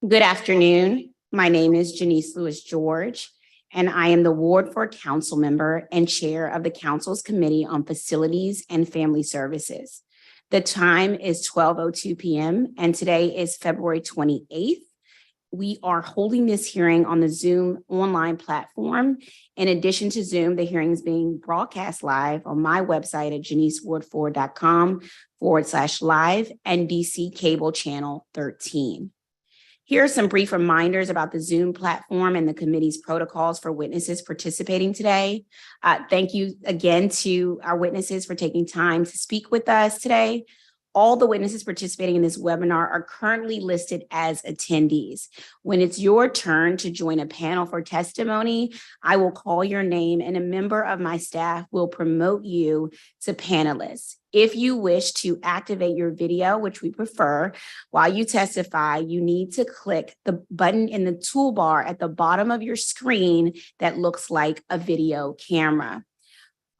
Good afternoon. My name is Janice Lewis George, and I am the Ward 4 Council member and chair of the Council's Committee on Facilities and Family Services. The time is 12:02 p.m. and today is February 28th. We are holding this hearing on the Zoom online platform. In addition to Zoom, the hearing is being broadcast live on my website at janiceward4.com/live and DC Cable Channel 13. Here are some brief reminders about the Zoom platform and the committee's protocols for witnesses participating today. Thank you again to our witnesses for taking time to speak with us today. All the witnesses participating in this webinar are currently listed as attendees. When it's your turn to join a panel for testimony, I will call your name and a member of my staff will promote you to panelists. If you wish to activate your video, which we prefer, while you testify, you need to click the button in the toolbar at the bottom of your screen that looks like a video camera.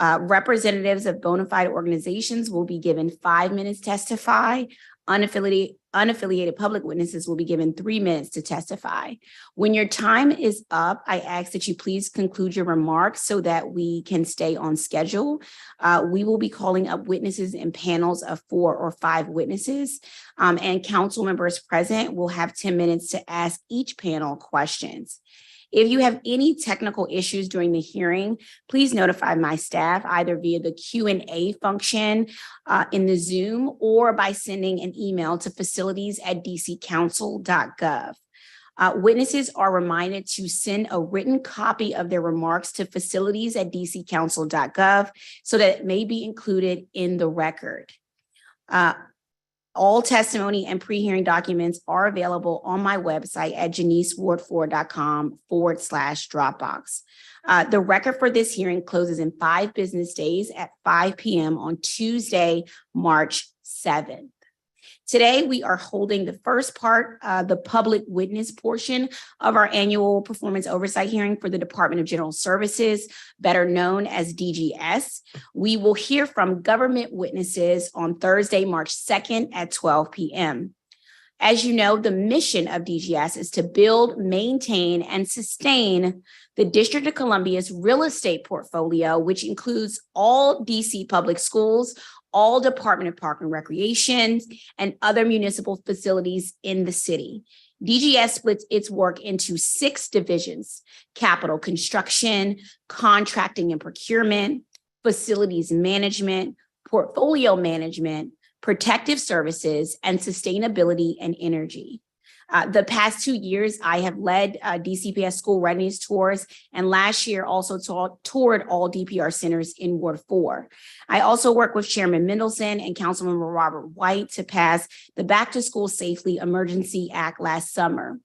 Representatives of bona fide organizations will be given 5 minutes to testify. Unaffiliated public witnesses will be given 3 minutes to testify. When your time is up, I ask that you please conclude your remarks so that we can stay on schedule. We will be calling up witnesses in panels of 4 or 5 witnesses, and council members present will have 10 minutes to ask each panel questions. If you have any technical issues during the hearing, please notify my staff either via the Q&A function in the Zoom or by sending an email to facilities@dccouncil.gov. Witnesses are reminded to send a written copy of their remarks to facilities@dccouncil.gov so that it may be included in the record. All testimony and pre-hearing documents are available on my website at janiceward4.com/Dropbox. The record for this hearing closes in 5 business days at 5 p.m. on Tuesday, March 7th. Today, we are holding the first part, the public witness portion of our annual performance oversight hearing for the Department of General Services, better known as DGS. We will hear from government witnesses on Thursday, March 2nd at 12 p.m. As you know, the mission of DGS is to build, maintain, and sustain the District of Columbia's real estate portfolio, which includes all DC public schools, all Department of Park and Recreation, and other municipal facilities in the city. DGS splits its work into 6 divisions: capital construction, contracting and procurement, facilities management, portfolio management, protective services, and sustainability and energy. The past 2 years, I have led DCPS school readiness tours, and last year also toured all DPR centers in Ward 4. I also worked with Chairman Mendelson and Councilmember Robert White to pass the Back to School Safely Emergency Act last summer.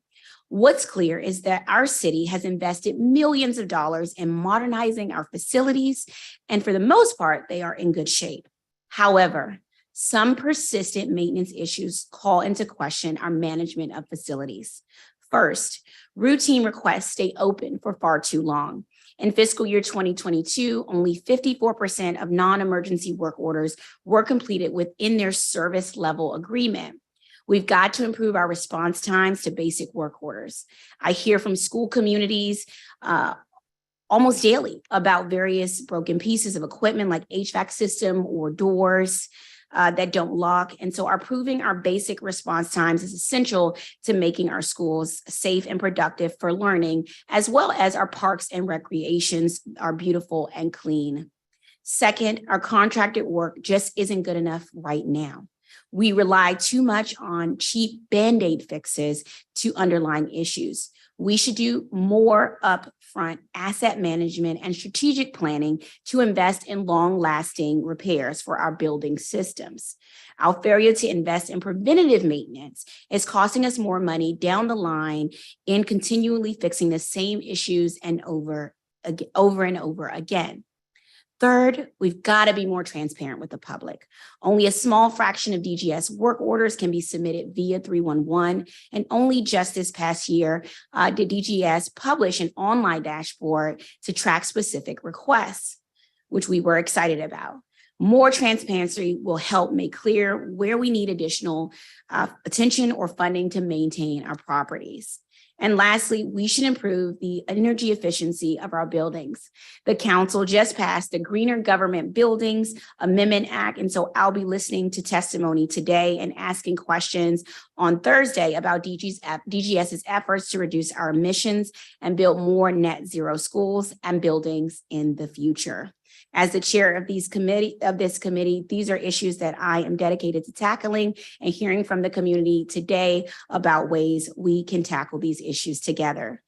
What's clear is that our city has invested millions of dollars in modernizing our facilities, and for the most part, they are in good shape. However, some persistent maintenance issues call into question our management of facilities. First, routine requests stay open for far too long. In fiscal year 2022, only 54% of non-emergency work orders were completed within their service level agreement. We've got to improve our response times to basic work orders. I hear from school communities almost daily about various broken pieces of equipment like HVAC system or doors that don't lock. And so improving our basic response times is essential to making our schools safe and productive for learning, as well as our parks and recreations are beautiful and clean. Second, our contracted work just isn't good enough right now. We rely too much on cheap Band-Aid fixes to underlying issues. We should do more upfront asset management and strategic planning to invest in long-lasting repairs for our building systems. Our failure to invest in preventative maintenance is costing us more money down the line in continually fixing the same issues and over and over again. Third, we've got to be more transparent with the public. Only a small fraction of DGS work orders can be submitted via 311, and only just this past year did DGS publish an online dashboard to track specific requests, which we were excited about. More transparency will help make clear where we need additional attention or funding to maintain our properties. And lastly, we should improve the energy efficiency of our buildings. The council just passed the Greener Government Buildings Amendment Act, and so I'll be listening to testimony today and asking questions on Thursday about DGS's efforts to reduce our emissions and build more net zero schools and buildings in the future. As the chair of this committee, these are issues that I am dedicated to tackling and hearing from the community today about ways we can tackle these issues together.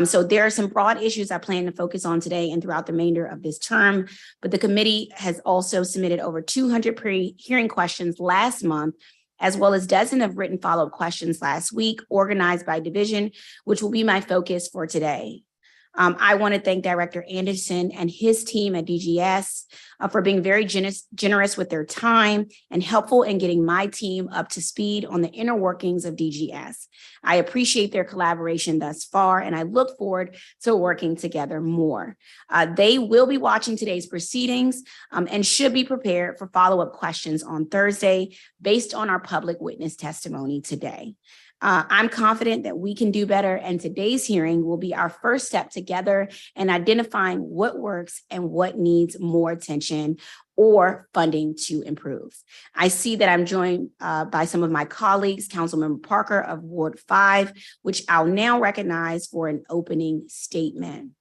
So there are some broad issues I plan to focus on today and throughout the remainder of this term, but the committee has also submitted over 200 pre-hearing questions last month, as well as dozens of written follow-up questions last week, organized by division, which will be my focus for today. I want to thank Director Anderson and his team at DGS for being very generous with their time and helpful in getting my team up to speed on the inner workings of DGS. I appreciate their collaboration thus far, and I look forward to working together more. They will be watching today's proceedings and should be prepared for follow-up questions on Thursday based on our public witness testimony today. I'm confident that we can do better, and today's hearing will be our first step together in identifying what works and what needs more attention or funding to improve. I see that I'm joined by some of my colleagues, Councilmember Parker of Ward 5, which I'll now recognize for an opening statement.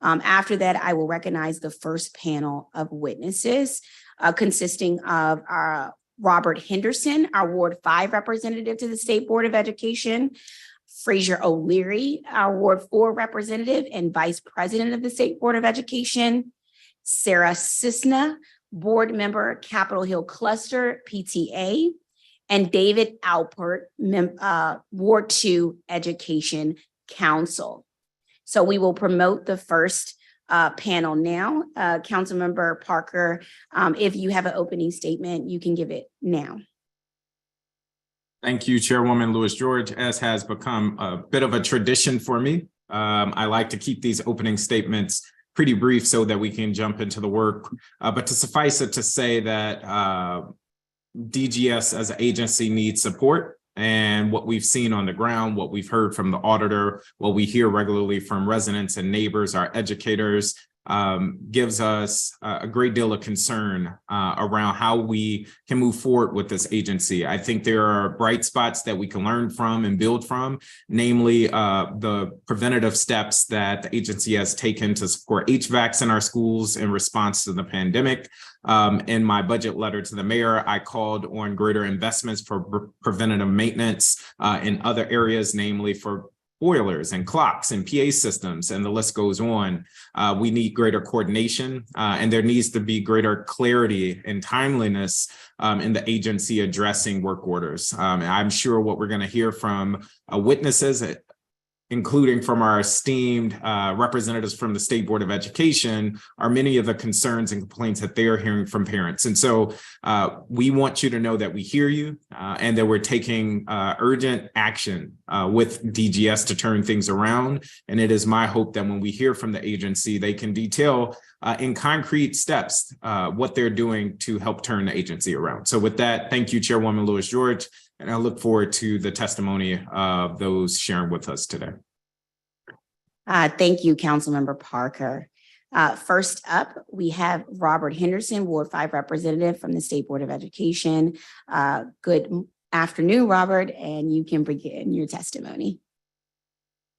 After that, I will recognize the first panel of witnesses consisting of our Robert Henderson, our Ward 5 representative to the State Board of Education, Frazier O'Leary, our Ward 4 representative and Vice President of the State Board of Education, Sarah Cisna, Board Member, Capitol Hill Cluster, PTA, and David Alpert, Ward 2 Education Council. So we will promote the first panel now. Councilmember Parker, if you have an opening statement, you can give it now. Thank you, Chairwoman Lewis George. As has become a bit of a tradition for me, I like to keep these opening statements pretty brief so that we can jump into the work. But to suffice it to say that DGS as an agency needs support. And what we've seen on the ground, what we've heard from the auditor, what we hear regularly from residents and neighbors, our educators, gives us a great deal of concern around how we can move forward with this agency. I think there are bright spots that we can learn from and build from, namely the preventative steps that the agency has taken to support HVACs in our schools in response to the pandemic. In my budget letter to the mayor, I called on greater investments for preventative maintenance in other areas, namely for boilers and clocks and PA systems, and the list goes on. We need greater coordination, and there needs to be greater clarity and timeliness in the agency addressing work orders. I'm sure what we're going to hear from witnesses, including from our esteemed representatives from the State Board of Education, are many of the concerns and complaints that they are hearing from parents. And so we want you to know that we hear you and that we're taking urgent action with DGS to turn things around. And it is my hope that when we hear from the agency, they can detail in concrete steps what they're doing to help turn the agency around. So with that, thank you, Chairwoman Lewis George. And I look forward to the testimony of those sharing with us today. Thank you, Councilmember Parker. First up, we have Robert Henderson, Ward 5 representative from the State Board of Education. Good afternoon, Robert, and you can begin your testimony.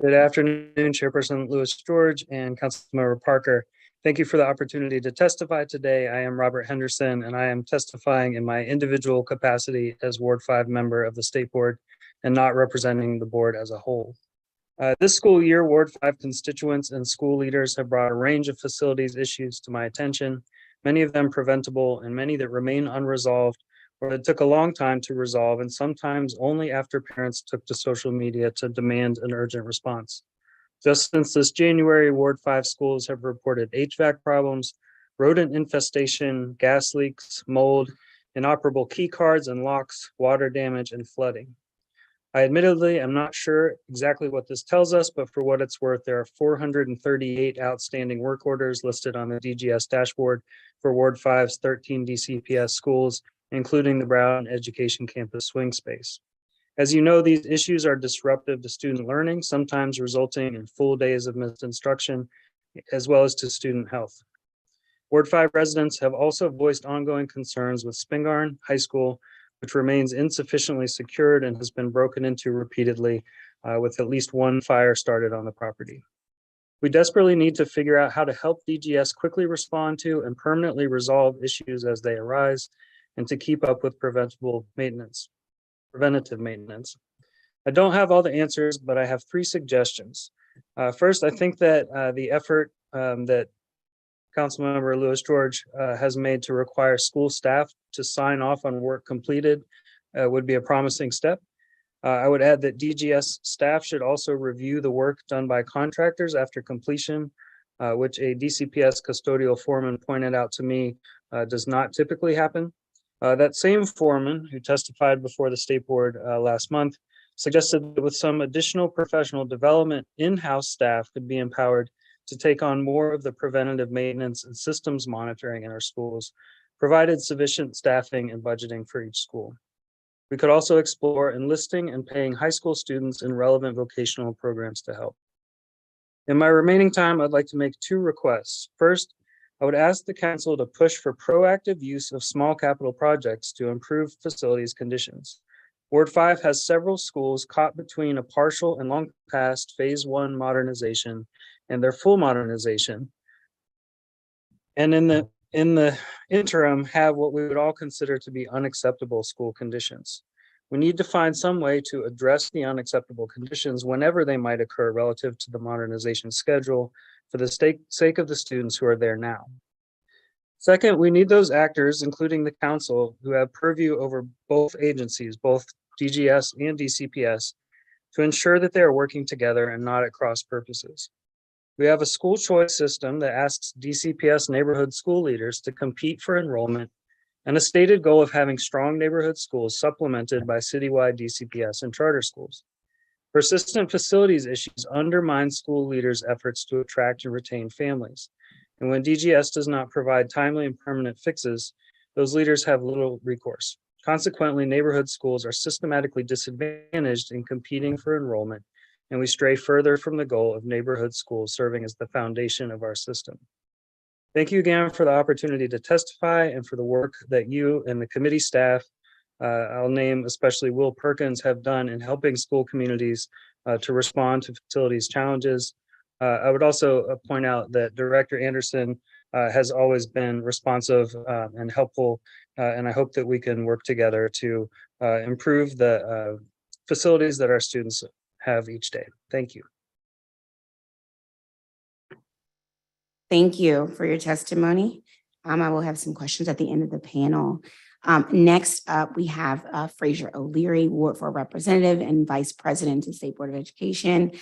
Good afternoon, Chairperson Lewis George and Councilmember Parker. Thank you for the opportunity to testify today. I am Robert Henderson, and I am testifying in my individual capacity as Ward 5 member of the State Board and not representing the board as a whole. This school year, Ward 5 constituents and school leaders have brought a range of facilities issues to my attention, many of them preventable and many that remain unresolved or that took a long time to resolve, and sometimes only after parents took to social media to demand an urgent response. Just since this January, Ward 5 schools have reported HVAC problems, rodent infestation, gas leaks, mold, inoperable key cards and locks, water damage, and flooding. I admittedly am not sure exactly what this tells us, but for what it's worth, there are 438 outstanding work orders listed on the DGS dashboard for Ward 5's 13 DCPS schools, including the Brown Education Campus swing space. As you know, these issues are disruptive to student learning, sometimes resulting in full days of missed instruction, as well as to student health. Ward 5 residents have also voiced ongoing concerns with Spingarn High School, which remains insufficiently secured and has been broken into repeatedly, with at least one fire started on the property. We desperately need to figure out how to help DGS quickly respond to and permanently resolve issues as they arise, and to keep up with preventative maintenance. I don't have all the answers, but I have 3 suggestions. First, I think that the effort that Councilmember Lewis George has made to require school staff to sign off on work completed would be a promising step. I would add that DGS staff should also review the work done by contractors after completion, which a DCPS custodial foreman pointed out to me does not typically happen. That same foreman who testified before the state board last month suggested that with some additional professional development, in-house staff could be empowered to take on more of the preventative maintenance and systems monitoring in our schools, provided sufficient staffing and budgeting for each school. We could also explore enlisting and paying high school students in relevant vocational programs to help. In my remaining time, I'd like to make 2 requests. First, I would ask the council to push for proactive use of small capital projects to improve facilities conditions. Ward 5 has several schools caught between a partial and long past phase 1 modernization and their full modernization. And in the interim, have what we would all consider to be unacceptable school conditions. We need to find some way to address the unacceptable conditions whenever they might occur relative to the modernization schedule for the sake of the students who are there now. Second, we need those actors, including the council, who have purview over both agencies, both DGS and DCPS, to ensure that they are working together and not at cross purposes. We have a school choice system that asks DCPS neighborhood school leaders to compete for enrollment, and a stated goal of having strong neighborhood schools supplemented by citywide DCPS and charter schools. Persistent facilities issues undermine school leaders' efforts to attract and retain families. And when DGS does not provide timely and permanent fixes, those leaders have little recourse. Consequently, neighborhood schools are systematically disadvantaged in competing for enrollment, and we stray further from the goal of neighborhood schools serving as the foundation of our system. Thank you again for the opportunity to testify and for the work that you and the committee staff, I'll name especially Will Perkins, have done in helping school communities to respond to facilities challenges. I would also point out that Director Anderson has always been responsive and helpful, and I hope that we can work together to improve the facilities that our students have each day. Thank you. Thank you for your testimony. I will have some questions at the end of the panel. Next up, we have Fraser O'Leary, Ward 4 Representative and Vice President of the State Board of Education.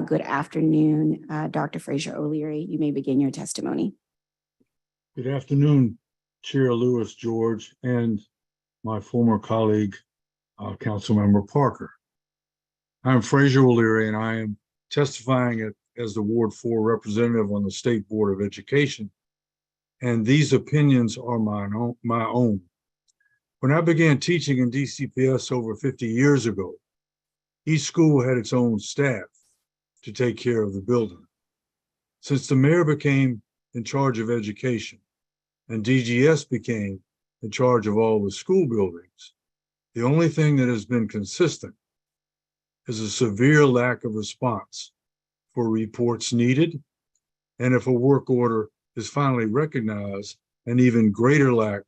Good afternoon, Dr. Fraser O'Leary. You may begin your testimony. Good afternoon, Chair Lewis George and my former colleague, Councilmember Parker. I'm Fraser O'Leary, and I am testifying as the Ward 4 representative on the State Board of Education. And these opinions are my own. When I began teaching in DCPS over 50 years ago, each school had its own staff to take care of the building. Since the mayor became in charge of education and DGS became in charge of all the school buildings, the only thing that has been consistent is a severe lack of response for reports needed, and if a work order is finally recognized, an even greater lack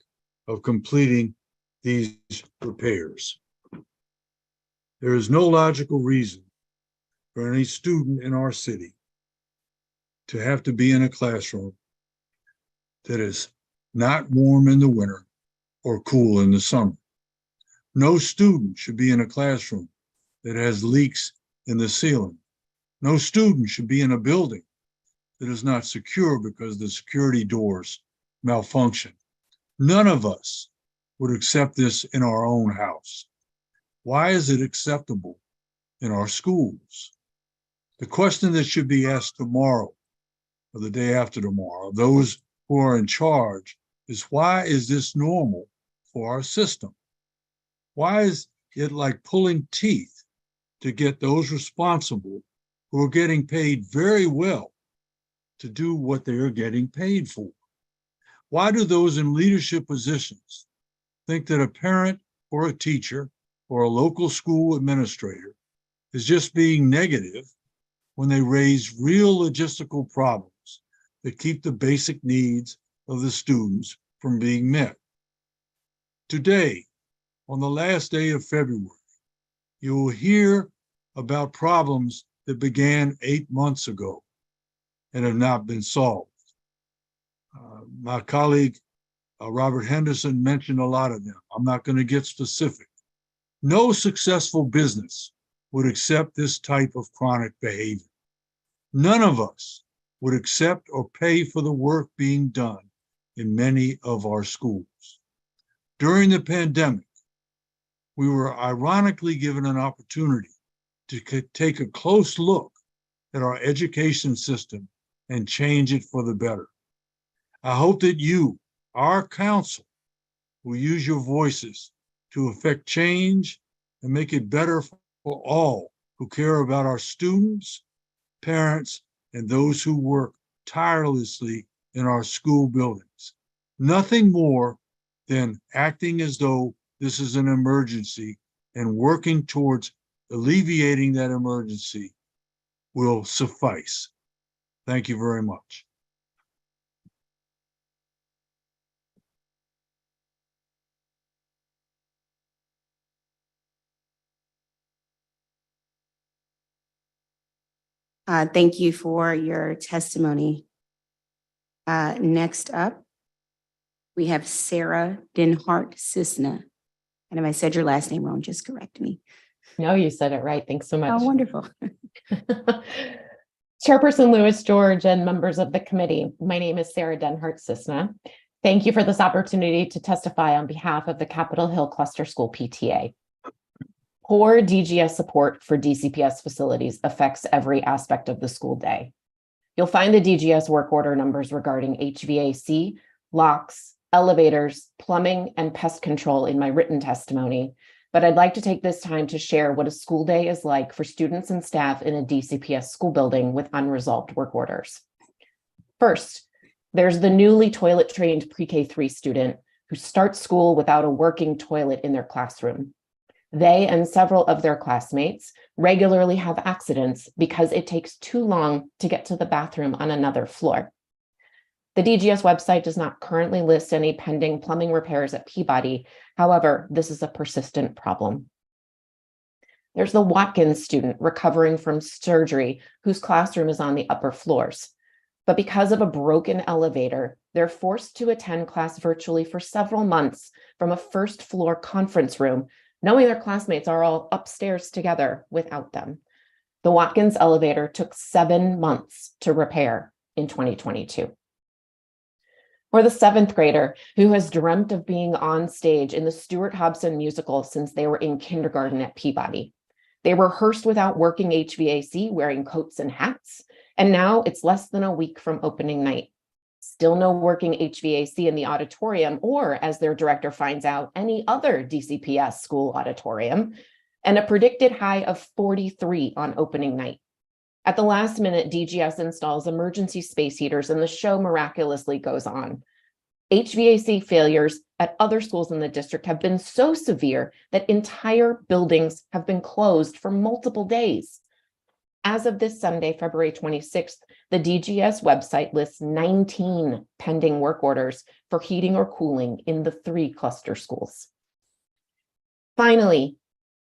of completing these repairs. There is no logical reason for any student in our city to have to be in a classroom that is not warm in the winter or cool in the summer. No student should be in a classroom that has leaks in the ceiling. No student should be in a building that is not secure because the security doors malfunction. None of us would accept this in our own house. Why is it acceptable in our schools. The question that should be asked tomorrow or the day after tomorrow, those who are in charge, is why is this normal for our system? Why is it like pulling teeth to get those responsible who are getting paid very well to do what they are getting paid for? Why do those in leadership positions think that a parent or a teacher or a local school administrator is just being negative when they raise real logistical problems that keep the basic needs of the students from being met? Today, on the last day of February, you will hear about problems that began 8 months ago and have not been solved. My colleague, Robert Henderson, mentioned a lot of them. I'm not going to get specific. No successful business would accept this type of chronic behavior. None of us would accept or pay for the work being done in many of our schools. During the pandemic, we were ironically given an opportunity to take a close look at our education system and change it for the better. I hope that you, our council, will use your voices to effect change and make it better for all who care about our students, parents, and those who work tirelessly in our school buildings. Nothing more than acting as though this is an emergency and working towards alleviating that emergency will suffice. Thank you very much. Thank you for your testimony. Next up, we have Sarah Denhart Cisna. And if I said your last name wrong, just correct me. No, you said it right. Thanks so much. Oh, wonderful. Chairperson Lewis George and members of the committee, my name is Sarah Denhart Cisna. Thank you for this opportunity to testify on behalf of the Capitol Hill Cluster School PTA. Poor DGS support for DCPS facilities affects every aspect of the school day. You'll find the DGS work order numbers regarding HVAC, locks, elevators, plumbing, and pest control in my written testimony, but I'd like to take this time to share what a school day is like for students and staff in a DCPS school building with unresolved work orders. First, there's the newly toilet-trained pre-K3 student who starts school without a working toilet in their classroom. They and several of their classmates regularly have accidents because it takes too long to get to the bathroom on another floor. The DGS website does not currently list any pending plumbing repairs at Peabody. However, this is a persistent problem. There's the Watkins student recovering from surgery whose classroom is on the upper floors. But because of a broken elevator, they're forced to attend class virtually for several months from a first floor conference room, knowing their classmates are all upstairs together without them. The Watkins elevator took 7 months to repair in 2022. Or the 7th grader who has dreamt of being on stage in the Stuart Hobson musical since they were in kindergarten at Peabody. They rehearsed without working HVAC, wearing coats and hats, and now it's less than a week from opening night. Still no working HVAC in the auditorium, or as their director finds out, any other DCPS school auditorium, and a predicted high of 43 on opening night. At the last minute, DGS installs emergency space heaters and the show miraculously goes on. HVAC failures at other schools in the district have been so severe that entire buildings have been closed for multiple days. As of this Sunday, February 26th, the DGS website lists 19 pending work orders for heating or cooling in the 3 cluster schools. Finally,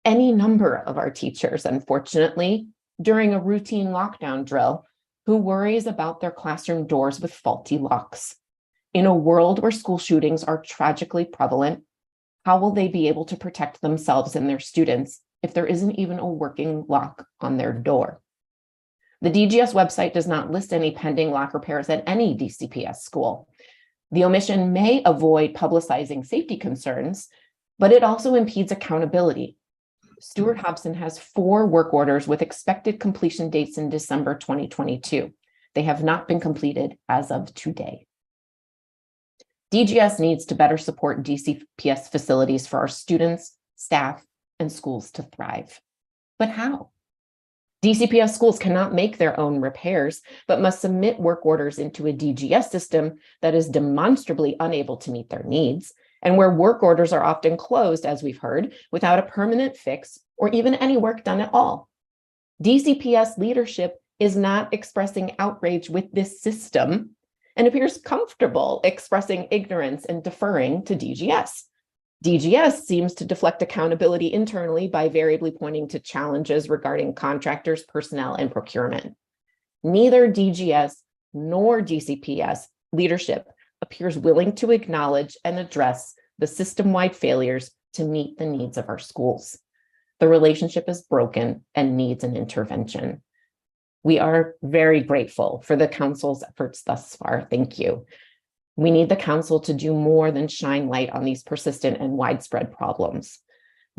any number of our teachers, unfortunately, during a routine lockdown drill, who worries about their classroom doors with faulty locks. In a world where school shootings are tragically prevalent, how will they be able to protect themselves and their students if there isn't even a working lock on their door? The DGS website does not list any pending lock repairs at any DCPS school. The omission may avoid publicizing safety concerns, but it also impedes accountability. Stuart Hobson has 4 work orders with expected completion dates in December 2022. They have not been completed as of today. DGS needs to better support DCPS facilities for our students, staff, and schools to thrive. But how? DCPS schools cannot make their own repairs, but must submit work orders into a DGS system that is demonstrably unable to meet their needs, and where work orders are often closed, as we've heard, without a permanent fix or even any work done at all. DCPS leadership is not expressing outrage with this system and appears comfortable expressing ignorance and deferring to DGS. DGS seems to deflect accountability internally by variably pointing to challenges regarding contractors, personnel, and procurement. Neither DGS nor DCPS leadership appears willing to acknowledge and address the system-wide failures to meet the needs of our schools. The relationship is broken and needs an intervention. We are very grateful for the council's efforts thus far. Thank you. We need the council to do more than shine light on these persistent and widespread problems.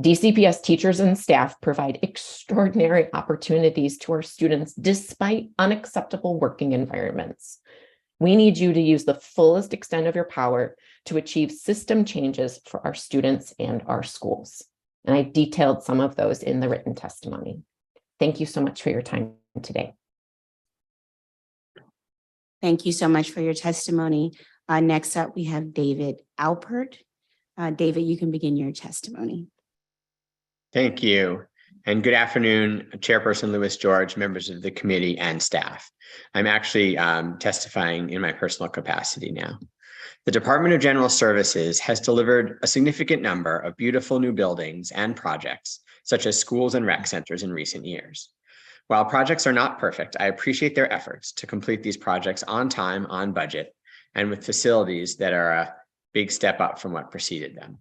DCPS teachers and staff provide extraordinary opportunities to our students despite unacceptable working environments. We need you to use the fullest extent of your power to achieve system changes for our students and our schools. And I detailed some of those in the written testimony. Thank you so much for your time today. Thank you so much for your testimony. Next up, we have David Alpert. David, you can begin your testimony. Thank you. And good afternoon, Chairperson Lewis George, members of the committee, and staff. I'm actually testifying in my personal capacity now. The Department of General Services has delivered a significant number of beautiful new buildings and projects, such as schools and rec centers in recent years. While projects are not perfect, I appreciate their efforts to complete these projects on time, on budget, and with facilities that are a big step up from what preceded them.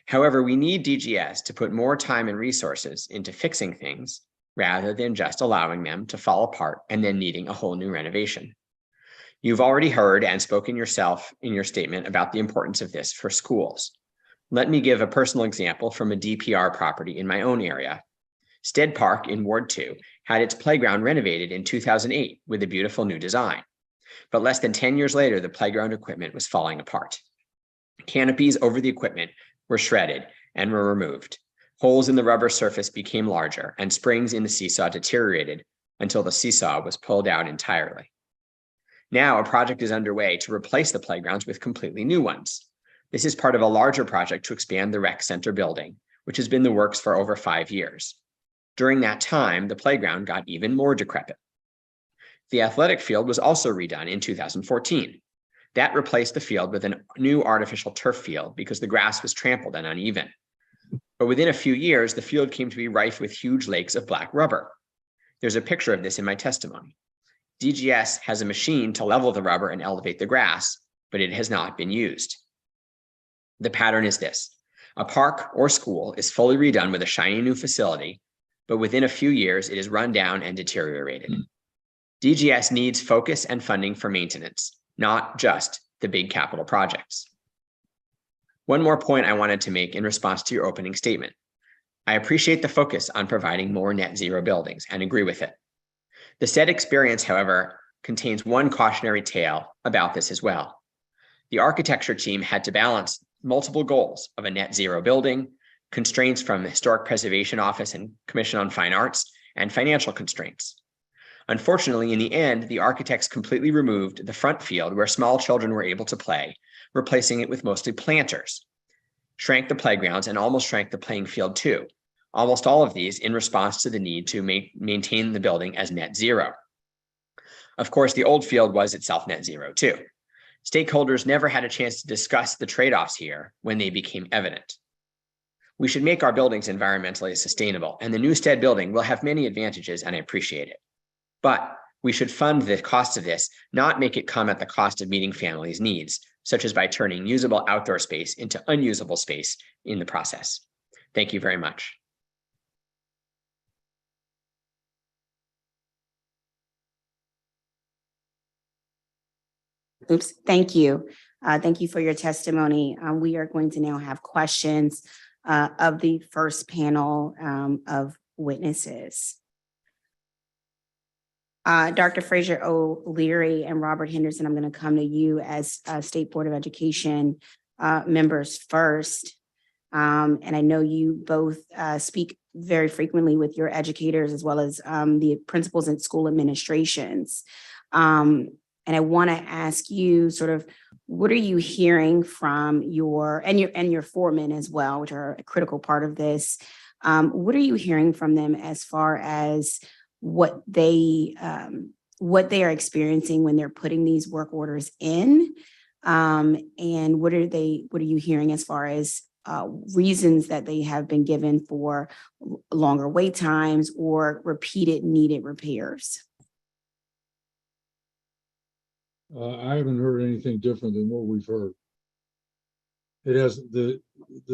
However, we need DGS to put more time and resources into fixing things rather than just allowing them to fall apart and then needing a whole new renovation. You've already heard and spoken yourself in your statement about the importance of this for schools. Let me give a personal example from a DPR property in my own area. Stead Park in Ward 2 had its playground renovated in 2008 with a beautiful new design. But less than 10 years later, the playground equipment was falling apart. Canopies over the equipment were shredded and were removed. Holes in the rubber surface became larger, and springs in the seesaw deteriorated until the seesaw was pulled out entirely. Now a project is underway to replace the playgrounds with completely new ones. This is part of a larger project to expand the rec center building, which has been in the works for over 5 years. During that time, the playground got even more decrepit. The athletic field was also redone in 2014. That replaced the field with a new artificial turf field because the grass was trampled and uneven. But within a few years, the field came to be rife with huge lakes of black rubber. There's a picture of this in my testimony. DGS has a machine to level the rubber and elevate the grass, but it has not been used. The pattern is this: a park or school is fully redone with a shiny new facility, but within a few years, it is run down and deteriorated. DGS needs focus and funding for maintenance, not just the big capital projects. One more point I wanted to make in response to your opening statement. I appreciate the focus on providing more net zero buildings and agree with it. The STED experience, however, contains one cautionary tale about this as well. The architecture team had to balance multiple goals of a net zero building, constraints from the Historic Preservation Office and Commission on Fine Arts, and financial constraints. Unfortunately, in the end, the architects completely removed the front field where small children were able to play, replacing it with mostly planters, shrank the playgrounds, and almost shrank the playing field too. Almost all of these in response to the need to maintain the building as net zero. Of course, the old field was itself net zero too. Stakeholders never had a chance to discuss the trade-offs here when they became evident. We should make our buildings environmentally sustainable, and the new STED building will have many advantages, and I appreciate it. But we should fund the cost of this, not make it come at the cost of meeting families' needs, such as by turning usable outdoor space into unusable space in the process. Thank you very much. Oops, thank you. Thank you for your testimony. We are going to now have questions of the first panel of witnesses. Dr. Fraser O'Leary and Robert Henderson, I'm going to come to you as State Board of Education members first. And I know you both speak very frequently with your educators as well as the principals and school administrations. And I want to ask you sort of, what are you hearing from your foremen as well, which are a critical part of this? What are you hearing from them as far as what they are experiencing when they're putting these work orders in? And what are you hearing as far as reasons that they have been given for longer wait times or repeated needed repairs? I haven't heard anything different than what we've heard. It has the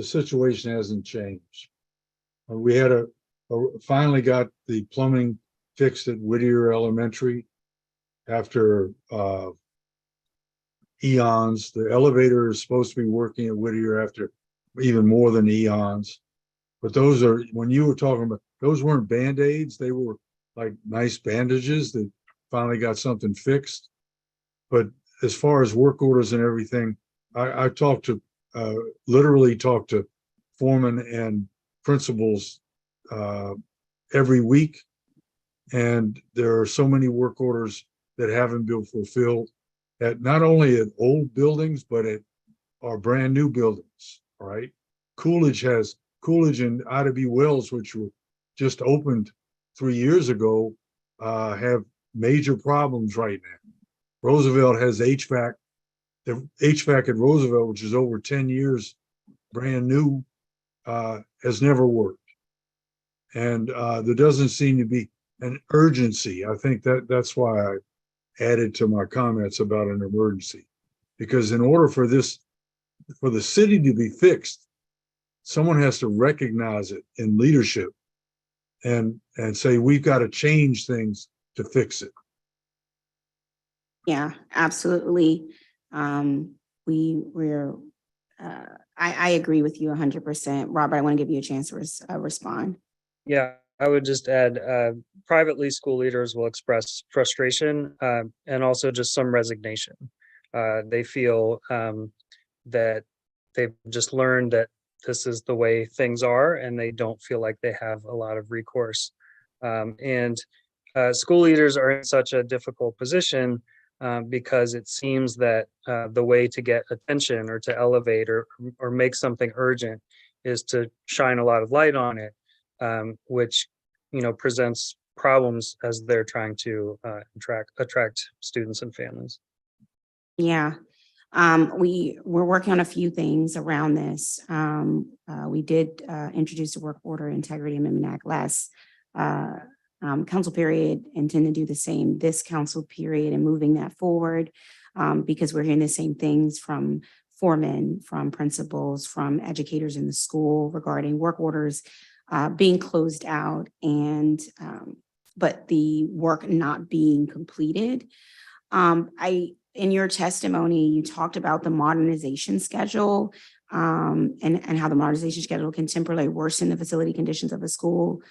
situation hasn't changed. We had finally got the plumbing fixed at Whittier Elementary after eons. The elevator is supposed to be working at Whittier after even more than eons. But those are, when you were talking about, those weren't Band-Aids. They were like nice bandages that finally got something fixed. But as far as work orders and everything, I literally talk to foremen and principals every week. And there are so many work orders that haven't been fulfilled at not only at old buildings, but at our brand new buildings, right? Coolidge and Ida B. Wells, which were just opened 3 years ago, have major problems right now. Roosevelt has HVAC. The HVAC at Roosevelt, which is over 10 years brand new, has never worked. And there doesn't seem to be an urgency. I think that's why I added to my comments about an emergency. Because in order for the city to be fixed, someone has to recognize it in leadership and say, we've got to change things to fix it. Yeah, absolutely. I agree with you 100%. Robert, I want to give you a chance to respond. Yeah, I would just add, privately, school leaders will express frustration and also just some resignation. They feel that they've just learned that this is the way things are, and they don't feel like they have a lot of recourse. And school leaders are in such a difficult position because it seems that the way to get attention or to elevate or make something urgent is to shine a lot of light on it, which presents problems as they're trying to attract students and families. Yeah, we're working on a few things around this. We did introduce a work order integrity amendment act last council period, intend to do the same this council period and moving that forward because we're hearing the same things from foremen, from principals, from educators in the school regarding work orders being closed out and but the work not being completed. In your testimony, you talked about the modernization schedule and how the modernization schedule can temporarily worsen the facility conditions of a school.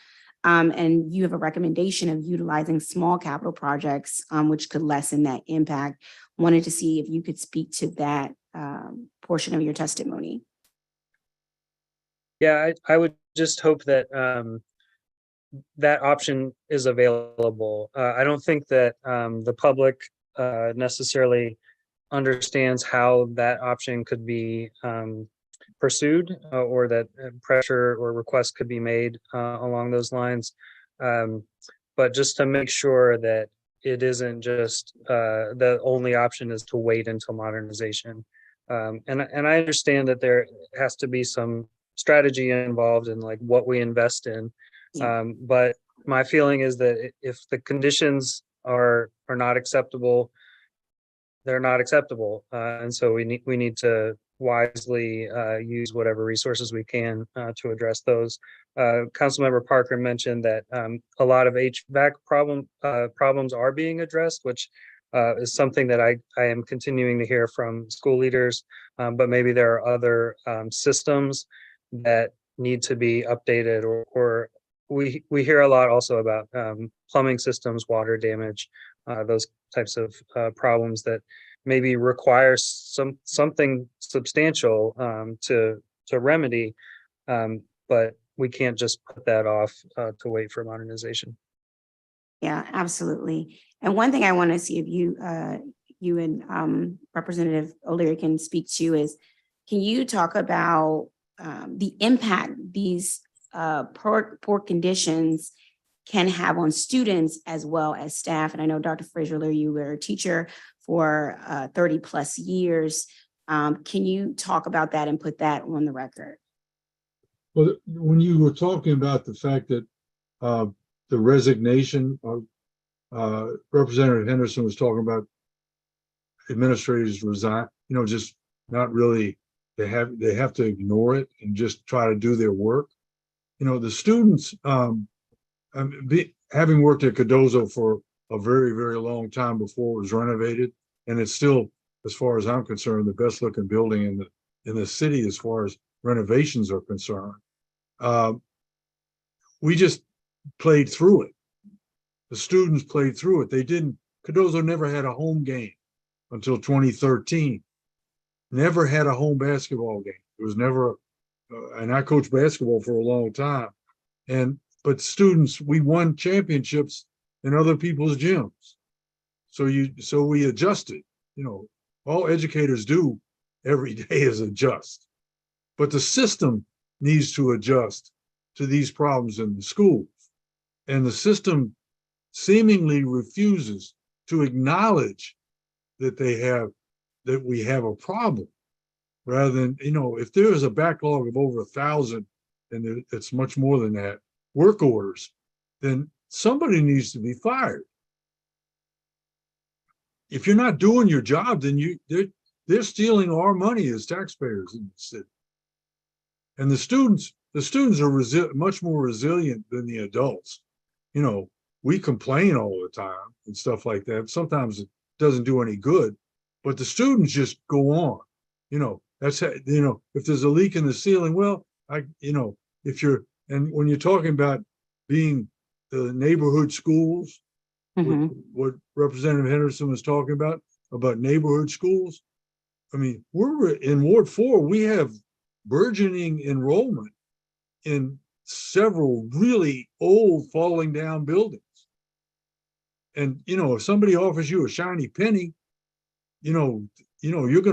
And you have a recommendation of utilizing small capital projects, which could lessen that impact. Wanted to see if you could speak to that portion of your testimony. Yeah, I would just hope that that option is available. I don't think that the public necessarily understands how that option could be pursued or that pressure or requests could be made along those lines. But just to make sure that it isn't just the only option is to wait until modernization. And I understand that there has to be some strategy involved in like what we invest in. But my feeling is that if the conditions are not acceptable, they're not acceptable. And so we need to wisely use whatever resources we can to address those. Councilmember Parker mentioned that a lot of HVAC problems are being addressed, which is something that I am continuing to hear from school leaders, but maybe there are other systems that need to be updated, or we hear a lot also about plumbing systems, water damage, those types of problems that maybe require something substantial to remedy, but we can't just put that off to wait for modernization. Yeah, absolutely. And one thing I want to see if you and Representative O'Leary can speak to is, can you talk about the impact these poor conditions can have on students as well as staff? And I know, Dr. Fraser, you were a teacher for 30 plus years. Can you talk about that and put that on the record? Well, when you were talking about the fact that the resignation of Representative Henderson was talking about administrators resign, just not really, they have to ignore it and just try to do their work. The students, having worked at Cardozo for a very, very long time before it was renovated, and it's still, as far as I'm concerned, the best looking building in the city as far as renovations are concerned. We just played through it. The students played through it. Cardozo never had a home game until 2013. Never had a home basketball game. It was never, and I coached basketball for a long time. But students, we won championships in other people's gyms. So we adjusted. All educators do every day is adjust. But the system needs to adjust to these problems in the schools. And the system seemingly refuses to acknowledge that we have a problem, rather than, if there is a backlog of over 1,000, and it's much more than that, work orders, then somebody needs to be fired. If you're not doing your job, then they're stealing our money as taxpayers in the city. And the students are much more resilient than the adults. We complain all the time and stuff like that. Sometimes it doesn't do any good, but the students just go on. That's how, if there's a leak in the ceiling, well, and when you're talking about being the neighborhood schools, what Representative Henderson was talking about neighborhood schools. I mean, we're in Ward 4, we have burgeoning enrollment in several really old falling down buildings. And, if somebody offers you a shiny penny, you're going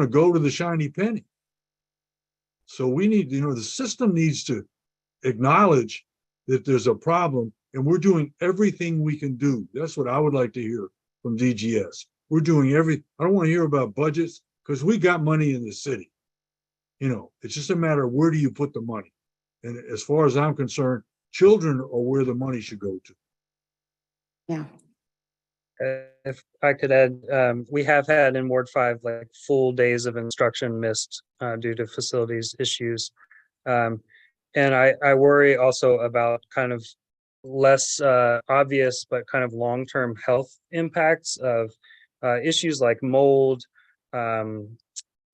to go to the shiny penny. So we need, the system needs to acknowledge that there's a problem, and we're doing everything we can do. That's what I would like to hear from DGS. We're doing I don't want to hear about budgets, because we got money in the city. It's just a matter of where do you put the money. And as far as I'm concerned, children are where the money should go to. Yeah. If I could add, we have had in Ward 5 like full days of instruction missed due to facilities issues. And I worry also about kind of less obvious, but kind of long-term health impacts of issues like mold.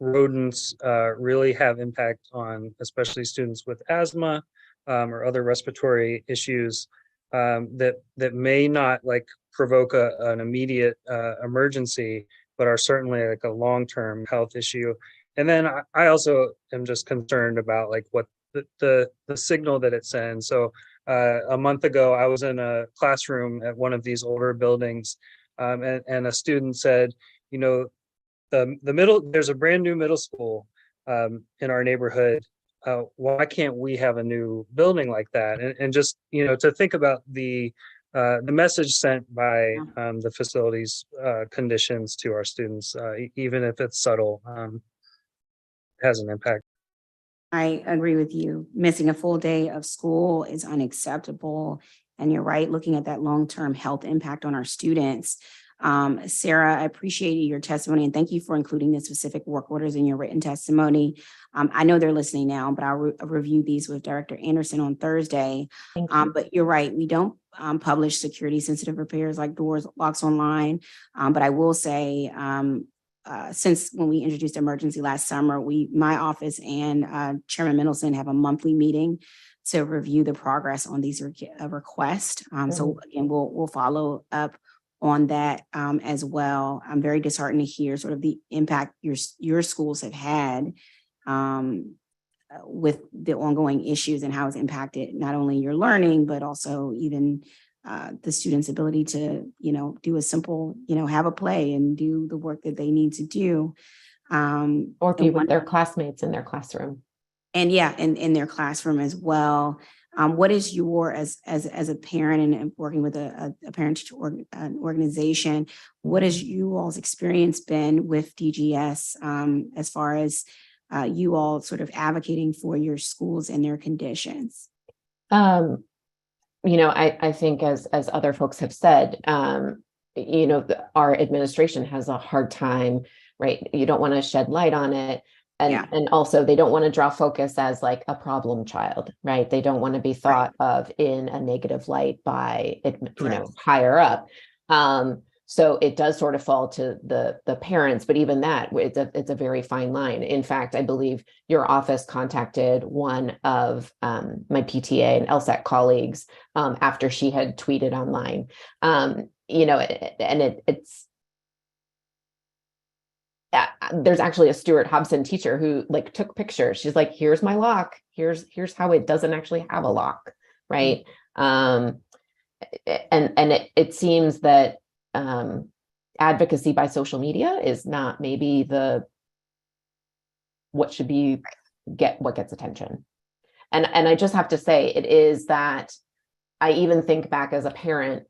Rodents really have impact on especially students with asthma or other respiratory issues that may not like provoke an immediate emergency, but are certainly like a long-term health issue. And then I also am just concerned about like what the signal that it sends. So a month ago, I was in a classroom at one of these older buildings, and a student said, there's a brand new middle school in our neighborhood. Why can't we have a new building like that? And just, to think about the message sent by the facilities conditions to our students, even if it's subtle, has an impact. I agree with you. Missing a full day of school is unacceptable. And you're right, looking at that long-term health impact on our students. Sarah, I appreciate your testimony, and thank you for including the specific work orders in your written testimony. I know they're listening now, but I'll review these with Director Anderson on Thursday. But you're right, we don't publish security sensitive repairs like doors, locks online. But I will say since when we introduced emergency last summer, my office and Chairman Middleton have a monthly meeting to review the progress on these requests. So again, we'll follow up on that as well. I'm very disheartened to hear sort of the impact your schools have had with the ongoing issues and how it's impacted not only your learning, but also even the students' ability to, do a simple, have a play and do the work that they need to do. Or be with their classmates in their classroom. And in their classroom as well. What is your, as a parent and working with a parent-teacher organization, what has you all's experience been with DGS as far as you all sort of advocating for your schools and their conditions? I think as other folks have said, our administration has a hard time, right? You don't want to shed light on it. And also they don't want to draw focus as like a problem child, right? They don't want to be thought of in a negative light by, higher up. So it does sort of fall to the parents, but even that, it's a very fine line. In fact, I believe your office contacted one of my PTA and LSAC colleagues after she had tweeted online, it's there's actually a Stuart Hobson teacher who took pictures. She's like, here's my lock. Here's how it doesn't actually have a lock, right? And it seems that advocacy by social media is not maybe what should be what gets attention. And I just have to say, it is that I even think back as a parent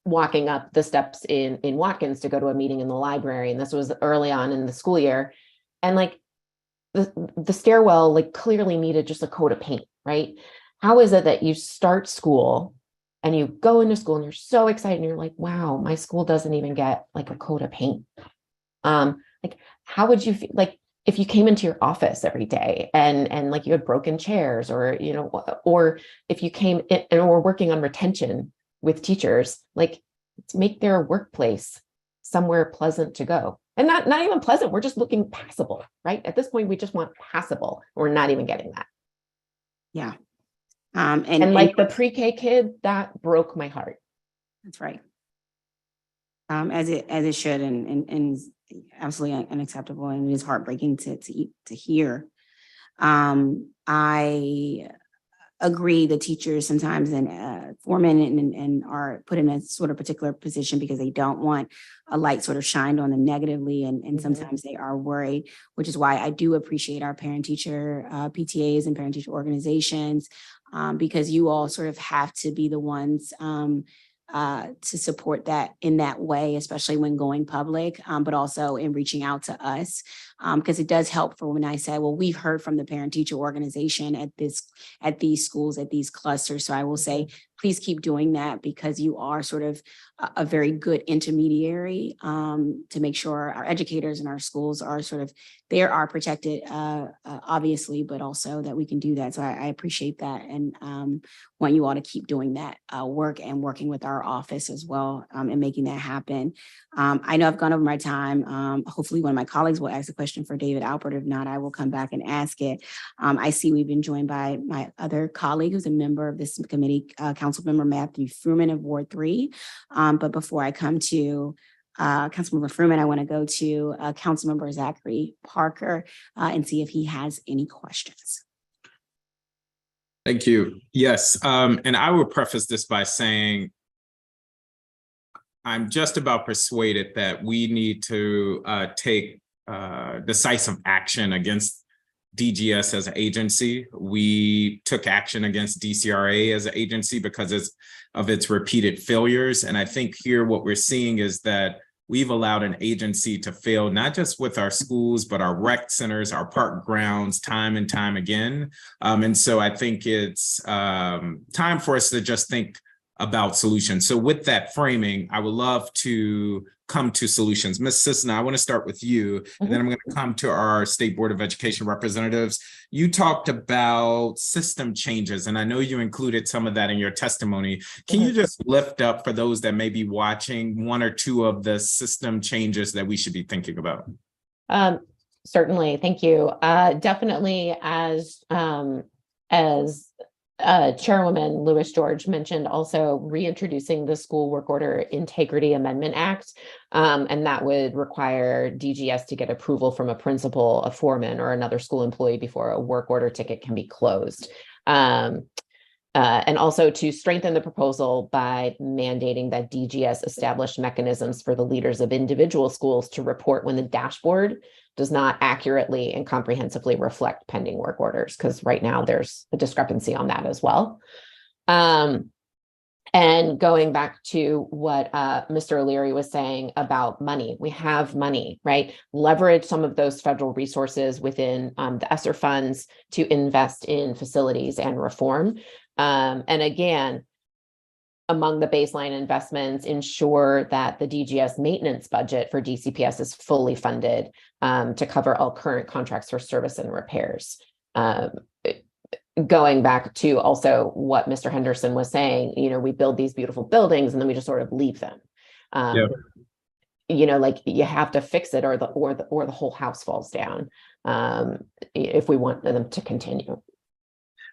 walking up the steps in Watkins to go to a meeting in the library. And this was early on in the school year. And the stairwell clearly needed just a coat of paint, right? How is it that you start school and you go into school and you're so excited and you're like, wow, my school doesn't even get a coat of paint. How would you feel if you came into your office every day and you had broken chairs or if you came in and we're working on retention with teachers, to make their workplace somewhere pleasant to go, and not even pleasant. We're just looking passable, right? At this point, we just want passable. We're not even getting that. Yeah. And the pre-K kid, that broke my heart. That's right. As it should, and absolutely unacceptable, and it is heartbreaking to hear. I agree the teachers sometimes and foremen and are put in a sort of particular position because they don't want a light sort of shined on them negatively, and sometimes they are worried, which is why I do appreciate our parent-teacher PTAs and parent-teacher organizations, because you all sort of have to be the ones to support that in that way, especially when going public, but also in reaching out to us, because it does help for when I say, well, we've heard from the parent-teacher organization at these schools, at these clusters. So I will say, please keep doing that, because you are sort of a very good intermediary to make sure our educators and our schools are they are protected, obviously, but also that we can do that. So I appreciate that, and want you all to keep doing that work and working with our office as well, and making that happen. I know I've gone over my time. Hopefully one of my colleagues will ask a question for David Alpert. If not, I will come back and ask it. I see we've been joined by my other colleague who's a member of this committee, Councilmember Matthew Fruman of Ward 3. But before I come to Councilmember Fruman, I want to go to Councilmember Zachary Parker and see if he has any questions. Thank you. Yes, and I will preface this by saying I'm just about persuaded that we need to take decisive action against DGS as an agency. We took action against DCRA as an agency because of its repeated failures. And I think here what we're seeing is that we've allowed an agency to fail, not just with our schools, but our rec centers, our park grounds, time and time again. And so I think it's time for us to just think about solutions. So with that framing, I would love to come to solutions. Ms. Cisna, I want to start with you, and then I'm going to come to our State Board of Education representatives. You talked about system changes, and I know you included some of that in your testimony. Can you just lift up, for those that may be watching, one or two of the system changes that we should be thinking about? Certainly, thank you. Definitely, as Chairwoman Lewis George mentioned, also reintroducing the School Work Order Integrity Amendment Act, and that would require DGS to get approval from a principal, a foreman, or another school employee before a work order ticket can be closed. And also to strengthen the proposal by mandating that DGS establish mechanisms for the leaders of individual schools to report when the dashboard does not accurately and comprehensively reflect pending work orders, because right now there's a discrepancy on that as well. And going back to what Mr. O'Leary was saying about money, we have money, right? Leverage some of those federal resources within the ESSER funds to invest in facilities and reform. And again, among the baseline investments, ensure that the DGS maintenance budget for DCPS is fully funded to cover all current contracts for service and repairs. Going back to also what Mr. Henderson was saying, you know, we build these beautiful buildings and then we just sort of leave them. You know, like you have to fix it, or the whole house falls down if we want them to continue.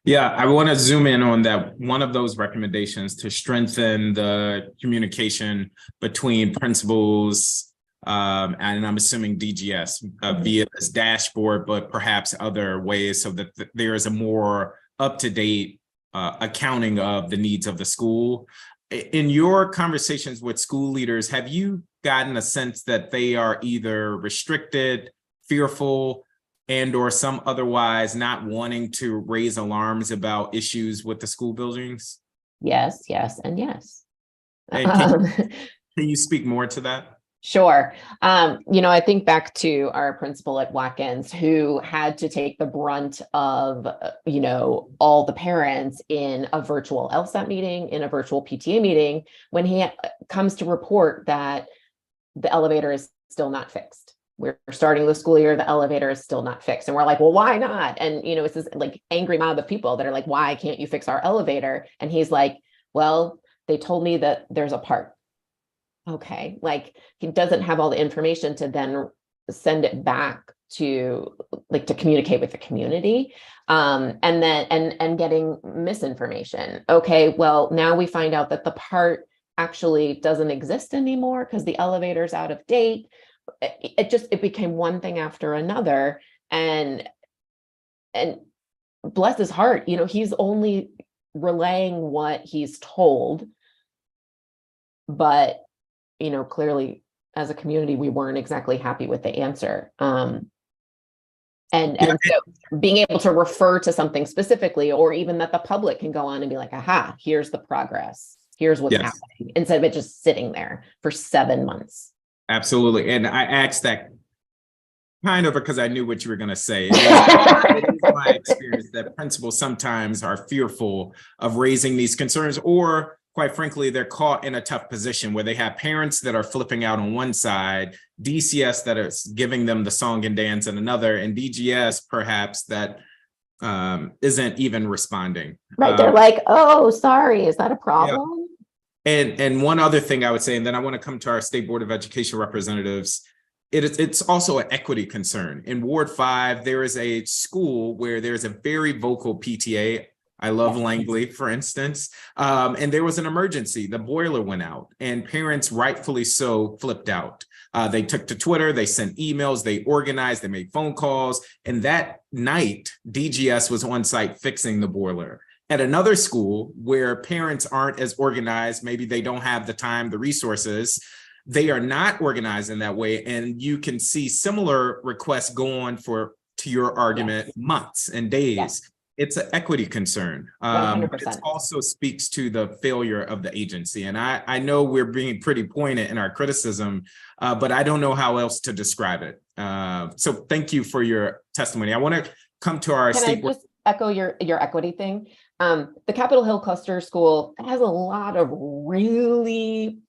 Yeah, I want to zoom in on that. One of those recommendations to strengthen the communication between principals and I'm assuming DGS via this dashboard, but perhaps other ways, so that there is a more up-to-date accounting of the needs of the school. In your conversations with school leaders, have you gotten a sense that they are either restricted, fearful, and or some otherwise not wanting to raise alarms about issues with the school buildings? Yes, yes, and yes. And can you speak more to that? Sure. You know, I think back to our principal at Watkins, who had to take the brunt of, you know, all the parents in a virtual LSAT meeting, in a virtual PTA meeting, when he comes to report that the elevator is still not fixed. We're starting the school year, the elevator is still not fixed. And we're like, well, why not? And, you know, it's this like angry mob of people that are like, why can't you fix our elevator? And he's like, well, they told me that there's a part. Okay, like he doesn't have all the information to then send it back to like to communicate with the community, and then and getting misinformation. Okay, well, now we find out that the part actually doesn't exist anymore because the elevator's out of date. It became one thing after another, and bless his heart, you know, he's only relaying what he's told, but you know, clearly as a community, we weren't exactly happy with the answer. And so being able to refer to something specifically, or even that the public can go on and be like, aha, here's the progress, here's what's happening, instead of it just sitting there for 7 months. Absolutely. And I asked that kind of because I knew what you were going to say. It is my experience that principals sometimes are fearful of raising these concerns, or quite frankly, they're caught in a tough position where they have parents that are flipping out on one side, DCS that is giving them the song and dance on another, and DGS perhaps that isn't even responding. Right. They're like, oh, sorry, is that a problem? Yeah. And one other thing I would say, and then I want to come to our State Board of Education representatives, it's also an equity concern. In Ward 5, there is a school where there's a very vocal PTA. I love Langley, for instance. And there was an emergency. The boiler went out, and parents, rightfully so, flipped out. They took to Twitter, they sent emails, they organized, they made phone calls. And that night, DGS was on site fixing the boiler. At another school where parents aren't as organized, maybe they don't have the time, the resources, they are not organized in that way. And you can see similar requests go on for, to your argument, months and days. It's an equity concern. It also speaks to the failure of the agency. And I know we're being pretty pointed in our criticism, but I don't know how else to describe it. So thank you for your testimony. I want to come to our state. Can I just echo your equity thing? The Capitol Hill Cluster School has a lot of really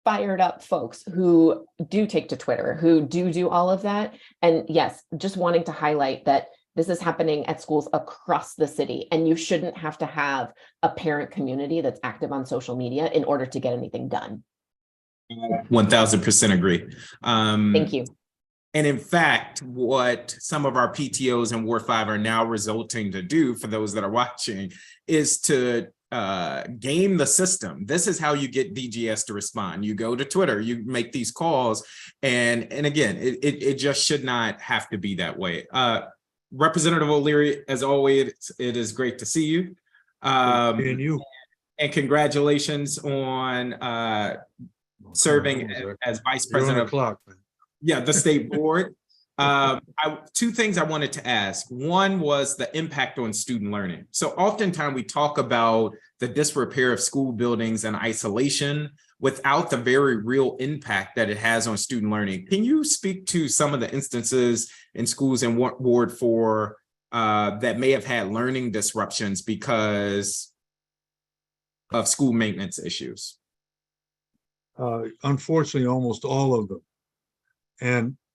fired up folks who do take to Twitter, who do all of that. And yes, just wanting to highlight that this is happening at schools across the city, and you shouldn't have to have a parent community that's active on social media in order to get anything done. 1000% agree. Thank you. And in fact, what some of our PTOs in Ward 5 are now resulting to do, for those that are watching, is to game the system. This is how you get DGS to respond. You go to Twitter, you make these calls, and again, it just should not have to be that way. Representative O'Leary, as always, it is great to see you. And you. And congratulations on serving as Vice President of the state board. Two things I wanted to ask. One was the impact on student learning. So oftentimes we talk about the disrepair of school buildings and isolation without the very real impact that it has on student learning. Can you speak to some of the instances in schools in Ward 4 that may have had learning disruptions because of school maintenance issues? Unfortunately, almost all of them.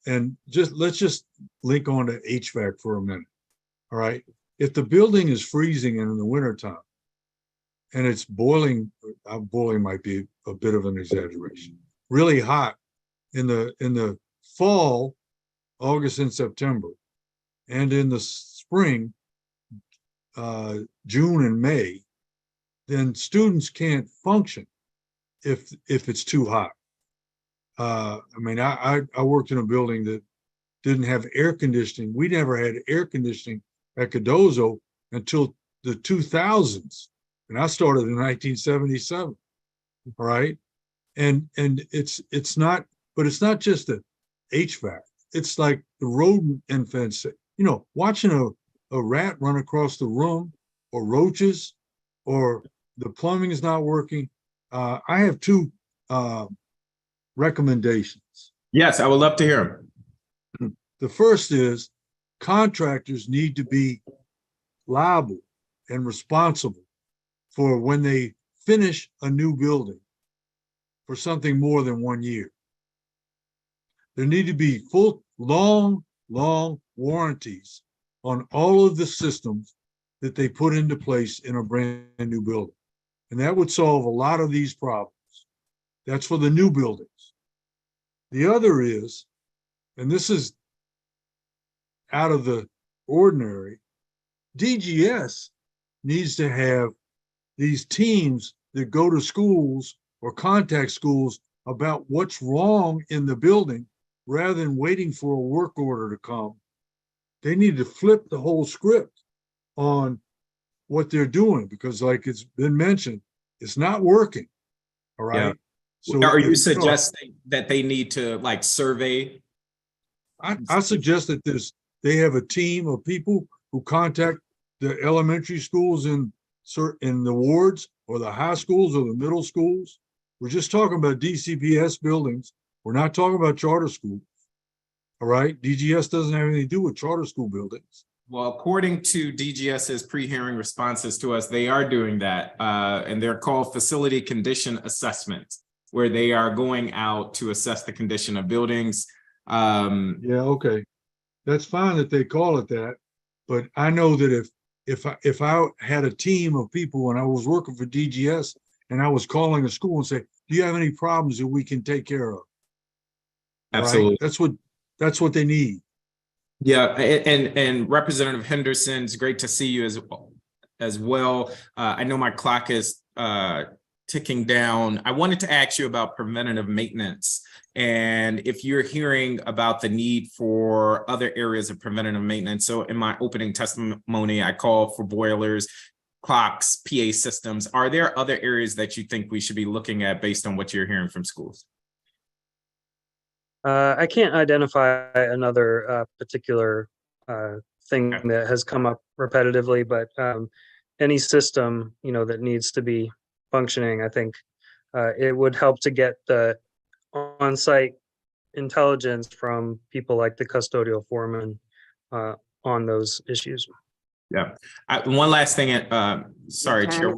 And let's just link on to HVAC for a minute. All right. If the building is freezing in the wintertime and it's boiling, boiling might be a bit of an exaggeration, really hot in the fall, August and September, and in the spring, June and May, then students can't function if it's too hot. I mean, I worked in a building that didn't have air conditioning. We never had air conditioning at Cardozo until the 2000s, and I started in 1977. All right, and it's not, but it's not just the HVAC. It's like the rodent infestation. You know, watching a rat run across the room, or roaches, or the plumbing is not working. I have two recommendations. Yes, I would love to hear them. The first is contractors need to be liable and responsible for when they finish a new building for something more than 1 year. There need to be full, long warranties on all of the systems that they put into place in a brand new building. And that would solve a lot of these problems. That's for the new buildings. The other is, and this is out of the ordinary, DGS needs to have these teams that go to schools or contact schools about what's wrong in the building rather than waiting for a work order to come. They need to flip the whole script on what they're doing, because like it's been mentioned, it's not working. All right. Yeah. So are you suggesting that they need to like survey? I suggest that they have a team of people who contact the elementary schools in the wards, or the high schools, or the middle schools. We're just talking about DCPS buildings. We're not talking about charter schools. All right. DGS doesn't have anything to do with charter school buildings. Well, according to DGS's pre-hearing responses to us, they are doing that. And they're called facility condition assessments, where they are going out to assess the condition of buildings. Yeah, okay. That's fine that they call it that. But I know that if I had a team of people and I was working for DGS and I was calling a school and say, do you have any problems that we can take care of? Absolutely. Right? That's what they need. Yeah, and Representative Henderson, it's great to see you as well. I know my clock is ticking down. I wanted to ask you about preventative maintenance, and if you're hearing about the need for other areas of preventative maintenance. So in my opening testimony, I called for boilers, clocks, PA systems. Are there other areas that you think we should be looking at based on what you're hearing from schools? I can't identify another particular thing that has come up repetitively, but any system, that needs to be functioning, I think it would help to get the on-site intelligence from people like the custodial foreman on those issues. Yeah. One last thing. Sorry, Chair.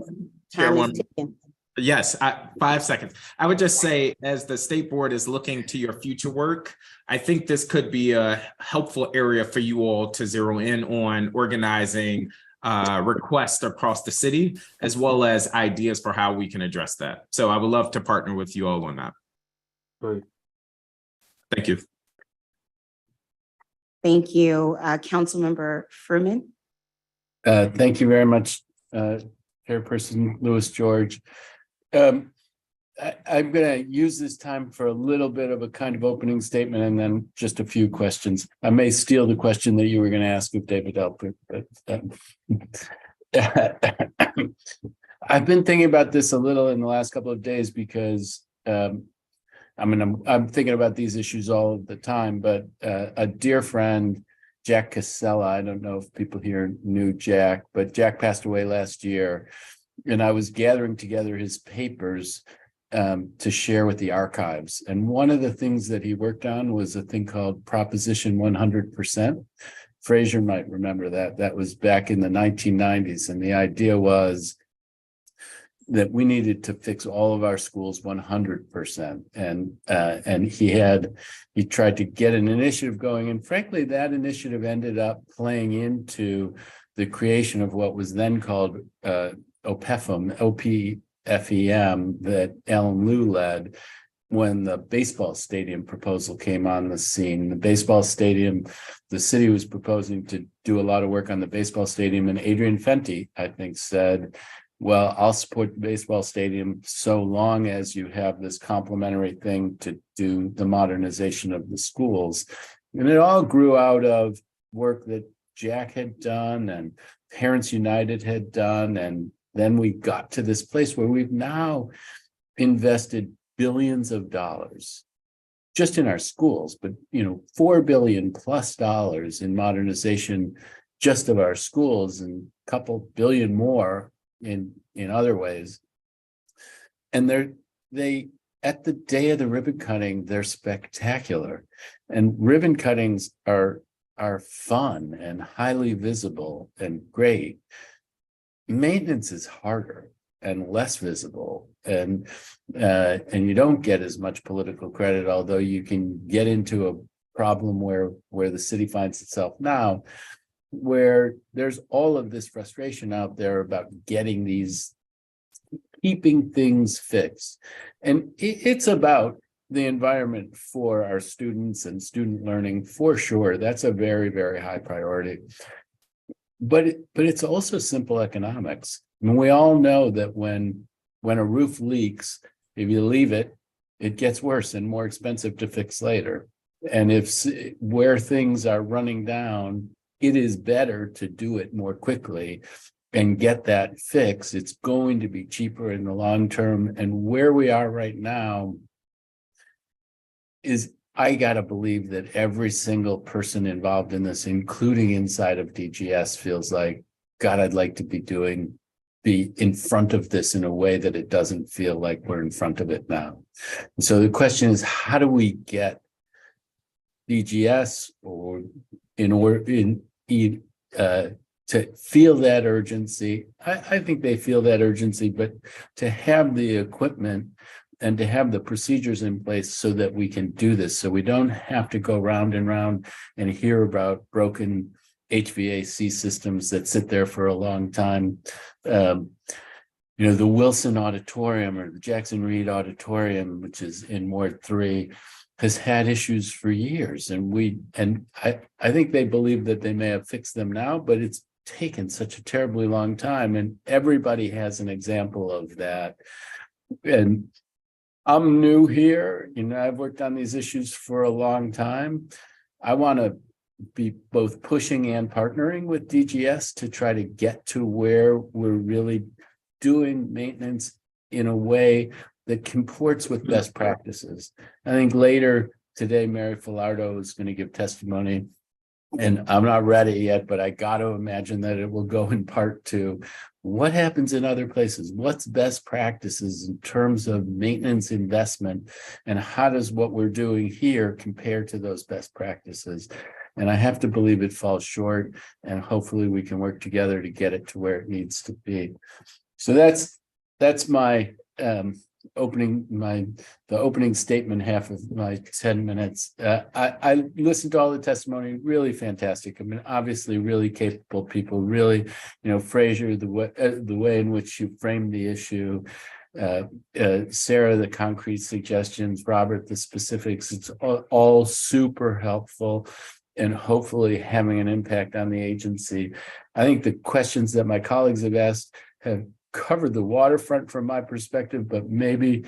Time is ticking. Yes, 5 seconds. I would just say, as the state board is looking to your future work, I think this could be a helpful area for you all to zero in on organizing requests across the city, as well as ideas for how we can address that. So I would love to partner with you all on that. Great. Thank you. Thank you. Councilmember Fruman. Thank you very much, Chairperson Lewis George. I'm going to use this time for a little bit of a kind of opening statement and then just a few questions. I may steal the question that you were going to ask of David Alpert, but I've been thinking about this a little in the last couple of days because I'm thinking about these issues all the time, but a dear friend, Jack Casella, I don't know if people here knew Jack, but Jack passed away last year. And I was gathering together his papers to share with the archives. And one of the things that he worked on was a thing called Proposition 100%. Fraser might remember that. That was back in the 1990s. And the idea was that we needed to fix all of our schools 100%. And he tried to get an initiative going. And frankly, that initiative ended up playing into the creation of what was then called OPFEM, OPFEM, that Alan Liu led when the baseball stadium proposal came on the scene. The baseball stadium, the city was proposing to do a lot of work on the baseball stadium, and Adrian Fenty, I think, said, well, I'll support the baseball stadium so long as you have this complementary thing to do the modernization of the schools. And it all grew out of work that Jack had done and Parents United had done, and then we got to this place where we've now invested billions of dollars just in our schools, but $4 billion plus in modernization just of our schools, and a couple billion more in other ways. And they at the day of the ribbon cutting, they're spectacular. And ribbon cuttings are fun and highly visible and great. Maintenance is harder and less visible, and you don't get as much political credit, although you can get into a problem where the city finds itself now, where there's all of this frustration out there about keeping things fixed. And it's about the environment for our students and student learning, for sure. That's a very, very high priority. But it's also simple economics. I mean, we all know that when a roof leaks, if you leave it, it gets worse and more expensive to fix later. And where things are running down, it is better to do it more quickly and get that fix. It's going to be cheaper in the long term. And where we are right now is, I gotta believe that every single person involved in this, including inside of DGS, feels like, God, I'd like to be in front of this in a way that it doesn't feel like we're in front of it now. And so the question is, how do we get DGS to feel that urgency? I think they feel that urgency, but to have the equipment and to have the procedures in place so that we can do this, so we don't have to go round and round and hear about broken HVAC systems that sit there for a long time. The Wilson Auditorium or the Jackson Reed Auditorium, which is in Ward 3, has had issues for years. And I think they believe that they may have fixed them now, but it's taken such a terribly long time. And everybody has an example of that. And I'm new here. I've worked on these issues for a long time. I want to be both pushing and partnering with DGS to try to get to where we're really doing maintenance in a way that comports with best practices. I think later today, Mary Filardo is going to give testimony, and I'm not ready yet, but I got to imagine that it will go in part to what happens in other places, what's best practices in terms of maintenance investment, and how does what we're doing here compare to those best practices. And I have to believe it falls short, and hopefully we can work together to get it to where it needs to be. So that's my the opening statement half of my 10 minutes. I listened to all the testimony, really fantastic. I mean, obviously really capable people, really, Fraser, the way in which you framed the issue, Sarah, the concrete suggestions, Robert, the specifics, it's all super helpful and hopefully having an impact on the agency. I think the questions that my colleagues have asked have covered the waterfront from my perspective, but maybe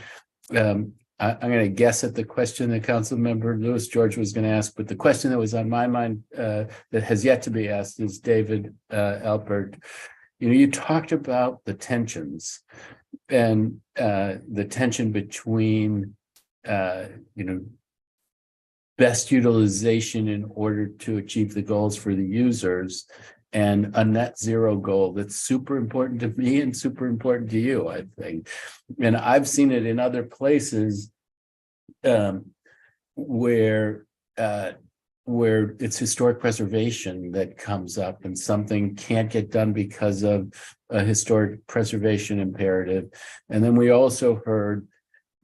I'm going to guess at the question that Council Member Lewis George was going to ask, but the question that was on my mind that has yet to be asked is David Alpert. You talked about the tensions and the tension between best utilization in order to achieve the goals for the users and a net zero goal that's super important to me and super important to you, I think. And I've seen it in other places where it's historic preservation that comes up and something can't get done because of a historic preservation imperative. And then we also heard,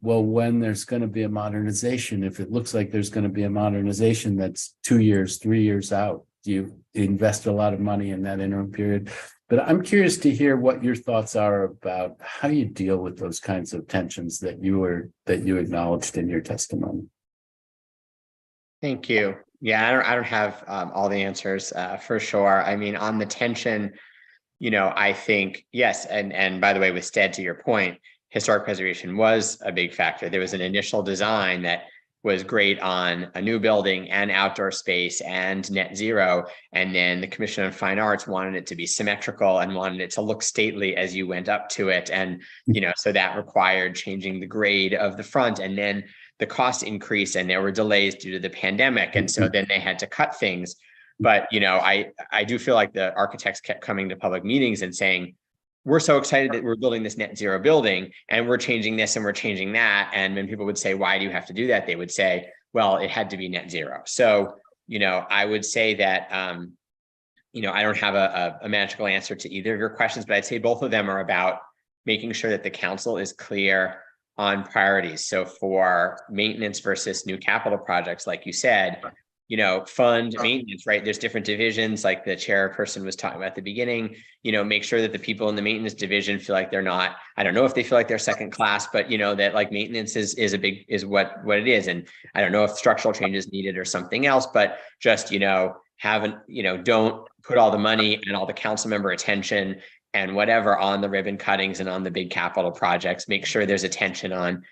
well, when there's going to be a modernization, if it looks like there's going to be a modernization that's 2 years, 3 years out, you invest a lot of money in that interim period. But I'm curious to hear what your thoughts are about how you deal with those kinds of tensions that you acknowledged in your testimony. Thank you. Yeah, I don't have all the answers for sure. I mean, on the tension, I think, yes. And by the way, with Stead, to your point, historic preservation was a big factor. There was an initial design that was great on a new building and outdoor space and net zero. And then the Commission on Fine Arts wanted it to be symmetrical and wanted it to look stately as you went up to it. And, so that required changing the grade of the front, and then the cost increased and there were delays due to the pandemic. And so then they had to cut things. But, I do feel like the architects kept coming to public meetings and saying, we're so excited that we're building this net zero building and we're changing this and we're changing that. And when people would say, why do you have to do that? They would say, well, it had to be net zero. So, I would say that, I don't have a magical answer to either of your questions, but I'd say both of them are about making sure that the council is clear on priorities. So for maintenance versus new capital projects, like you said, fund maintenance, right? There's different divisions, like the chairperson was talking about at the beginning, make sure that the people in the maintenance division feel like they're not, I don't know if they feel like they're second class, but that like maintenance is what it is. And I don't know if structural change is needed or something else, but just, don't put all the money and all the council member attention and whatever on the ribbon cuttings and on the big capital projects. Make sure there's attention on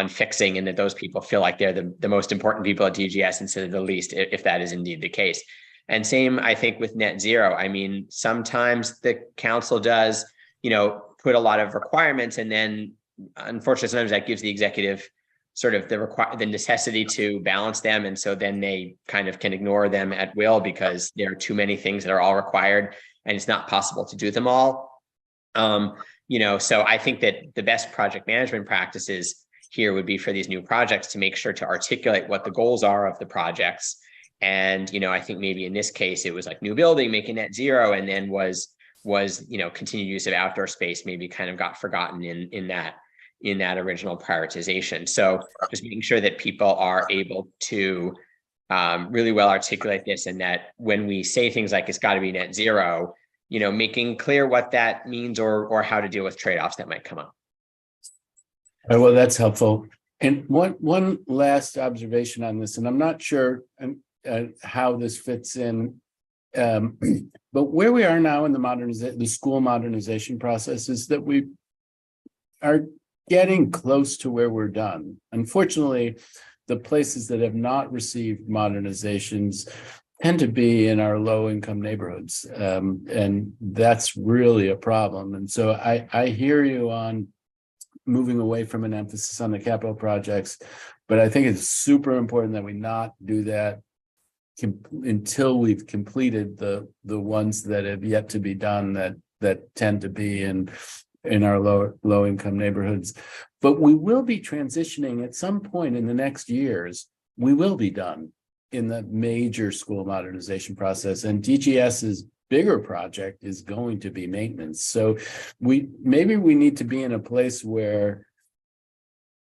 fixing, and that those people feel like they're the most important people at DGS instead of the least, if that is indeed the case. And same, I think, with net zero. I mean, sometimes the council does, put a lot of requirements, and then unfortunately, sometimes that gives the executive sort of the necessity to balance them. And so then they kind of can ignore them at will because there are too many things that are all required and it's not possible to do them all. So I think that the best project management practices here would be for these new projects to make sure to articulate what the goals are of the projects. And, I think maybe in this case, it was like new building, making net zero, and then was continued use of outdoor space maybe kind of got forgotten in that original prioritization. So just making sure that people are able to really well articulate this, and that when we say things like it's got to be net zero, making clear what that means or how to deal with trade-offs that might come up. Well, that's helpful. And one last observation on this, and I'm not sure how this fits in, but where we are now in the school modernization process is that we are getting close to where we're done. Unfortunately, the places that have not received modernizations tend to be in our low-income neighborhoods, and that's really a problem. And so I hear you on moving away from an emphasis on the capital projects, but I think it's super important that we not do that until we've completed the ones that have yet to be done that tend to be in our low income neighborhoods. But we will be transitioning at some point in the next years. We will be done in the major school modernization process, and DGS's bigger project is going to be maintenance. So maybe we need to be in a place where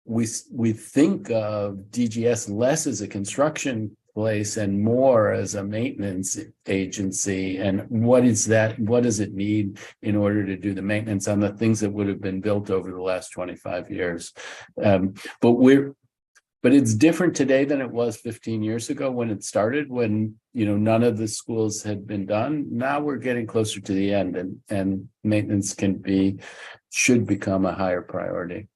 we think of DGS less as a construction place and more as a maintenance agency. And what is that? What does it need in order to do the maintenance on the things that would have been built over the last 25 years? But it's different today than it was 15 years ago when it started, when, you know, none of the schools had been done. Now we're getting closer to the end, and maintenance should become a higher priority.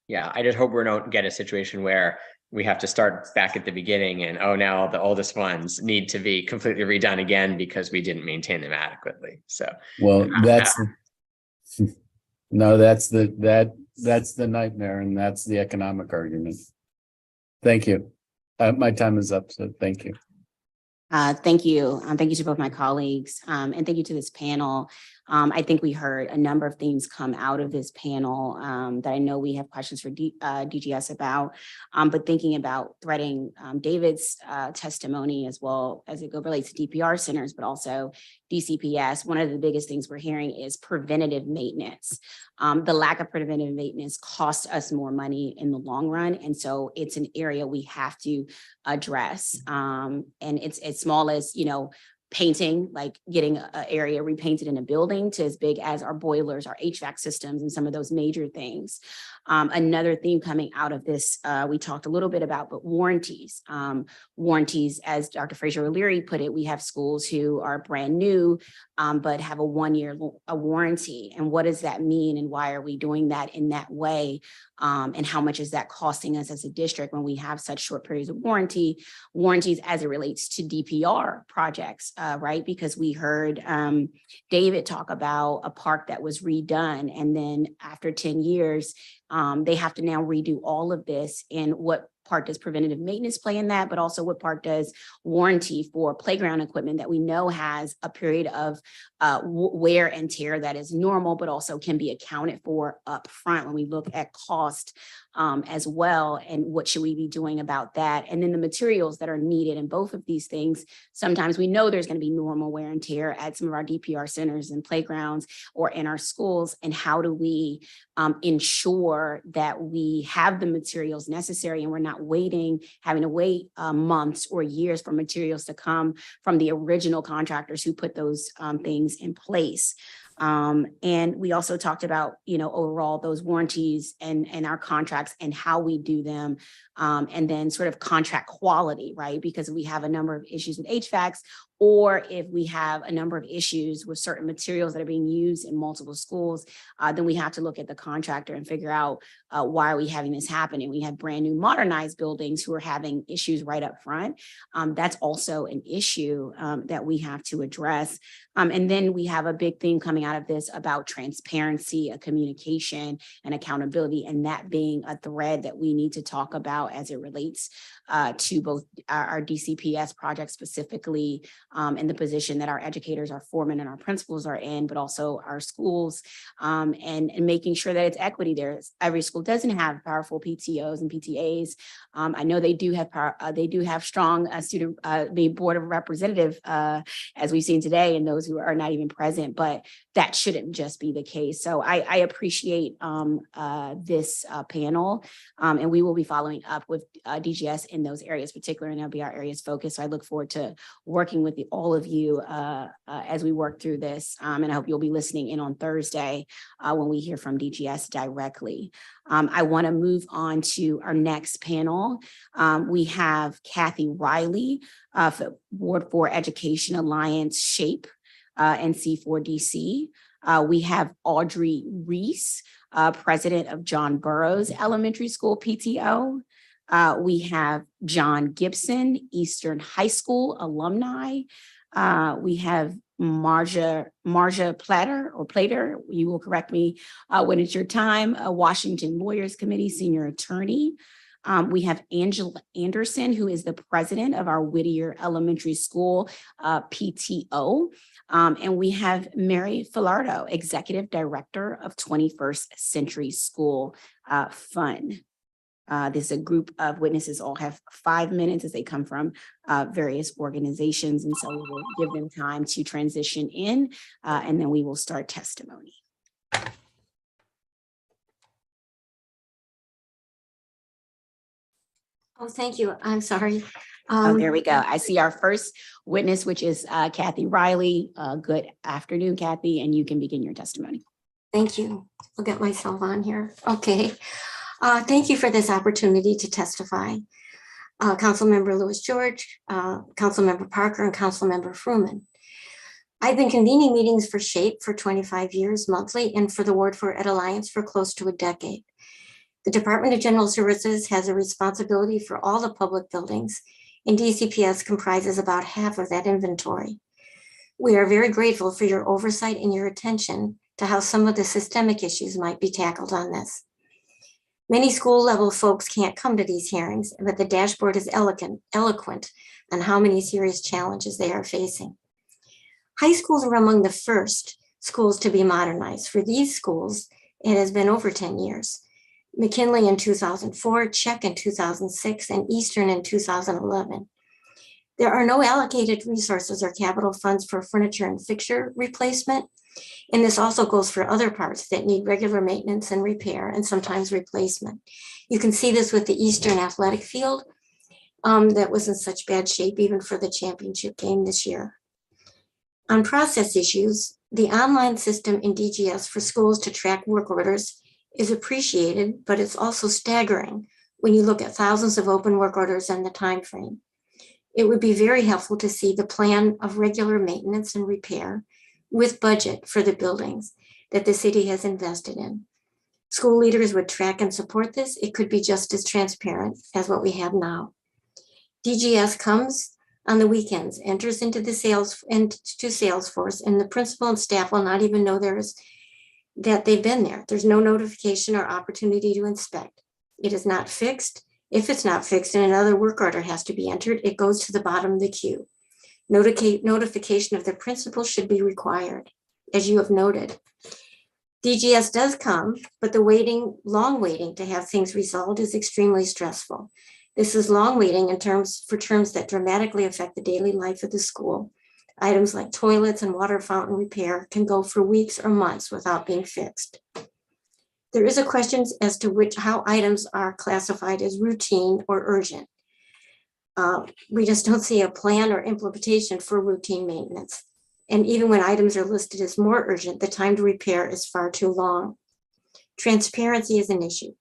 Yeah, I just hope we don't get a situation where we have to start back at the beginning and, oh, now the oldest ones need to be completely redone again because we didn't maintain them adequately. So, well, that's the nightmare, and that's the economic argument. Thank you. My time is up, so thank you. Thank you. Thank you to both my colleagues, and thank you to this panel. I think we heard a number of things come out of this panel that I know we have questions for DGS about, but thinking about threading David's testimony as well as it relates to DPR centers, but also DCPS. One of the biggest things we're hearing is preventative maintenance. The lack of preventative maintenance costs us more money in the long run. And so it's an area we have to address. And it's as small as, you know, painting, like getting an area repainted in a building, to as big as our boilers, our HVAC systems, and some of those major things. Another theme coming out of this, we talked a little bit about, but warranties. Warranties, as Dr. Fraser O'Leary put it, we have schools who are brand new, but have a 1-year warranty. And what does that mean? And why are we doing that in that way? And how much is that costing us as a district when we have such short periods of warranties as it relates to DPR projects, right? Because we heard David talk about a park that was redone, and then after 10 years, they have to now redo all of this. And what part does preventative maintenance play in that, but also what part does warranty for playground equipment that we know has a period of wear and tear that is normal, but also can be accounted for up front when we look at cost as well, and what should we be doing about that? And then the materials that are needed in both of these things. Sometimes we know there's going to be normal wear and tear at some of our DPR centers and playgrounds or in our schools, and how do we ensure that we have the materials necessary and we're not having to wait months or years for materials to come from the original contractors who put those things in place. And we also talked about, you know, overall those warranties and our contracts and how we do them, and then sort of contract quality, right? Because we have a number of issues with HVACs, or if we have a number of issues with certain materials that are being used in multiple schools, then we have to look at the contractor and figure out why are we having this happen. And we have brand new modernized buildings who are having issues right up front. That's also an issue that we have to address. And then we have a big theme coming out of this about transparency, a communication, and accountability, and that being a thread that we need to talk about as it relates to both our DCPS project specifically, and the position that our educators, our foremen, and our principals are in, but also our schools, and making sure that it's equity there. Every school doesn't have powerful PTOs and PTAs. I know they do have strong student board of representative, as we've seen today, and those who are not even present, but that shouldn't just be the case. So I appreciate this panel, and we will be following up with DGS in those areas, particularly, and that'll be our areas focus. So I look forward to working with all of you as we work through this, and I hope you'll be listening in on Thursday when we hear from DGS directly. I want to move on to our next panel. We have Kathy Riley, for Ward 4 Education Alliance SHAPE, and C4DC. We have Audrey Reese, president of John Burroughs Elementary School PTO. We have John Gibson, Eastern High School alumni. We have Marja Plater, you will correct me when it's your time, Washington Lawyers Committee senior attorney. We have Angela Anderson, who is the president of our Whittier Elementary School PTO. And we have Mary Filardo, executive director of 21st Century School Fund. This is a group of witnesses, all have 5 minutes as they come from various organizations. And so we will give them time to transition in, and then we will start testimony. Oh, thank you. I'm sorry. Oh, there we go. I see our first witness, which is Kathy Riley. Good afternoon, Kathy, and you can begin your testimony. Thank you. I'll get myself on here. Okay. Thank you for this opportunity to testify. Councilmember Lewis George, Councilmember Parker, and Councilmember Fruman. I've been convening meetings for SHAPE for 25 years monthly and for the Ward 4 Ed Alliance for close to a decade. The Department of General Services has a responsibility for all the public buildings, and DCPS comprises about half of that inventory. We are very grateful for your oversight and your attention to how some of the systemic issues might be tackled on this. Many school level folks can't come to these hearings, but the dashboard is eloquent on how many serious challenges they are facing. High schools were among the first schools to be modernized. For these schools, it has been over 10 years. McKinley in 2004, Czech in 2006, and Eastern in 2011. There are no allocated resources or capital funds for furniture and fixture replacement. And this also goes for other parts that need regular maintenance and repair and sometimes replacement. You can see this with the Eastern athletic field that was in such bad shape even for the championship game this year. On process issues, the online system in DGS for schools to track work orders is appreciated, but it's also staggering when you look at thousands of open work orders and the time frame. It would be very helpful to see the plan of regular maintenance and repair with budget for the buildings that the city has invested in. School leaders would track and support this. It could be just as transparent as what we have now. DGS comes on the weekends, enters into Salesforce, and the principal and staff will not even know that they've been there. There's no notification or opportunity to inspect. It is not fixed. If it's not fixed and another work order has to be entered, it goes to the bottom of the queue. Notification of the principal should be required, as you have noted. DGS does come, but the long waiting to have things resolved is extremely stressful. This is long waiting for terms that dramatically affect the daily life of the school. Items like toilets and water fountain repair can go for weeks or months without being fixed. There is a question as to how items are classified as routine or urgent. We just don't see a plan or implementation for routine maintenance. And even when items are listed as more urgent, the time to repair is far too long. Transparency is an issue.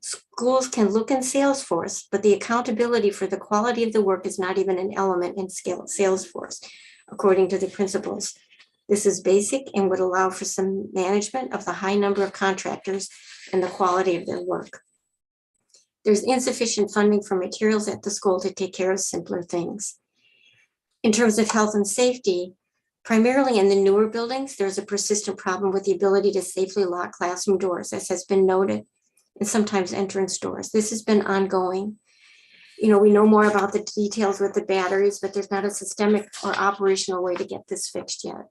Schools can look in Salesforce, but the accountability for the quality of the work is not even an element in Salesforce, according to the principals. This is basic and would allow for some management of the high number of contractors and the quality of their work. There's insufficient funding for materials at the school to take care of simpler things. In terms of health and safety, primarily in the newer buildings, there's a persistent problem with the ability to safely lock classroom doors, as has been noted, and sometimes entrance doors. This has been ongoing. We know more about the details with the batteries, but there's not a systemic or operational way to get this fixed yet.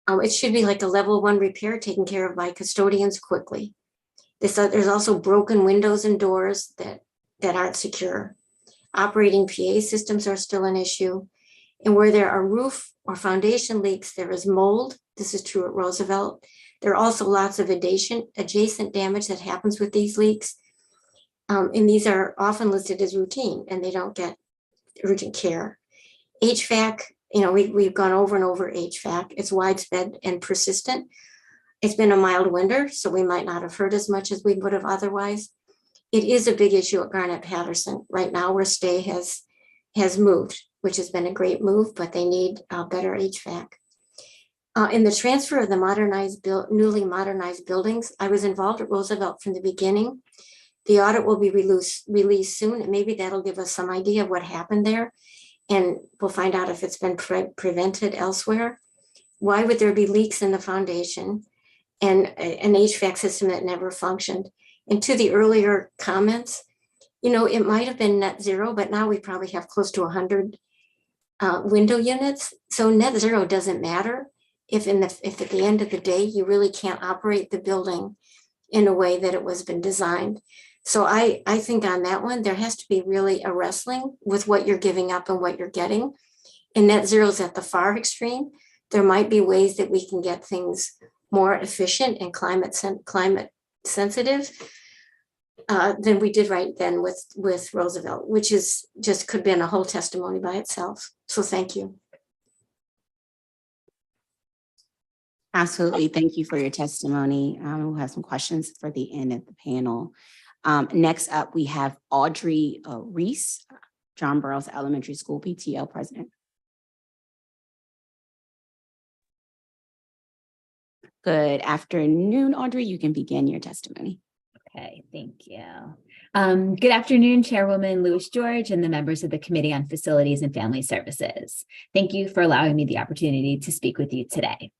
It should be like a level 1 repair taken care of by custodians quickly. There's also broken windows and doors that aren't secure. Operating PA systems are still an issue. And where there are roof or foundation leaks, there is mold. This is true at Roosevelt. There are also lots of adjacent damage that happens with these leaks. And these are often listed as routine and they don't get urgent care. HVAC, we've gone over and over HVAC. It's widespread and persistent. It's been a mild winter, so we might not have heard as much as we would have otherwise. It is a big issue at Garnet Patterson right now, where Stay has moved, which has been a great move, but they need better HVAC. In the transfer of the newly modernized buildings, I was involved at Roosevelt from the beginning. The audit will be released soon, and maybe that'll give us some idea of what happened there, and we'll find out if it's been prevented elsewhere. Why would there be leaks in the foundation and an HVAC system that never functioned? And to the earlier comments, it might have been net zero, but now we probably have close to 100 window units. So net zero doesn't matter if at the end of the day, you really can't operate the building in a way that it was been designed. So I think on that one, there has to be really a wrestling with what you're giving up and what you're getting. And net zero is at the far extreme. There might be ways that we can get things more efficient and climate sensitive. than we did right then with Roosevelt, which is just could have been a whole testimony by itself. So thank you. Absolutely. Thank you for your testimony. We'll have some questions for the end of the panel. Next up, we have Audrey Reese, John Burroughs Elementary School PTO president. Good afternoon, Audrey. You can begin your testimony. Okay, thank you. Good afternoon, Chairwoman Lewis George and the members of the Committee on Facilities and Family Services. Thank you for allowing me the opportunity to speak with you today.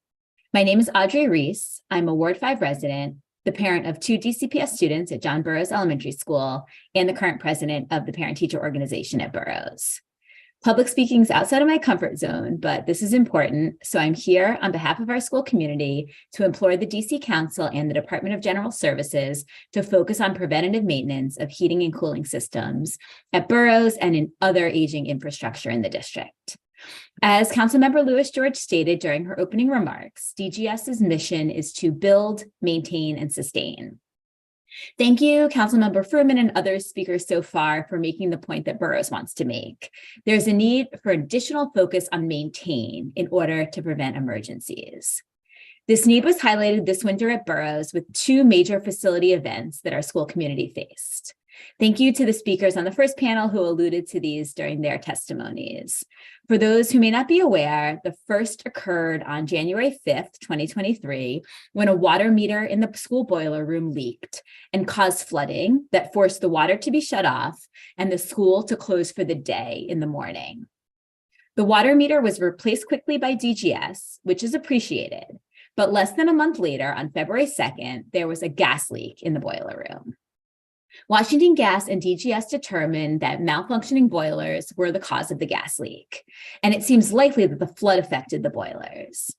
My name is Audrey Reese. I'm a Ward 5 resident, the parent of 2 DCPS students at John Burroughs Elementary School, and the current president of the parent-teacher organization at Burroughs. Public speaking is outside of my comfort zone, but this is important, so I'm here on behalf of our school community to implore the DC Council and the Department of General Services to focus on preventative maintenance of heating and cooling systems at Burroughs and in other aging infrastructure in the district. As Councilmember Lewis George stated during her opening remarks, DGS's mission is to build, maintain, and sustain. Thank you, Councilmember Fruman and other speakers so far for making the point that Burroughs wants to make. There's a need for additional focus on maintain in order to prevent emergencies. This need was highlighted this winter at Burroughs with 2 major facility events that our school community faced. Thank you to the speakers on the first panel who alluded to these during their testimonies. For those who may not be aware, the first occurred on January 5th, 2023, when a water meter in the school boiler room leaked and caused flooding that forced the water to be shut off and the school to close for the day in the morning. The water meter was replaced quickly by DGS, which is appreciated, but less than a month later, on February 2nd, there was a gas leak in the boiler room. Washington Gas and DGS determined that malfunctioning boilers were the cause of the gas leak, and it seems likely that the flood affected the boilers.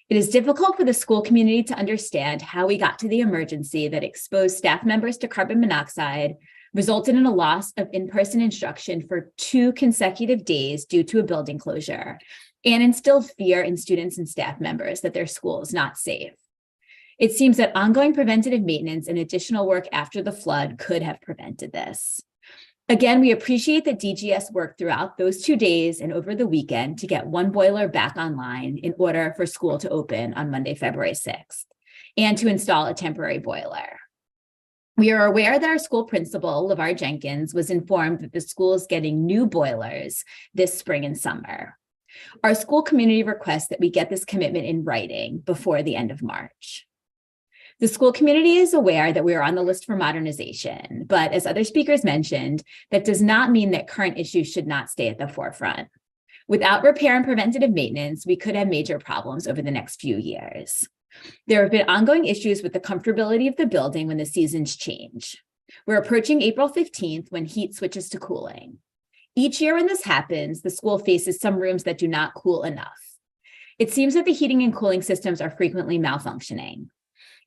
It is difficult for the school community to understand how we got to the emergency that exposed staff members to carbon monoxide, resulted in a loss of in-person instruction for 2 consecutive days due to a building closure, and instilled fear in students and staff members that their school is not safe. It seems that ongoing preventative maintenance and additional work after the flood could have prevented this. Again, we appreciate that DGS worked throughout those 2 days and over the weekend to get 1 boiler back online in order for school to open on Monday, February 6th, and to install a temporary boiler. We are aware that our school principal, LeVar Jenkins, was informed that the school is getting new boilers this spring and summer. Our school community requests that we get this commitment in writing before the end of March. The school community is aware that we are on the list for modernization, but as other speakers mentioned, that does not mean that current issues should not stay at the forefront. Without repair and preventative maintenance, we could have major problems over the next few years. There have been ongoing issues with the comfortability of the building when the seasons change. We're approaching April 15th when heat switches to cooling. Each year when this happens, the school faces some rooms that do not cool enough. It seems that the heating and cooling systems are frequently malfunctioning.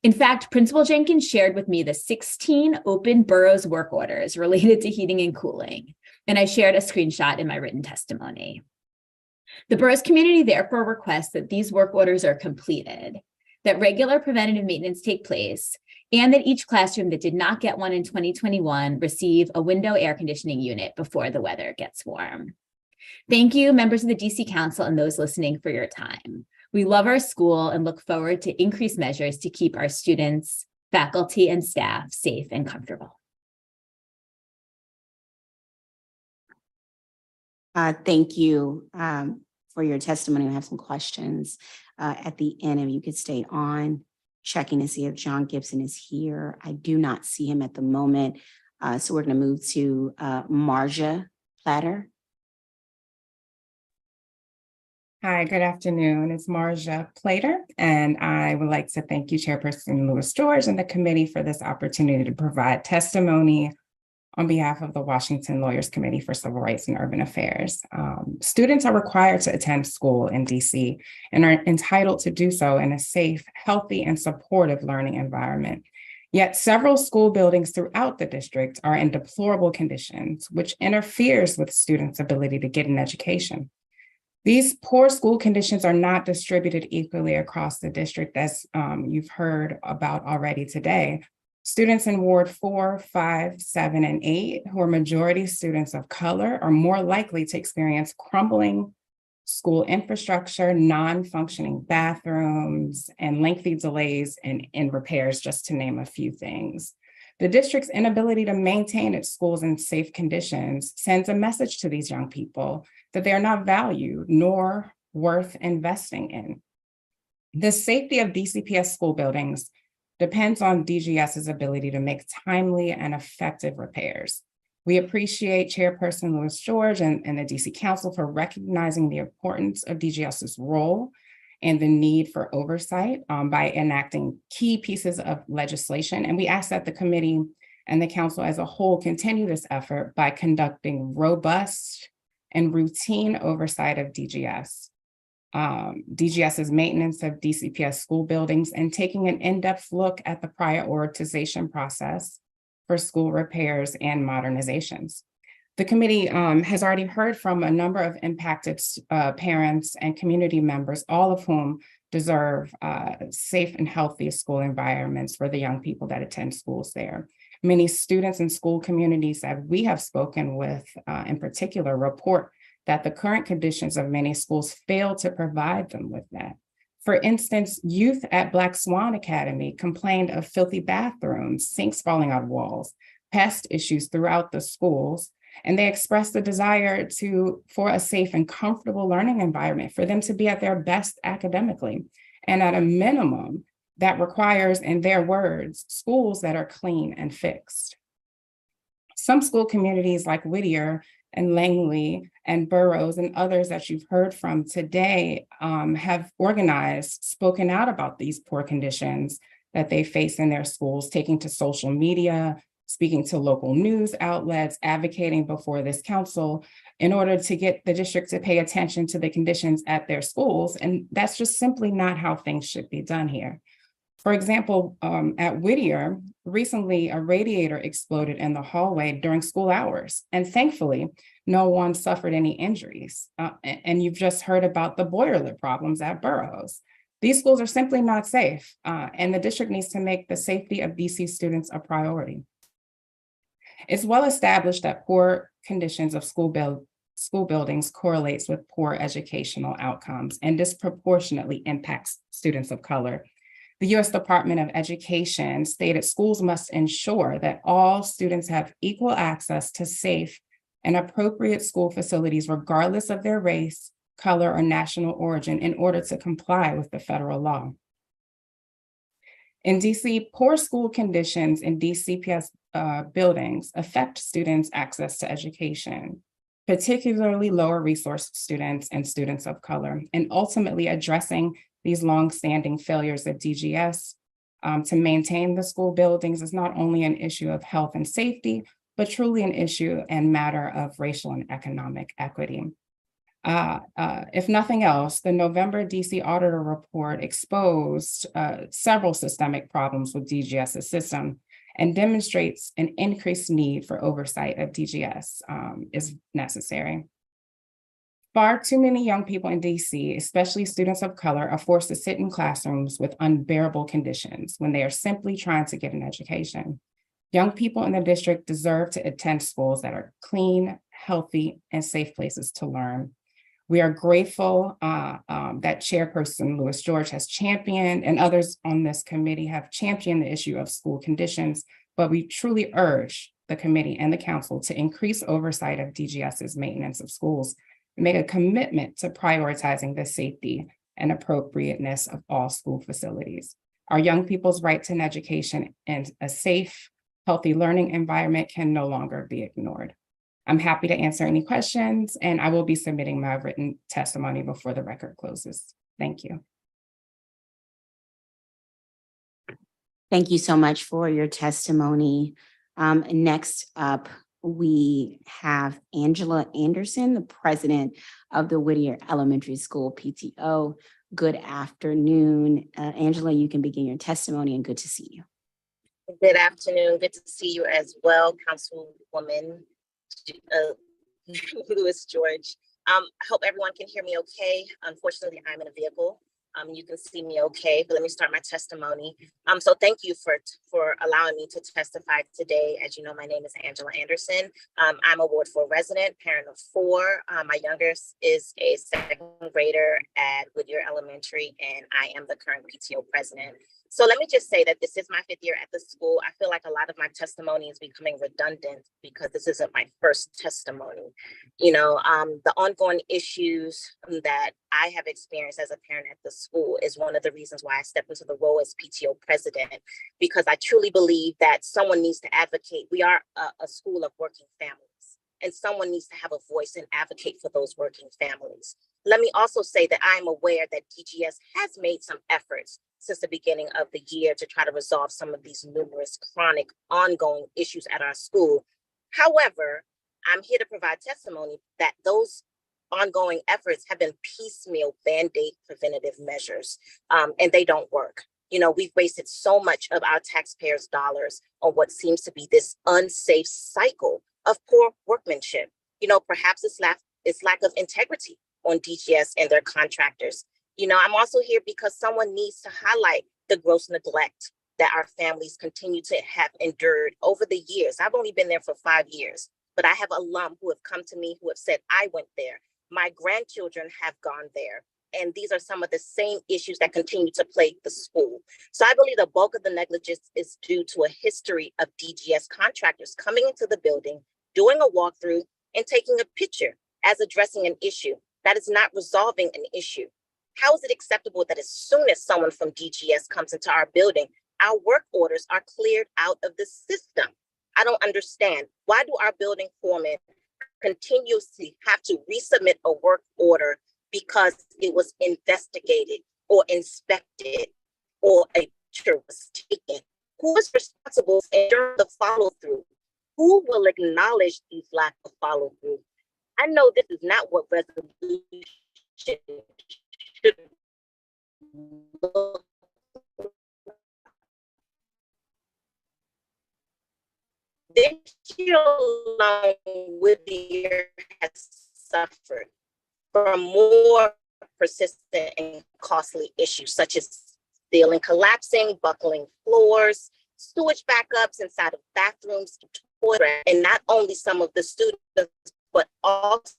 In fact, Principal Jenkins shared with me the 16 open Burroughs work orders related to heating and cooling, and I shared a screenshot in my written testimony. The Burroughs community therefore requests that these work orders are completed, that regular preventative maintenance take place, and that each classroom that did not get one in 2021 receive a window air conditioning unit before the weather gets warm. Thank you, members of the DC Council and those listening, for your time. We love our school and look forward to increased measures to keep our students, faculty, and staff safe and comfortable. Thank you for your testimony. We have some questions at the end. If you could stay on, checking to see if John Gibson is here. I do not see him at the moment. So we're going to move to Marja Platter. Hi, good afternoon. It's Marja Plater, and I would like to thank you, Chairperson Lewis George, and the committee for this opportunity to provide testimony on behalf of the Washington Lawyers Committee for Civil Rights and Urban Affairs. Students are required to attend school in DC and are entitled to do so in a safe, healthy, and supportive learning environment. Yet several school buildings throughout the district are in deplorable conditions, which interferes with students' ability to get an education. These poor school conditions are not distributed equally across the district, as you've heard about already today. Students in Ward 4, 5, 7, and 8, who are majority students of color, are more likely to experience crumbling school infrastructure, non-functioning bathrooms, and lengthy delays in repairs, just to name a few things. The district's inability to maintain its schools in safe conditions sends a message to these young people that they are not valued nor worth investing in. The safety of DCPS school buildings depends on DGS's ability to make timely and effective repairs. We appreciate Chairperson Lewis George and the DC Council for recognizing the importance of DGS's role and the need for oversight by enacting key pieces of legislation. And we ask that the committee and the council as a whole continue this effort by conducting robust and routine oversight of DGS. DGS's maintenance of DCPS school buildings, and taking an in-depth look at the prioritization process for school repairs and modernizations. The committee has already heard from a number of impacted parents and community members, all of whom deserve safe and healthy school environments for the young people that attend schools there. Many students and school communities that we have spoken with in particular report that the current conditions of many schools fail to provide them with that. For instance, youth at Black Swan Academy complained of filthy bathrooms, sinks falling out of walls, pest issues throughout the schools, and they expressed the desire for a safe and comfortable learning environment for them to be at their best academically. And at a minimum, that requires, in their words, schools that are clean and fixed. Some school communities like Whittier and Langley and Burroughs and others that you've heard from today have organized, spoken out about these poor conditions that they face in their schools, taking to social media, speaking to local news outlets, advocating before this council in order to get the district to pay attention to the conditions at their schools. And that's just simply not how things should be done here. For example, at Whittier, recently a radiator exploded in the hallway during school hours. And thankfully, no one suffered any injuries. And you've just heard about the boiler problems at Burroughs. These schools are simply not safe, and the district needs to make the safety of DC students a priority. It's well established that poor conditions of school buildings correlates with poor educational outcomes and disproportionately impacts students of color. The U.S. Department of Education stated schools must ensure that all students have equal access to safe and appropriate school facilities, regardless of their race, color, or national origin, in order to comply with the federal law. In DC, poor school conditions in DCPS buildings affect students' access to education, particularly lower resource students and students of color, and ultimately addressing these longstanding failures of DGS to maintain the school buildings is not only an issue of health and safety, but truly an issue and matter of racial and economic equity. If nothing else, the November DC Auditor Report exposed several systemic problems with DGS's system and demonstrates an increased need for oversight of DGS is necessary. Far too many young people in DC, especially students of color, are forced to sit in classrooms with unbearable conditions when they are simply trying to get an education. Young people in the district deserve to attend schools that are clean, healthy, and safe places to learn. We are grateful that Chairperson Lewis George has championed, and others on this committee have championed the issue of school conditions, but we truly urge the committee and the council to increase oversight of DGS's maintenance of schools and make a commitment to prioritizing the safety and appropriateness of all school facilities. Our young people's right to an education and a safe, healthy learning environment can no longer be ignored. I'm happy to answer any questions, and I will be submitting my written testimony before the record closes. Thank you. Thank you so much for your testimony. Next up, we have Angela Anderson, the president of the Whittier Elementary School PTO. Good afternoon. Angela, you can begin your testimony, and good to see you. Good afternoon. Good to see you as well, Councilwoman Lewis George. I hope everyone can hear me okay. Unfortunately, I'm in a vehicle, You can see me okay, but let me start my testimony. So thank you for allowing me to testify today. As you know, my name is Angela Anderson. I'm a Ward 4 resident, parent of 4. My youngest is a 2nd grader at Whittier Elementary, and I am the current PTO president. So let me just say that this is my 5th year at the school. I feel like a lot of my testimony is becoming redundant because this isn't my first testimony. You know, the ongoing issues that I have experienced as a parent at the school is one of the reasons why I stepped into the role as PTO president, because I truly believe that someone needs to advocate. We are a school of working families, and someone needs to have a voice and advocate for those working families. Let me also say that I'm aware that DGS has made some efforts since the beginning of the year to try to resolve some of these numerous chronic ongoing issues at our school. However, I'm here to provide testimony that those ongoing efforts have been piecemeal Band-Aid preventative measures, and they don't work. You know, we've wasted so much of our taxpayers' dollars on what seems to be this unsafe cycle of poor workmanship. You know, perhaps it's lack of integrity on DGS and their contractors. You know, I'm also here because someone needs to highlight the gross neglect that our families continue to have endured over the years. I've only been there for 5 years, but I have alum who have come to me who have said, I went there. My grandchildren have gone there. And these are some of the same issues that continue to plague the school. So I believe the bulk of the negligence is due to a history of DGS contractors coming into the building, doing a walkthrough, and taking a picture as addressing an issue that is not resolving an issue. How is it acceptable that as soon as someone from DGS comes into our building, our work orders are cleared out of the system? I don't understand. Why do our building foremen continuously have to resubmit a work order because it was investigated or inspected or a picture was taken? Who is responsible for ensuring the follow-through? Who will acknowledge these lack of follow-through? I know this is not what resolution should look. This year alone, Whittier has suffered from more persistent and costly issues such as ceiling collapsing, buckling floors, sewage backups inside of bathrooms, and not only some of the students, but also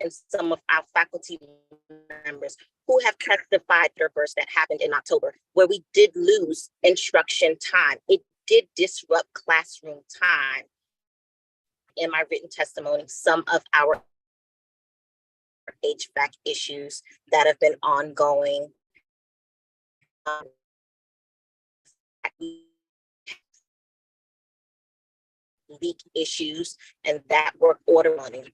in some of our faculty members who have testified their burst that happened in October, where we did lose instruction time. It did disrupt classroom time. In my written testimony, some of our HVAC issues that have been ongoing. Leak issues and that work order money.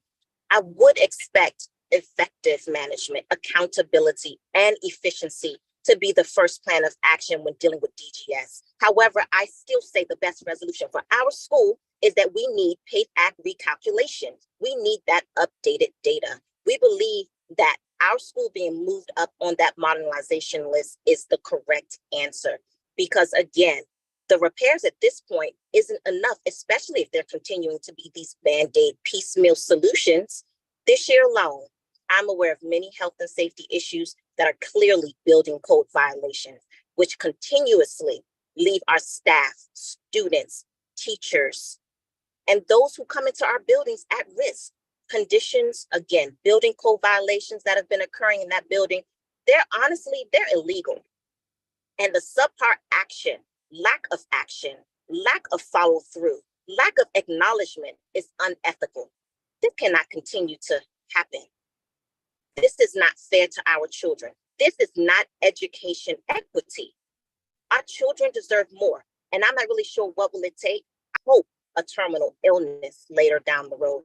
I would expect effective management, accountability, and efficiency to be the first plan of action when dealing with DGS. However, I still say the best resolution for our school is that we need PACE Act recalculation. We need that updated data. We believe that our school being moved up on that modernization list is the correct answer. Because again, the repairs at this point isn't enough, especially if they're continuing to be these Band-Aid piecemeal solutions. This year alone, I'm aware of many health and safety issues that are clearly building code violations, which continuously leave our staff, students, teachers, and those who come into our buildings at risk. Conditions, again, building code violations that have been occurring in that building, they're illegal. And the subpar action, lack of follow through, lack of acknowledgement is unethical. This cannot continue to happen. This is not fair to our children. This is not education equity. Our children deserve more. And I'm not really sure what will it take. I hope a terminal illness later down the road.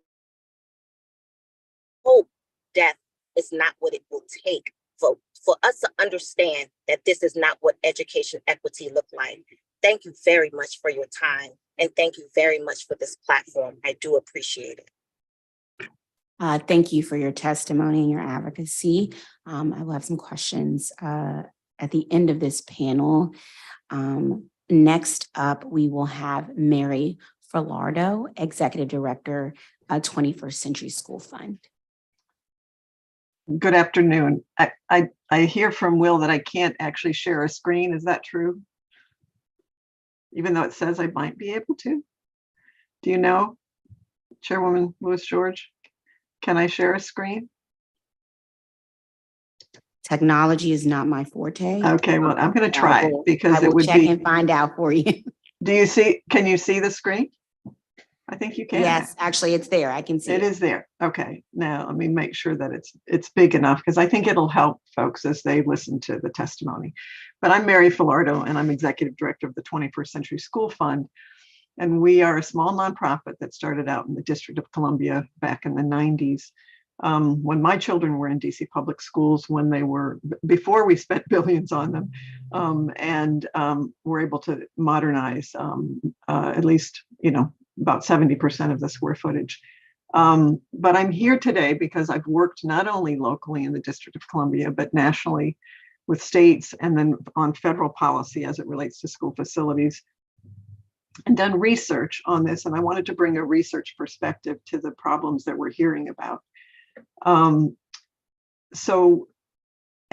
Hope death is not what it will take for us to understand that this is not what education equity looks like. Thank you very much for your time. And thank you very much for this platform. I do appreciate it. Thank you for your testimony and your advocacy. I will have some questions at the end of this panel. Next up, we will have Mary Falardo, Executive Director, 21st Century School Fund. Good afternoon. I hear from Will that I can't actually share a screen. Is that true? Even though it says I might be able to? Do you know, Chairwoman Lewis George? Can I share a screen? Technology is not my forte. Okay, well, I'm going to I try will- because I it will would check be. and find out for you. Do you see? Can you see the screen? I think you can. Yes, actually, it's there. I can see It it. is there. Okay, now let me make sure that it's big enough because I think it'll help folks as they listen to the testimony. But I'm Mary Filardo and I'm Executive Director of the 21st Century School Fund. And we are a small nonprofit that started out in the District of Columbia back in the 90s. When my children were in DC public schools, before we spent billions on them, and were able to modernize at least, about 70% of the square footage. But I'm here today because I've worked not only locally in the District of Columbia, but nationally with states and then on federal policy as it relates to school facilities, and done research on this. And I wanted to bring a research perspective to the problems that we're hearing about.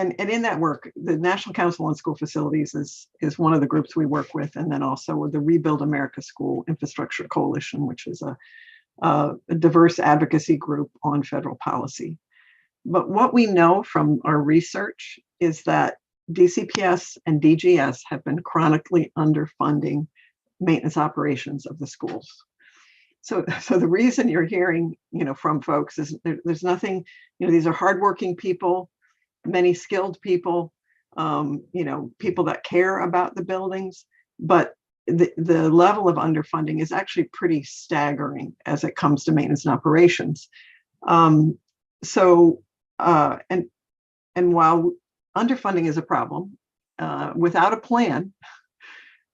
And in that work, the National Council on School Facilities is one of the groups we work with, and then also with the Rebuild America School Infrastructure Coalition, which is a diverse advocacy group on federal policy. But what we know from our research is that DCPS and DGS have been chronically underfunding maintenance operations of the schools. So the reason you're hearing, from folks is there's nothing, these are hardworking people, many skilled people, people that care about the buildings, but the level of underfunding is actually pretty staggering as it comes to maintenance and operations. And while underfunding is a problem, without a plan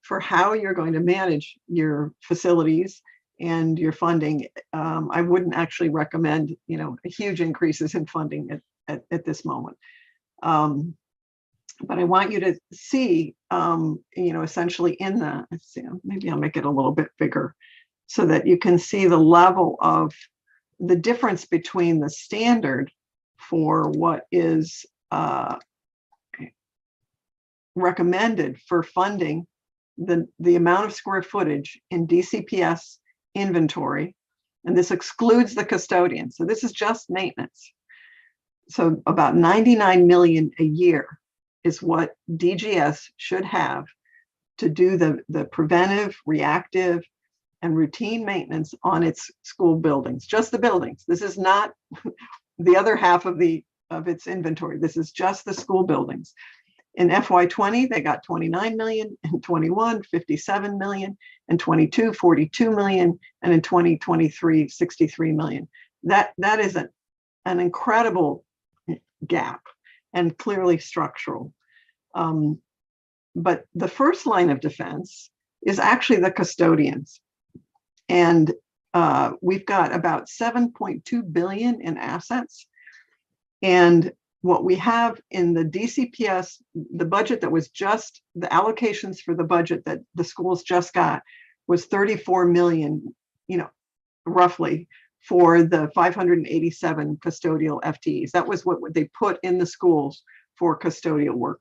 for how you're going to manage your facilities and your funding, I wouldn't actually recommend, huge increases in funding at this moment. But I want you to see, essentially in the, let's see, maybe I'll make it a little bit bigger so that you can see the level of the difference between the standard for what is recommended for funding the amount of square footage in DCPS inventory, and this excludes the custodian. So this is just maintenance. So about 99 million a year is what DGS should have to do the preventive, reactive, and routine maintenance on its school buildings, just the buildings. This is not the other half of its inventory. This is just the school buildings. In FY20, they got 29 million, in 21, 57 million, in 22, 42 million, and in 2023, 63 million. That is an incredible gap and clearly structural. But the first line of defense is actually the custodians. And we've got about 7.2 billion in assets. And what we have in the DCPS, the budget that was just, the allocations for the budget that the schools just got was 34 million, roughly, for the 587 custodial FTEs. That was what they put in the schools for custodial work.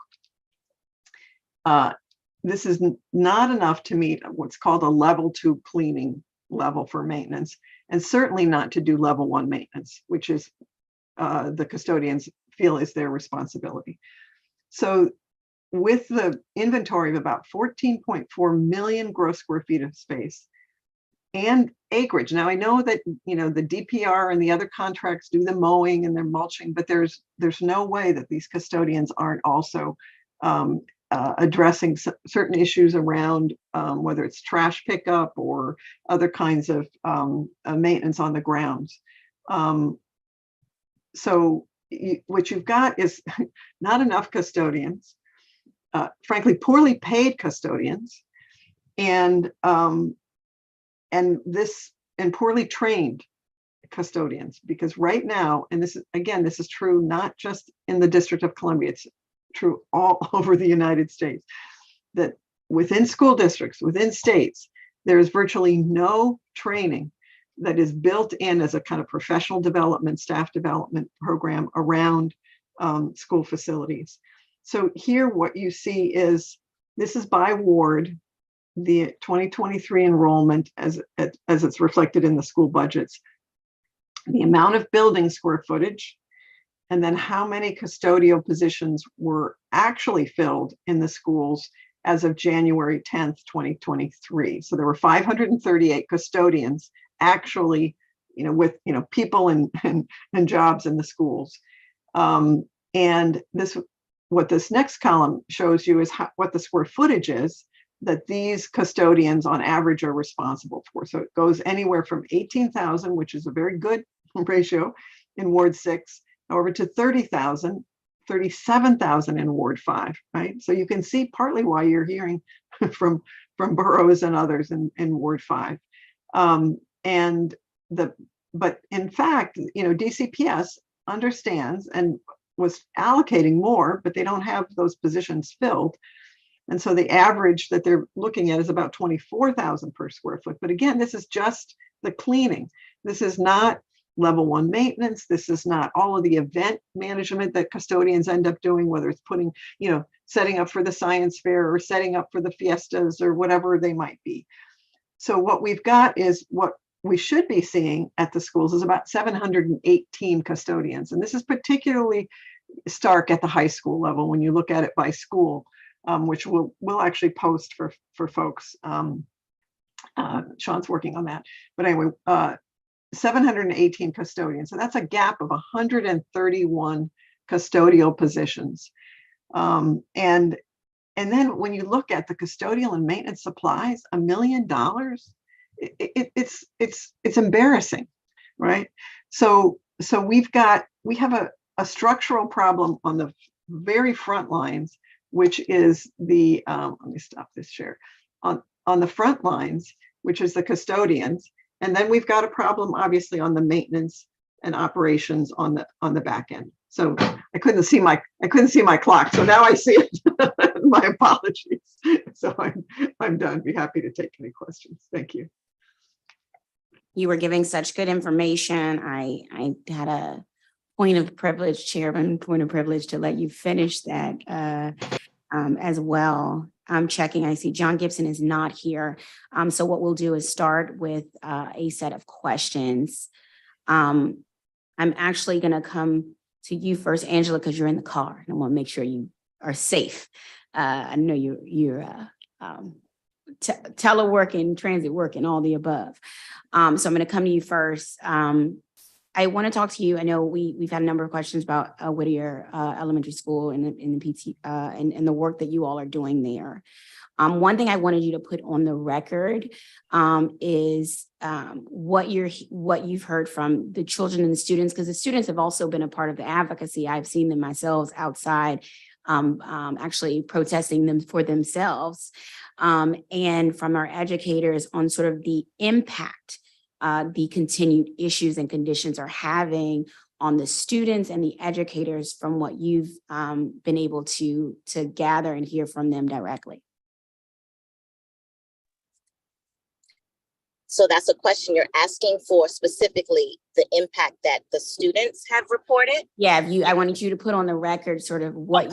This is not enough to meet what's called a level 2 cleaning level for maintenance, and certainly not to do level 1 maintenance, which is the custodians feel is their responsibility. So with the inventory of about 14.4 million gross square feet of space and acreage. Now I know that, the DPR and the other contracts do the mowing and they're mulching, but there's no way that these custodians aren't also addressing certain issues around whether it's trash pickup or other kinds of maintenance on the grounds. So what you've got is not enough custodians, frankly, poorly paid custodians, and poorly trained custodians. Because right now, and this is true not just in the District of Columbia, it's true all over the United States, that within school districts, within states, there is virtually no training that is built in as a kind of professional development, staff development program around school facilities. So here what you see is, this is by ward, the 2023 enrollment as it's reflected in the school budgets, the amount of building square footage, and then how many custodial positions were actually filled in the schools as of January 10th, 2023. So there were 538 custodians actually, with, people and jobs in the schools. And what this next column shows you is what the square footage is that these custodians on average are responsible for. So it goes anywhere from 18,000, which is a very good ratio in Ward 6, over to 30,000, 37,000 in Ward 5, right? So you can see partly why you're hearing from boroughs and others in Ward 5. But in fact, DCPS understands and was allocating more, but they don't have those positions filled. And so the average that they're looking at is about 24,000 per square foot. But again, this is just the cleaning. This is not level 1 maintenance. This is not all of the event management that custodians end up doing, whether it's putting, setting up for the science fair or setting up for the fiestas or whatever they might be. So what we've got is, what we should be seeing at the schools is about 718 custodians. And this is particularly stark at the high school level when you look at it by school, which we'll actually post for folks. Sean's working on that. But anyway, 718 custodians. So that's a gap of 131 custodial positions. And then when you look at the custodial and maintenance supplies, $1 million, it's embarrassing, right? So we have a structural problem on the very front lines, which is the let me stop this share, on the front lines, which is the custodians. And then we've got a problem, obviously, on the maintenance and operations on the back end. So I couldn't see my clock. So now I see it. My apologies. So I'm done. Be happy to take any questions. Thank you. You were giving such good information. I had a point of privilege, Chairman, point of privilege to let you finish that as well. I'm checking. I see John Gibson is not here. So what we'll do is start with a set of questions. I'm actually going to come to you first, Angela, because you're in the car. And I want to make sure you are safe. I know you're teleworking, transit work, and all the above. So I'm going to come to you first. I want to talk to you. I know we've had a number of questions about Whittier Elementary School and the PT and the work that you all are doing there. One thing I wanted you to put on the record is what you've heard from the children and the students, because the students have also been a part of the advocacy. I've seen them myself outside, actually protesting them for themselves, and from our educators on sort of the impact the continued issues and conditions are having on the students and the educators from what you've been able to gather and hear from them directly. So that's a question you're asking for, specifically the impact that the students have reported? Yeah, I wanted you to put on the record sort of what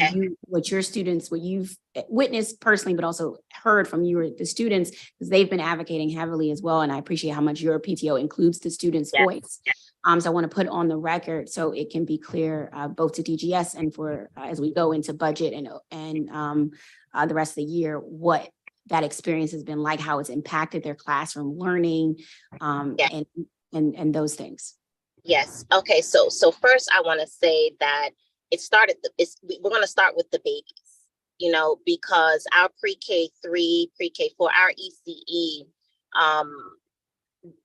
your students, what you've witnessed personally, but also heard from the students, because they've been advocating heavily as well. And I appreciate how much your PTO includes the students' voice. So I want to put on the record so it can be clear both to DGS and for as we go into budget and the rest of the year, what that experience has been like, how it's impacted their classroom learning, and those things. Yes. Okay. So first I want to say that we're going to start with the babies, because our pre-K3, pre-K4, our ECE,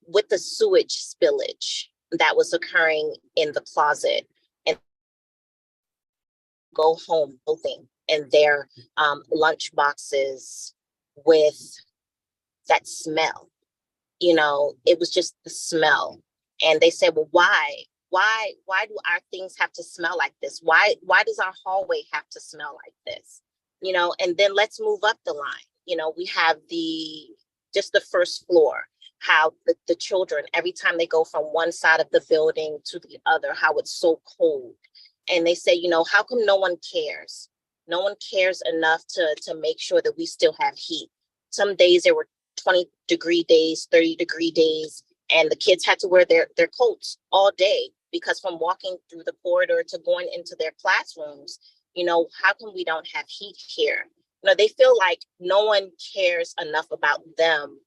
with the sewage spillage that was occurring in the closet and go home building and their lunch boxes with that smell, it was just the smell. And they said, well, why do our things have to smell like this? Why does our hallway have to smell like this? And then let's move up the line. We have just the first floor. how the children, every time they go from one side of the building to the other, how it's so cold. And they say, you know, how come no one cares? No one cares enough to make sure that we still have heat. Some days there were 20-degree days, 30-degree days, and the kids had to wear their coats all day, because from walking through the corridor to going into their classrooms, you know, how come we don't have heat here? You know, they feel like no one cares enough about them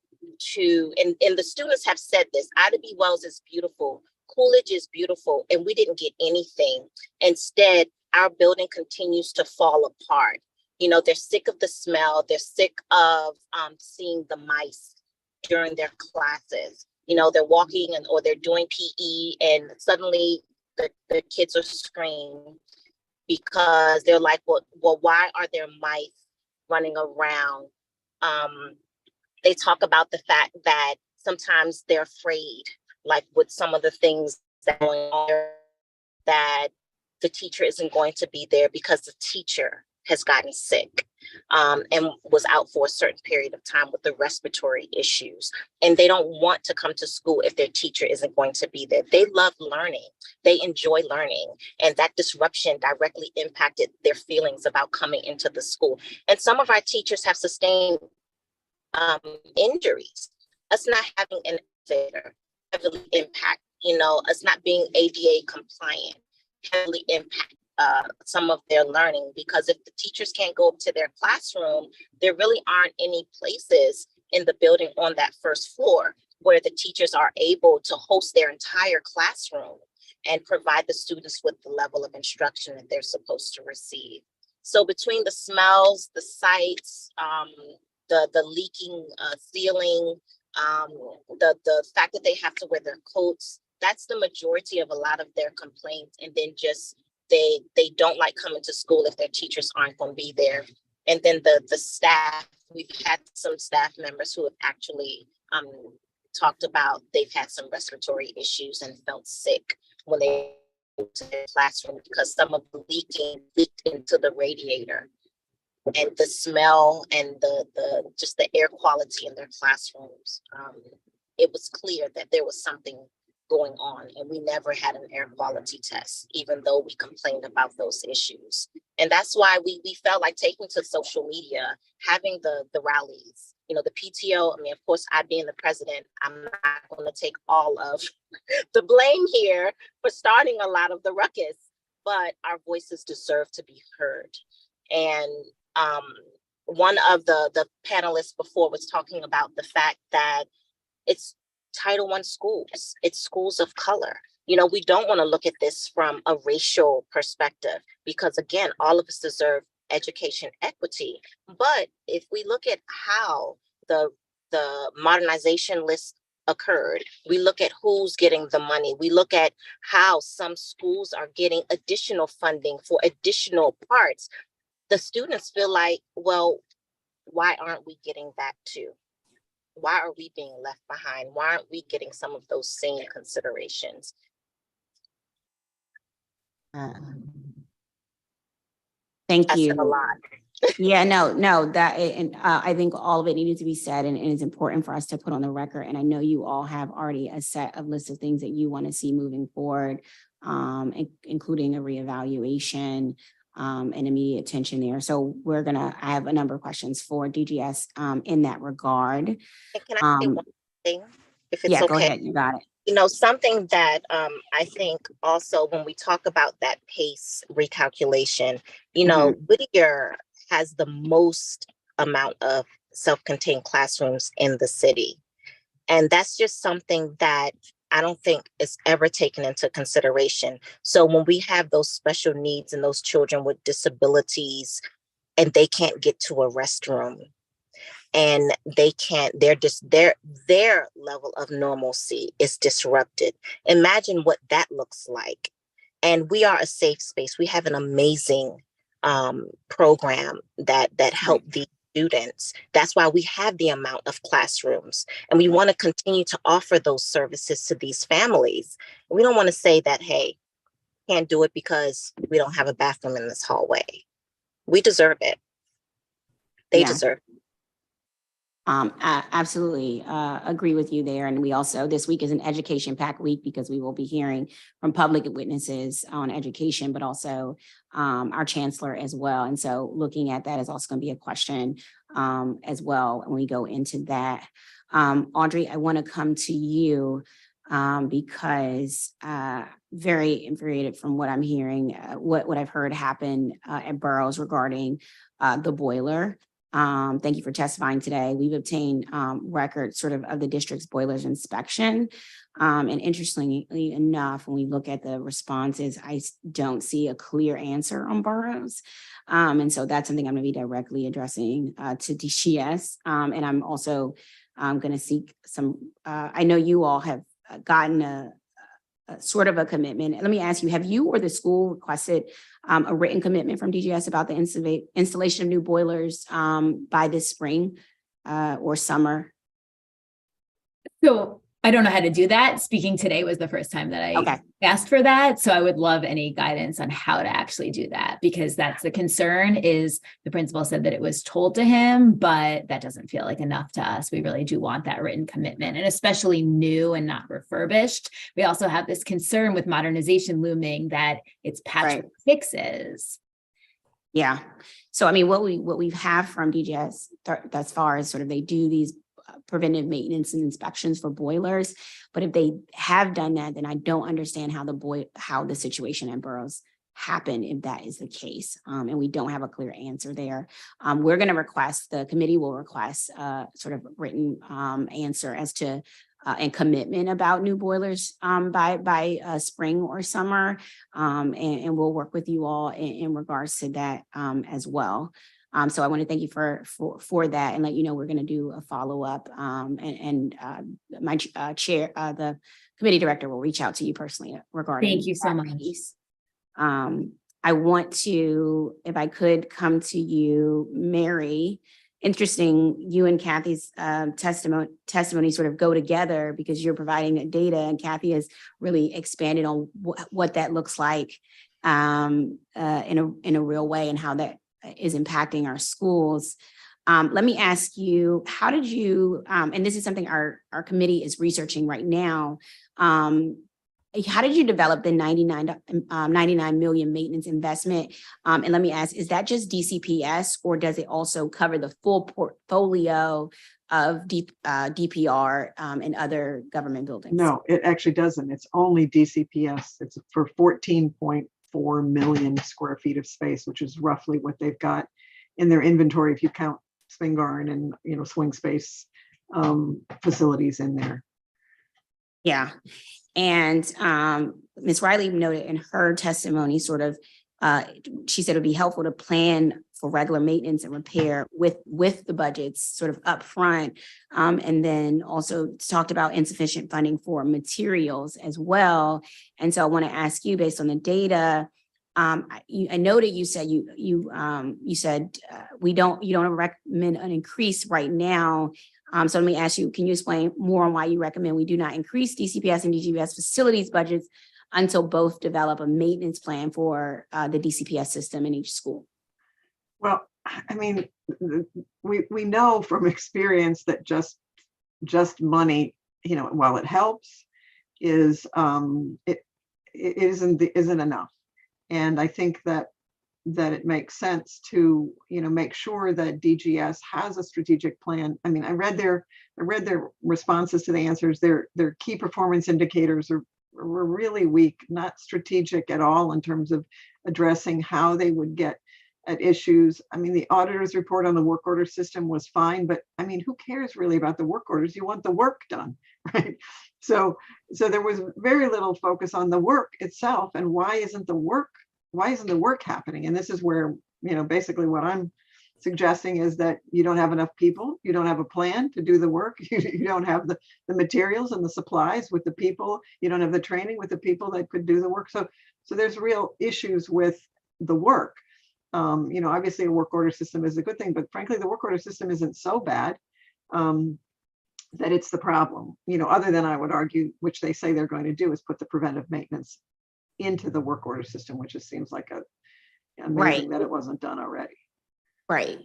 to, and the students have said this, Ida B. Wells is beautiful, Coolidge is beautiful, and we didn't get anything. Instead, our building continues to fall apart. You know, they're sick of the smell, they're sick of seeing the mice during their classes. You know, they're walking or they're doing PE, and suddenly the kids are screaming because they're like, well, why are there mice running around? They talk about the fact that sometimes they're afraid, like with some of the things that are going on, that the teacher isn't going to be there because the teacher has gotten sick and was out for a certain period of time with the respiratory issues. And they don't want to come to school if their teacher isn't going to be there. They love learning. They enjoy learning. And that disruption directly impacted their feelings about coming into the school. And some of our teachers have sustained injuries. Us not having an elevator heavily impact, you know, us not being ADA compliant heavily impact some of their learning, because if the teachers can't go up to their classroom, there really aren't any places in the building on that first floor where the teachers are able to host their entire classroom and provide the students with the level of instruction that they're supposed to receive. So between the smells, the sights, the leaking ceiling, the fact that they have to wear their coats, that's the majority of a lot of their complaints. And then just they don't like coming to school if their teachers aren't going to be there. And then the staff, we've had some staff members who have actually talked about they've had some respiratory issues and felt sick when they went to their classroom because some of the leaking leaked into the radiator. And the smell and the just the air quality in their classrooms, it was clear that there was something going on, and we never had an air quality test, even though we complained about those issues. And that's why we felt like taking to social media, having the rallies, you know, the PTO. I mean, of course, I being the president, I'm not going to take all of the blame here for starting a lot of the ruckus, but our voices deserve to be heard. And one of the panelists before was talking about the fact that it's Title I schools, it's schools of color. You know, we don't want to look at this from a racial perspective because, again, all of us deserve education equity. But if we look at how the modernization list occurred, we look at who's getting the money, we look at how some schools are getting additional funding for additional parts, the students feel like, well, why aren't we getting that too? Why are we being left behind? Why aren't we getting some of those same considerations? Thank I said a you. lot. Yeah, no, that, and I think all of it needed to be said, and it's important for us to put on the record. And I know you all have already a set of list of things that you want to see moving forward, including a reevaluation and immediate attention there. So I have a number of questions for DGS in that regard. And can I say one thing, if it's yeah, okay? Go ahead, you got it. You know, something that I think also when we talk about that pace recalculation, you know, Whittier has the most amount of self-contained classrooms in the city. And that's just something that I don't think is ever taken into consideration. So when we have those special needs and those children with disabilities and they can't get to a restroom, and they can't, their level of normalcy is disrupted. Imagine what that looks like. And we are a safe space. We have an amazing program that help these students. That's why we have the amount of classrooms, and we want to continue to offer those services to these families. We don't want to say that, hey, can't do it because we don't have a bathroom in this hallway. We deserve it. They deserve it. Absolutely agree with you there. And we also, this week is an education pack week because we will be hearing from public witnesses on education, but also our chancellor as well. And so looking at that is also going to be a question as well when we go into that. Audrey, I want to come to you because very infuriated from what I'm hearing, what I've heard happen at Burroughs regarding the boiler. Thank you for testifying today. We've obtained records sort of the district's boilers inspection. And interestingly enough, when we look at the responses, I don't see a clear answer on Burroughs. And so that's something I'm going to be directly addressing to DGS. And I'm also going to seek some, I know you all have gotten a sort of a commitment. Let me ask you, have you or the school requested a written commitment from DGS about the installation of new boilers by this spring or summer? So I don't know how to do that. Speaking today was the first time that I asked for that. So I would love any guidance on how to actually do that, because that's the concern. Is the principal said that it was told to him, but that doesn't feel like enough to us. We really do want that written commitment, and especially new and not refurbished. We also have this concern with modernization looming that it's patchwork fixes. Yeah. So, I mean, what we have from DGS thus far is sort of they do these preventive maintenance and inspections for boilers. But if they have done that, then I don't understand how the situation at Burroughs happened if that is the case. And we don't have a clear answer there. We're going to request, the committee will request sort of written answer as to and commitment about new boilers by spring or summer. And we'll work with you all in regards to that as well. So I want to thank you for that and let you know we're going to do a follow-up and my chair, the committee director will reach out to you personally regarding. Thank you so much. I want to, if I could come to you, Mary. Interesting, you and Kathy's testimony sort of go together because you're providing that data and Kathy has really expanded on what that looks like in a real way and how that is impacting our schools. Let me ask you, how did you, and this is something our committee is researching right now, how did you develop the 99 million maintenance investment? And let me ask, is that just DCPS or does it also cover the full portfolio of DPR and other government buildings? No, it actually doesn't. It's only DCPS. It's for 14.4 million square feet of space, which is roughly what they've got in their inventory if you count swing garden and swing space facilities in there. Yeah. And Ms. Riley noted in her testimony sort of, she said it would be helpful to plan for regular maintenance and repair with the budgets sort of upfront. And then also talked about insufficient funding for materials as well. And so I want to ask you, based on the data, I noted you said you said you don't recommend an increase right now. So let me ask you, can you explain more on why you recommend we do not increase DCPS and DGS facilities budgets until both develop a maintenance plan for the DCPS system in each school? Well, I mean, we know from experience that just money, while it helps, it isn't enough. And I think that it makes sense to make sure that DGS has a strategic plan. I mean, I read their responses to the answers. Their key performance indicators were really weak, not strategic at all in terms of addressing how they would get at issues. I mean, the auditor's report on the work order system was fine, but I mean, who cares really about the work orders? You want the work done, right? So there was very little focus on the work itself and why isn't the work happening? And this is where, basically what I'm suggesting is that you don't have enough people, you don't have a plan to do the work, you don't have the materials and the supplies with the people, you don't have the training with the people that could do the work. So there's real issues with the work. Obviously a work order system is a good thing, but frankly, the work order system isn't so bad that it's the problem, other than I would argue, which they say they're going to do, is put the preventive maintenance into the work order system, which just seems like amazing that it wasn't done already. Right.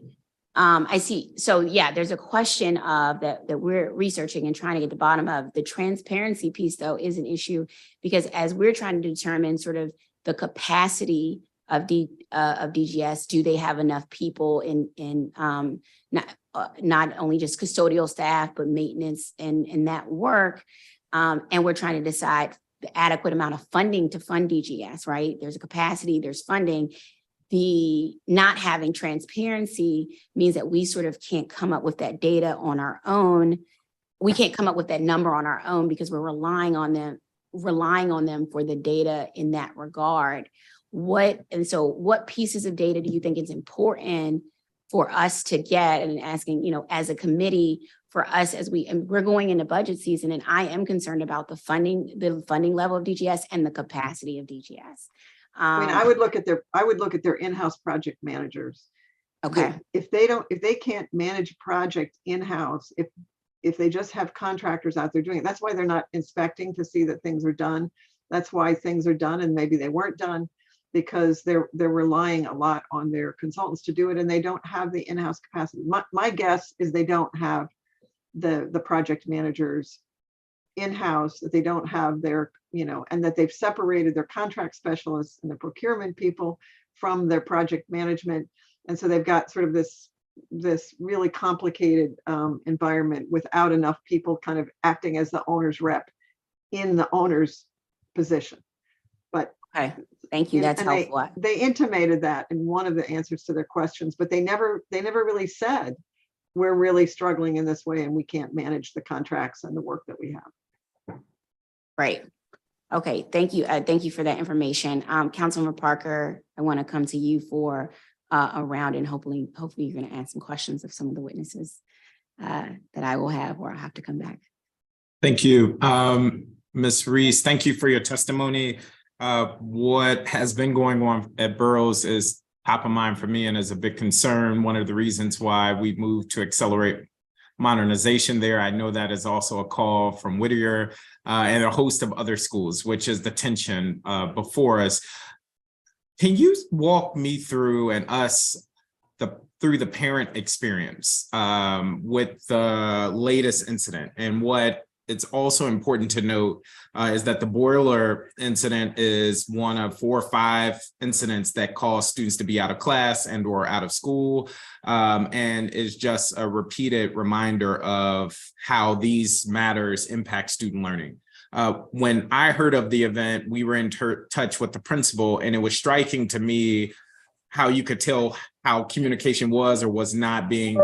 I see. So yeah, there's a question of that we're researching and trying to get the bottom of. The transparency piece, though, is an issue because as we're trying to determine sort of the capacity of DGS, do they have enough people in not only just custodial staff but maintenance and that work, and we're trying to decide the adequate amount of funding to fund DGS. Right? There's a capacity, there's funding. The not having transparency means that we sort of can't come up with that data on our own. We can't come up with that number on our own because we're relying on them for the data in that regard. What pieces of data do you think is important for us to get? And asking, as a committee, for us as we're going into budget season, and I am concerned about the funding level of DGS and the capacity of DGS. I mean, I would look at their in-house project managers. Okay. If they can't manage a project in-house, if they just have contractors out there doing it, that's why they're not inspecting to see that things are done. That's why things are done and maybe they weren't done, because they're relying a lot on their consultants to do it, and they don't have the in-house capacity. My guess is they don't have the project managers in-house, that they don't have their, and that they've separated their contract specialists and the procurement people from their project management. And so they've got sort of this really complicated environment without enough people kind of acting as the owner's rep in the owner's position. But okay, thank you. That's helpful. They intimated that in one of the answers to their questions, but they never really said, we're really struggling in this way and we can't manage the contracts and the work that we have. Right. Okay. Thank you. Thank you for that information. Councilmember Parker, I want to come to you for a round, and hopefully you're going to ask some questions of some of the witnesses that I will have, or I'll have to come back. Thank you. Ms. Reese, thank you for your testimony. What has been going on at Burroughs is top of mind for me and is a big concern. One of the reasons why we've moved to accelerate modernization there. I know that is also a call from Whittier and a host of other schools, which is the tension before us. Can you walk me through and us through the parent experience with the latest incident? And what it's also important to note is that the boiler incident is one of 4 or 5 incidents that cause students to be out of class and or out of school, and is just a repeated reminder of how these matters impact student learning. When I heard of the event, we were in touch with the principal, and it was striking to me how you could tell how communication was or was not being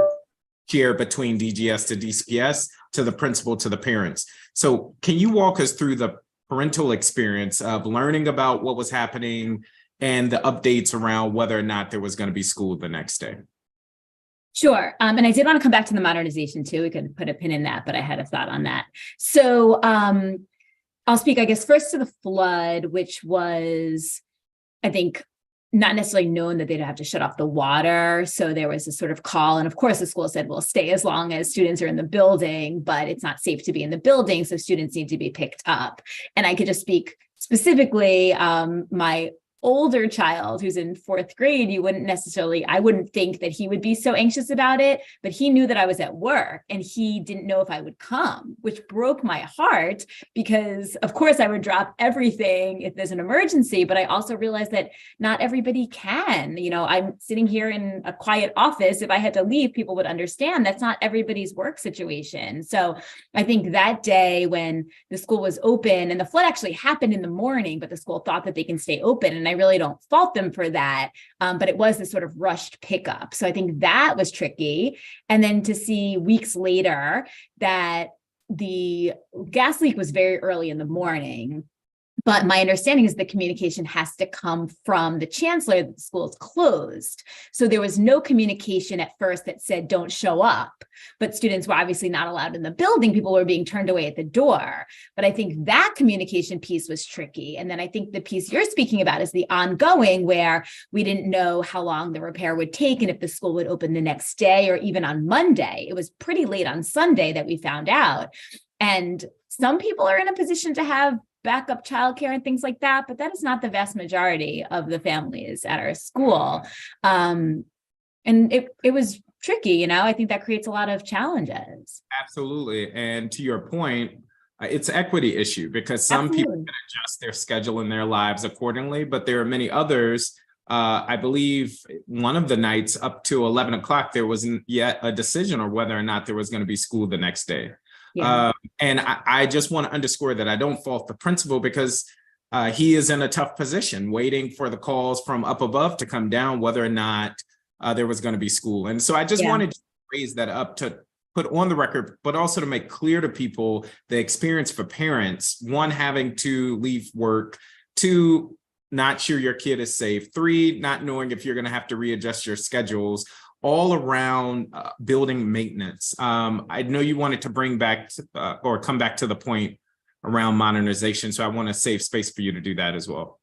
shared between DGS to DCPS, to the principal, to the parents. So can you walk us through the parental experience of learning about what was happening and the updates around whether or not there was going to be school the next day? Sure. And I did want to come back to the modernization too. We could put a pin in that, but I had a thought on that. So I'll speak, I guess, first to the flood, which was, I think, not necessarily known that they'd have to shut off the water. So there was a sort of call. And of course, the school said, we'll stay as long as students are in the building, but it's not safe to be in the building. So students need to be picked up. And I could just speak specifically, my older child who's in 4th grade, I wouldn't think that he would be so anxious about it, but he knew that I was at work and he didn't know if I would come, which broke my heart because of course I would drop everything if there's an emergency, but I also realized that not everybody can. I'm sitting here in a quiet office. If I had to leave, people would understand that's not everybody's work situation. So I think that day when the school was open, and the flood actually happened in the morning, but the school thought that they can stay open. And I really don't fault them for that. But it was this sort of rushed pickup. So I think that was tricky. And then to see weeks later that the gas leak was very early in the morning. But my understanding is the communication has to come from the chancellor that the school is closed. So there was no communication at first that said, don't show up. But students were obviously not allowed in the building. People were being turned away at the door. But I think that communication piece was tricky. And then I think the piece you're speaking about is the ongoing, where we didn't know how long the repair would take and if the school would open the next day or even on Monday. It was pretty late on Sunday that we found out. And some people are in a position to have backup childcare and things like that, but that is not the vast majority of the families at our school. And it was tricky, you know? I think that creates a lot of challenges. Absolutely. And to your point, it's an equity issue because some people Absolutely. can adjust their schedule and their lives accordingly, but there are many others. I believe one of the nights up to 11 o'clock, there wasn't yet a decision on whether or not there was going to be school the next day. Yeah. And I just want to underscore that I don't fault the principal because he is in a tough position waiting for the calls from up above to come down, whether or not there was going to be school. And so I just wanted to raise that up to put on the record, but also to make clear to people the experience for parents, one, having to leave work, two, not sure your kid is safe, three, not knowing if you're going to have to readjust your schedules, all around building maintenance. I know you wanted to bring back or come back to the point around modernization. So I want to save space for you to do that as well.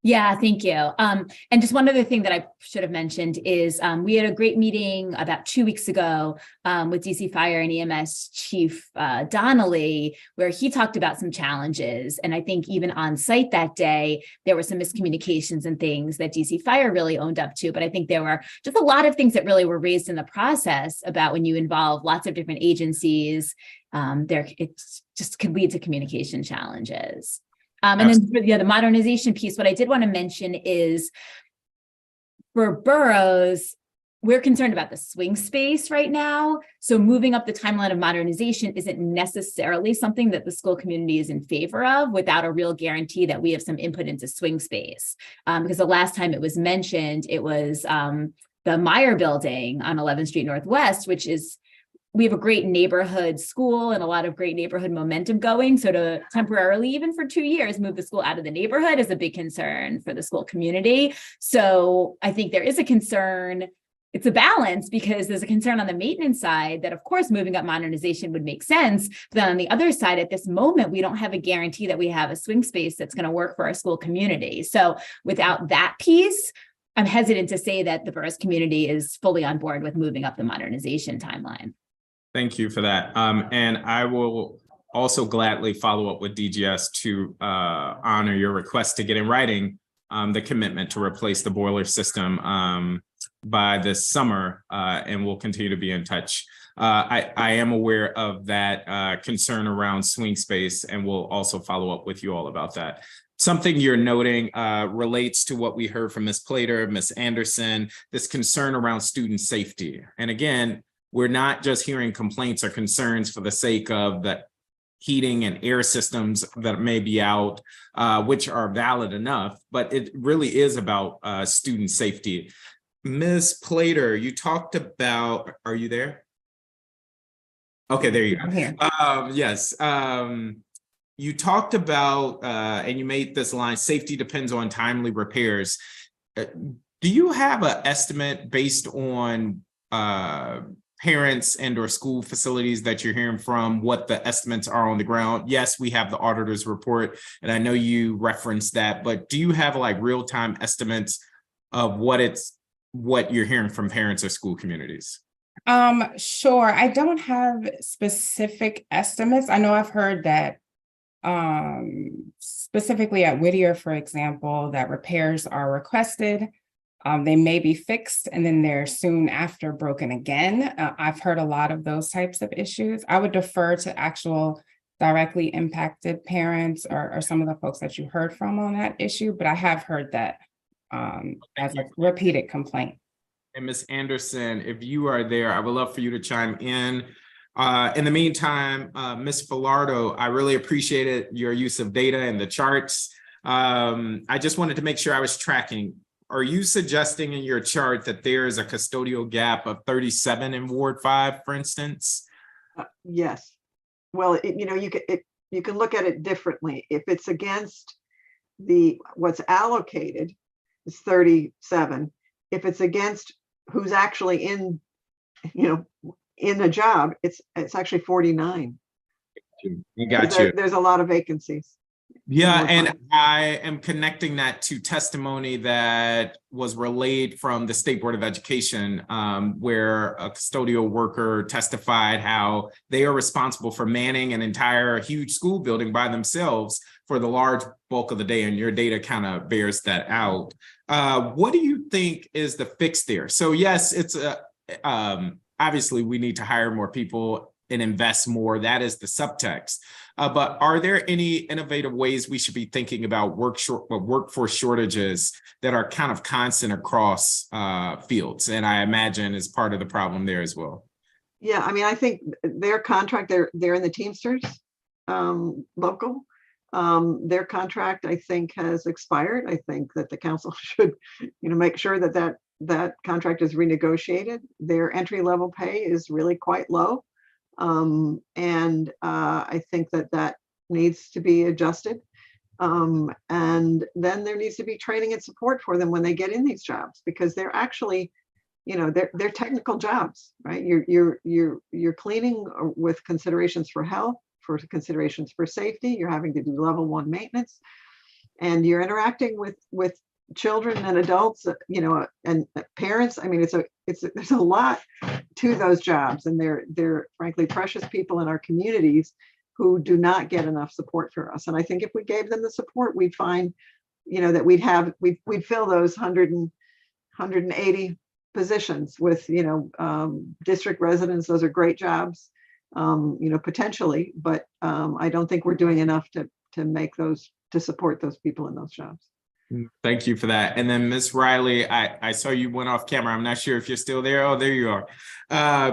Yeah, thank you. And just one other thing that I should have mentioned is we had a great meeting about 2 weeks ago with DC Fire and EMS Chief Donnelly, where he talked about some challenges. And I think even on site that day, there were some miscommunications and things that DC Fire really owned up to. But I think there were just a lot of things that really were raised in the process about when you involve lots of different agencies, it just could lead to communication challenges. And then the modernization piece, what I did want to mention is for boroughs, we're concerned about the swing space right now. So moving up the timeline of modernization isn't necessarily something that the school community is in favor of without a real guarantee that we have some input into swing space. Because the last time it was mentioned, it was the Meyer building on 11th Street Northwest, which is we have a great neighborhood school and a lot of great neighborhood momentum going. So to temporarily, even for 2 years, move the school out of the neighborhood is a big concern for the school community. So I think there is a concern. It's a balance because there's a concern on the maintenance side that, of course, moving up modernization would make sense. But then on the other side, at this moment, we don't have a guarantee that we have a swing space that's going to work for our school community. So without that piece, I'm hesitant to say that the borough's community is fully on board with moving up the modernization timeline. Thank you for that. And I will also gladly follow up with DGS to honor your request to get in writing the commitment to replace the boiler system by this summer, and we'll continue to be in touch. I am aware of that concern around swing space, and we'll also follow up with you all about that. Something you're noting relates to what we heard from Ms. Plater, Ms. Anderson, this concern around student safety. And again, we're not just hearing complaints or concerns for the sake of the heating and air systems that may be out, which are valid enough, but it really is about student safety. Ms. Plater, you talked about, are you there? Okay, there you go. I'm here. Yes. You talked about, and you made this line, safety depends on timely repairs. Do you have an estimate based on parents and or school facilities that you're hearing from, what the estimates are on the ground? Yes, we have the auditor's report, and I know you referenced that, but do you have like real-time estimates of what you're hearing from parents or school communities? Sure. I don't have specific estimates. I know I've heard that specifically at Whittier, for example, that repairs are requested. They may be fixed and then they're soon after broken again. I've heard a lot of those types of issues. I would defer to actual directly impacted parents or some of the folks that you heard from on that issue, but I have heard that as a repeated complaint. And Ms. Anderson, if you are there, I would love for you to chime in. In the meantime, Ms. Filardo, I really appreciated your use of data and the charts. I just wanted to make sure I was tracking. Are you suggesting in your chart that there is a custodial gap of 37 in Ward 5, for instance? Yes. Well, you can look at it differently. If it's against what's allocated, it's 37. If it's against who's actually in the job, it's actually 49. I got you. There's a lot of vacancies. Yeah, and I am connecting that to testimony that was relayed from the State Board of Education, where a custodial worker testified how they are responsible for manning an entire huge school building by themselves for the large bulk of the day, and your data kind of bears that out. What do you think is the fix there? So yes, it's obviously we need to hire more people and invest more. That is the subtext. But are there any innovative ways we should be thinking about workforce shortages that are kind of constant across fields? And I imagine is part of the problem there as well. Yeah, I mean, I think their contract, they're in the Teamsters local. Their contract, I think, has expired. I think that the council should, make sure that that contract is renegotiated. Their entry level pay is really quite low. And I think that needs to be adjusted. And then there needs to be training and support for them when they get in these jobs, because they're actually, they're technical jobs, right? You're cleaning with considerations for health, for considerations for safety. You're having to do level 1 maintenance, and you're interacting with children and adults, and parents. I mean, there's a lot to those jobs, and they're frankly precious people in our communities who do not get enough support for us. And I think if we gave them the support, we'd find, that we'd fill those 180 positions with, district residents. Those are great jobs, potentially, but I don't think we're doing enough to support those people in those jobs. Thank you for that. And then Ms. Riley, I saw you went off camera. I'm not sure if you're still there. Oh, there you are.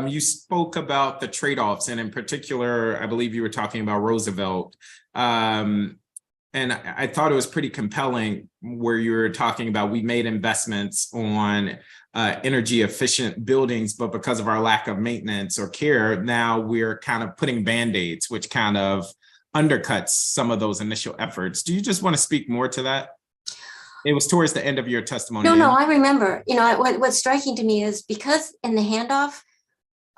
You spoke about the trade-offs, and in particular, I believe you were talking about Roosevelt. And I thought it was pretty compelling where you were talking about we made investments on energy efficient buildings, but because of our lack of maintenance or care, now we're kind of putting Band-Aids, which kind of undercuts some of those initial efforts. Do you just want to speak more to that? It was towards the end of your testimony. No, I remember. What's striking to me is because in the handoff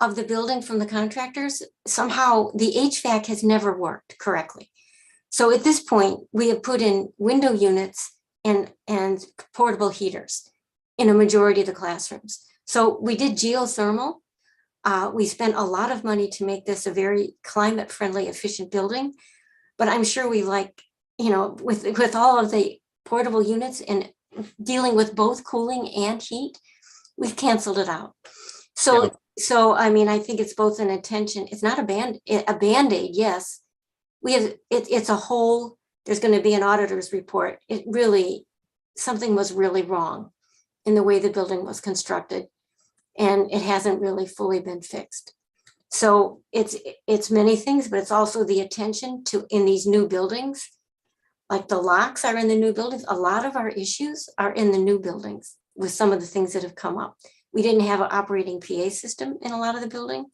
of the building from the contractors, somehow the HVAC has never worked correctly. So at this point, we have put in window units and portable heaters in a majority of the classrooms. So we did geothermal. We spent a lot of money to make this a very climate friendly, efficient building. But I'm sure we with all of the portable units and dealing with both cooling and heat, we've canceled it out. So I mean, I think it's both an intention. It's not a Band-Aid. Yes, we have. It's a whole. There's going to be an auditor's report. Something was really wrong in the way the building was constructed, and it hasn't really fully been fixed. So it's many things, but it's also the attention to in these new buildings. Like the locks are in the new buildings. A lot of our issues are in the new buildings with some of the things that have come up. We didn't have an operating PA system in a lot of the building.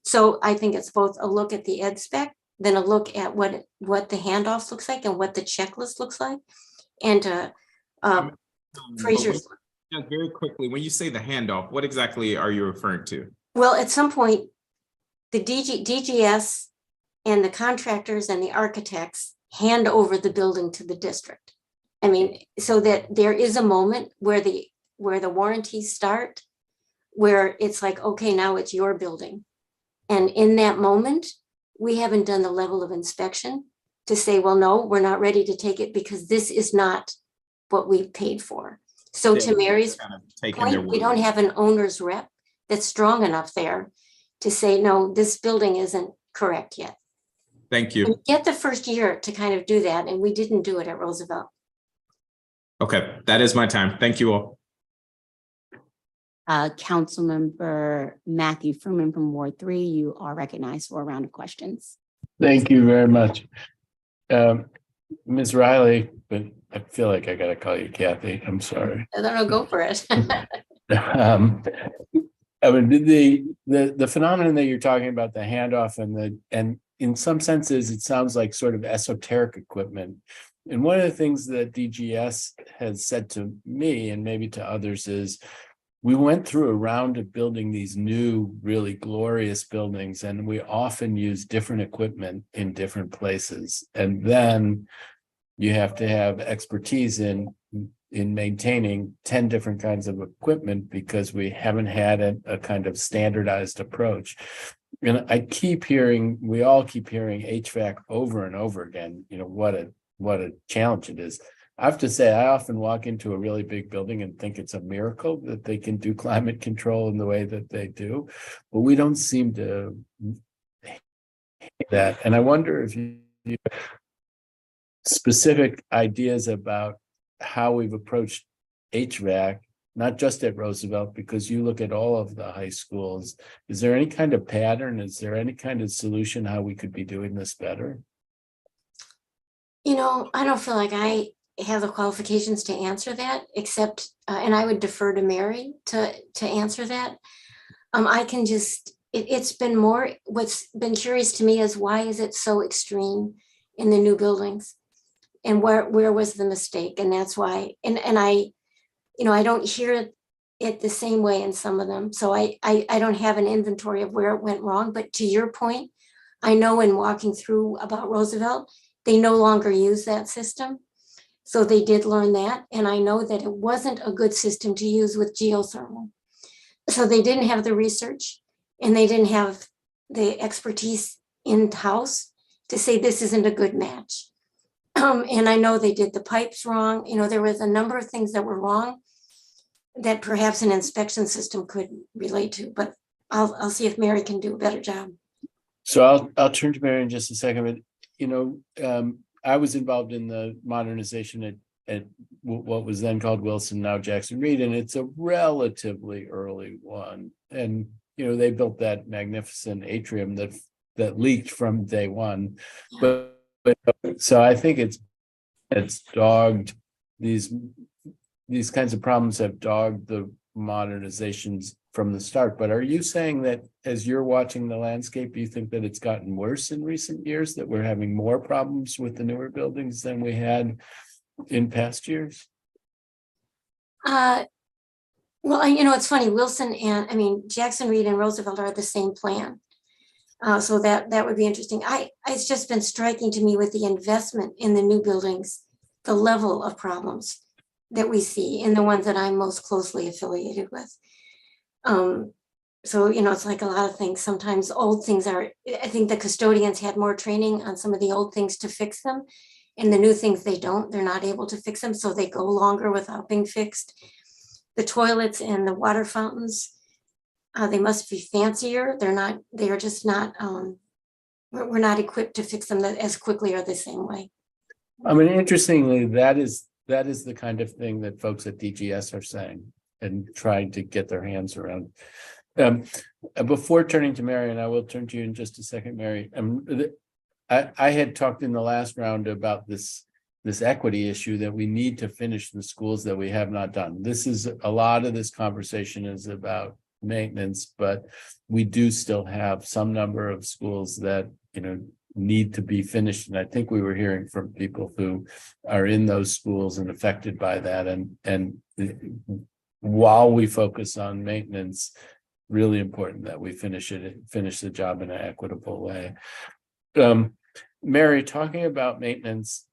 So I think it's both a look at the ed spec, then a look at what the handoff looks like and what the checklist looks like. And Fraser's. Very quickly, when you say the handoff, what exactly are you referring to? Well, at some point, the DGS and the contractors and the architects hand over the building to the district. I mean, so that there is a moment where the warranties start, where it's like, okay, now it's your building. And in that moment, we haven't done the level of inspection to say, well, no, we're not ready to take it because this is not what we paid for. So to Mary's point, we don't have an owner's rep that's strong enough there to say, no, this building isn't correct yet. Thank you. And get the first year to kind of do that. And we didn't do it at Roosevelt. Okay, that is my time. Thank you all. Councilmember Matthew Fruman from Ward 3, you are recognized for a round of questions. Thank you very much. Ms. Riley, but I feel like I got to call you Kathy. I'm sorry. I don't know, go for it. I mean, the phenomenon that you're talking about, the handoff and in some senses, it sounds like sort of esoteric equipment. And one of the things that DGS has said to me and maybe to others is we went through a round of building these new, really glorious buildings, and we often use different equipment in different places. And then you have to have expertise in maintaining 10 different kinds of equipment because we haven't had a kind of standardized approach. And we all keep hearing HVAC over and over again, what a challenge it is. I have to say, I often walk into a really big building and think it's a miracle that they can do climate control in the way that they do, but we don't seem to that. And I wonder if you specific ideas about how we've approached HVAC, not just at Roosevelt, because you look at all of the high schools. Is there any kind of pattern? Is there any kind of solution how we could be doing this better? You know, I don't feel like I have the qualifications to answer that, except, and I would defer to Mary to answer that. I can just, it's been more, what's been curious to me is why is it so extreme in the new buildings? And where was the mistake? And that's why, and I, you know, I don't hear it the same way in some of them. So I don't have an inventory of where it went wrong. But to your point, I know in walking through about Roosevelt, they no longer use that system. So they did learn that. And I know that it wasn't a good system to use with geothermal. So they didn't have the research and they didn't have the expertise in-house to say this isn't a good match. And I know they did the pipes wrong. You know, there was a number of things that were wrong that perhaps an inspection system could relate to, but I'll see if Mary can do a better job. So I'll turn to Mary in just a second, but you know, I was involved in the modernization at what was then called Wilson, now Jackson Reed, and it's a relatively early one. And you know, they built that magnificent atrium that leaked from day one. But so I think it's dogged these kinds of problems have dogged the modernizations from the start. But are you saying that as you're watching the landscape, you think that it's gotten worse in recent years, that we're having more problems with the newer buildings than we had in past years? Well, you know, it's funny, Wilson and, I mean, Jackson Reed and Roosevelt are the same plan. So that would be interesting. It's just been striking to me with the investment in the new buildings, the level of problems that we see in the ones that I'm most closely affiliated with. So, you know, it's like a lot of things. Sometimes old things are, I think the custodians had more training on some of the old things to fix them. And the new things they're not able to fix them. So they go longer without being fixed. The toilets and the water fountains, they must be fancier. They are just not, we're not equipped to fix them as quickly or the same way. I mean, interestingly, that is the kind of thing that folks at DGS are saying and trying to get their hands around. Before turning to Mary, and I will turn to you in just a second, Mary, I had talked in the last round about this equity issue that we need to finish the schools that we have not done. This is a lot of this conversation is about maintenance, but we do still have some number of schools that, you know, need to be finished. And I think we were hearing from people who are in those schools and affected by that. And while we focus on maintenance, really important that we finish the job in an equitable way. Mary, talking about maintenance,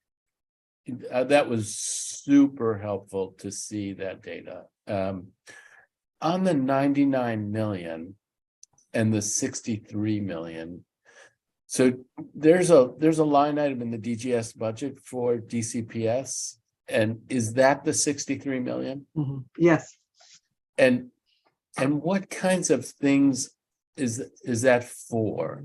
that was super helpful to see that data. On the 99 million and the 63 million. So there's a line item in the DGS budget for DCPS. And is that the 63 million? Mm-hmm. Yes. And what kinds of things is that for?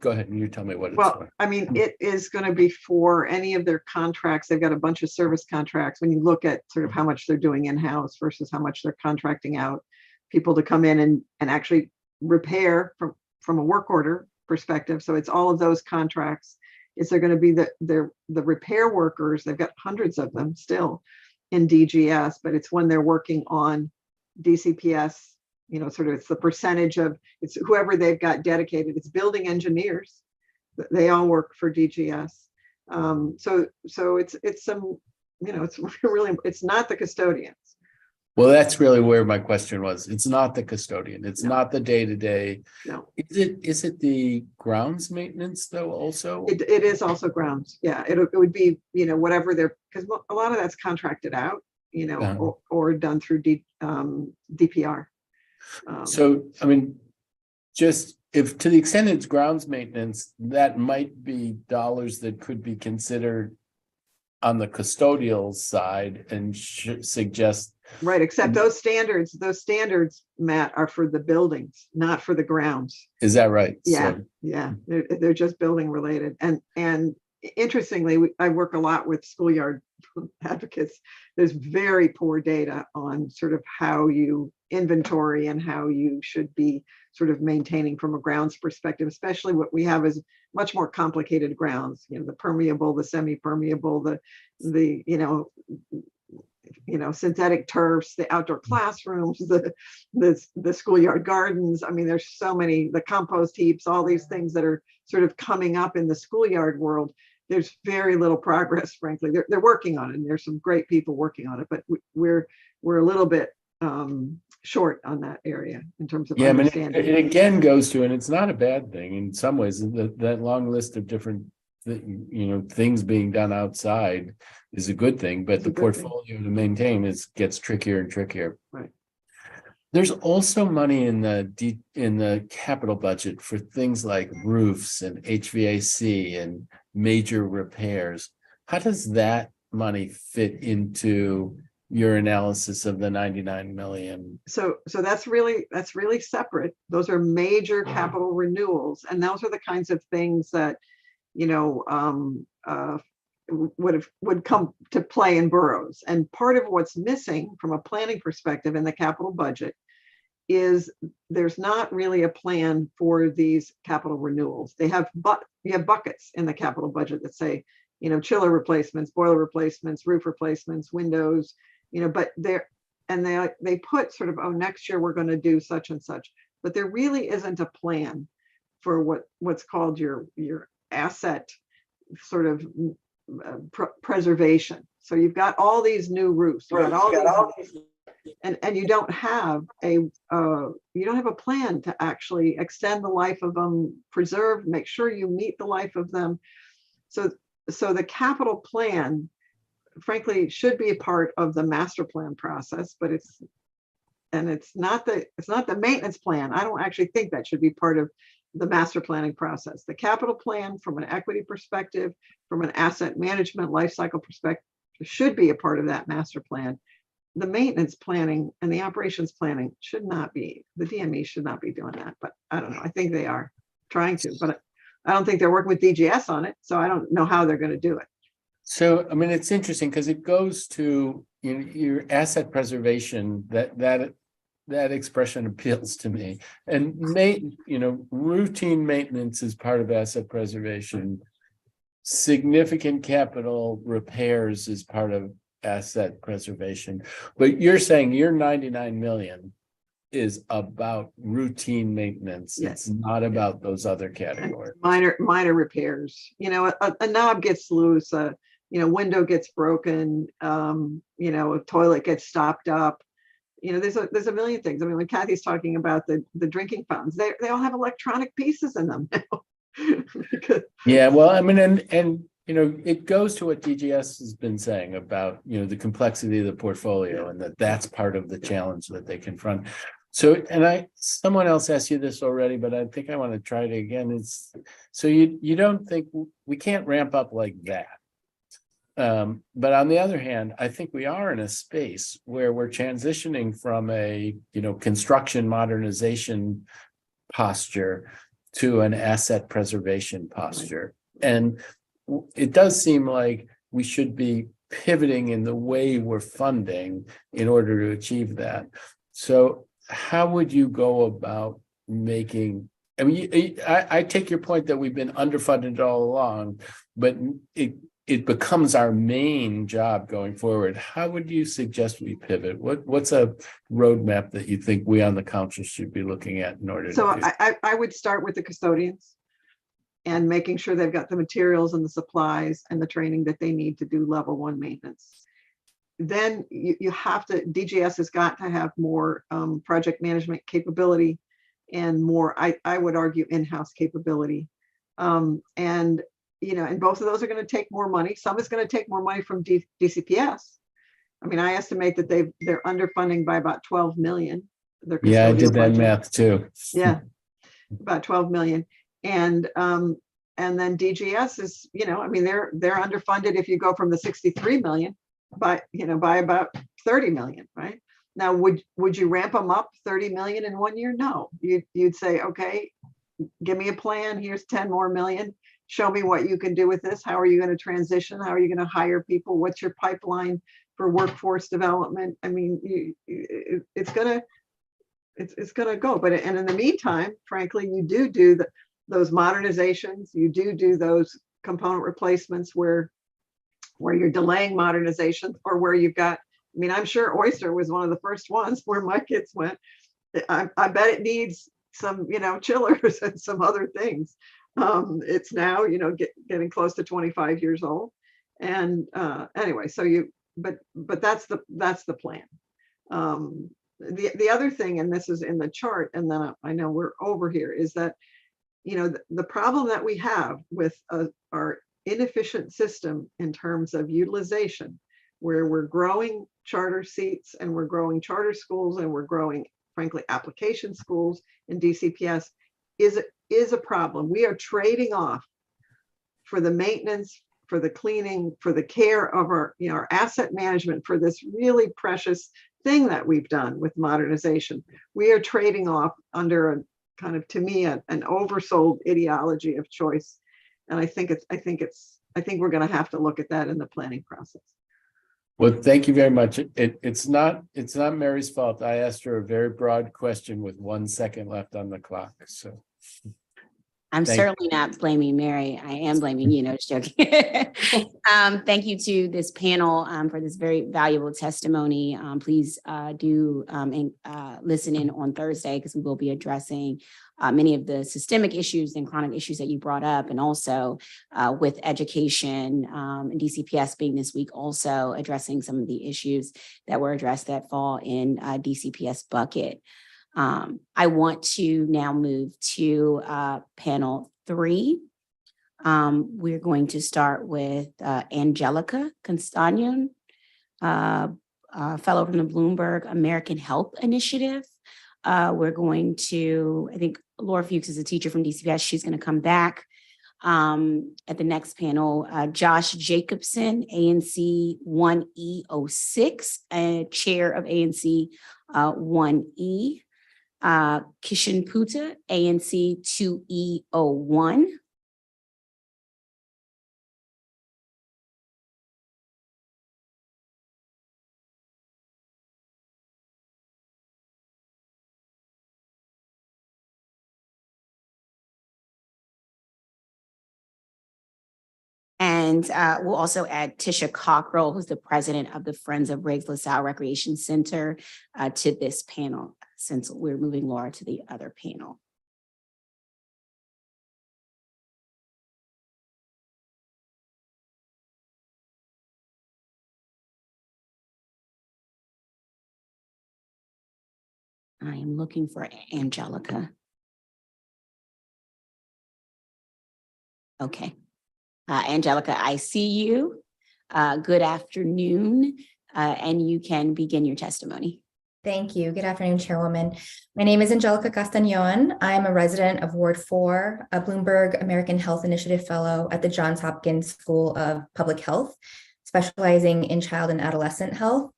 Go ahead and you tell me what it's for. I mean, it is going to be for any of their contracts. They've got a bunch of service contracts. When you look at sort of how much they're doing in-house versus how much they're contracting out people to come in and actually repair from a work order perspective. So it's all of those contracts. Is there going to be the repair workers? They've got hundreds of them still in DGS, but it's when they're working on DCPS. You know, sort of it's the percentage of it's whoever they've got dedicated. It's building engineers. They all work for DGS. So it's some, you know, it's really, it's not the custodians. Well, that's really where my question was. It's not the custodian. It's not the day-to-day. No. Is it the grounds maintenance though also? It is also grounds. Yeah, it would be, you know, whatever they're, because a lot of that's contracted out, you know, or done through DPR. So, I mean, just if to the extent it's grounds maintenance, that might be dollars that could be considered on the custodial side and suggest. Right, except those standards, Matt, are for the buildings, not for the grounds. Is that right? Yeah, So, yeah, they're just building related. And interestingly, I work a lot with schoolyard advocates. There's very poor data on sort of how you inventory and how you should be sort of maintaining from a grounds perspective, especially what we have is much more complicated grounds, the permeable, the semi-permeable, the synthetic turfs, the outdoor classrooms, the schoolyard gardens. I mean, there's so many, the compost heaps, all these things that are sort of coming up in the schoolyard world. There's very little progress, frankly. They're working on it, and there's some great people working on it, but we're a little bit short on that area in terms of understanding. I mean, it again goes to, and it's not a bad thing in some ways, that long list of different things being done outside is a good thing, but the portfolio to maintain gets trickier and trickier. Right. There's also money in the capital budget for things like roofs and HVAC and major repairs. How does that money fit into your analysis of the 99 million? So that's really separate. Those are major capital renewals, and those are the kinds of things that would come to play in boroughs. And part of what's missing from a planning perspective in the capital budget is there's not really a plan for these capital renewals. You have buckets in the capital budget that say, chiller replacements, boiler replacements, roof replacements, windows, but they put sort of, next year we're going to do such and such, but there really isn't a plan for what's called your asset sort of preservation. So you've got all these new roofs, and you don't have a plan to actually extend the life of them, preserve, make sure you meet the life of them. So the capital plan, frankly, should be a part of the master plan process, but it's not the maintenance plan. I don't actually think that should be part of the master planning process. The capital plan, from an equity perspective, from an asset management life cycle perspective, should be a part of that master plan. The maintenance planning and the operations planning should not be. The DME should not be doing that, but I don't know. I think they are trying to, but I don't think they're working with DGS on it, so I don't know how they're going to do it. So, I mean, it's interesting because it goes to your asset preservation, that expression appeals to me. And routine maintenance is part of asset preservation. Significant capital repairs is part of asset preservation. But you're saying your 99 million is about routine maintenance. Yes. It's not about those other categories. Minor repairs. A knob gets loose, a window gets broken, a toilet gets stopped up. There's a million things. I mean, when Kathy's talking about the drinking fountains, they all have electronic pieces in them now. Yeah, well, I mean, and it goes to what DGS has been saying about the complexity of the portfolio, and that's part of the challenge that they confront. So, and someone else asked you this already, but I think I want to try it again. So you don't think we can't ramp up like that? But on the other hand, I think we are in a space where we're transitioning from a construction modernization posture to an asset preservation posture. And it does seem like we should be pivoting in the way we're funding in order to achieve that. So how would you go about making, I mean, I take your point that we've been underfunded all along, but it becomes our main job going forward. How would you suggest we pivot? What's a roadmap that you think we on the council should be looking at in order so to do? I would start with the custodians and making sure they've got the materials and the supplies and the training that they need to do level 1 maintenance. Then you have to, DGS has got to have more project management capability and more, I would argue, in-house capability. And both of those are going to take more money. Some is going to take more money from DCPS. I mean, I estimate that they're underfunding by about 12 million. Yeah, I did that math too. Yeah. about 12 million. And then DGS is, I mean, they're underfunded if you go from the 63 million by about 30 million, right? Now, would you ramp them up 30 million in 1 year? No, you'd say, okay, give me a plan. Here's 10 more million. Show me what you can do with this. How are you going to transition? How are you going to hire people? What's your pipeline for workforce development? I mean, it's gonna go. But and in the meantime, frankly, you do those modernizations. You do those component replacements where you're delaying modernization, or where you've got. I mean, I'm sure Oyster was one of the first ones where my kids went. I bet it needs some, chillers and some other things. It's now, getting close to 25 years old. And anyway, so but that's the plan. The other thing, and this is in the chart, and then I know we're over here, is that, the problem that we have with our inefficient system in terms of utilization, where we're growing charter seats and we're growing charter schools and we're growing, frankly, application schools in DCPS is a problem. We are trading off for the maintenance, for the cleaning, for the care of our asset management, for this really precious thing that we've done with modernization. We are trading off under a kind of, to me, an oversold ideology of choice. And I think we're going to have to look at that in the planning process. Well, thank you very much. It's not Mary's fault. I asked her a very broad question with 1 second left on the clock. So I'm certainly not blaming Mary. I am blaming you. No, just joking. Thank you to this panel for this very valuable testimony. Please do listen in on Thursday, because we will be addressing many of the systemic issues and chronic issues that you brought up, and also with education and DCPS being this week, also addressing some of the issues that were addressed that fall in DCPS bucket. I want to now move to panel 3. We're going to start with Angelica Constanyon, fellow from the Bloomberg American Health Initiative. We're going to, I think Laura Fuchs is a teacher from DCPS. She's going to come back at the next panel. Josh Jacobson, ANC 1E06, chair of ANC 1E. Kishan Puta, ANC 2E01. And we'll also add Tisha Cockrell, who's the president of the Friends of Riggs LaSalle Recreation Center, to this panel, since we're moving Laura to the other panel. I am looking for Angelica. Okay. Angelica, I see you. Good afternoon, and you can begin your testimony. Thank you. Good afternoon, Chairwoman. My name is Angelica Castañón. I'm a resident of Ward 4, a Bloomberg American Health Initiative Fellow at the Johns Hopkins School of Public Health, specializing in child and adolescent health,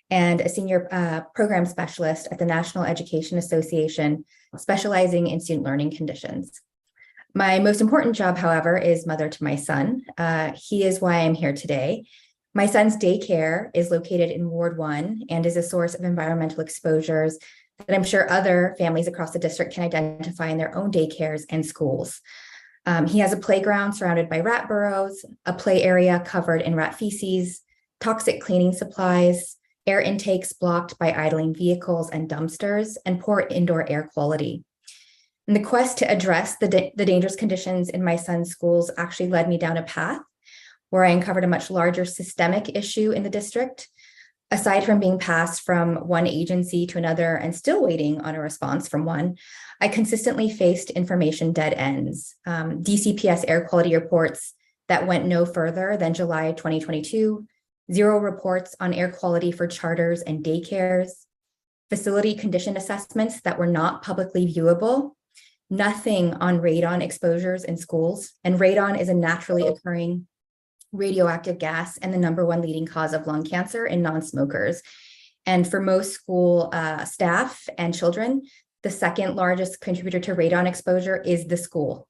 and a senior program specialist at the National Education Association, specializing in student learning conditions. My most important job, however, is mother to my son. He is why I'm here today. My son's daycare is located in Ward 1 and is a source of environmental exposures that I'm sure other families across the district can identify in their own daycares and schools. He has a playground surrounded by rat burrows, a play area covered in rat feces, toxic cleaning supplies, air intakes blocked by idling vehicles and dumpsters, and poor indoor air quality. And the quest to address the dangerous conditions in my son's schools actually led me down a path where I uncovered a much larger systemic issue in the district. Aside from being passed from one agency to another and still waiting on a response from one, I consistently faced information dead ends. DCPS air quality reports that went no further than July 2022, 0 reports on air quality for charters and daycares, facility condition assessments that were not publicly viewable, nothing on radon exposures in schools. And radon is a naturally occurring radioactive gas and the #1 leading cause of lung cancer in non-smokers. And for most school staff and children, the second largest contributor to radon exposure is the school.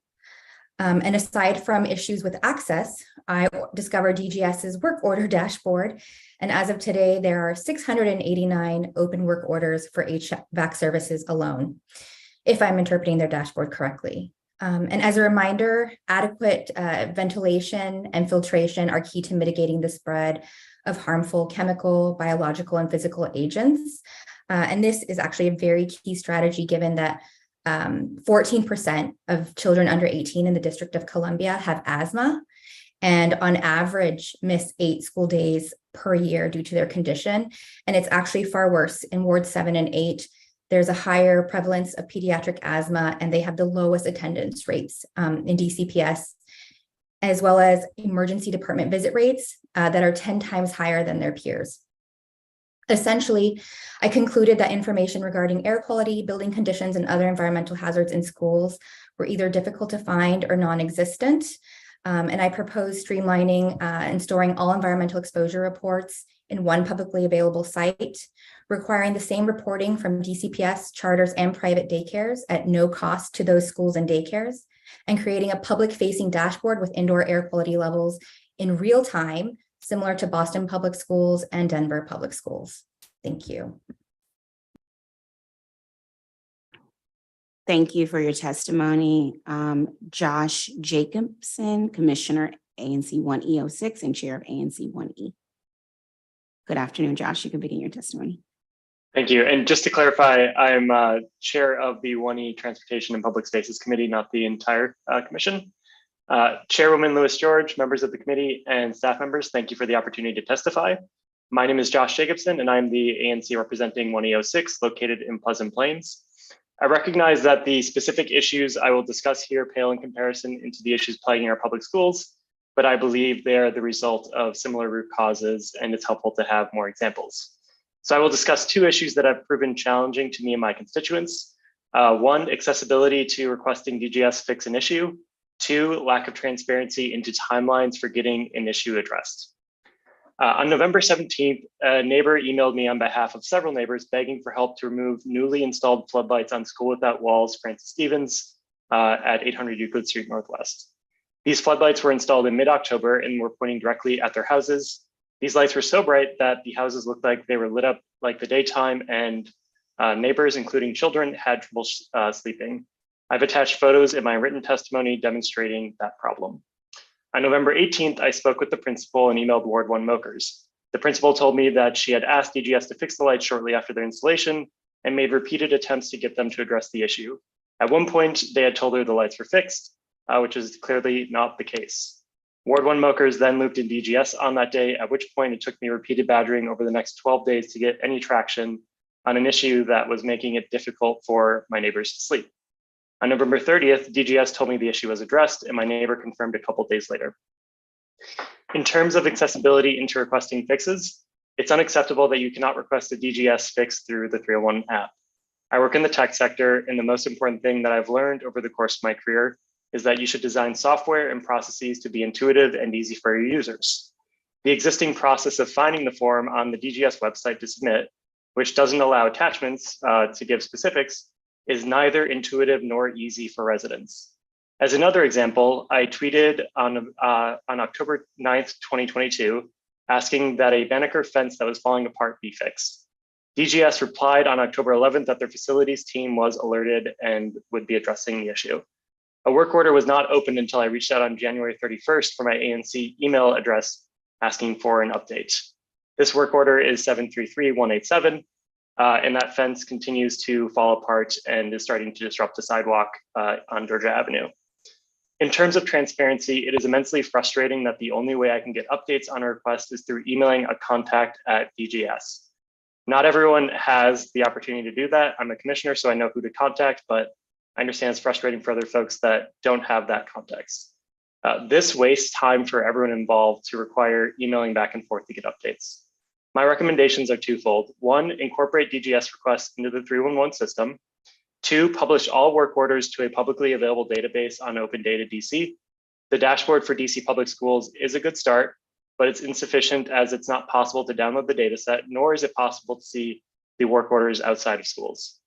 And aside from issues with access, I discovered DGS's work order dashboard. And as of today, there are 689 open work orders for HVAC services alone, if I'm interpreting their dashboard correctly. And as a reminder, adequate ventilation and filtration are key to mitigating the spread of harmful chemical, biological, and physical agents. And this is actually a very key strategy given that 14% of children under 18 in the District of Columbia have asthma, and on average miss 8 school days per year due to their condition. And it's actually far worse in Ward 7 and 8. There's a higher prevalence of pediatric asthma, and they have the lowest attendance rates in DCPS, as well as emergency department visit rates that are 10 times higher than their peers. Essentially, I concluded that information regarding air quality, building conditions, and other environmental hazards in schools were either difficult to find or non-existent. And I proposed streamlining and storing all environmental exposure reports in one publicly available site, requiring the same reporting from DCPS, charters, and private daycares at no cost to those schools and daycares, and creating a public-facing dashboard with indoor air quality levels in real time, similar to Boston Public Schools and Denver Public Schools. Thank you. Thank you for your testimony. Josh Jacobson, Commissioner ANC 1E06 and Chair of ANC 1E. Good afternoon, Josh. You can begin your testimony. Thank you. And just to clarify, I'm Chair of the 1E Transportation and Public Spaces Committee, not the entire commission. Chairwoman Lewis George, members of the committee, and staff members, thank you for the opportunity to testify. My name is Josh Jacobson, and I'm the ANC representing 1E06 located in Pleasant Plains. I recognize that the specific issues I will discuss here pale in comparison into the issues plaguing our public schools, but I believe they are the result of similar root causes, and it's helpful to have more examples. So I will discuss 2 issues that have proven challenging to me and my constituents. 1, accessibility to requesting DGS fix an issue. 2, lack of transparency into timelines for getting an issue addressed. On November 17th, a neighbor emailed me on behalf of several neighbors begging for help to remove newly installed floodlights on School Without Walls, Francis Stevens at 800 Euclid Street Northwest. These floodlights were installed in mid-October and were pointing directly at their houses. These lights were so bright that the houses looked like they were lit up like the daytime, and neighbors, including children, had trouble sleeping. I've attached photos in my written testimony demonstrating that problem. On November 18th, I spoke with the principal and emailed Ward 1 Mokers. The principal told me that she had asked DGS to fix the lights shortly after their installation and made repeated attempts to get them to address the issue. At one point, they had told her the lights were fixed, which is clearly not the case. Ward 1 Mokers then looped in DGS on that day, at which point it took me repeated badgering over the next 12 days to get any traction on an issue that was making it difficult for my neighbors to sleep. On November 30th, DGS told me the issue was addressed, and my neighbor confirmed a couple days later. In terms of accessibility into requesting fixes, it's unacceptable that you cannot request a DGS fix through the 301 app. I work in the tech sector, and the most important thing that I've learned over the course of my career is that you should design software and processes to be intuitive and easy for your users. The existing process of finding the form on the DGS website to submit, which doesn't allow attachments to give specifics, is neither intuitive nor easy for residents. As another example, I tweeted on October 9th, 2022, asking that a Banneker fence that was falling apart be fixed. DGS replied on October 11th that their facilities team was alerted and would be addressing the issue. A work order was not opened until I reached out on January 31st for my ANC email address asking for an update. This work order is 733187. And that fence continues to fall apart and is starting to disrupt the sidewalk on Georgia Avenue. In terms of transparency, it is immensely frustrating that the only way I can get updates on a request is through emailing a contact at DGS. Not everyone has the opportunity to do that. I'm a commissioner, so I know who to contact, but I understand it's frustrating for other folks that don't have that context. This wastes time for everyone involved to require emailing back and forth to get updates. My recommendations are twofold. 1, incorporate DGS requests into the 311 system. 2, publish all work orders to a publicly available database on Open Data DC. The dashboard for DC public schools is a good start, but it's insufficient as it's not possible to download the dataset, nor is it possible to see the work orders outside of schools.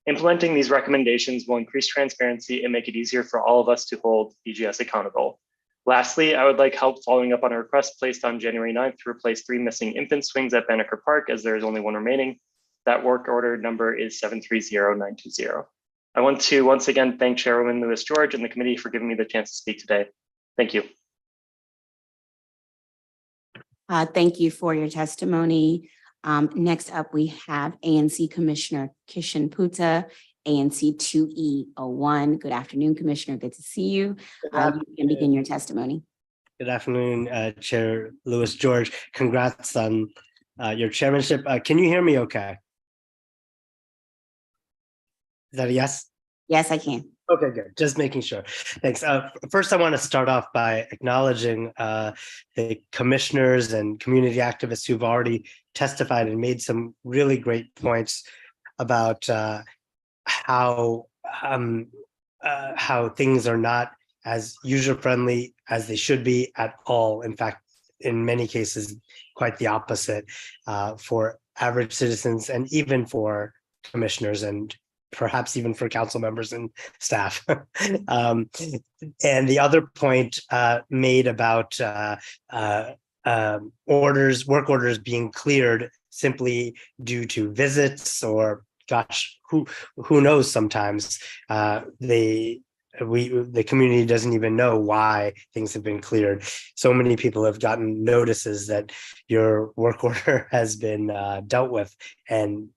Implementing these recommendations will increase transparency and make it easier for all of us to hold DGS accountable. Lastly, I would like help following up on a request placed on January 9th to replace 3 missing infant swings at Banneker Park, as there is only 1 remaining. That work order number is 730920. I want to once again thank Chairwoman Lewis George and the committee for giving me the chance to speak today. Thank you. Thank you for your testimony. Next up, we have ANC Commissioner Kishan Putta, ANC 2E01. Good afternoon, Commissioner. Good to see you. You can begin your testimony. Good afternoon, Chair Lewis George. Congrats on your chairmanship. Can you hear me okay? Is that a yes? Yes, I can. Okay, good. Just making sure. Thanks. First, I want to start off by acknowledging the commissioners and community activists who've already testified and made some really great points about how things are not as user-friendly as they should be at all. In fact, in many cases, quite the opposite for average citizens and even for commissioners and perhaps even for council members and staff. And the other point made about work orders being cleared simply due to visits or, gosh, who knows, sometimes the community doesn't even know why things have been cleared. So many people have gotten notices that your work order has been dealt with, and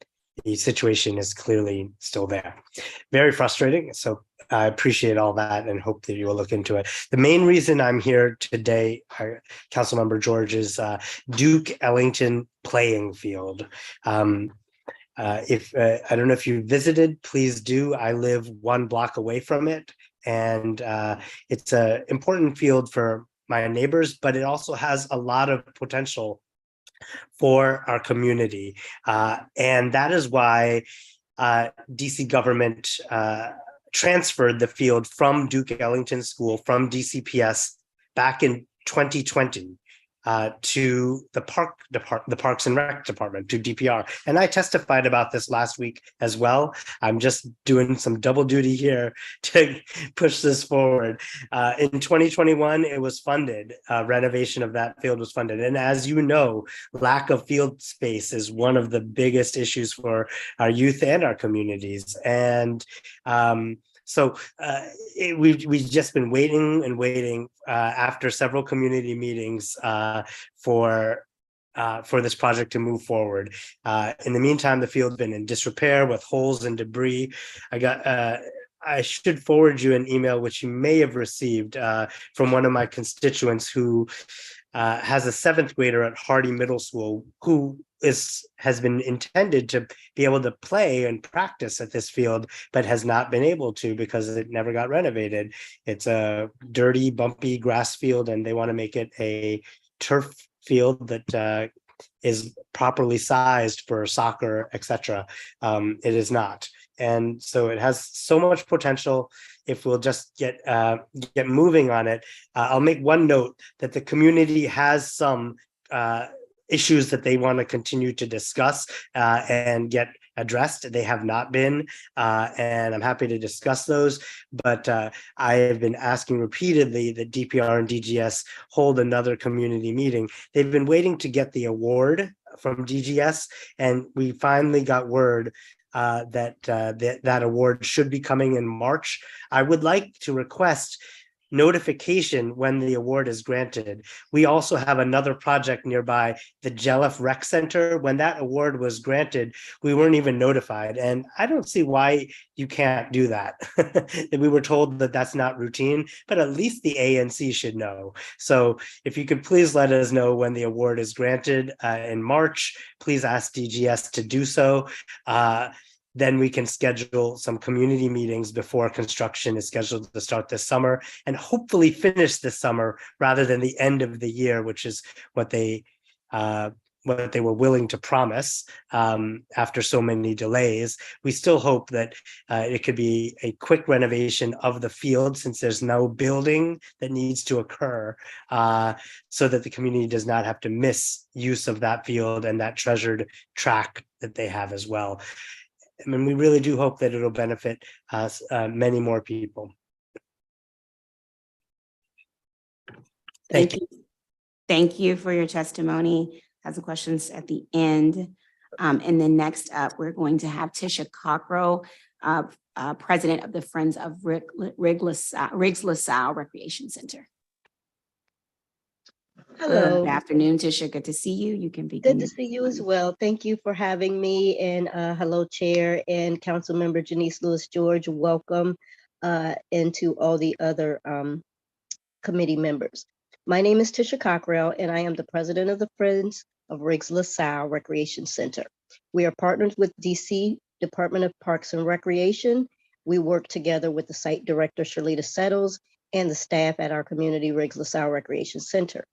the situation is clearly still there. Very frustrating. So I appreciate all that and hope that you will look into it. The main reason I'm here today, Councilmember George, is Duke Ellington playing field. If I don't know if you visited, please do. I live 1 block away from it, and it's an important field for my neighbors, but it also has a lot of potential for our community. And that is why DC government transferred the field from Duke Ellington School, from DCPS back in 2020 to the Parks and Rec Department, to DPR. And I testified about this last week as well. I'm just doing some double duty here to push this forward. In 2021, it was funded. Renovation of that field was funded. And as you know, lack of field space is one of the biggest issues for our youth and our communities. And so we've just been waiting and waiting after several community meetings for this project to move forward. In the meantime, the field's been in disrepair with holes and debris. I should forward you an email which you may have received from one of my constituents who has a 7th grader at Hardy Middle School who has been intended to be able to play and practice at this field, but has not been able to because it never got renovated. It's a dirty, bumpy grass field, and they want to make it a turf field that is properly sized for soccer, etc. It is not. And so it has so much potential if we'll just get moving on it. I'll make one note that the community has some issues that they want to continue to discuss and get addressed. They have not been, and I'm happy to discuss those. But I have been asking repeatedly that DPR and DGS hold another community meeting. They've been waiting to get the award from DGS, and we finally got word that award should be coming in March. I would like to request notification when the award is granted. We also have another project nearby, the Jelliff Rec Center. When that award was granted, we weren't even notified. And I don't see why you can't do that. We were told that that's not routine, but at least the ANC should know. So if you could please let us know when the award is granted in March, please ask DGS to do so. Then we can schedule some community meetings before construction is scheduled to start this summer and hopefully finish this summer rather than the end of the year, which is what they what they were willing to promise after so many delays. We still hope that it could be a quick renovation of the field, since there's no building that needs to occur, so that the community does not have to miss use of that field and that treasured track that they have as well. I mean, we really do hope that it'll benefit many more people. Thank you. Thank you for your testimony. Have some questions at the end. And then next up, we're going to have Tisha Cockrell, President of the Friends of Riggs LaSalle Recreation Center. Hello. Good afternoon, Tisha. Good to see you. You can begin. Good to see you as well. Thank you for having me. And hello, Chair and Councilmember Janice Lewis-George. Welcome, and to all the other committee members. My name is Tisha Cockrell, and I am the President of the Friends of Riggs LaSalle Recreation Center. We are partners with DC Department of Parks and Recreation. We work together with the site director, Sherlita Settles, and the staff at our community Riggs LaSalle Recreation Center.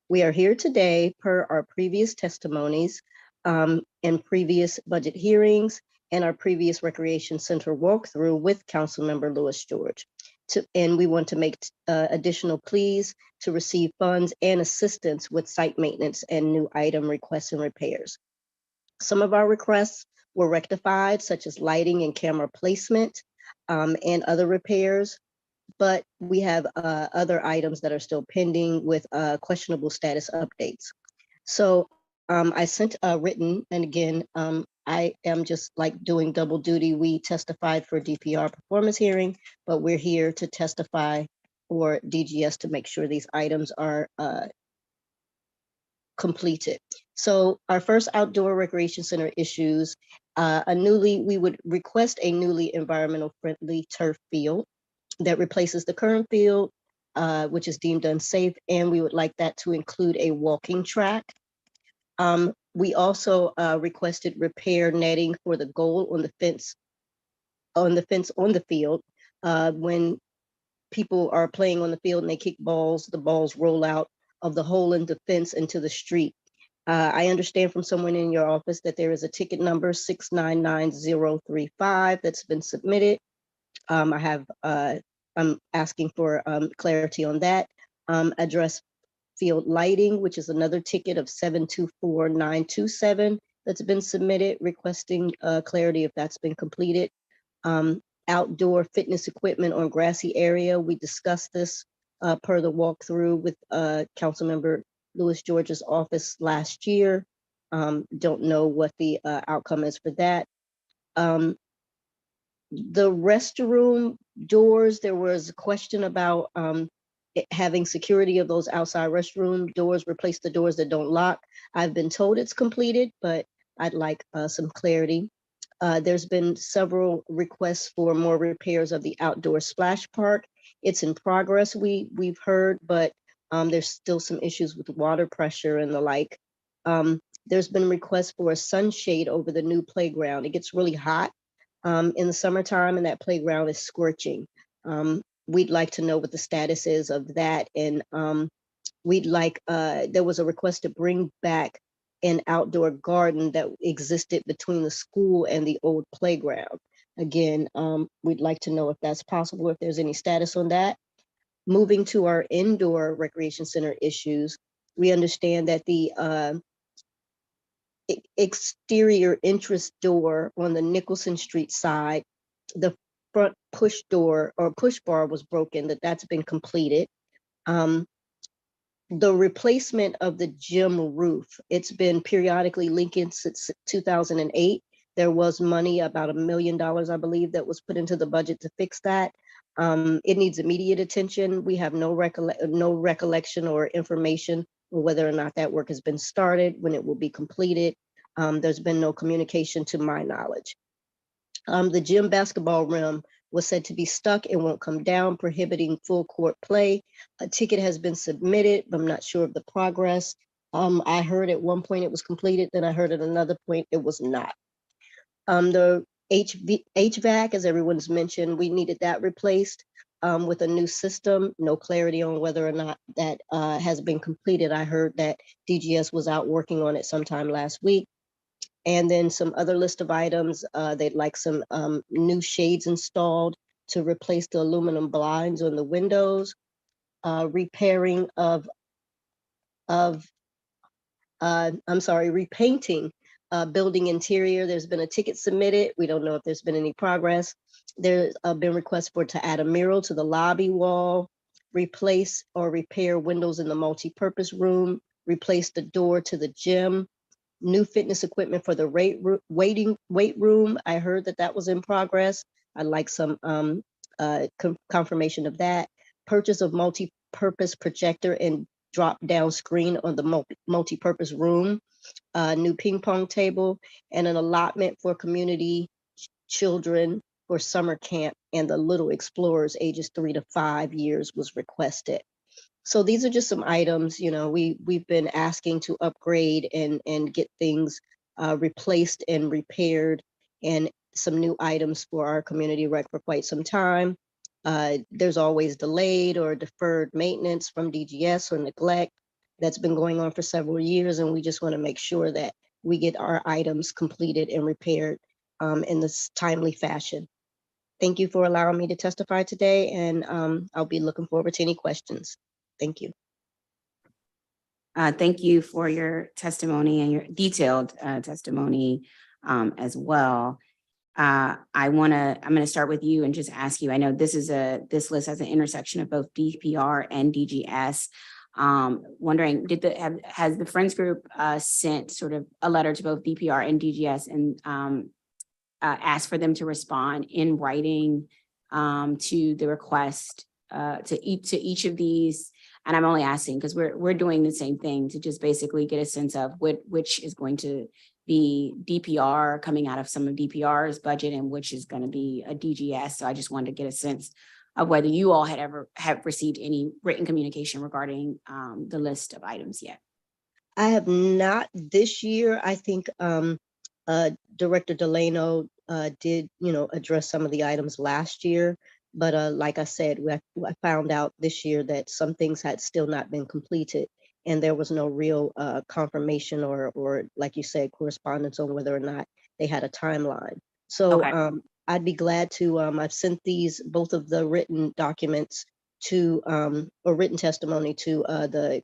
We are here today per our previous testimonies and previous budget hearings and our previous recreation center walkthrough with Councilmember Lewis-George. And we want to make additional pleas to receive funds and assistance with site maintenance and new item requests and repairs. Some of our requests were rectified, such as lighting and camera placement and other repairs, but we have other items that are still pending with questionable status updates. So I sent a written, and again, I am just like doing double duty. We testified for DPR performance hearing, but we're here to testify for DGS to make sure these items are completed. So our first outdoor recreation center issues, we would request a newly environmental friendly turf field that replaces the current field, which is deemed unsafe, and we would like that to include a walking track. We also requested repair netting for the goal on the fence on the field. When people are playing on the field and they kick balls, the balls roll out of the hole in the fence into the street. I understand from someone in your office that there is a ticket number 699035 that's been submitted. I'm asking for clarity on that. Address field lighting, which is another ticket of 724927 that's been submitted, requesting clarity if that's been completed. Outdoor fitness equipment on grassy area. We discussed this per the walkthrough with Councilmember Lewis-George's office last year. Don't know what the outcome is for that. The restroom doors, there was a question about having security of those outside restroom doors, replace the doors that don't lock. I've been told it's completed, but I'd like some clarity. There's been several requests for more repairs of the outdoor splash park. It's in progress, we've heard, but there's still some issues with water pressure and the like. There's been requests for a sunshade over the new playground. It gets really hot in the summertime and that playground is scorching. We'd like to know what the status is of that. And we'd like, there was a request to bring back an outdoor garden that existed between the school and the old playground. Again, we'd like to know if that's possible, if there's any status on that. Moving to our indoor recreation center issues, we understand that the exterior entrance door on the Nicholson Street side, the front push door or push bar was broken, that's been completed. The replacement of the gym roof, it's been periodically leaking since 2008. There was money, about $1 million, I believe, that was put into the budget to fix that. It needs immediate attention. We have no recollection or information on whether or not that work has been started, when it will be completed. There's been no communication to my knowledge. The gym basketball rim was said to be stuck and won't come down, prohibiting full court play. A ticket has been submitted, but I'm not sure of the progress. I heard at one point it was completed, then I heard at another point it was not. The HVAC, as everyone's mentioned, we needed that replaced. with a new system. No clarity on whether or not that has been completed. I heard that DGS was out working on it sometime last week. And then some other list of items, they'd like some new shades installed to replace the aluminum blinds on the windows, repairing repainting building interior. There's been a ticket submitted. We don't know if there's been any progress. There's been requests to add a mural to the lobby wall, replace or repair windows in the multi-purpose room, replace the door to the gym, new fitness equipment for the weight room. I heard that was in progress. I'd like some confirmation of that. Purchase of multi-purpose projector and drop-down screen on the multi-purpose room, new ping pong table, and an allotment for community children for summer camp, and the Little Explorers ages 3 to 5 years was requested. So these are just some items, we've been asking to upgrade and get things replaced and repaired, and some new items for our community rec for quite some time. There's always delayed or deferred maintenance from DGS or neglect that's been going on for several years, and we just want to make sure that we get our items completed and repaired in this timely fashion. Thank you for allowing me to testify today, and I'll be looking forward to any questions. Thank you. Thank you for your testimony and your detailed testimony as well. I'm going to start with you and just ask you, I know this list has an intersection of both DPR and DGS. Wondering, has the Friends Group sent sort of a letter to both DPR and DGS and asked for them to respond in writing to the request to each of these? And I'm only asking because we're doing the same thing to just basically get a sense of which is going to be DPR coming out of some of DPR's budget and which is going to be a DGS. So I just wanted to get a sense of whether you all have received any written communication regarding the list of items yet. I have not this year. I think Director Delano did, address some of the items last year. But like I said, I found out this year that some things had still not been completed, and there was no real confirmation or, like you said, correspondence on whether or not they had a timeline. So okay. I'd be glad to, I've sent both of the written documents to, or written testimony to the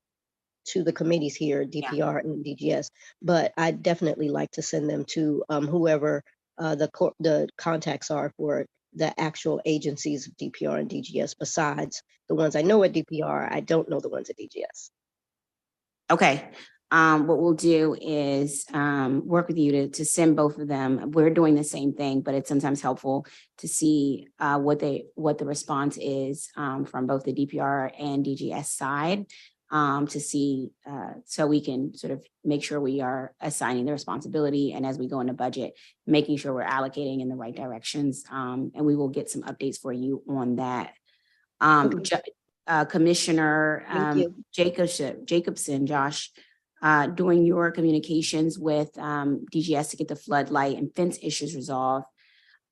committees here, DPR and DGS, but I'd definitely like to send them to whoever the contacts are for the actual agencies of DPR and DGS. Besides the ones I know at DPR, I don't know the ones at DGS. Okay. What we'll do is work with you to send both of them. We're doing the same thing, but it's sometimes helpful to see what the response is from both the DPR and DGS side to see so we can sort of make sure we are assigning the responsibility, and as we go into budget, making sure we're allocating in the right directions. And we will get some updates for you on that. Commissioner Jacobson, Josh, during your communications with DGS to get the floodlight and fence issues resolved,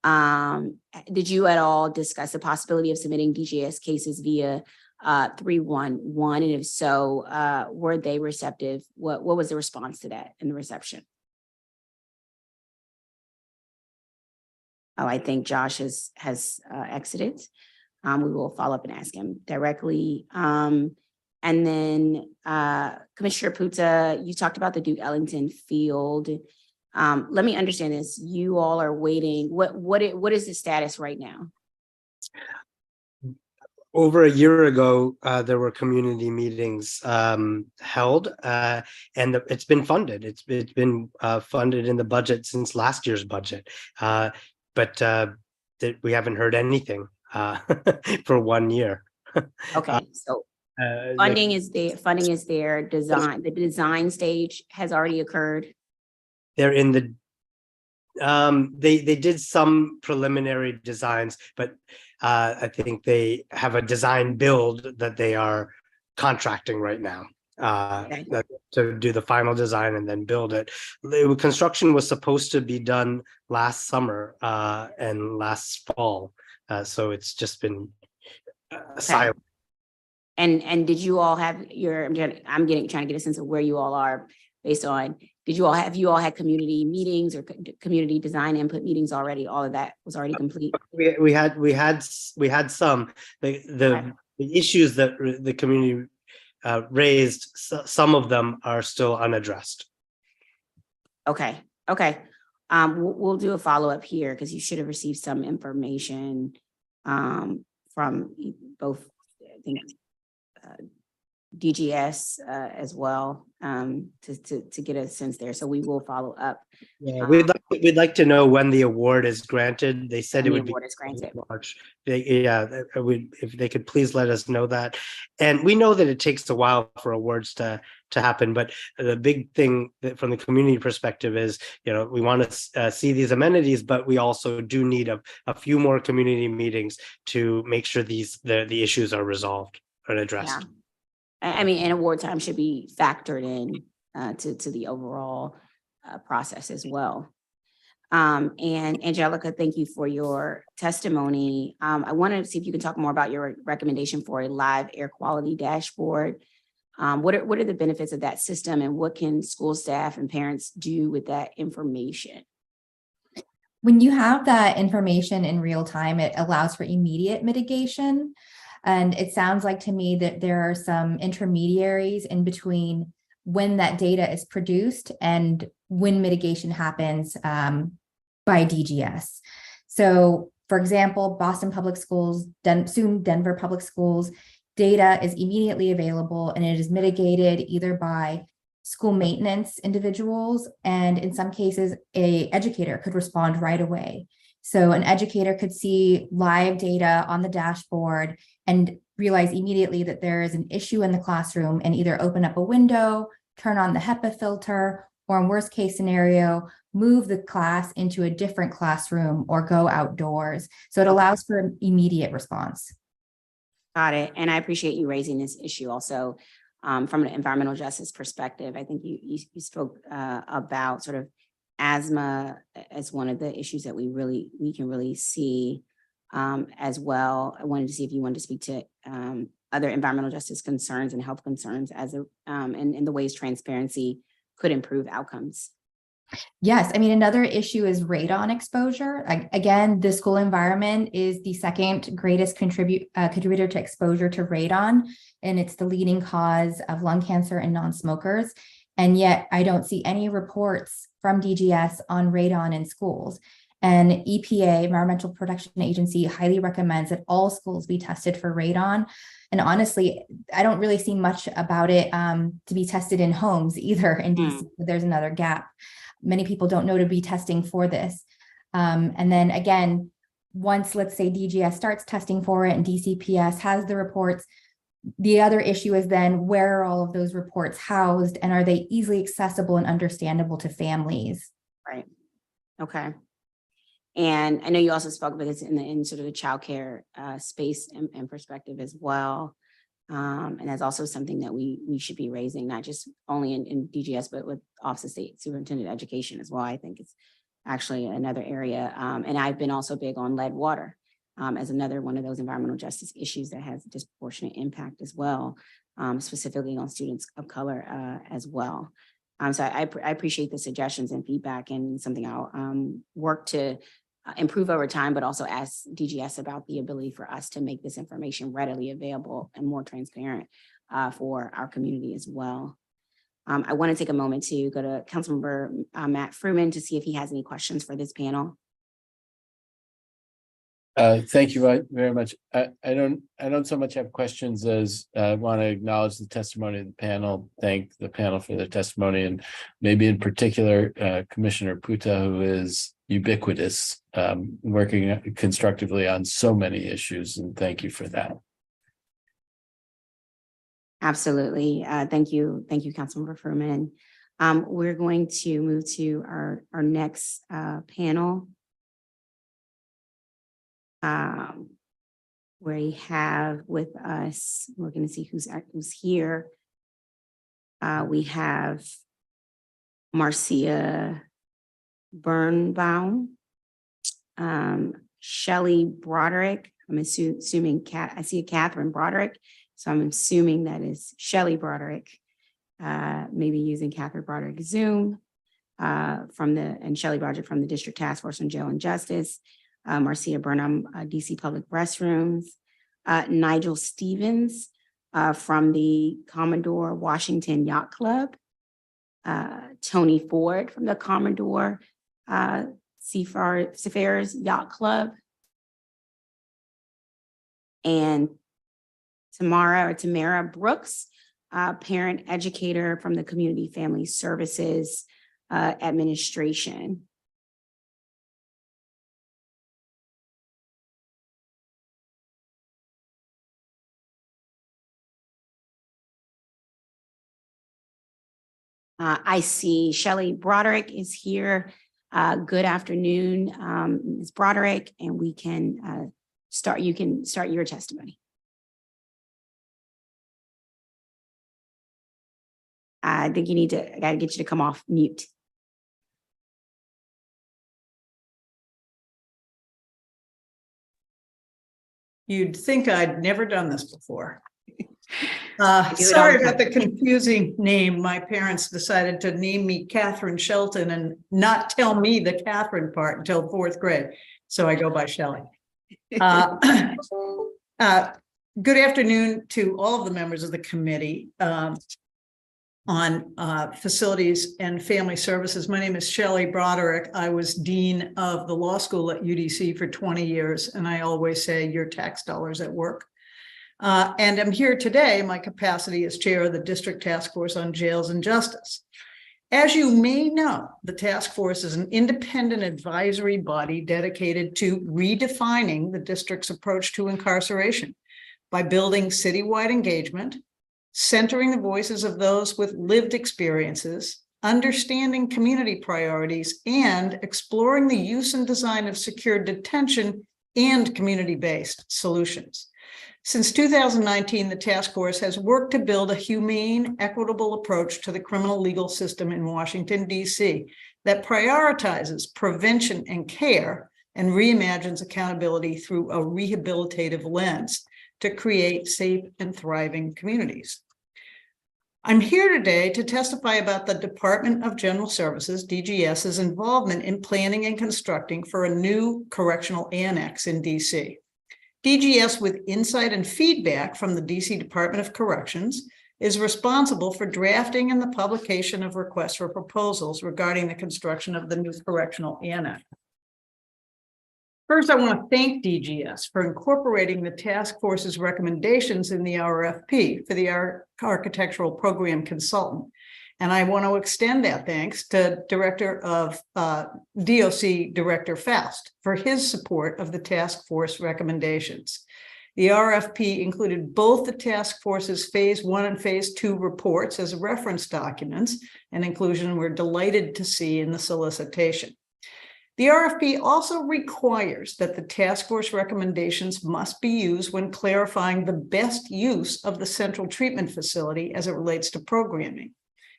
did you at all discuss the possibility of submitting DGS cases via 311? And if so, were they receptive? What was the response to that and the reception? Oh, I think Josh has exited. We will follow up and ask him directly. And then Commissioner Puta, you talked about the Duke Ellington field. Let me understand this. You all are waiting. What is the status right now? Over a year ago, there were community meetings held, and it's been funded. It's been funded in the budget since last year's budget, but we haven't heard anything for 1 year. Okay, so funding is there. Funding is there. The design stage has already occurred. They're in the. They did some preliminary designs, but I think they have a design build that they are contracting right now to do the final design and then build it. Construction was supposed to be done last summer and last fall, so it's just been silent. And did you all have your, trying to get a sense of where you all are based on, you all had community meetings or community design input meetings already? All of that was already complete? We had some, the issues that the community raised, some of them are still unaddressed. Okay. We'll do a follow-up here because you should have received some information from both, I think, DGS as well to get a sense there. So we will follow up. Yeah, we'd like to know when the award is granted. They said it would be March. If they could please let us know that. And we know that it takes a while for awards to happen, but the big thing that from the community perspective is, we want to see these amenities, but we also do need a few more community meetings to make sure the issues are resolved and addressed. Yeah. I mean, and award time should be factored in to the overall process as well. And Angelica, thank you for your testimony. I wanted to see if you can talk more about your recommendation for a live air quality dashboard. What are the benefits of that system, and what can school staff and parents do with that information? When you have that information in real time, it allows for immediate mitigation. And it sounds like to me that there are some intermediaries in between when that data is produced and when mitigation happens by DGS. So, for example, Boston Public Schools, soon Denver Public Schools, data is immediately available and it is mitigated either by school maintenance individuals, and in some cases, an educator could respond right away. So an educator could see live data on the dashboard and realize immediately that there is an issue in the classroom and either open up a window, turn on the HEPA filter, or in worst case scenario, move the class into a different classroom or go outdoors. So it allows for immediate response. Got it. And I appreciate you raising this issue also from an environmental justice perspective. I think you spoke about sort of asthma as one of the issues that we can really see as well. I wanted to see if you wanted to speak to other environmental justice concerns and health concerns and the ways transparency could improve outcomes. Yes, I mean, another issue is radon exposure. Again, the school environment is the second greatest contributor to exposure to radon, and it's the leading cause of lung cancer in non-smokers. And yet I don't see any reports from DGS on radon in schools. And EPA, Environmental Protection Agency, highly recommends that all schools be tested for radon. And honestly, I don't really see much about it to be tested in homes either in DC. There's another gap. Many people don't know to be testing for this. And then again, once, let's say DGS starts testing for it and DCPS has the reports, the other issue is then where are all of those reports housed, and are they easily accessible and understandable to families? Right. Okay. And I know you also spoke about this in sort of the childcare space and perspective as well. And that's also something that we should be raising, not just only in DGS, but with Office of State Superintendent of Education as well. I think it's actually another area. And I've been also big on lead water as another one of those environmental justice issues that has disproportionate impact as well, specifically on students of color as well. So I appreciate the suggestions and feedback, and something I'll work to improve over time, but also ask DGS about the ability for us to make this information readily available and more transparent for our community as well. I want to take a moment to go to Councilmember Matt Fruman to see if he has any questions for this panel. Thank you very much. I don't so much have questions as I want to acknowledge the testimony of the panel, thank the panel for their testimony, and maybe in particular Commissioner Puta, who is ubiquitous, working constructively on so many issues, and thank you for that. Absolutely. Thank you, Councilmember Fruman. We're going to move to our next panel. Where we have with us, we're going to see who's here. We have Marcia Birnbaum, Shelley Broderick, I'm assuming I see a Catherine Broderick, so I'm assuming that is Shelley Broderick, maybe using Catherine Broderick Zoom and Shelley Broderick from the District Task Force on Jail and Justice, Marcia Burnham, DC Public Restrooms, Nigel Stevens from the Commodore Washington Yacht Club, Tony Ford from the Commodore Seafarers Yacht Club, and Tamara Brooks, parent educator from the Community Family Services Administration. I see Shelley Broderick is here. Good afternoon, Ms. Broderick, and we can start. You can start your testimony. I think I gotta get you to come off mute. You'd think I'd never done this before. Sorry about the confusing name. My parents decided to name me Catherine Shelton and not tell me the Catherine part until 4th grade. So I go by Shelley. Good afternoon to all of the members of the committee on Facilities and Family Services. My name is Shelley Broderick. I was Dean of the Law School at UDC for 20 years, and I always say your tax dollars at work. And I'm here today in my capacity as chair of the District Task Force on Jails and Justice. As you may know, the task force is an independent advisory body dedicated to redefining the district's approach to incarceration by building citywide engagement, centering the voices of those with lived experiences, understanding community priorities, and exploring the use and design of secure detention and community-based solutions. Since 2019, the task force has worked to build a humane, equitable approach to the criminal legal system in Washington, D.C. that prioritizes prevention and care and reimagines accountability through a rehabilitative lens to create safe and thriving communities. I'm here today to testify about the Department of General Services, DGS's involvement in planning and constructing for a new correctional annex in D.C. DGS, with insight and feedback from the DC Department of Corrections, is responsible for drafting and the publication of requests for proposals regarding the construction of the new correctional annex. First, I want to thank DGS for incorporating the task force's recommendations in the RFP for the architectural program consultant. And I want to extend that thanks to DOC Director Faust for his support of the task force recommendations. The RFP included both the task force's phase 1 and phase 2 reports as reference documents, an inclusion we're delighted to see in the solicitation. The RFP also requires that the task force recommendations must be used when clarifying the best use of the central treatment facility as it relates to programming.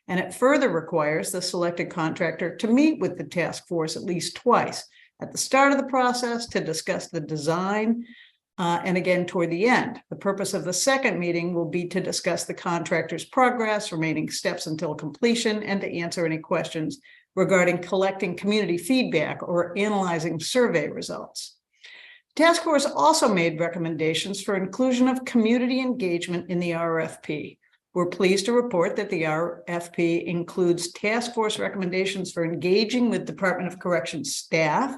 And it further requires the selected contractor to meet with the task force at least twice, at the start of the process to discuss the design, and again toward the end. The purpose of the second meeting will be to discuss the contractor's progress, remaining steps until completion, and to answer any questions regarding collecting community feedback or analyzing survey results. Task force also made recommendations for inclusion of community engagement in the RFP. We're pleased to report that the RFP includes task force recommendations for engaging with Department of Corrections staff,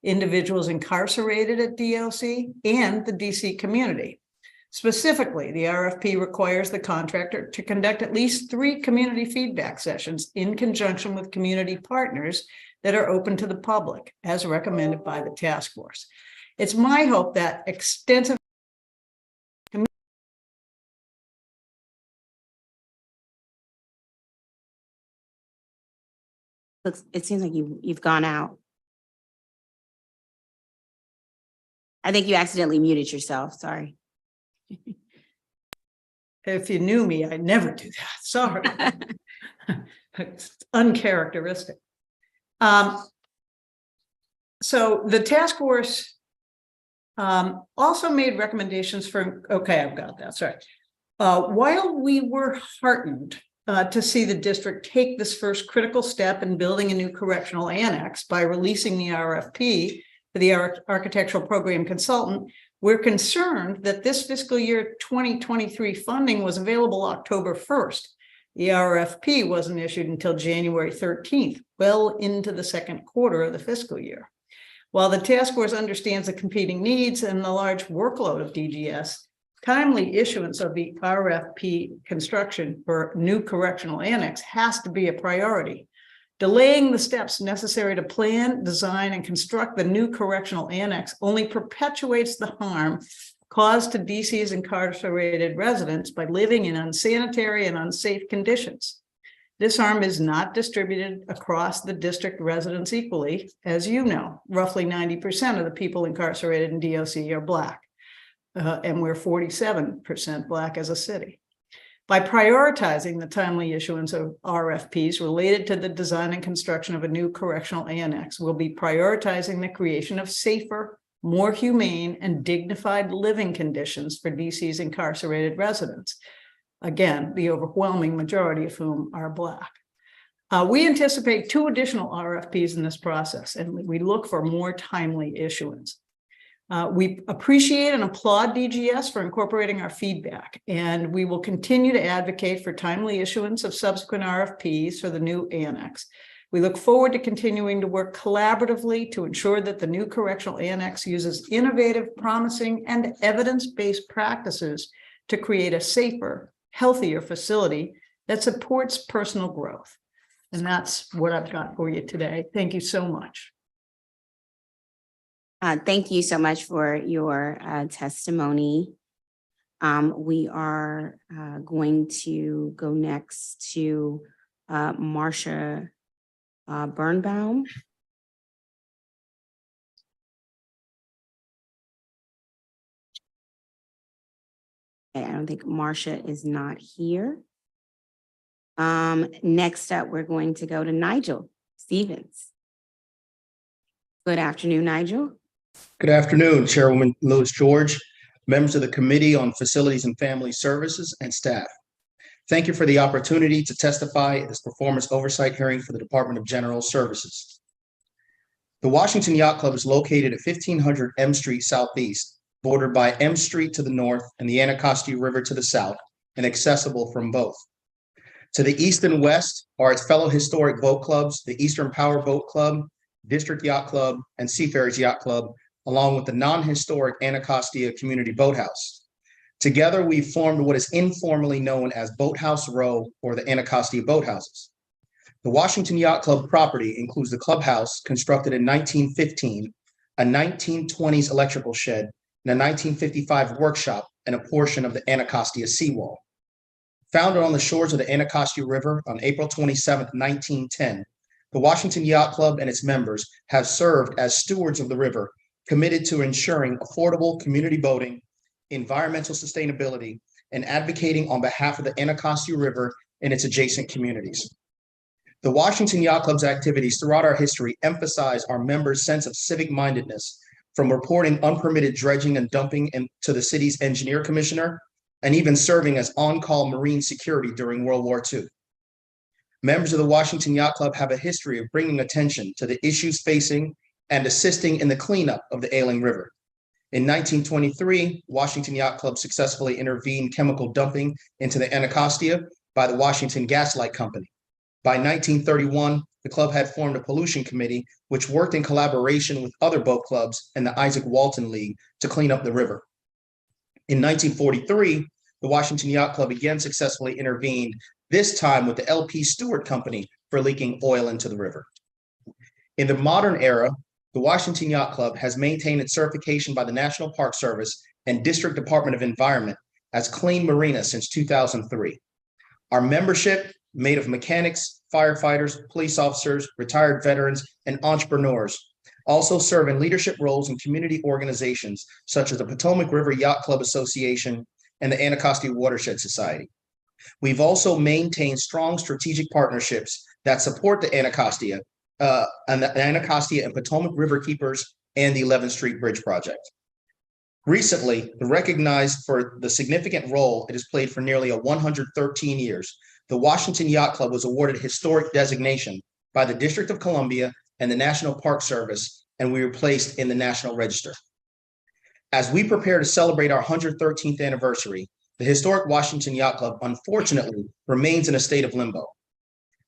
individuals incarcerated at DOC, and the DC community. Specifically, the RFP requires the contractor to conduct at least 3 community feedback sessions in conjunction with community partners that are open to the public, as recommended by the task force. It's my hope that extensive It seems like you've gone out. I think you accidentally muted yourself. Sorry. If you knew me, I'd never do that. Sorry. It's uncharacteristic. So the task force Also made recommendations for, okay, I've got that, sorry. While we were heartened to see the district take this first critical step in building a new correctional annex by releasing the RFP for the architectural program consultant, we're concerned that this fiscal year 2023 funding was available October 1st. The RFP wasn't issued until January 13th, well into the second quarter of the fiscal year. While the task force understands the competing needs and the large workload of DGS, timely issuance of the RFP construction for new correctional annex has to be a priority. Delaying the steps necessary to plan, design, and construct the new correctional annex only perpetuates the harm caused to DC's incarcerated residents by living in unsanitary and unsafe conditions. This harm is not distributed across the district residents equally. As you know, roughly 90% of the people incarcerated in DOC are Black, and we're 47% Black as a city. By prioritizing the timely issuance of RFPs related to the design and construction of a new correctional annex, we'll be prioritizing the creation of safer, more humane, and dignified living conditions for DC's incarcerated residents. Again, the overwhelming majority of whom are Black. We anticipate 2 additional RFPs in this process, and we look for more timely issuance. We appreciate and applaud DGS for incorporating our feedback, and we will continue to advocate for timely issuance of subsequent RFPs for the new annex. We look forward to continuing to work collaboratively to ensure that the new correctional annex uses innovative, promising, and evidence-based practices to create a safer, healthier facility that supports personal growth. And that's what I've got for you today. Thank you so much. Thank you so much for your testimony. We are going to go next to Marcia Birnbaum. Okay, I don't think Marcia is not here. Next up, we're going to go to Nigel Stevens. Good afternoon, Nigel. Good afternoon, Chairwoman Lewis George, members of the Committee on Facilities and Family Services, and staff. Thank you for the opportunity to testify at this performance oversight hearing for the Department of General Services. The Washington Yacht Club is located at 1500 M Street Southeast, bordered by M Street to the north and the Anacostia River to the south, and accessible from both. To the east and west are its fellow historic boat clubs, the Eastern Power Boat Club, District Yacht Club, and Seafarers Yacht Club, along with the non-historic Anacostia Community Boathouse. Together, we've formed what is informally known as Boathouse Row, or the Anacostia Boathouses. The Washington Yacht Club property includes the clubhouse, constructed in 1915, a 1920s electrical shed, and a 1955 workshop, and a portion of the Anacostia seawall. Founded on the shores of the Anacostia River on April 27, 1910, the Washington Yacht Club and its members have served as stewards of the river, committed to ensuring affordable community boating, environmental sustainability, and advocating on behalf of the Anacostia River and its adjacent communities. The Washington Yacht Club's activities throughout our history emphasize our members' sense of civic mindedness, from reporting unpermitted dredging and dumping to the city's engineer commissioner, and even serving as on-call marine security during World War II. Members of the Washington Yacht Club have a history of bringing attention to the issues facing and assisting in the cleanup of the ailing river. In 1923, Washington Yacht Club successfully intervened chemical dumping into the Anacostia by the Washington Gas Light Company. By 1931, the club had formed a pollution committee, which worked in collaboration with other boat clubs and the Isaac Walton League to clean up the river. In 1943, the Washington Yacht Club again successfully intervened, this time with the LP Stewart Company for leaking oil into the river. In the modern era, the Washington Yacht Club has maintained its certification by the National Park Service and District Department of Environment as Clean Marina since 2003. Our membership, made of mechanics, firefighters, police officers, retired veterans, and entrepreneurs, also serve in leadership roles in community organizations such as the Potomac River Yacht Club Association and the Anacostia Watershed Society. We've also maintained strong strategic partnerships that support the Anacostia and Potomac River Keepers and the 11th Street Bridge Project. Recently, recognized for the significant role it has played for nearly 113 years, the Washington Yacht Club was awarded a historic designation by the District of Columbia and the National Park Service, and we were placed in the National Register. As we prepare to celebrate our 113th anniversary, the historic Washington Yacht Club unfortunately remains in a state of limbo.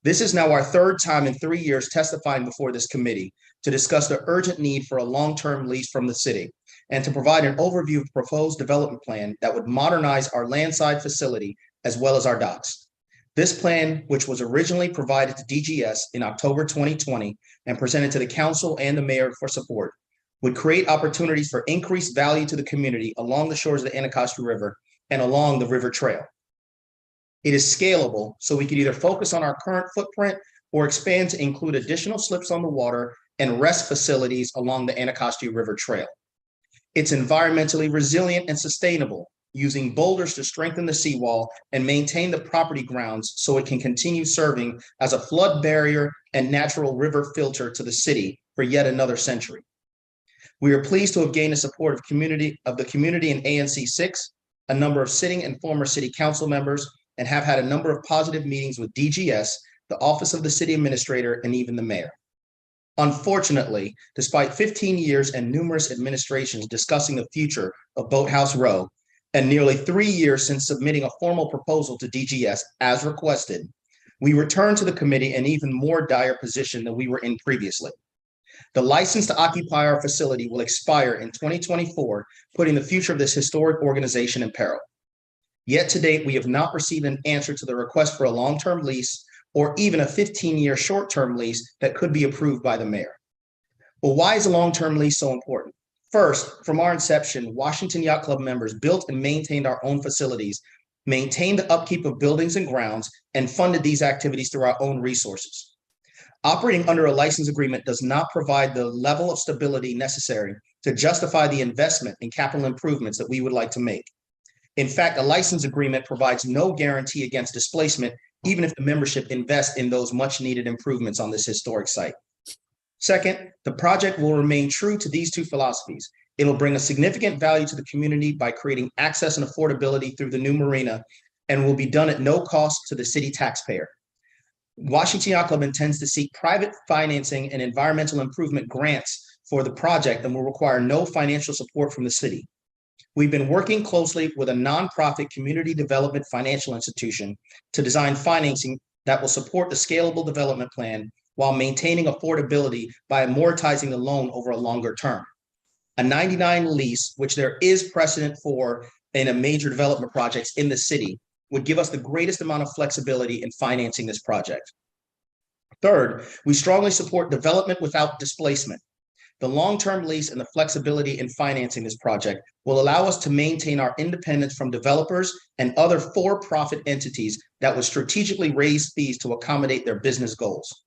This is now our third time in 3 years testifying before this committee to discuss the urgent need for a long-term lease from the city and to provide an overview of the proposed development plan that would modernize our landside facility as well as our docks. This plan, which was originally provided to DGS in October 2020 and presented to the council and the mayor for support, would create opportunities for increased value to the community along the shores of the Anacostia River and along the river trail. It is scalable, so we could either focus on our current footprint or expand to include additional slips on the water and rest facilities along the Anacostia River Trail. It's environmentally resilient and sustainable, using boulders to strengthen the seawall and maintain the property grounds so it can continue serving as a flood barrier and natural river filter to the city for yet another century. We are pleased to have gained the support of the community in ANC 6, a number of sitting and former city council members, and have had a number of positive meetings with DGS, the Office of the City Administrator, and even the mayor. Unfortunately, despite 15 years and numerous administrations discussing the future of Boathouse Row, and nearly 3 years since submitting a formal proposal to DGS as requested, we return to the committee in even more dire position than we were in previously. The license to occupy our facility will expire in 2024, putting the future of this historic organization in peril. Yet to date, we have not received an answer to the request for a long-term lease or even a 15-year short-term lease that could be approved by the mayor. Well, why is a long-term lease so important? First, from our inception, Washington Yacht Club members built and maintained our own facilities, maintained the upkeep of buildings and grounds, and funded these activities through our own resources. Operating under a license agreement does not provide the level of stability necessary to justify the investment in capital improvements that we would like to make. In fact, a license agreement provides no guarantee against displacement, even if the membership invests in those much needed improvements on this historic site. Second, the project will remain true to these two philosophies. It'll bring a significant value to the community by creating access and affordability through the new marina, and will be done at no cost to the city taxpayer. Washington Yacht Club intends to seek private financing and environmental improvement grants for the project and will require no financial support from the city. We've been working closely with a nonprofit community development financial institution to design financing that will support the scalable development plan while maintaining affordability by amortizing the loan over a longer term. A 99 lease, which there is precedent for in a major development projects in the city, would give us the greatest amount of flexibility in financing this project. Third, we strongly support development without displacement. The long-term lease and the flexibility in financing this project will allow us to maintain our independence from developers and other for-profit entities that would strategically raise fees to accommodate their business goals.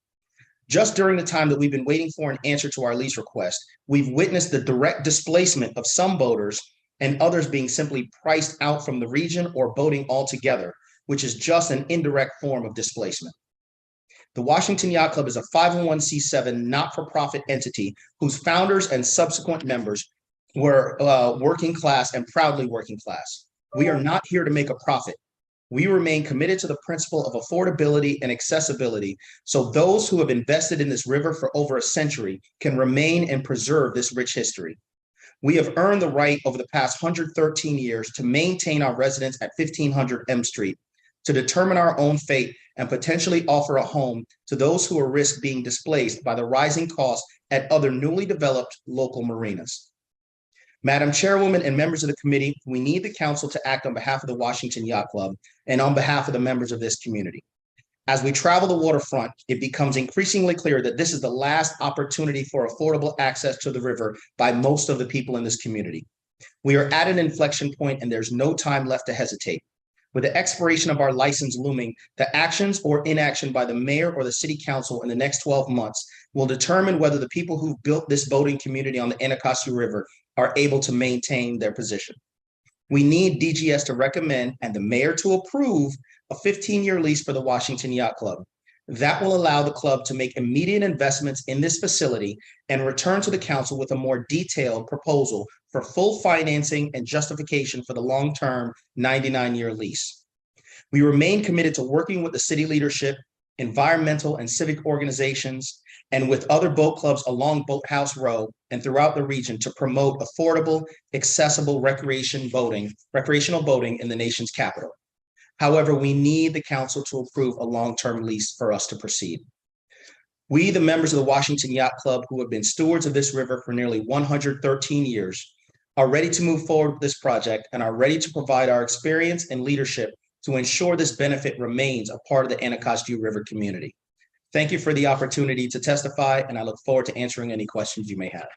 Just during the time that we've been waiting for an answer to our lease request, we've witnessed the direct displacement of some boaters and others being simply priced out from the region or boating altogether, which is just an indirect form of displacement. The Washington Yacht Club is a 501c7 not-for-profit entity whose founders and subsequent members were working class and proudly working class. We are not here to make a profit. We remain committed to the principle of affordability and accessibility, so those who have invested in this river for over a century can remain and preserve this rich history. We have earned the right over the past 113 years to maintain our residence at 1500 M Street, to determine our own fate and potentially offer a home to those who are risk being displaced by the rising costs at other newly developed local marinas. Madam Chairwoman and members of the committee, we need the council to act on behalf of the Washington Yacht Club and on behalf of the members of this community. As we travel the waterfront, it becomes increasingly clear that this is the last opportunity for affordable access to the river by most of the people in this community. We are at an inflection point and there's no time left to hesitate. With the expiration of our license looming, the actions or inaction by the mayor or the city council in the next 12 months will determine whether the people who built this boating community on the Anacostia River are able to maintain their position. We need DGS to recommend and the mayor to approve a 15-year lease for the Washington Yacht Club. That will allow the club to make immediate investments in this facility and return to the council with a more detailed proposal for full financing and justification for the long-term 99-year lease. We remain committed to working with the city leadership, environmental and civic organizations, and with other boat clubs along Boathouse Row and throughout the region to promote affordable, accessible recreational boating in the nation's capital. However, we need the council to approve a long-term lease for us to proceed. We, the members of the Washington Yacht Club, who have been stewards of this river for nearly 113 years, are ready to move forward with this project and are ready to provide our experience and leadership to ensure this benefit remains a part of the Anacostia River community. Thank you for the opportunity to testify, and I look forward to answering any questions you may have.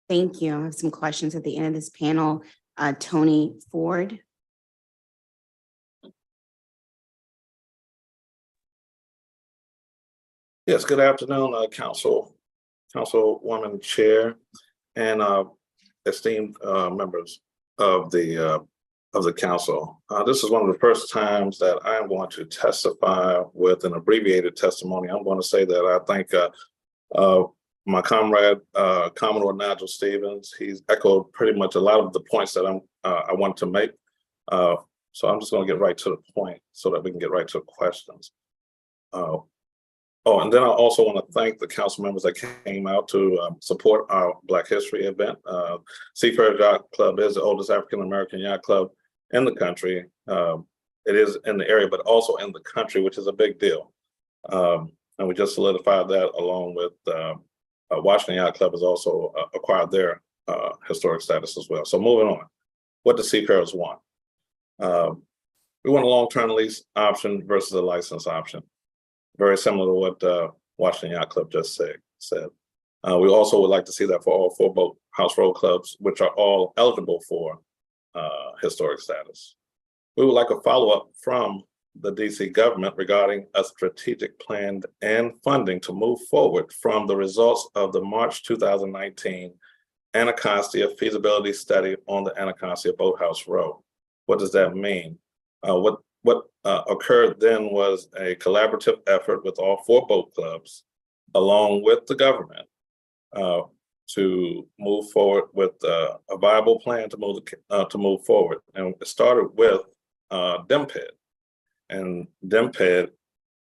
Thank you. I have some questions at the end of this panel. Tony Ford. Yes, good afternoon, Councilwoman Chair and esteemed members of the council. This is one of the first times that I am going to testify with an abbreviated testimony. I'm going to say that I thank my comrade, Commodore Nigel Stevens. He's echoed pretty much a lot of the points that I want to make. So I'm just going to get right to the point so that we can get right to the questions. Oh, and then I also want to thank the council members that came out to support our Black History event. Seafarer Yacht Club is the oldest African-American yacht club in the country. It is in the area, but also in the country, which is a big deal. And we just solidified that along with Washington Yacht Club has also acquired their historic status as well. So moving on, what do Seafarers want? We want a long-term lease option versus a license option. Very similar to what Washington Yacht Club just said. We also would like to see that for all 4 Boathouse Row clubs, which are all eligible for historic status. We would like a follow-up from the DC government regarding a strategic plan and funding to move forward from the results of the March 2019 Anacostia feasibility study on the Anacostia Boathouse Row. What does that mean? What occurred then was a collaborative effort with all 4 boat clubs, along with the government, to move forward with a viable plan to move forward. And it started with DMPED, and DMPED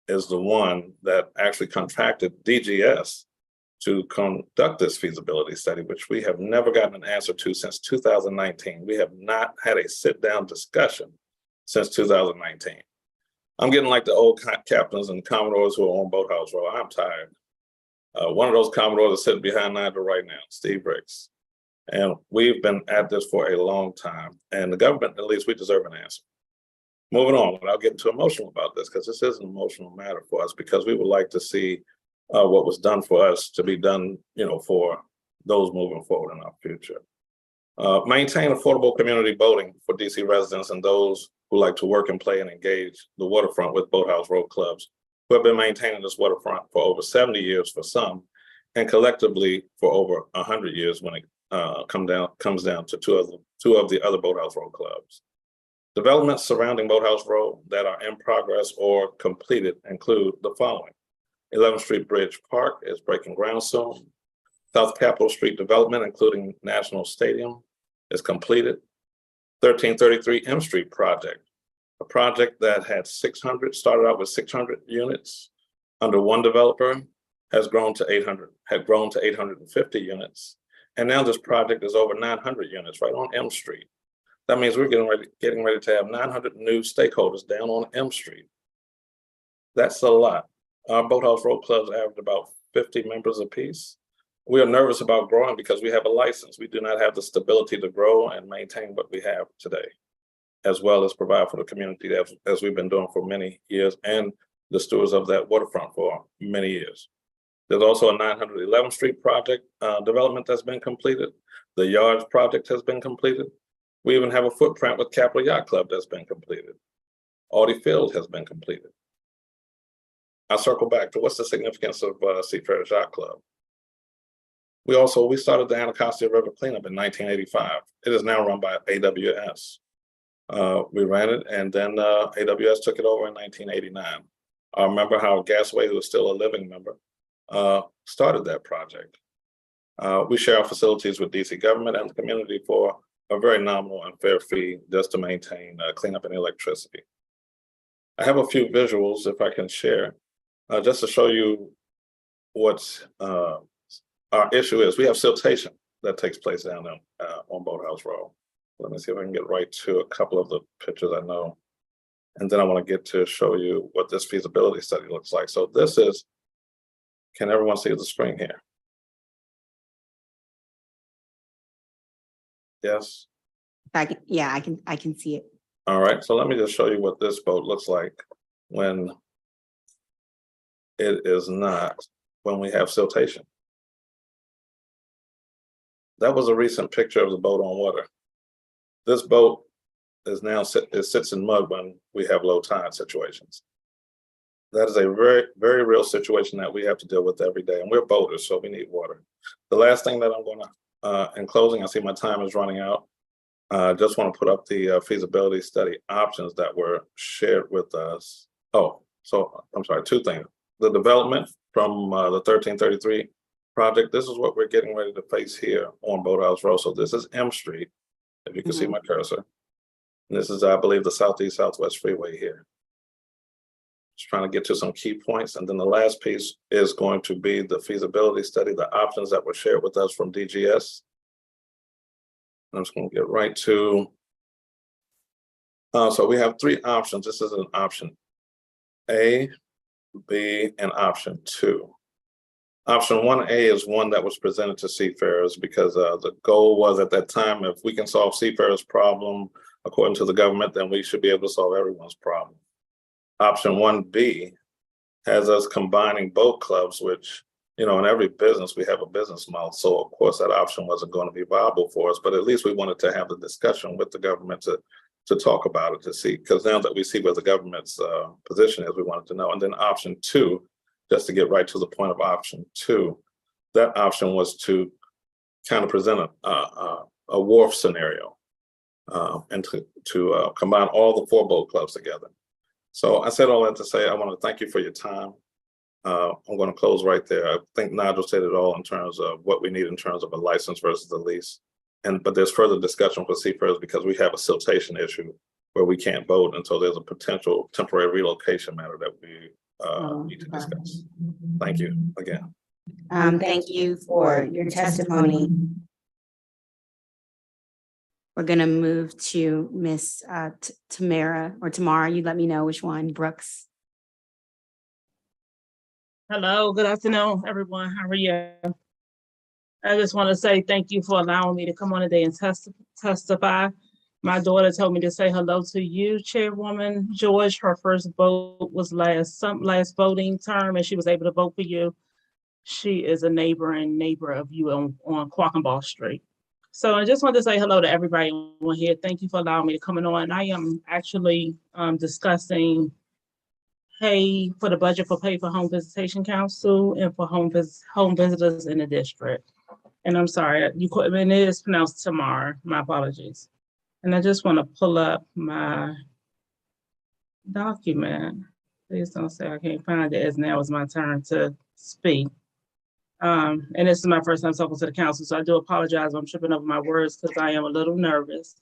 is the one that actually contracted DGS to conduct this feasibility study, which we have never gotten an answer to since 2019. We have not had a sit-down discussion since 2019. I'm getting like the old captains and commodores who are on Boathouse Row. I'm tired. One of those commodores is sitting behind Nigel right now, Steve Briggs. And we've been at this for a long time. And the government, at least, we deserve an answer. Moving on, without getting too emotional about this, because this is an emotional matter for us, because we would like to see what was done for us to be done, for those moving forward in our future. Maintain affordable community boating for DC residents and those who like to work and play and engage the waterfront with Boathouse Row clubs, who have been maintaining this waterfront for over 70 years for some, and collectively for over 100 years when it comes down to two of the other Boathouse Row clubs. Developments surrounding Boathouse Row that are in progress or completed include the following. 11th Street Bridge Park is breaking ground soon. South Capitol Street development, including National Stadium, is completed. 1333 M Street project, a project that had started out with 600 units under one developer, had grown to 850 units. And now this project is over 900 units right on M Street. That means we're getting ready to have 900 new stakeholders down on M Street. That's a lot. Our Boathouse Row clubs average about 50 members apiece. We are nervous about growing because we have a license. We do not have the stability to grow and maintain what we have today, as well as provide for the community as we've been doing for many years and the stewards of that waterfront for many years. There's also a 911th Street project development that's been completed. The Yards project has been completed. We even have a footprint with Capital Yacht Club that's been completed. Audi Field has been completed. I'll circle back to what's the significance of Seafarers Yacht Club. We started the Anacostia River Cleanup in 1985. It is now run by AWS. We ran it, and then AWS took it over in 1989. our member Howard Gasway, who is still a living member, started that project. We share our facilities with DC government and the community for a very nominal and fair fee just to maintain cleanup and electricity. I have a few visuals if I can share, just to show you what our issue is. We have siltation that takes place down there on Boathouse Road. Let me see if I can get right to a couple of the pictures I know. And then I want to get to show you what this feasibility study looks like. So this is, can everyone see the screen here? Yes. I can see it. All right, so let me just show you what this boat looks like when it is not, when we have siltation. That was a recent picture of the boat on water. This boat is now, it sits in mud when we have low tide situations. That is a very, very real situation that we have to deal with every day, and we're boaters, so we need water. The last thing that I'm gonna, in closing, I see my time is running out. Just want to put up the feasibility study options that were shared with us. Oh, so I'm sorry, two things. The development from the 1333 project, this is what we're getting ready to face here on Boathouse Road. So this is M Street, if you can see my cursor. And this is, I believe, the Southeast Southwest Freeway here. Just trying to get to some key points. And then the last piece is going to be the feasibility study, the options that were shared with us from DGS. I'm just going to get right to, so we have three options. This is an option A, B, and option 2. Option 1A is one that was presented to seafarers because the goal was at that time, if we can solve seafarers' problem, according to the government, then we should be able to solve everyone's problem. Option 1B has us combining boat clubs, which, you know, in every business, we have a business model. So of course that option wasn't going to be viable for us, but at least we wanted to have the discussion with the government to talk about it, to see, because now that we see where the government's position is, we wanted to know. And then option 2, just to get right to the point of option 2, that option was to kind of present a wharf scenario and to combine all the 4 boat clubs together. So I said all that to say, I want to thank you for your time. I'm going to close right there. I think Nigel said it all in terms of what we need in terms of a license versus a lease. But there's further discussion for seafarers because we have a siltation issue where we can't boat until there's a potential temporary relocation matter that we need to discuss. Thank you again. Thank you for your testimony. We're going to move to Miss Tamara, or Tamara, you let me know which one, Brooks. Hello, good afternoon, everyone. How are you? I just want to say thank you for allowing me to come on today and testify. My daughter told me to say hello to you, Chairwoman George. Her first vote was last voting term, and she was able to vote for you. She is a neighbor of you on Quackenball Street. So I just want to say hello to everybody on here. Thank you for allowing me to come on. I am actually discussing pay for the budget for pay for home visitation council and for home visitors in the district. And I'm sorry, it is pronounced Tamar. My apologies. And I just want to pull up my document. Please don't say I can't find it, as now is my turn to speak. And this is my first time talking to the council, so I do apologize if I'm tripping over my words because I am a little nervous.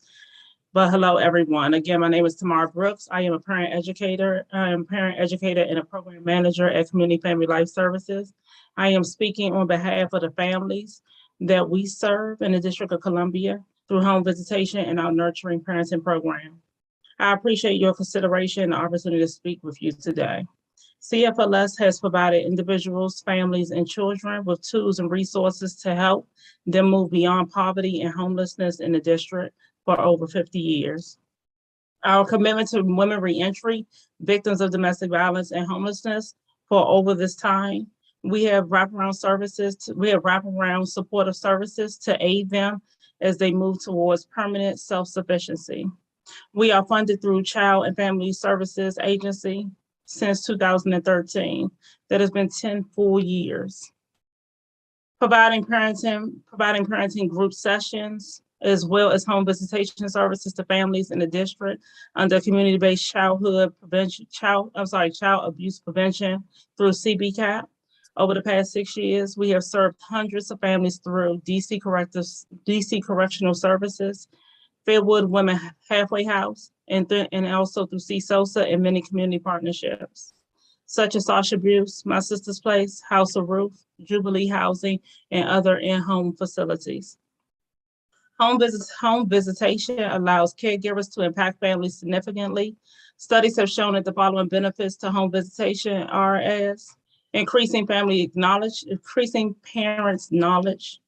But hello, everyone. Again, my name is Tamar Brooks. I am a parent educator. I am a parent educator and a program manager at Community Family Life Services. I am speaking on behalf of the families that we serve in the District of Columbia through home visitation and our nurturing parenting program. I appreciate your consideration and the opportunity to speak with you today. CFFS has provided individuals, families, and children with tools and resources to help them move beyond poverty and homelessness in the district for over 50 years. Our commitment to women reentry, victims of domestic violence and homelessness for over this time, we have wraparound supportive services to aid them as they move towards permanent self-sufficiency. We are funded through Child and Family Services Agency since 2013. That has been 10 full years. Providing parenting group sessions, as well as home visitation services to families in the district under community-based childhood prevention, child abuse prevention through CBCAP. Over the past 6 years, we have served hundreds of families through DC Correctional Services, Fairwood Women Halfway House, and also through CSOSA and many community partnerships, such as Sasha Bruce, My Sister's Place, House of Ruth, Jubilee Housing, and other in-home facilities. Home visitation allows caregivers to impact families significantly. Studies have shown that the following benefits to home visitation are as increasing increasing parents' knowledge,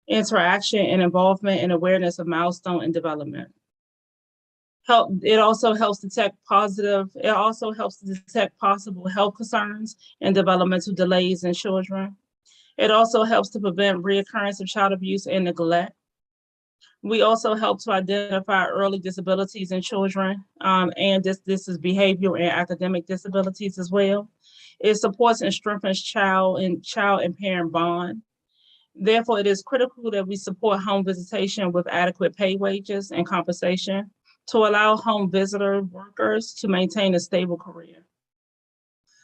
interaction and involvement and awareness of milestone and development. It also helps detect possible health concerns and developmental delays in children. It also helps to prevent reoccurrence of child abuse and neglect. We also help to identify early disabilities in children, and this is behavioral and academic disabilities as well. It supports and strengthens child and parent bond. Therefore, it is critical that we support home visitation with adequate pay, wages, and compensation to allow home visitor workers to maintain a stable career.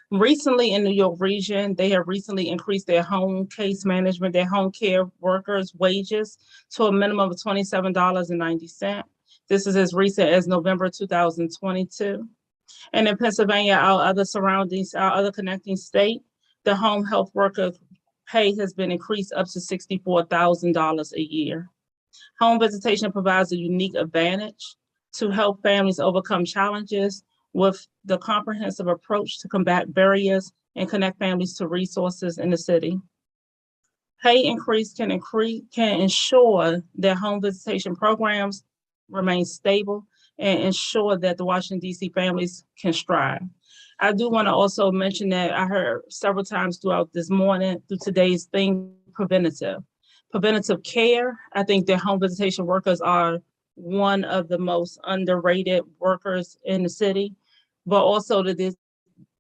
Recently in New York region, they have recently increased their home case management, their home care workers' wages to a minimum of $27.90. This is as recent as November 2022. And in Pennsylvania, our other connecting state, the home health worker pay has been increased up to $64,000 a year. Home visitation provides a unique advantage to help families overcome challenges with the comprehensive approach to combat barriers and connect families to resources in the city. Pay increase can ensure that home visitation programs remain stable and ensure that the Washington, D.C. families can strive. I do want to also mention that I heard several times throughout this morning, through today's theme, preventative care. I think that home visitation workers are one of the most underrated workers in the city, but also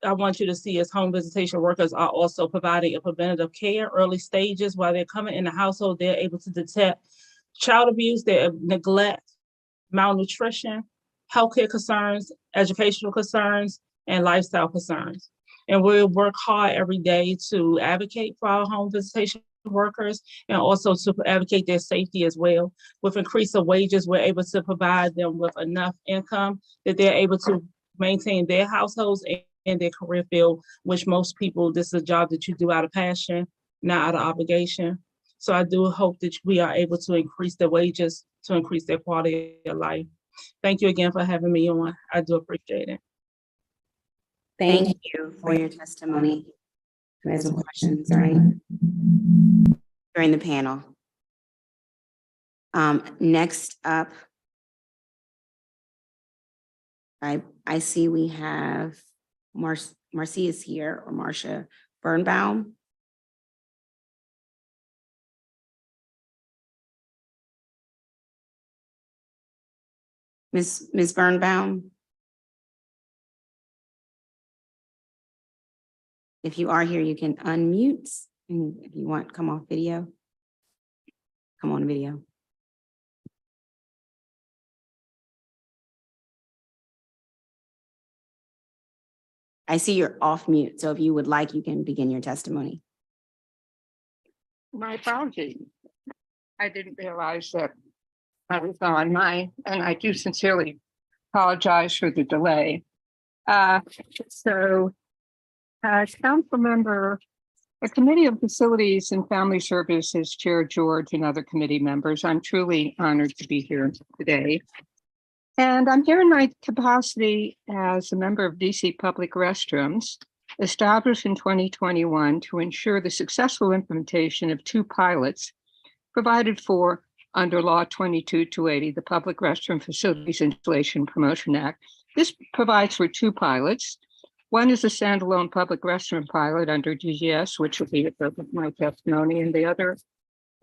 I want you to see as home visitation workers are also providing a preventative care early stages while they're coming in the household. They're able to detect child abuse, their neglect, malnutrition, healthcare concerns, educational concerns, and lifestyle concerns. And we'll work hard every day to advocate for our home visitation workers and also to advocate their safety as well. With increase of wages, we're able to provide them with enough income that they're able to maintain their households and their career field, which most people, this is a job that you do out of passion, not out of obligation. So I do hope that we are able to increase their wages to increase their quality of life. Thank you again for having me on. I do appreciate it. Thank you for your testimony. Who has some questions, right? During the panel. Next up, I see we have Marcia is here, or Marcia Birnbaum. Ms. Birnbaum. If you are here, you can unmute, and if you want, come off video. Come on video. I see you're off mute, so if you would like, you can begin your testimony. My apologies. I didn't realize that I was on and I do sincerely apologize for the delay. Council member, the Committee of Facilities and Family Services Chair George and other committee members, I'm truly honored to be here today. And I'm here in my capacity as a member of DC Public Restrooms, established in 2021 to ensure the successful implementation of 2 pilots provided for under Law 22-280, the Public Restroom Facilities Installation Promotion Act. This provides for 2 pilots. One is a standalone public restroom pilot under DGS, which will be the focus of my testimony, and the other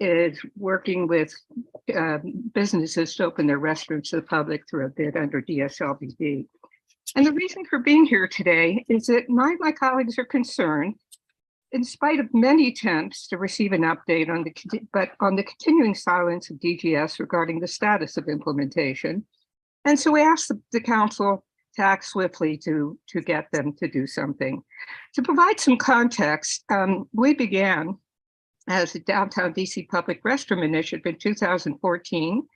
is working with businesses to open their restrooms to the public through a bid under DSLBD. And the reason for being here today is that my colleagues are concerned in spite of many attempts to receive an update on the continuing silence of DGS regarding the status of implementation. And so we asked the council to act swiftly to get them to do something. To provide some context, we began as a downtown DC public restroom initiative in 2014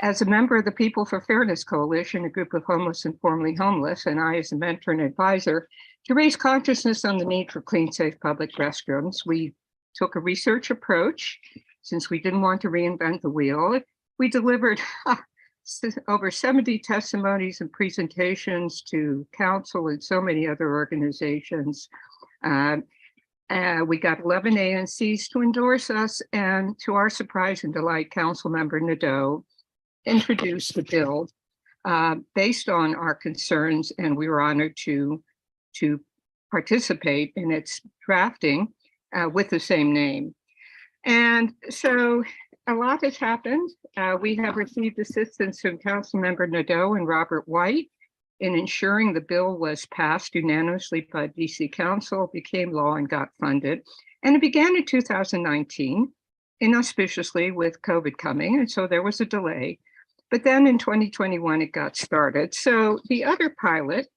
as a member of the People for Fairness Coalition, a group of homeless and formerly homeless, and I as a mentor and advisor, to raise consciousness on the need for clean, safe public restrooms. We took a research approach since we didn't want to reinvent the wheel. We delivered over 70 testimonies and presentations to council and so many other organizations. We got 11 ANCs to endorse us, and to our surprise and delight, Councilmember Nadeau introduced the bill based on our concerns, and we were honored to participate in its drafting with the same name. And so a lot has happened. We have received assistance from Councilmember Nadeau and Robert White in ensuring the bill was passed unanimously by DC Council, became law, and got funded. And it began in 2019, inauspiciously with COVID coming, and so there was a delay. But then in 2021, it got started. So the other pilot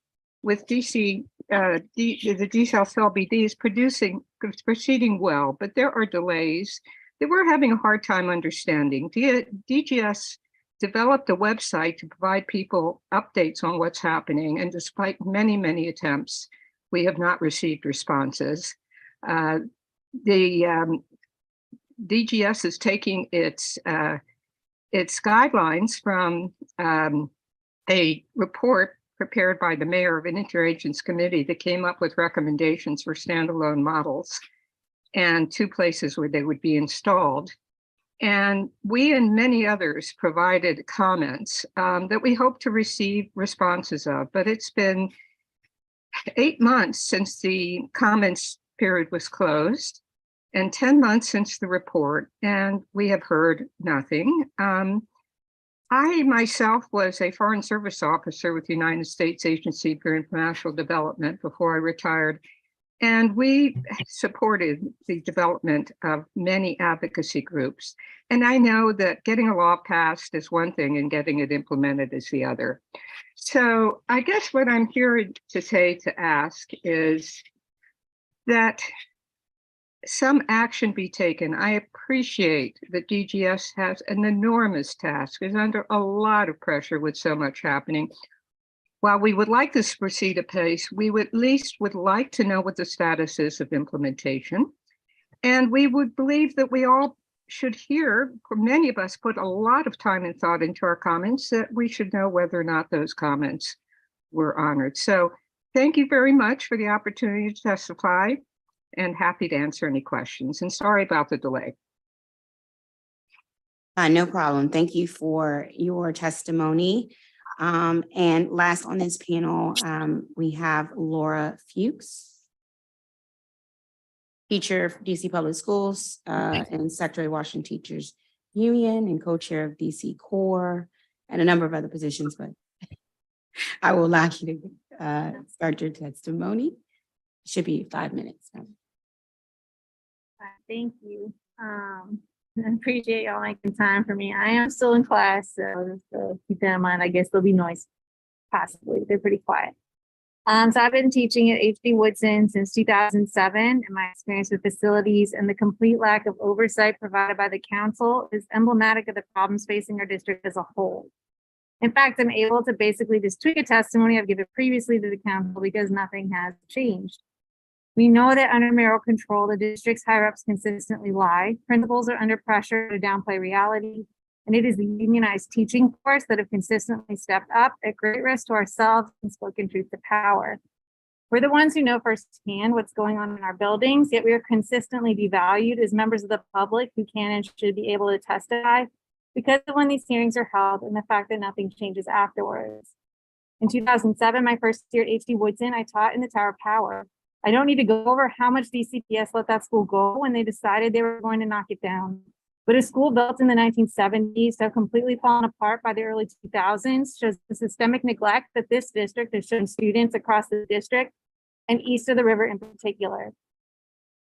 with DC, the DCLBD is proceeding well, but there are delays that we're having a hard time understanding. DGS developed a website to provide people updates on what's happening, and despite many, many attempts, we have not received responses. The DGS is taking its guidelines from a report prepared by the mayor of an interagency committee that came up with recommendations for standalone models and 2 places where they would be installed. And we and many others provided comments that we hope to receive responses of, but it's been 8 months since the comments period was closed and 10 months since the report, and we have heard nothing. I myself was a Foreign Service officer with the United States Agency for International Development before I retired, and we supported the development of many advocacy groups. And I know that getting a law passed is one thing and getting it implemented is the other. So I guess what I'm here to ask is that some action be taken. I appreciate that DGS has an enormous task, is under a lot of pressure with so much happening. While we would like this to proceed apace, we would at least like to know what the status is of implementation. And we would believe that we all should hear, for many of us put a lot of time and thought into our comments, that we should know whether or not those comments were honored. So thank you very much for the opportunity to testify, and happy to answer any questions. And sorry about the delay. No problem. Thank you for your testimony. And last on this panel, we have Laura Fuchs, teacher of DC Public Schools and Secretary of Washington Teachers Union and co-chair of DC Core and a number of other positions, but I will allow you to start your testimony. It should be 5 minutes. Thank you. I appreciate y'all making time for me. I am still in class, so just keep that in mind. I guess there'll be noise, possibly. They're pretty quiet. So I've been teaching at H.D. Woodson since 2007, and my experience with facilities and the complete lack of oversight provided by the council is emblematic of the problems facing our district as a whole. In fact, I'm able to basically just tweak a testimony I've given previously to the council because nothing has changed. We know that under mayoral control, the district's higher-ups consistently lie. Principals are under pressure to downplay reality, and it is the unionized teaching force that have consistently stepped up at great risk to ourselves and spoken truth to power. We're the ones who know firsthand what's going on in our buildings, yet we are consistently devalued as members of the public who can and should be able to testify because of when these hearings are held and the fact that nothing changes afterwards. In 2007, my first year at H.D. Woodson, I taught in the Tower of Power. I don't need to go over how much DCPS let that school go when they decided they were going to knock it down. But a school built in the 1970s to have completely fallen apart by the early 2000s shows the systemic neglect that this district has shown students across the district and east of the river in particular.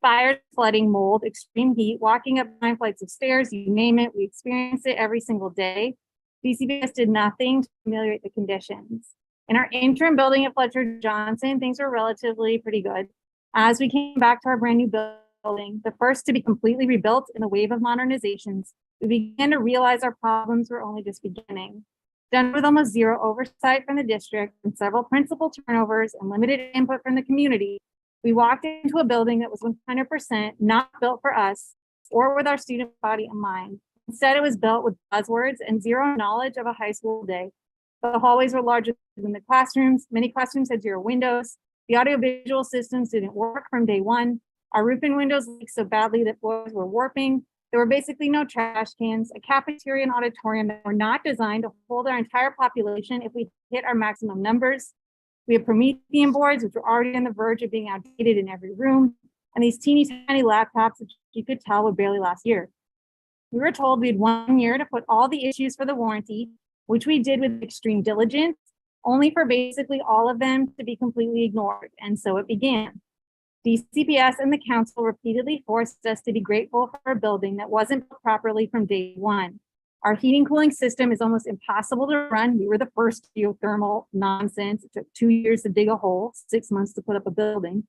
Fires, flooding, mold, extreme heat, walking up 9 flights of stairs, you name it, we experience it every single day. DCFS did nothing to ameliorate the conditions. In our interim building at Fletcher Johnson, things were relatively pretty good. As we came back to our brand new building, the first to be completely rebuilt in a wave of modernizations, we began to realize our problems were only just beginning. Done with almost zero oversight from the district and several principal turnovers and limited input from the community, we walked into a building that was 100% not built for us or with our student body in mind. Instead, it was built with buzzwords and zero knowledge of a high school day. The hallways were larger than the classrooms. Many classrooms had 0 windows. The audiovisual systems didn't work from day one. Our roof and windows leaked so badly that floors were warping. There were basically no trash cans, a cafeteria and auditorium that were not designed to hold our entire population if we hit our maximum numbers. We have Promethean boards, which were already on the verge of being outdated in every room, and these teeny tiny laptops, which you could tell would barely last a year. We were told we had 1 year to put all the issues for the warranty, which we did with extreme diligence, only for basically all of them to be completely ignored. And so it began. DCPS and the council repeatedly forced us to be grateful for a building that wasn't built properly from day one. Our heating cooling system is almost impossible to run. We were the first geothermal nonsense. It took 2 years to dig a hole, 6 months to put up a building.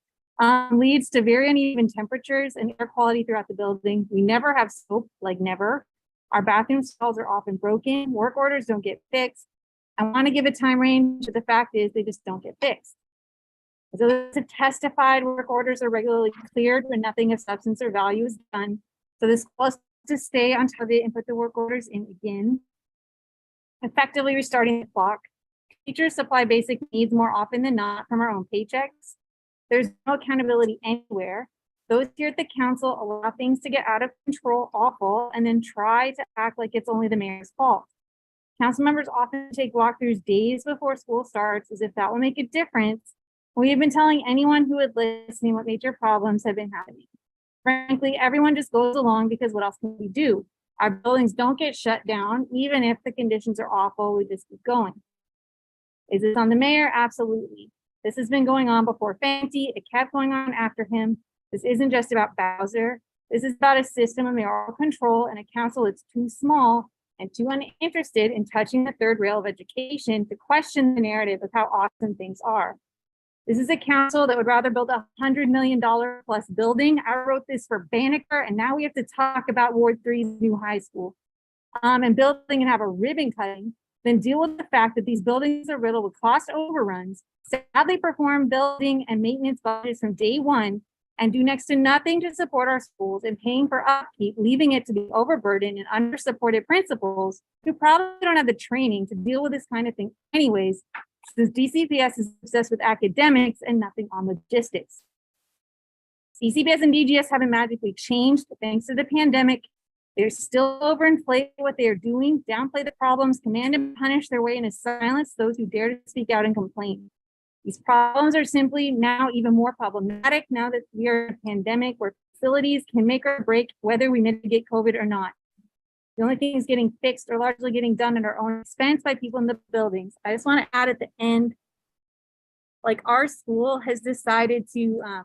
Leads to very uneven temperatures and air quality throughout the building. We never have soap, like never. Our bathroom stalls are often broken. Work orders don't get fixed. I want to give a time range, but the fact is they just don't get fixed. So it's testified work orders are regularly cleared when nothing of substance or value is done. So this was to stay on top of it and put the work orders in again. Effectively restarting the clock. Teachers supply basic needs more often than not from our own paychecks. There's no accountability anywhere. Those here at the council allow things to get out of control awful and then try to act like it's only the mayor's fault. Council members often take walkthroughs days before school starts as if that will make a difference. We have been telling anyone who would listen what major problems have been happening. Frankly, everyone just goes along because what else can we do? Our buildings don't get shut down, even if the conditions are awful, we just keep going. Is this on the mayor? Absolutely. This has been going on before Fanti. It kept going on after him. This isn't just about Bowser. This is about a system of mayoral control and a council that's too small and too uninterested in touching the third rail of education to question the narrative of how awesome things are. This is a council that would rather build a $100 million plus building. I wrote this for Banneker, and now we have to talk about Ward 3's new high school and building and have a ribbon cutting, then deal with the fact that these buildings are riddled with cost overruns, sadly perform building and maintenance budgets from day one, and do next to nothing to support our schools and paying for upkeep, leaving it to be overburdened and under-supported principals who probably don't have the training to deal with this kind of thing anyways, since DCPS is obsessed with academics and nothing on logistics. DCPS and DGS haven't magically changed thanks to the pandemic. They're still overinflate what they are doing, downplay the problems, command and punish their way into silence those who dare to speak out and complain. These problems are simply now even more problematic now that we are in a pandemic where facilities can make or break whether we mitigate COVID or not. The only thing is getting fixed or largely getting done at our own expense by people in the buildings. I just want to add at the end, like our school has decided to,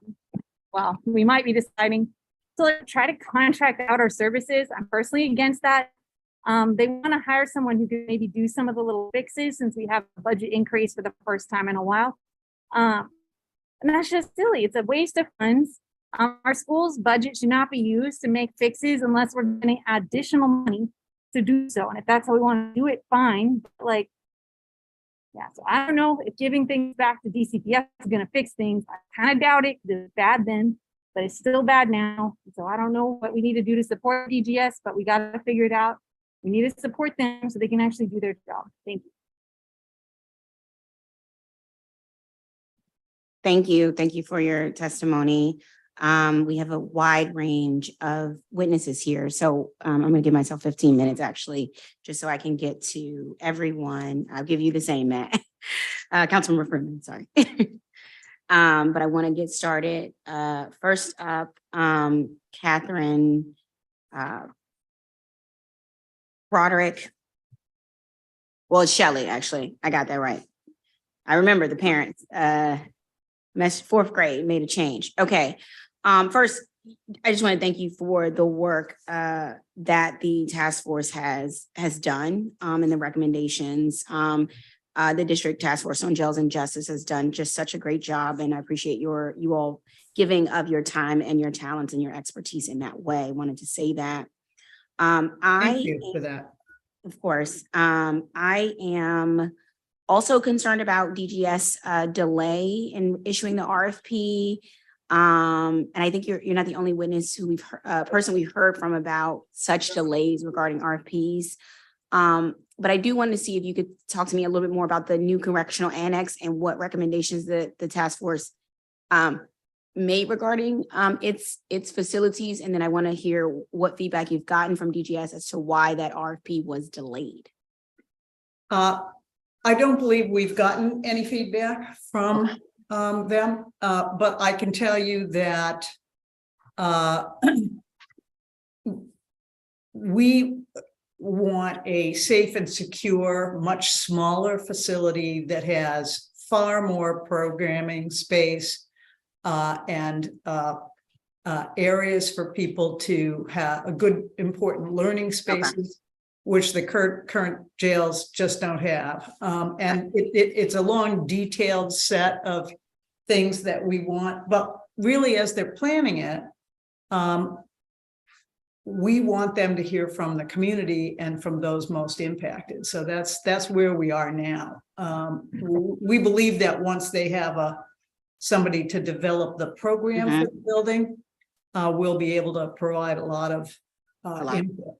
well, we might be deciding to like try to contract out our services. I'm personally against that. They want to hire someone who can maybe do some of the little fixes since we have a budget increase for the first time in a while. And that's just silly. It's a waste of funds. Our school's budget should not be used to make fixes unless we're getting additional money to do so. And if that's how we want to do it, fine. But like, yeah, so I don't know if giving things back to DCPS is going to fix things. I kind of doubt it because it was bad then, but it's still bad now. So I don't know what we need to do to support DGS, but we got to figure it out. We need to support them so they can actually do their job. Thank you. Thank you. Thank you for your testimony. We have a wide range of witnesses here. So I'm going to give myself 15 minutes actually, just so I can get to everyone. I'll give you the same, Matt. Councilmember Freeman, sorry. But I want to get started. First up, Catherine Broderick. Well, it's Shelley, actually. I got that right. I remember the parents. Fourth grade made a change. Okay. First, I just want to thank you for the work that the task force has done and the recommendations. The district task force on jails and justice has done just such a great job, and I appreciate you all giving of your time and your talents and your expertise in that way. I wanted to say that. Thank you for that. Of course, I am also concerned about DGS delay in issuing the RFP. And I think you're not the only witness who person we've heard from about such delays regarding RFPs. But I do want to see if you could talk to me a little bit more about the new correctional annex and what recommendations the task force made regarding its facilities. And then I want to hear what feedback you've gotten from DGS as to why that RFP was delayed. I don't believe we've gotten any feedback from them, but I can tell you that we want a safe and secure, much smaller facility that has far more programming space and areas for people to have a good, important learning spaces, which the current jails just don't have. And it's a long, detailed set of things that we want, but really, as they're planning it, we want them to hear from the community and from those most impacted. So that's where we are now. We believe that once they have somebody to develop the program for the building, we'll be able to provide a lot of input.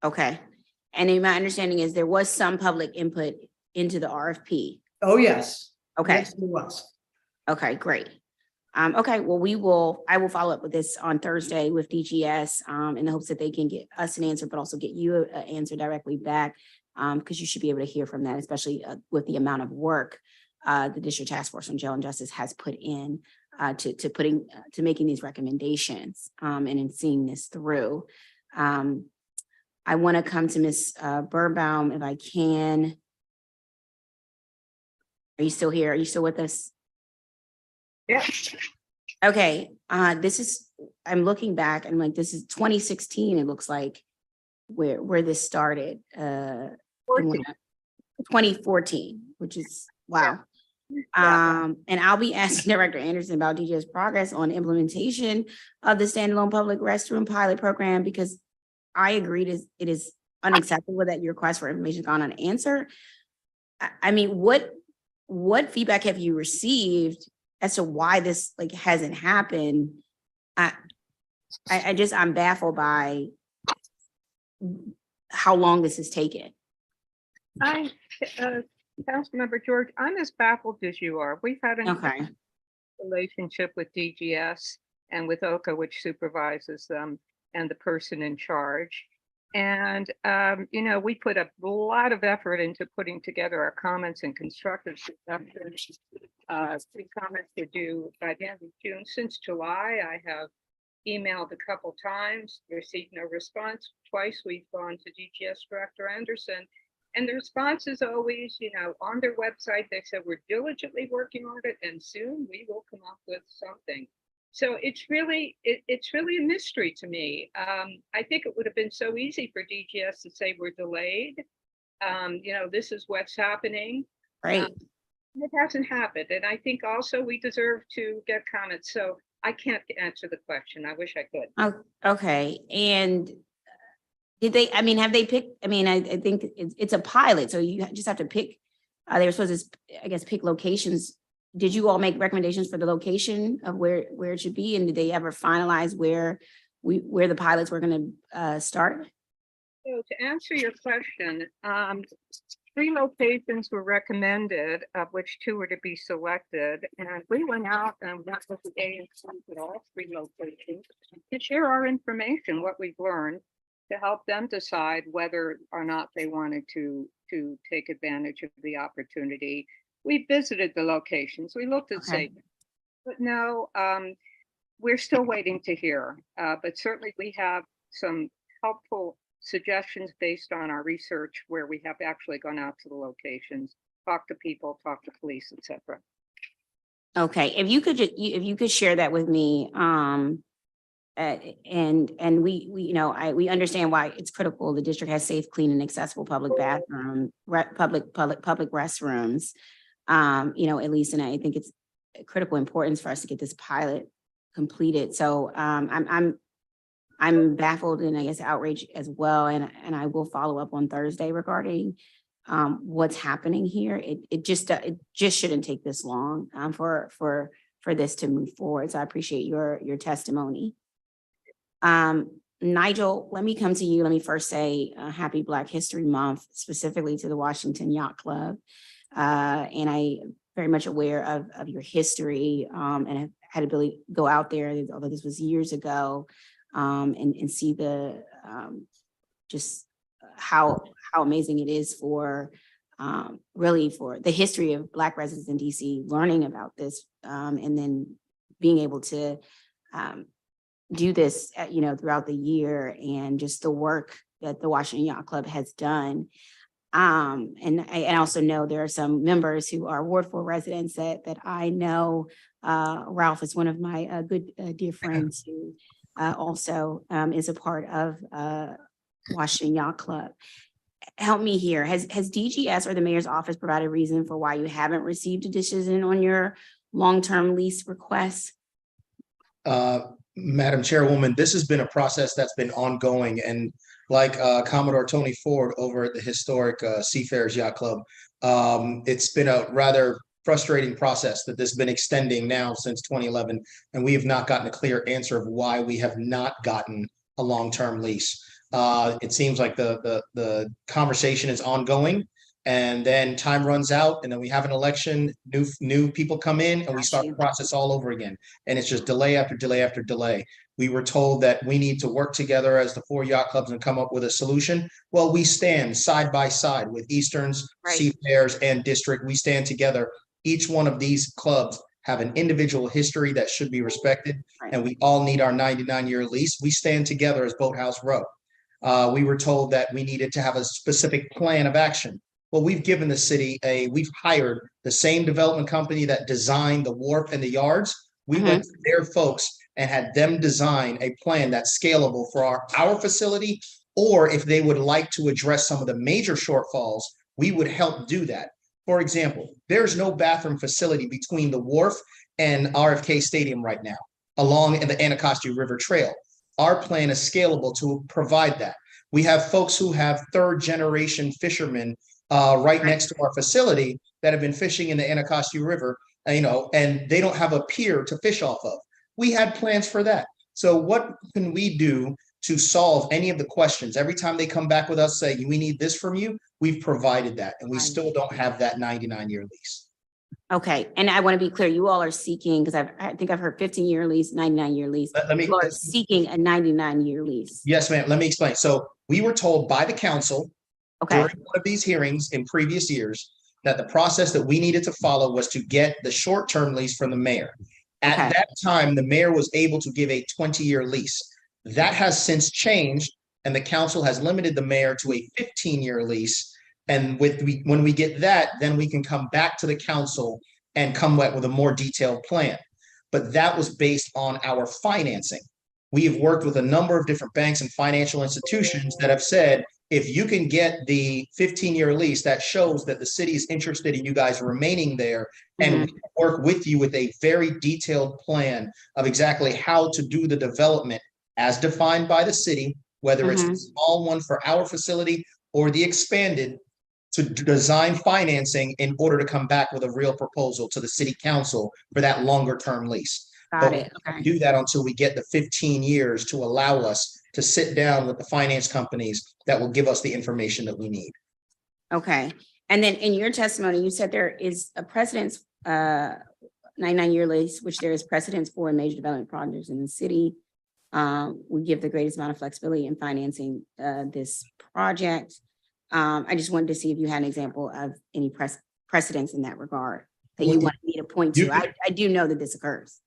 Okay. And in my understanding is there was some public input into the RFP. Oh, yes. Okay. Yes, there was. Okay, great. Okay, well, I will follow up with this on Thursday with DGS in the hopes that they can get us an answer, but also get you an answer directly back because you should be able to hear from that, especially with the amount of work the District Task Force on Jail and Justice has put in to making these recommendations and in seeing this through. I want to come to Ms. Birnbaum if I can. Are you still here? Are you still with us? Yeah. Okay. I'm looking back and like, this is 2016. It looks like where this started. 2014, which is wow. And I'll be asking Director Anderson about DGS progress on implementation of the standalone public restroom pilot program, because I agree it is unacceptable that your request for information has gone unanswered. I mean, what feedback have you received as to why this hasn't happened? I'm baffled by how long this has taken. Councilmember George, I'm as baffled as you are. We've had a relationship with DGS and with OCA, which supervises them, and the person in charge. And, we put a lot of effort into putting together our comments and constructive suggestions. 3 comments to do by the end of June. Since July, I have emailed a couple times, received no response. Twice we've gone to DGS Director Anderson. And the response is always, on their website, they said, we're diligently working on it and soon we will come up with something. So it's really a mystery to me. I think it would have been so easy for DGS to say we're delayed. This is what's happening. Right. It hasn't happened. And I think also we deserve to get comments. So I can't answer the question. I wish I could. Oh, okay. And have they picked, I think it's a pilot, so you just have to pick, they were supposed to, I guess, pick locations. Did you all make recommendations for the location of where it should be? And did they ever finalize where the pilots were going to start? So to answer your question, 3 locations were recommended, of which 2 were to be selected. And we went out and met with the ANC at all 3 locations to share our information, what we've learned, to help them decide whether or not they wanted to take advantage of the opportunity. We visited the locations, we looked at safety, but no, we're still waiting to hear. But certainly we have some helpful suggestions based on our research where we have actually gone out to the locations, talked to people, talked to police, etc. Okay, if you could share that with me, and we understand why it's critical. The district has safe, clean, and accessible public bathroom, public restrooms. At least, and I think it's critical importance for us to get this pilot completed. So I'm baffled and I guess outraged as well. And I will follow up on Thursday regarding what's happening here. It just shouldn't take this long for this to move forward. So I appreciate your testimony. Nigel, let me come to you. Let me first say happy Black History Month, specifically to the Washington Yacht Club. And I very much aware of your history and have had ability to go out there, although this was years ago, and see the just how amazing it is for really for the history of Black residents in DC, learning about this and then being able to do this, throughout the year, and just the work that the Washington Yacht Club has done. And I also know there are some members who are Ward 4 residents that I know. Ralph is one of my good dear friends who also is a part of Washington Yacht Club. Help me here. Has DGS or the mayor's office provided reason for why you haven't received a decision on your long-term lease request? Madam Chairwoman, this has been a process that's been ongoing, and like Commodore Tony Ford over at the historic Seafarers Yacht Club, it's been a rather frustrating process that this has been extending now since 2011, and we have not gotten a clear answer of why we have not gotten a long-term lease. It seems like the conversation is ongoing, and then time runs out, and then we have an election, new people come in, and we start the process all over again. And it's just delay after delay after delay. We were told that we need to work together as the 4 yacht clubs and come up with a solution. Well, we stand side by side with Easterns, Seafarers, and District. We stand together. Each one of these clubs have an individual history that should be respected, and we all need our 99-year lease. We stand together as Boathouse Row. We were told that we needed to have a specific plan of action. Well, we've given the city we've hired the same development company that designed the wharf and the yards. We went to their folks and had them design a plan that's scalable for our facility, or if they would like to address some of the major shortfalls, we would help do that. For example, there's no bathroom facility between the wharf and RFK Stadium right now, along the Anacostia River Trail. Our plan is scalable to provide that. We have folks who have 3rd-generation fishermen right next to our facility that have been fishing in the Anacostia River, and they don't have a pier to fish off of. We had plans for that. So what can we do to solve any of the questions? Every time they come back with us saying, we need this from you, we've provided that, and we still don't have that 99-year lease. Okay, and I want to be clear, you all are seeking, because I think I've heard 15-year lease, 99-year lease. You are seeking a 99-year lease. Yes, ma'am. Let me explain. So we were told by the council during one of these hearings in previous years that the process that we needed to follow was to get the short-term lease from the mayor. At that time, the mayor was able to give a 20-year lease. That has since changed, and the council has limited the mayor to a 15-year lease. And when we get that, then we can come back to the council and come up with a more detailed plan. But that was based on our financing. We have worked with a number of different banks and financial institutions that have said, if you can get the 15-year lease, that shows that the city is interested in you guys remaining there, and we work with you with a very detailed plan of exactly how to do the development as defined by the city, whether it's a small one for our facility or the expanded, to design financing in order to come back with a real proposal to the city council for that longer term lease. Got it. Okay. Do that until we get the 15 years to allow us to sit down with the finance companies that will give us the information that we need. Okay. And then in your testimony, you said there is a precedence, 99-year lease, which there is precedence for in major development projects in the city. We give the greatest amount of flexibility in financing this project. I just wanted to see if you had an example of any precedence in that regard that you wanted me to point to. I do know that this occurs.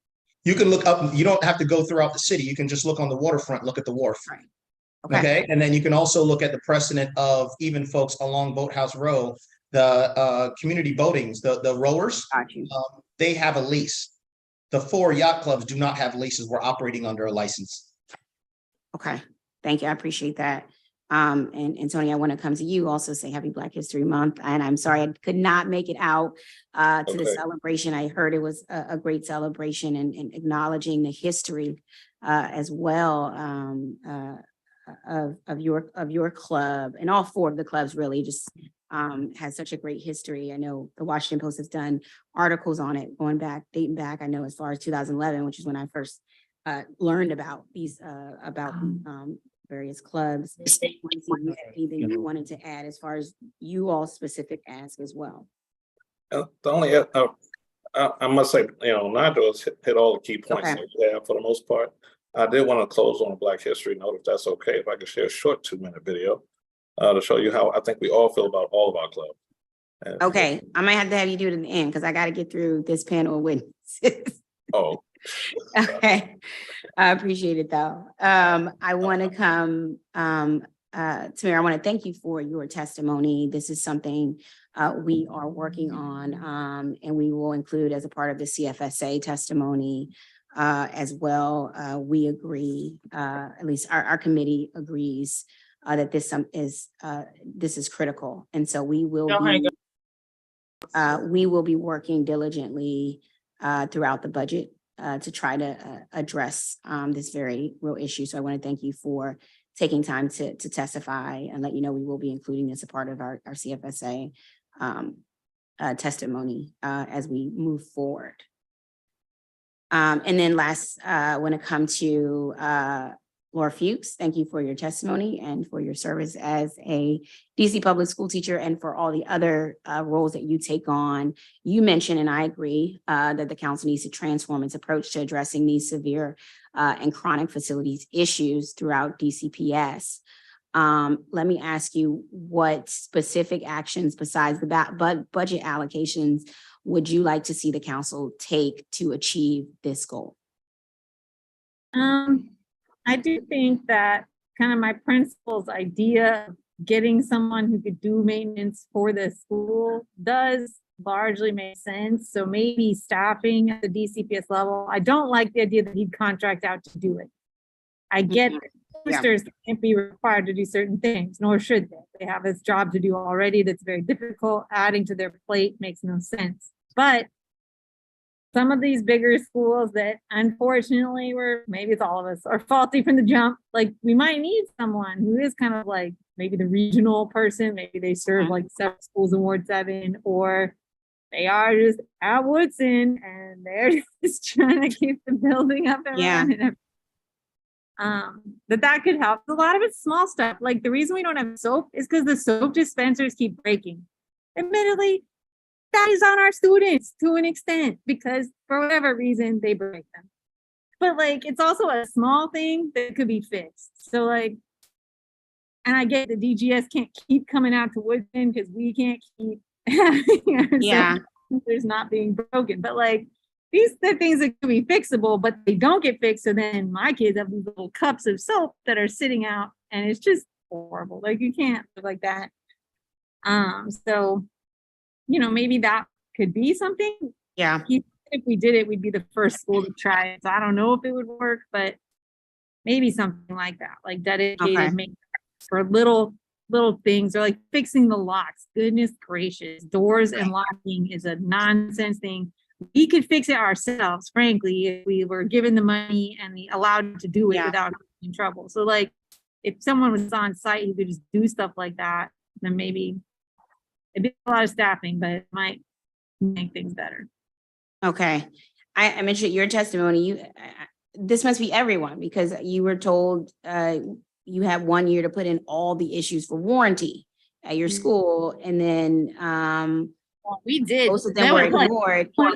You can look up, you don't have to go throughout the city. You can just look on the waterfront, look at the wharf. Right. Okay. And then you can also look at the precedent of even folks along Boathouse Row, the community boatings, the rowers, they have a lease. The 4 yacht clubs do not have leases. We're operating under a license. Okay, thank you. I appreciate that. And Tony, I want to come to you also, say Happy Black History Month. And I'm sorry I could not make it out to the Okay. celebration. I heard it was a great celebration and acknowledging the history as well of your club, and all four of the clubs really just has such a great history. I know the Washington Post has done articles on it dating back, I know as far as 2011, which is when I first learned about these various clubs. Anything you wanted to add as far as you all specific ask as well? The only, I must say, Nigel has hit all the key points that we have for the most part. I did want to close on a Black History note, if that's okay, if I could share a short 2-minute video to show you how I think we all feel about all of our clubs. Okay, I might have to have you do it in the end because I got to get through this panel of witnesses. Oh. Okay, I appreciate it though. I want to come, Tamara, I want to thank you for your testimony. This is something we are working on, and we will include as a part of the CFSA testimony as well. We agree, at least our committee agrees that this is critical, and so we will be working diligently throughout the budget to try to address this very real issue. So I want to thank you for taking time to testify and let you know we will be including this as a part of our CFSA testimony as we move forward. And then last, I want to come to Laura Fuchs. Thank you for your testimony and for your service as a DC public school teacher and for all the other roles that you take on. You mentioned, and I agree, that the council needs to transform its approach to addressing these severe and chronic facilities issues throughout DCPS. Let me ask you, what specific actions besides the budget allocations would you like to see the council take to achieve this goal? I do think that kind of my principal's idea of getting someone who could do maintenance for the school does largely make sense. So maybe staffing at the DCPS level. I don't like the idea that he'd contract out to do it. I get that boosters can't be required to do certain things, nor should they. They have this job to do already that's very difficult. Adding to their plate makes no sense. But some of these bigger schools that unfortunately maybe it's all of us, are faulty from the jump. Like, we might need someone who is kind of like maybe the regional person. Maybe they serve like 7 schools in Ward 7, or they are just at Woodson and they're just trying to keep the building up and running. That could help. A lot of it's small stuff. Like, the reason we don't have soap is because the soap dispensers keep breaking. Admittedly, that is on our students to an extent, because for whatever reason they break them. But like, it's also a small thing that could be fixed. So like, and I get the DGS can't keep coming out to Woodson because we can't keep there's not being broken. But like, these are things that can be fixable, but they don't get fixed. So then my kids have these little cups of soap that are sitting out, and it's just horrible. Like, you can't live like that. So, maybe that could be something. Yeah. If we did it, we'd be the first school to try it. So I don't know if it would work, but maybe something like that, like dedicated maintenance for little things, or like fixing the locks. Goodness gracious, doors and locking is a nonsense thing. We could fix it ourselves, frankly, if we were given the money and allowed to do it without getting in trouble. So like, if someone was on site who could just do stuff like that, then maybe it'd be a lot of staffing, but it might make things better. Okay. I mentioned your testimony. This must be everyone, because you were told you have 1 year to put in all the issues for warranty at your school, and then we did. Most of them were ignored. So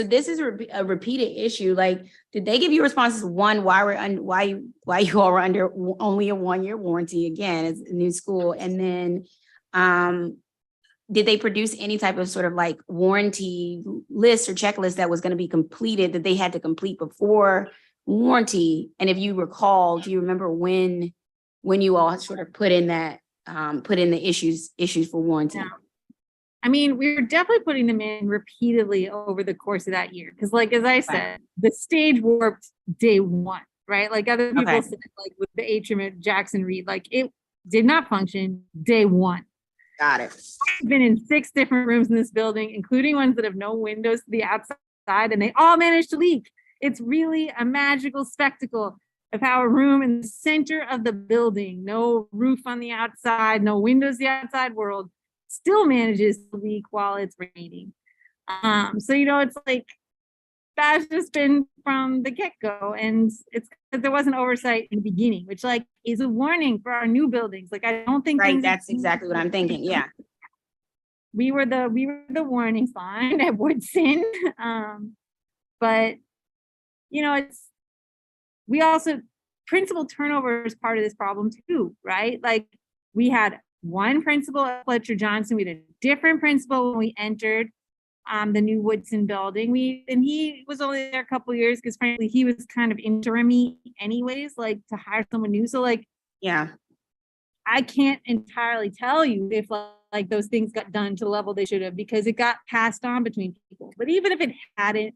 this is a repeated issue. Like, did they give you responses? One, why you all were under only a 1 year warranty? Again, it's a new school, and then did they produce any type of sort of like warranty list or checklist that was going to be completed, that they had to complete before warranty? And if you recall, do you remember when you all sort of put in that put in the issues for warranty? Yeah. I mean, we were definitely putting them in repeatedly over the course of that year. Because like, as I said, the stage warped day 1, right? Like other people Okay. said, like with the atrium at Jackson Reed, like it did not function day one. Got it. I've been in 6 different rooms in this building, including ones that have no windows to the outside, and they all managed to leak. It's really a magical spectacle of how a room in the center of the building, no roof on the outside, no windows to the outside world, still manages to leak while it's raining. So, you know, it's like, that's just been from the get-go, and it's because there wasn't oversight in the beginning, which like is a warning for our new buildings. Like I don't think Right, that's exactly what I'm thinking. Yeah. we were the warning sign at Woodson. But you know, we also, principal turnover is part of this problem too, right? Like we had one principal at Fletcher Johnson, we had a different principal when we entered the new Woodson building. And he was only there a couple of years because frankly he was kind of interim-y anyways, like to hire someone new. So like, yeah, I can't entirely tell you if like those things got done to the level they should have, because it got passed on between people. But even if it hadn't,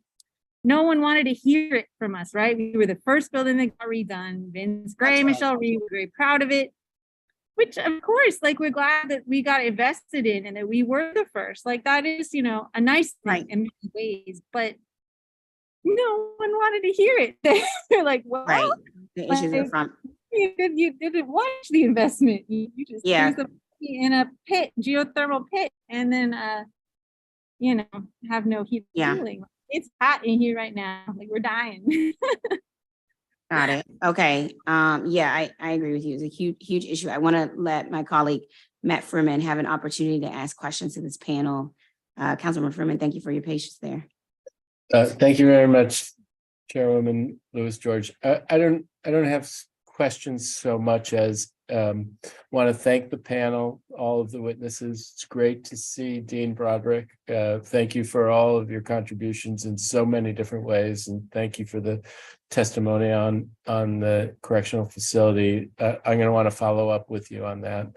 no one wanted to hear it from us, right? We were the first building that got redone. Vince Gray, Michelle Reed were very proud of it. Which of course, like we're glad that we got invested in and that we were the first. Like that is, you know, a nice thing in many ways, but no one wanted to hear it. They're like, well, right. The issues are from. You didn't watch the investment. You just threw the money in a pit, geothermal pit, and then you know, have no heat cooling. It's hot in here right now. Like we're dying. Got it. Okay. Yeah, I agree with you. It's a huge issue. I want to let my colleague, Matt Freeman, have an opportunity to ask questions to this panel. Councilman Freeman, thank you for your patience there. Thank you very much, Chairwoman Lewis George. I don't have questions so much as want to thank the panel, all of the witnesses. It's great to see Dean Broderick. Thank you for all of your contributions in so many different ways, and thank you for the testimony on the correctional facility. I'm going to want to follow up with you on that.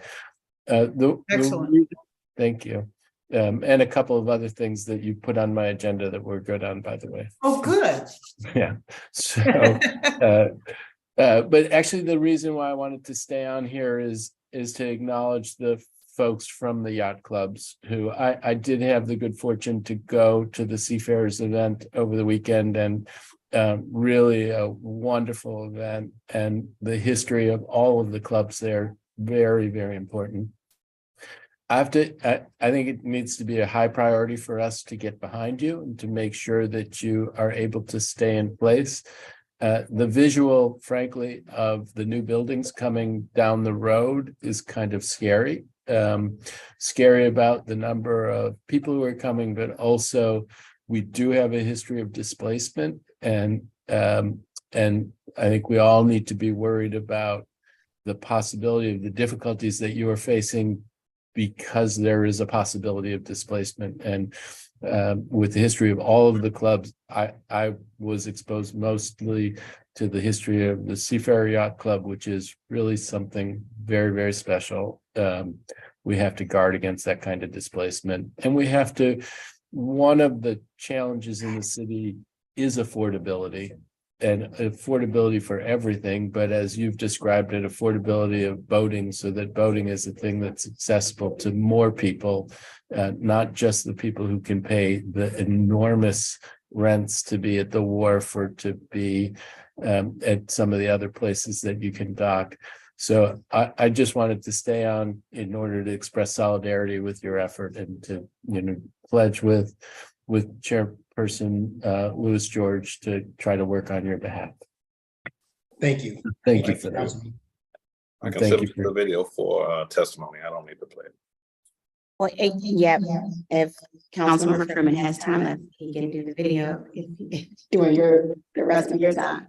Excellent. Thank you. And a couple of other things that you put on my agenda that we're good on, by the way. Oh, good. Yeah. So, but actually, the reason why I wanted to stay on here is to acknowledge the folks from the yacht clubs who I did have the good fortune to go to the Seafarers event over the weekend, and really a wonderful event, and the history of all of the clubs there, very, very important. I think it needs to be a high priority for us to get behind you and to make sure that you are able to stay in place. The visual, frankly, of the new buildings coming down the road is kind of scary. Scary about the number of people who are coming, but also we do have a history of displacement, and I think we all need to be worried about the possibility of the difficulties that you are facing because there is a possibility of displacement. And with the history of all of the clubs, I was exposed mostly to the history of the Seafarer Yacht Club, which is really something very, very special. We have to guard against that kind of displacement. And we have to, one of the challenges in the city is affordability. And affordability for everything, but as you've described it, affordability of boating, so that boating is a thing that's accessible to more people, not just the people who can pay the enormous rents to be at the wharf or to be at some of the other places that you can dock. So I just wanted to stay on in order to express solidarity with your effort and to, you know, pledge with Chairperson Lewis George to try to work on your behalf. Thank you. Thank you for that. I can Thank send you the video for testimony. I don't need to play it. Well, yeah, if Councilmember Freeman has time left, he can do the video during the rest of your time.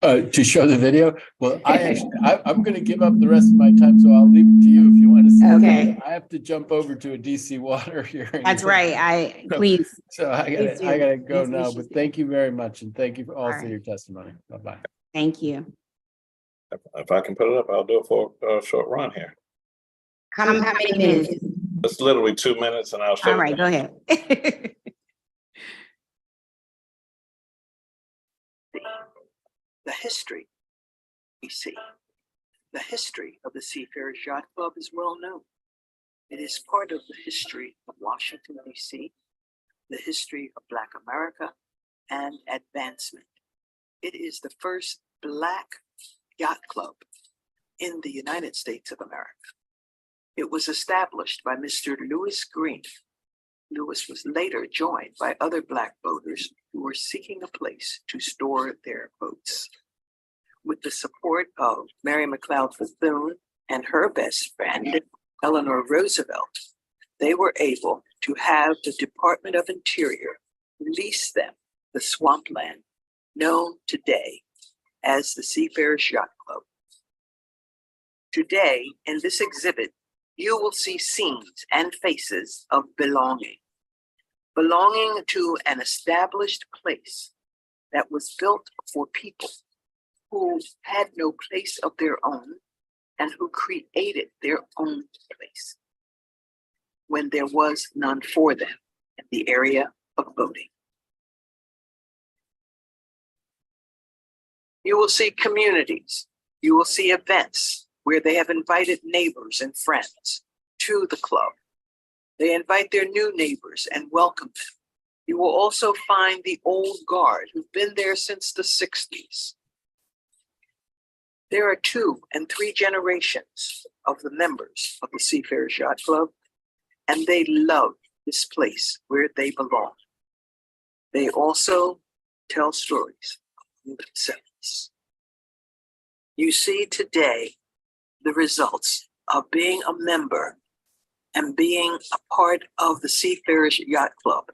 To show the video? Well, I'm going to give up the rest of my time, so I'll leave it to you if you want to see. Okay. I have to jump over to a DC water hearing. That's right. Please. So I gotta go Please, now, but thank you very much, and thank you for your testimony. Bye-bye. Thank you. If I can put it up, I'll do it for a short run here. How many minutes? It's literally 2 minutes, and I'll show. All right, go ahead. The history, we see. The history of the Seafarers Yacht Club is well known. It is part of the history of Washington, D.C., the history of Black America, and advancement. It is the first Black yacht club in the United States of America. It was established by Mr. Lewis Green. Lewis was later joined by other Black boaters who were seeking a place to store their boats. With the support of Mary McLeod Bethune and her best friend, Eleanor Roosevelt, they were able to have the Department of Interior lease them the swampland known today as the Seafarers Yacht Club. Today, in this exhibit, you will see scenes and faces of belonging to an established place that was built for people who had no place of their own and who created their own place when there was none for them in the area of boating. You will see communities, you will see events where they have invited neighbors and friends to the club. They invite their new neighbors and welcome them. You will also find the old guard who've been there since the 60s. There are 2 and 3 generations of the members of the Seafarers Yacht Club, and they love this place where they belong. They also tell stories of themselves. You see today the results of being a member and being a part of the Seafarers Yacht Club.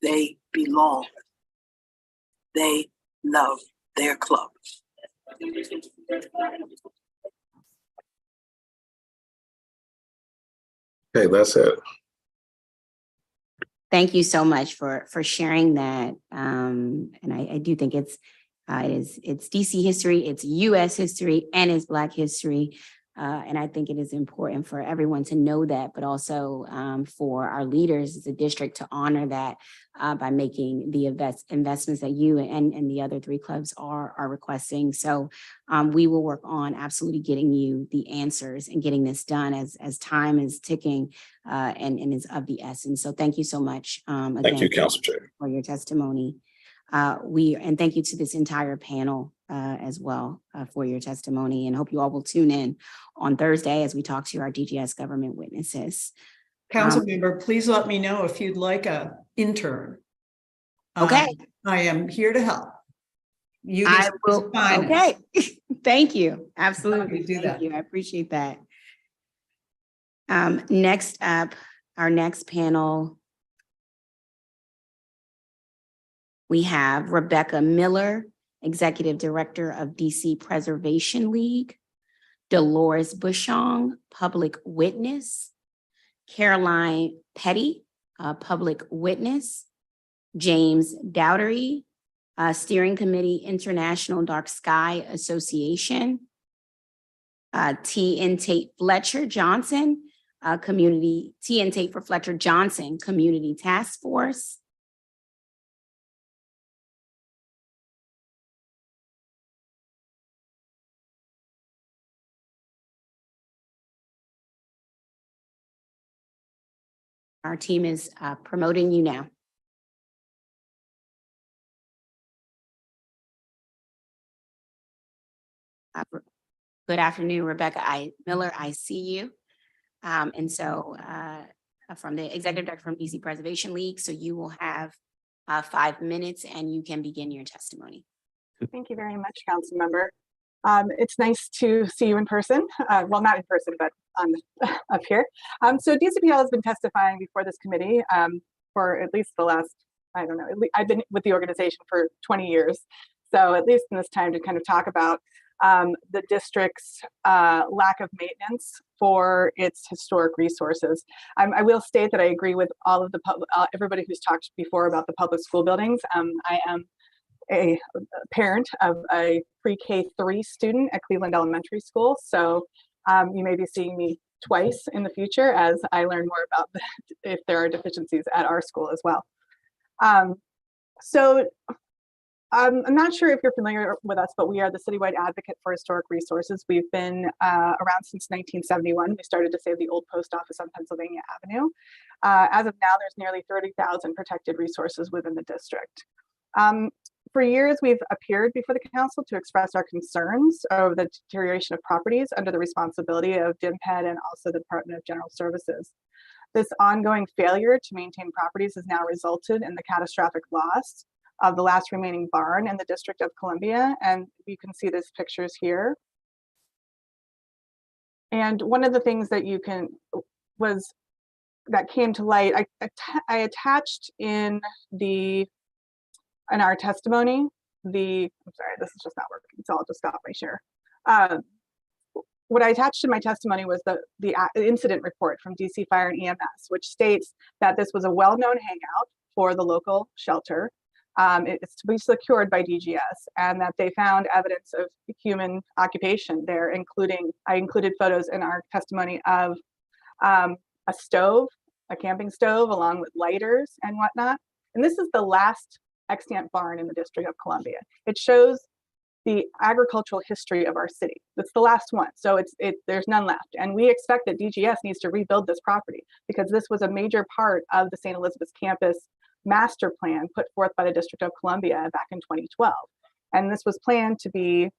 They belong. They love their club. Okay, that's it. Thank you so much for sharing that. And I do think it's DC history, it's US history, and it's Black history. And I think it is important for everyone to know that, but also for our leaders as a district to honor that by making the investments that you and the other 3 clubs are requesting. So we will work on absolutely getting you the answers and getting this done as time is ticking and is of the essence. So thank you so much again. Thank you, Council Chair. For your testimony. And thank you to this entire panel as well for your testimony, and hope you all will tune in on Thursday as we talk to our DGS government witnesses. Council member, please let me know if you'd like an intern. Okay. I am here to help. I will. Okay. Thank you. Absolutely. Do that. Thank you. I appreciate that. Next up, our next panel, we have Rebecca Miller, Executive Director of DC Preservation League, Dolores Bushong, Public Witness, Caroline Petty, Public Witness, James Dowdery, Steering Committee International Dark Sky Association, T. N. Tate Fletcher Johnson, T. N. Tate for Fletcher Johnson Community Task Force, our team is promoting you now. Good afternoon, Rebecca Miller. I see you. And so from the Executive Director from DC Preservation League. So you will have 5 minutes and you can begin your testimony. Thank you very much, Council Member. It's nice to see you in person. Well, not in person, but up here. So DCPL has been testifying before this committee for at least the last, I don't know, I've been with the organization for 20 years. So at least in this time to kind of talk about the district's lack of maintenance for its historic resources. I will state that I agree with all of the everybody who's talked before about the public school buildings. I am a parent of a pre-K3 student at Cleveland Elementary School. So you may be seeing me twice in the future as I learn more about if there are deficiencies at our school as well. So I'm not sure if you're familiar with us, but we are the citywide advocate for historic resources. We've been around since 1971. We started to save the old post office on Pennsylvania Avenue. As of now, there's nearly 30,000 protected resources within the district. For years, we've appeared before the council to express our concerns over the deterioration of properties under the responsibility of DMPED and also the Department of General Services. This ongoing failure to maintain properties has now resulted in the catastrophic loss of the last remaining barn in the District of Columbia. And you can see these pictures here. And one of the things that that came to light, I attached in our testimony, I'm sorry, this is just not working, so I'll just stop my share. What I attached in my testimony was the incident report from DC Fire and EMS, which states that this was a well-known hangout for the local shelter. It's to be secured by DGS, and that they found evidence of human occupation there, I included photos in our testimony of a stove, a camping stove, along with lighters and whatnot. And this is the last extant barn in the District of Columbia. It shows the agricultural history of our city. That's the last one. So there's none left. And we expect that DGS needs to rebuild this property because this was a major part of the St. Elizabeth's campus master plan put forth by the District of Columbia back in 2012. And this was planned to be,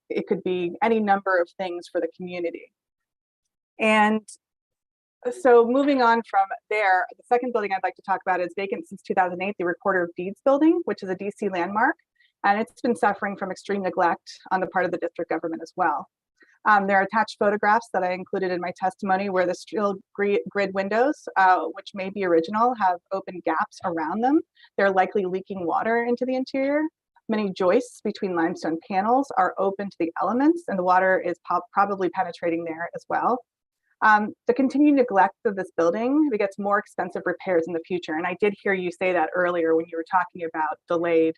it could be any number of things for the community. And so moving on from there, the second building I'd like to talk about is vacant since 2008, the Recorder of Deeds building, which is a DC landmark. And it's been suffering from extreme neglect on the part of the district government as well. There are attached photographs that I included in my testimony where the steel grid windows, which may be original, have open gaps around them. They're likely leaking water into the interior. Many joists between limestone panels are open to the elements, and the water is probably penetrating there as well. The continued neglect of this building begets more expensive repairs in the future. And I did hear you say that earlier when you were talking about delayed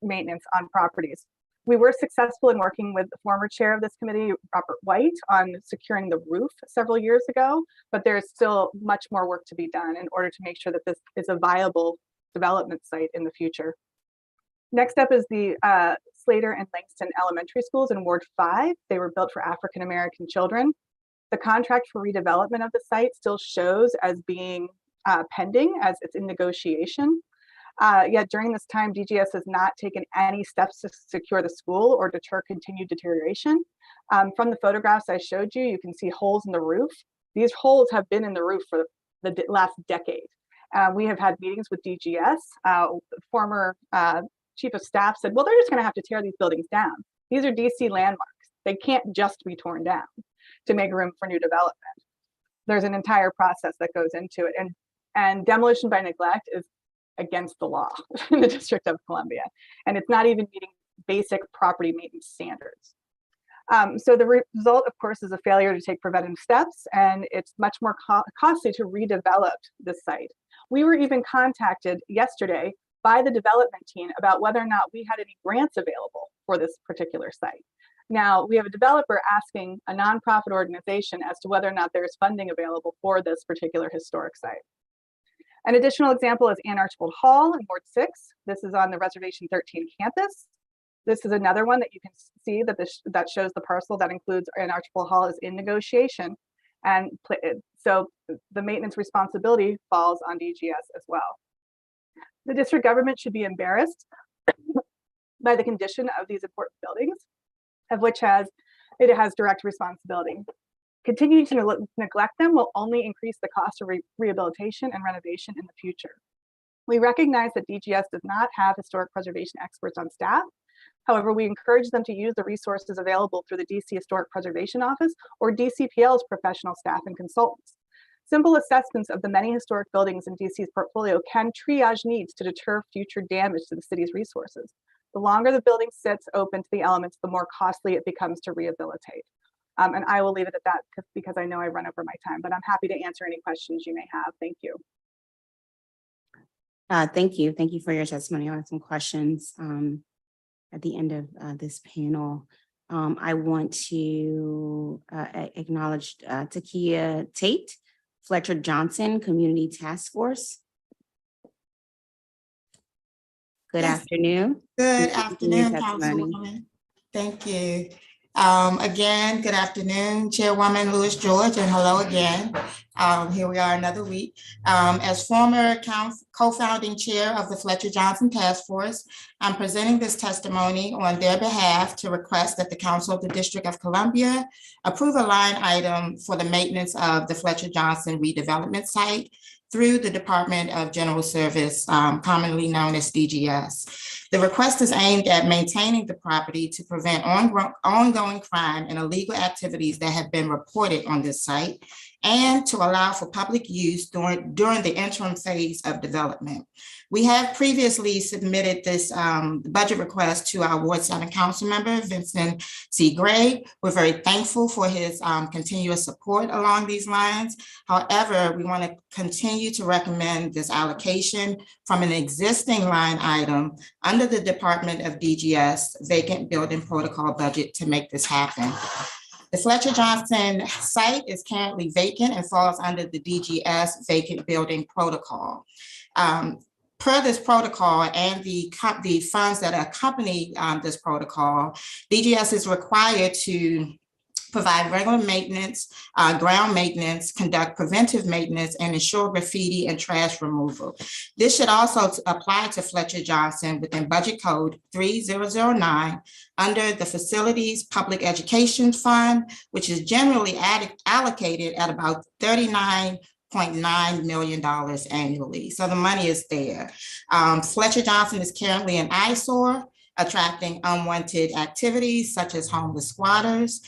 maintenance on properties. We were successful in working with the former chair of this committee, Robert White, on securing the roof several years ago, but there's still much more work to be done in order to make sure that this is a viable development site in the future. Next up is the Slater and Langston Elementary Schools in Ward 5. They were built for African-American children. The contract for redevelopment of the site still shows as being pending, as it's in negotiation. Yet during this time, DGS has not taken any steps to secure the school or deter continued deterioration. From the photographs I showed you, you can see holes in the roof. These holes have been in the roof for the last decade. We have had meetings with DGS. Former chief of staff said, well, they're just going to have to tear these buildings down. These are DC landmarks. They can't just be torn down to make room for new development. There's an entire process that goes into it. And demolition by neglect is against the law in the District of Columbia. And it's not even meeting basic property maintenance standards. So the result, of course, is a failure to take preventive steps, and it's much more costly to redevelop the site. We were even contacted yesterday by the development team about whether or not we had any grants available for this particular site. Now, we have a developer asking a nonprofit organization as to whether or not there is funding available for this particular historic site. An additional example is Ann Archibald Hall in Ward 6. This is on the Reservation 13 campus. This is another one that you can see that shows the parcel that includes Ann Archibald Hall is in negotiation. And so the maintenance responsibility falls on DGS as well. The district government should be embarrassed by the condition of these important buildings, of which it has direct responsibility. Continuing to neglect them will only increase the cost of rehabilitation and renovation in the future. We recognize that DGS does not have historic preservation experts on staff. However, we encourage them to use the resources available through the DC Historic Preservation Office or DCPL's professional staff and consultants. Simple assessments of the many historic buildings in DC's portfolio can triage needs to deter future damage to the city's resources. The longer the building sits open to the elements, the more costly it becomes to rehabilitate. And I will leave it at that because I know I run over my time, but I'm happy to answer any questions you may have. Thank you. Thank you. Thank you for your testimony. I have some questions at the end of this panel. I want to acknowledge Takia Tate, Fletcher Johnson, Community Task Force. Good Yes. afternoon. Good Please begin your afternoon, testimony. Councilwoman. Thank you. Again, good afternoon, Chairwoman Lewis George, and hello again. Here we are another week. As former co-founding chair of the Fletcher Johnson Task Force, I'm presenting this testimony on their behalf to request that the Council of the District of Columbia approve a line item for the maintenance of the Fletcher Johnson redevelopment site through the Department of General Service, commonly known as DGS. The request is aimed at maintaining the property to prevent ongoing crime and illegal activities that have been reported on this site, and to allow for public use during the interim phase of development. We have previously submitted this budget request to our Ward 7 council member, Vincent C. Gray. We're very thankful for his continuous support along these lines. However, we want to continue to recommend this allocation from an existing line item under the Department of DGS vacant building protocol budget to make this happen. The Fletcher Johnson site is currently vacant and falls under the DGS vacant building protocol. Per this protocol and the funds that accompany this protocol, DGS is required to provide regular maintenance, ground maintenance, conduct preventive maintenance, and ensure graffiti and trash removal. This should also apply to Fletcher Johnson within Budget Code 3009 under the Facilities Public Education Fund, which is generally allocated at about $39.9 million annually. So the money is there. Fletcher Johnson is currently an eyesore, attracting unwanted activities such as homeless squatters.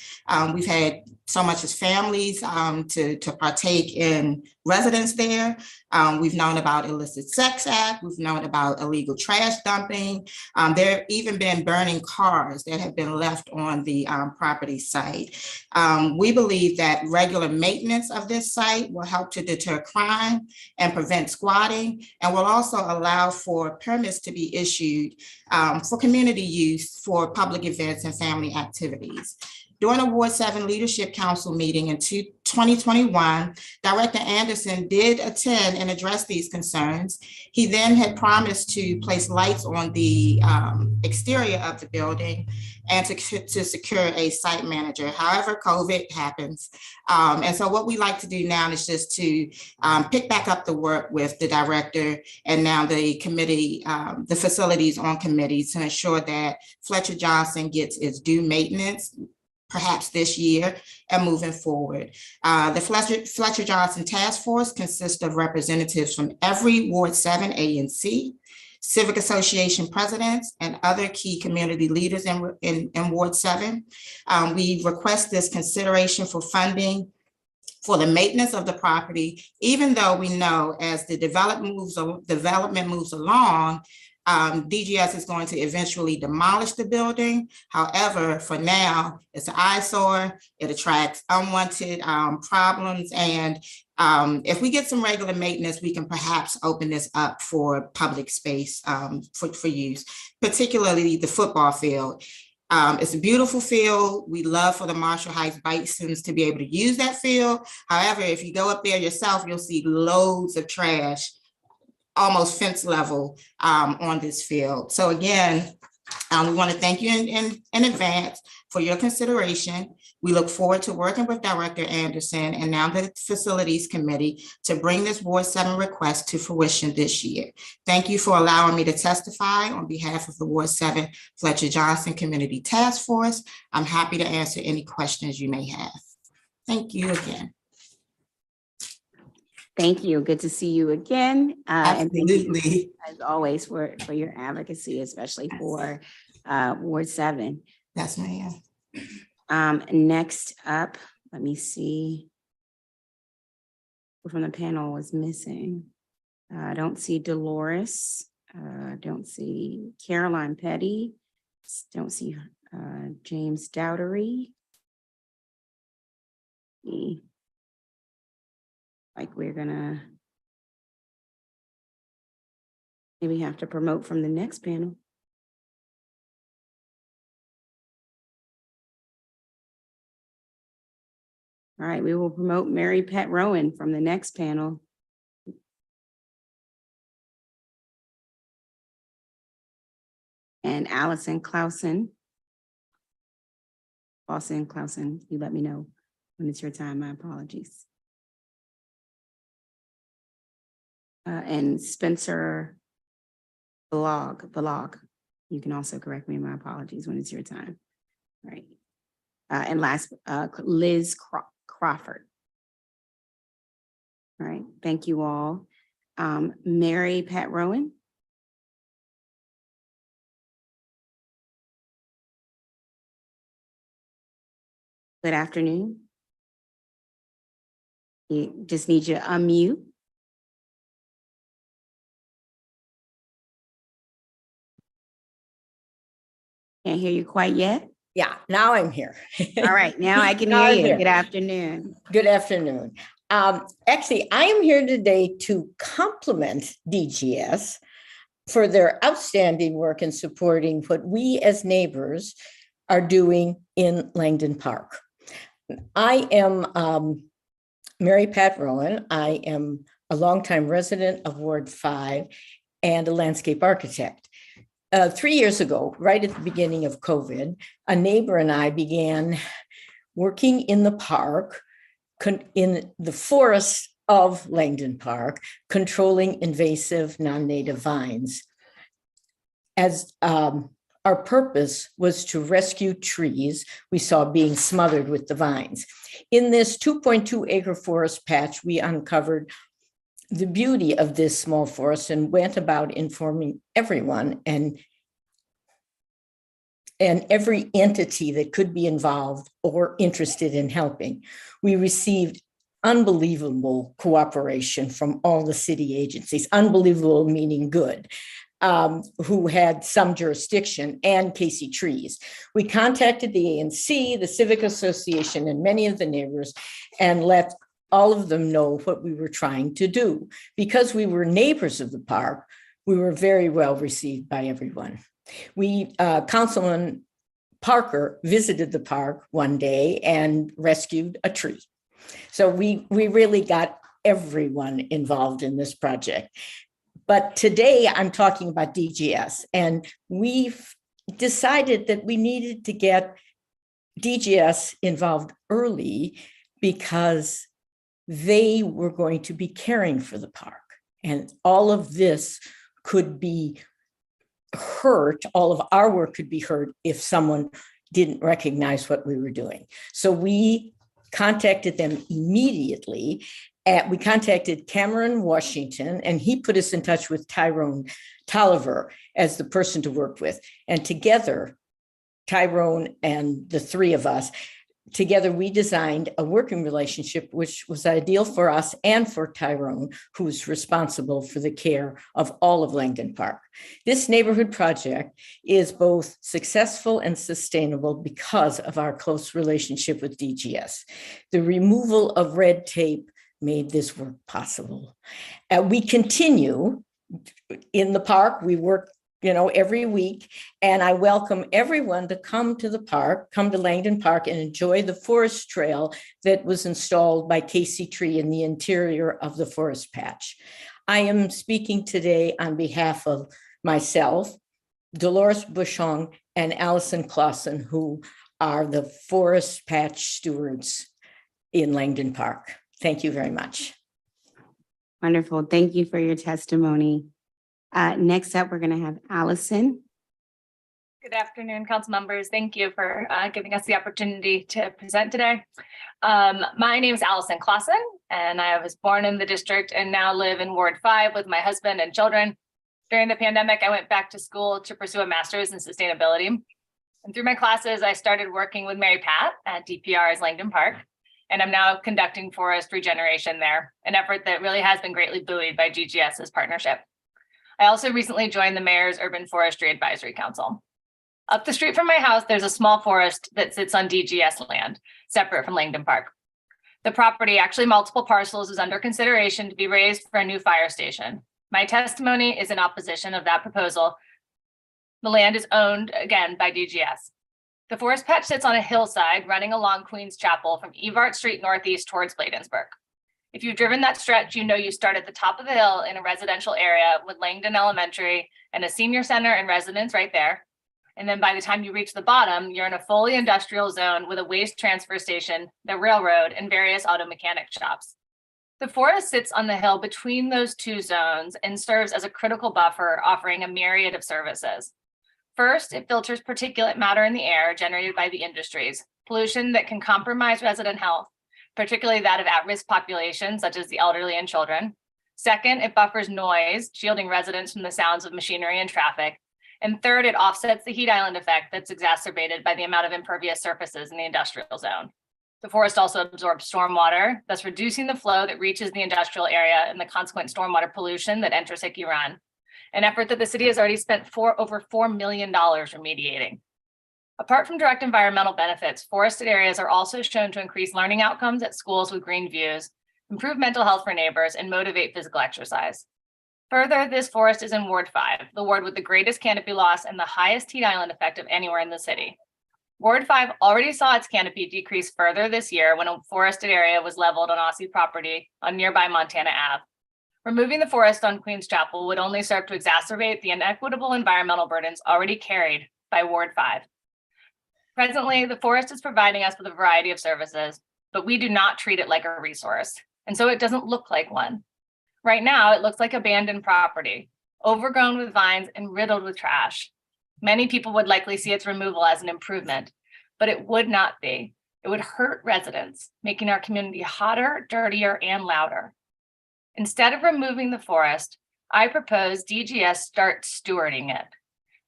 We've had so much as families to partake in residence there. We've known about illicit sex act. We've known about illegal trash dumping. There have even been burning cars that have been left on the property site. We believe that regular maintenance of this site will help to deter crime and prevent squatting, and will also allow for permits to be issued for community use for public events and family activities. During a Ward 7 Leadership Council meeting in 2021, Director Anderson did attend and address these concerns. He then had promised to place lights on the exterior of the building and to secure a site manager. However, COVID happens. And so what we like to do now is just to pick back up the work with the director and now the committee, the facilities on committee, to ensure that Fletcher Johnson gets its due maintenance perhaps this year and moving forward. The Fletcher Johnson Task Force consists of representatives from every Ward 7 A and C, Civic Association presidents, and other key community leaders in Ward 7. We request this consideration for funding for the maintenance of the property, even though we know as the development moves along, DGS is going to eventually demolish the building. However, for now, it's an eyesore. It attracts unwanted problems. And if we get some regular maintenance, we can perhaps open this up for public space for use, particularly the football field. It's a beautiful field. We love for the Marshall Heights Bisons to be able to use that field. However, if you go up there yourself, you'll see loads of trash, almost fence level on this field. So again, we want to thank you in advance for your consideration. We look forward to working with Director Anderson and now the Facilities Committee to bring this Ward 7 request to fruition this year. Thank you for allowing me to testify on behalf of the Ward 7 Fletcher Johnson Community Task Force. I'm happy to answer any questions you may have. Thank you again. Thank you. Good to see you again. And thank Absolutely. you, as always, for your advocacy, especially for Ward 7. Yes, ma'am. Next up, let me see who from the panel was missing. I don't see Dolores. Don't see Caroline Petty. Don't see James Dowdery. Like we're gonna maybe have to promote from the next panel. All right, we will promote Mary Pat Rowan from the next panel. And Allison Clausen. Clausen, you let me know when it's your time. My apologies. And Spencer Blog. You can also correct me. My apologies when it's your time. All right. And last, Liz Crawford. All right. Thank you all. Mary Pat Rowan. Good afternoon. You just need you to unmute. Can't hear you quite yet. Yeah, now I'm here. All right, now I can Now hear I'm you. here. Good afternoon. Good afternoon. Actually, I am here today to compliment DGS for their outstanding work in supporting what we as neighbors are doing in Langdon Park. I am Mary Pat Rowan. I am a longtime resident of Ward 5 and a landscape architect. 3 years ago, right at the beginning of COVID, a neighbor and I began working in the park, in the forest of Langdon Park, controlling invasive non-native vines. As our purpose was to rescue trees we saw being smothered with the vines. In this 2.2 acre forest patch, we uncovered the beauty of this small forest and went about informing everyone and every entity that could be involved or interested in helping. We received unbelievable cooperation from all the city agencies, unbelievable meaning good, who had some jurisdiction, and Casey Trees. We contacted the ANC, the Civic Association, and many of the neighbors and let all of them know what we were trying to do. Because we were neighbors of the park, we were very well received by everyone. Councilman Parker visited the park one day and rescued a tree. So we really got everyone involved in this project. But today I'm talking about DGS, and we've decided that we needed to get DGS involved early because they were going to be caring for the park. And all of this could be hurt, all of our work could be hurt if someone didn't recognize what we were doing. So we contacted them immediately. We contacted Cameron Washington, and he put us in touch with Tyrone Tolliver as the person to work with. And together, Tyrone and the three of us, together we designed a working relationship which was ideal for us and for Tyrone, who's responsible for the care of all of Langdon Park. This neighborhood project is both successful and sustainable because of our close relationship with DGS. The removal of red tape made this work possible. We continue in the park. We work every week. And I welcome everyone to come to the park, come to Langdon Park and enjoy the forest trail that was installed by Casey Tree in the interior of the forest patch. I am speaking today on behalf of myself, Dolores Bushong, and Allison Clausen, who are the forest patch stewards in Langdon Park. Thank you very much. Wonderful. Thank you for your testimony. Next up, we're going to have Allison. Good afternoon, council members. Thank you for giving us the opportunity to present today. My name is Allison Clausen, and I was born in the district and now live in Ward 5 with my husband and children. During the pandemic, I went back to school to pursue a master's in sustainability. And through my classes, I started working with Mary Pat at DPR's Langdon Park, and I'm now conducting forest regeneration there, an effort that really has been greatly buoyed by DGS's partnership. I also recently joined the Mayor's Urban Forestry Advisory Council. Up the street from my house, there's a small forest that sits on DGS land, separate from Langdon Park. The property, actually multiple parcels, is under consideration to be raised for a new fire station. My testimony is in opposition of that proposal. The land is owned, again, by DGS. The forest patch sits on a hillside running along Queens Chapel from Evart Street Northeast towards Bladensburg. If you've driven that stretch, you know you start at the top of the hill in a residential area with Langdon Elementary and a senior center and residence right there. And then by the time you reach the bottom, you're in a fully industrial zone with a waste transfer station, the railroad, and various auto mechanic shops. The forest sits on the hill between those two zones and serves as a critical buffer, offering a myriad of services. First, it filters particulate matter in the air generated by the industries, pollution that can compromise resident health, particularly that of at-risk populations such as the elderly and children. Second, it buffers noise, shielding residents from the sounds of machinery and traffic. And third, it offsets the heat island effect that's exacerbated by the amount of impervious surfaces in the industrial zone. The forest also absorbs stormwater, thus reducing the flow that reaches the industrial area and the consequent stormwater pollution that enters Hickey Run, an effort that the city has already spent over $4 million remediating. Apart from direct environmental benefits, forested areas are also shown to increase learning outcomes at schools with green views, improve mental health for neighbors, and motivate physical exercise. Further, this forest is in Ward 5, the ward with the greatest canopy loss and the highest heat island effect of anywhere in the city. Ward 5 already saw its canopy decrease further this year when a forested area was leveled on Aussie property on nearby Montana Ave. Removing the forest on Queens Chapel would only serve to exacerbate the inequitable environmental burdens already carried by Ward 5. Presently, the forest is providing us with a variety of services, but we do not treat it like a resource, and so it doesn't look like one. Right now, it looks like abandoned property, overgrown with vines and riddled with trash. Many people would likely see its removal as an improvement, but it would not be. It would hurt residents, making our community hotter, dirtier, and louder. Instead of removing the forest, I propose DGS start stewarding it.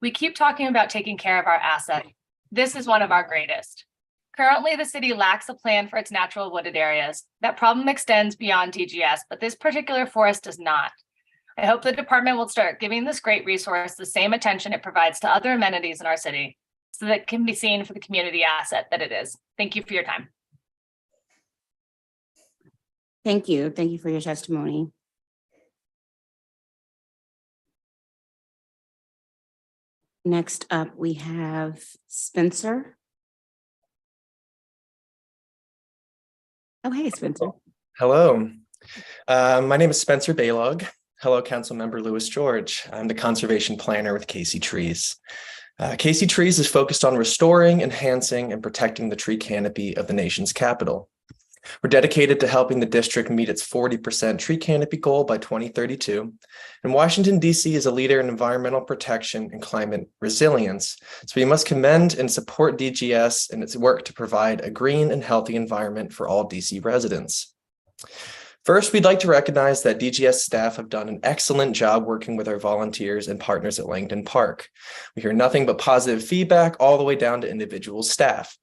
We keep talking about taking care of our asset. This is one of our greatest. Currently, the city lacks a plan for its natural wooded areas. That problem extends beyond DGS, but this particular forest does not. I hope the department will start giving this great resource the same attention it provides to other amenities in our city so that it can be seen for the community asset that it is. Thank you for your time. Thank you. Thank you for your testimony. Next up, we have Spencer. Oh, hey, Spencer. Hello. My name is Spencer Baylog. Hello, Councilmember Lewis George. I'm the conservation planner with Casey Trees. Casey Trees is focused on restoring, enhancing, and protecting the tree canopy of the nation's capital. We're dedicated to helping the district meet its 40% tree canopy goal by 2032. And Washington, D.C. is a leader in environmental protection and climate resilience. So we must commend and support DGS in its work to provide a green and healthy environment for all D.C. residents. First, we'd like to recognize that DGS staff have done an excellent job working with our volunteers and partners at Langdon Park. We hear nothing but positive feedback all the way down to individual staff.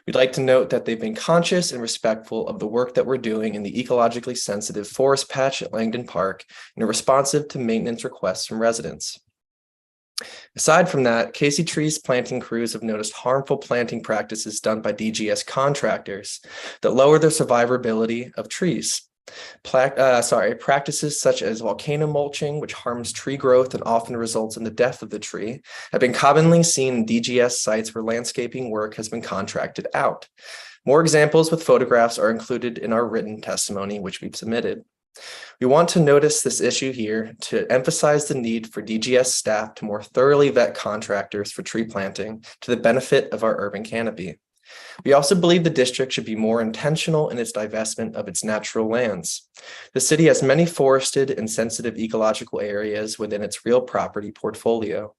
We'd like to note that they've been conscious and respectful of the work that we're doing in the ecologically sensitive forest patch at Langdon Park and are responsive to maintenance requests from residents. Aside from that, Casey Trees planting crews have noticed harmful planting practices done by DGS contractors that lower the survivability of trees. Practices such as volcano mulching, which harms tree growth and often results in the death of the tree, have been commonly seen in DGS sites where landscaping work has been contracted out. More examples with photographs are included in our written testimony, which we've submitted. We want to notice this issue here to emphasize the need for DGS staff to more thoroughly vet contractors for tree planting to the benefit of our urban canopy. We also believe the district should be more intentional in its divestment of its natural lands. The city has many forested and sensitive ecological areas within its real property portfolio.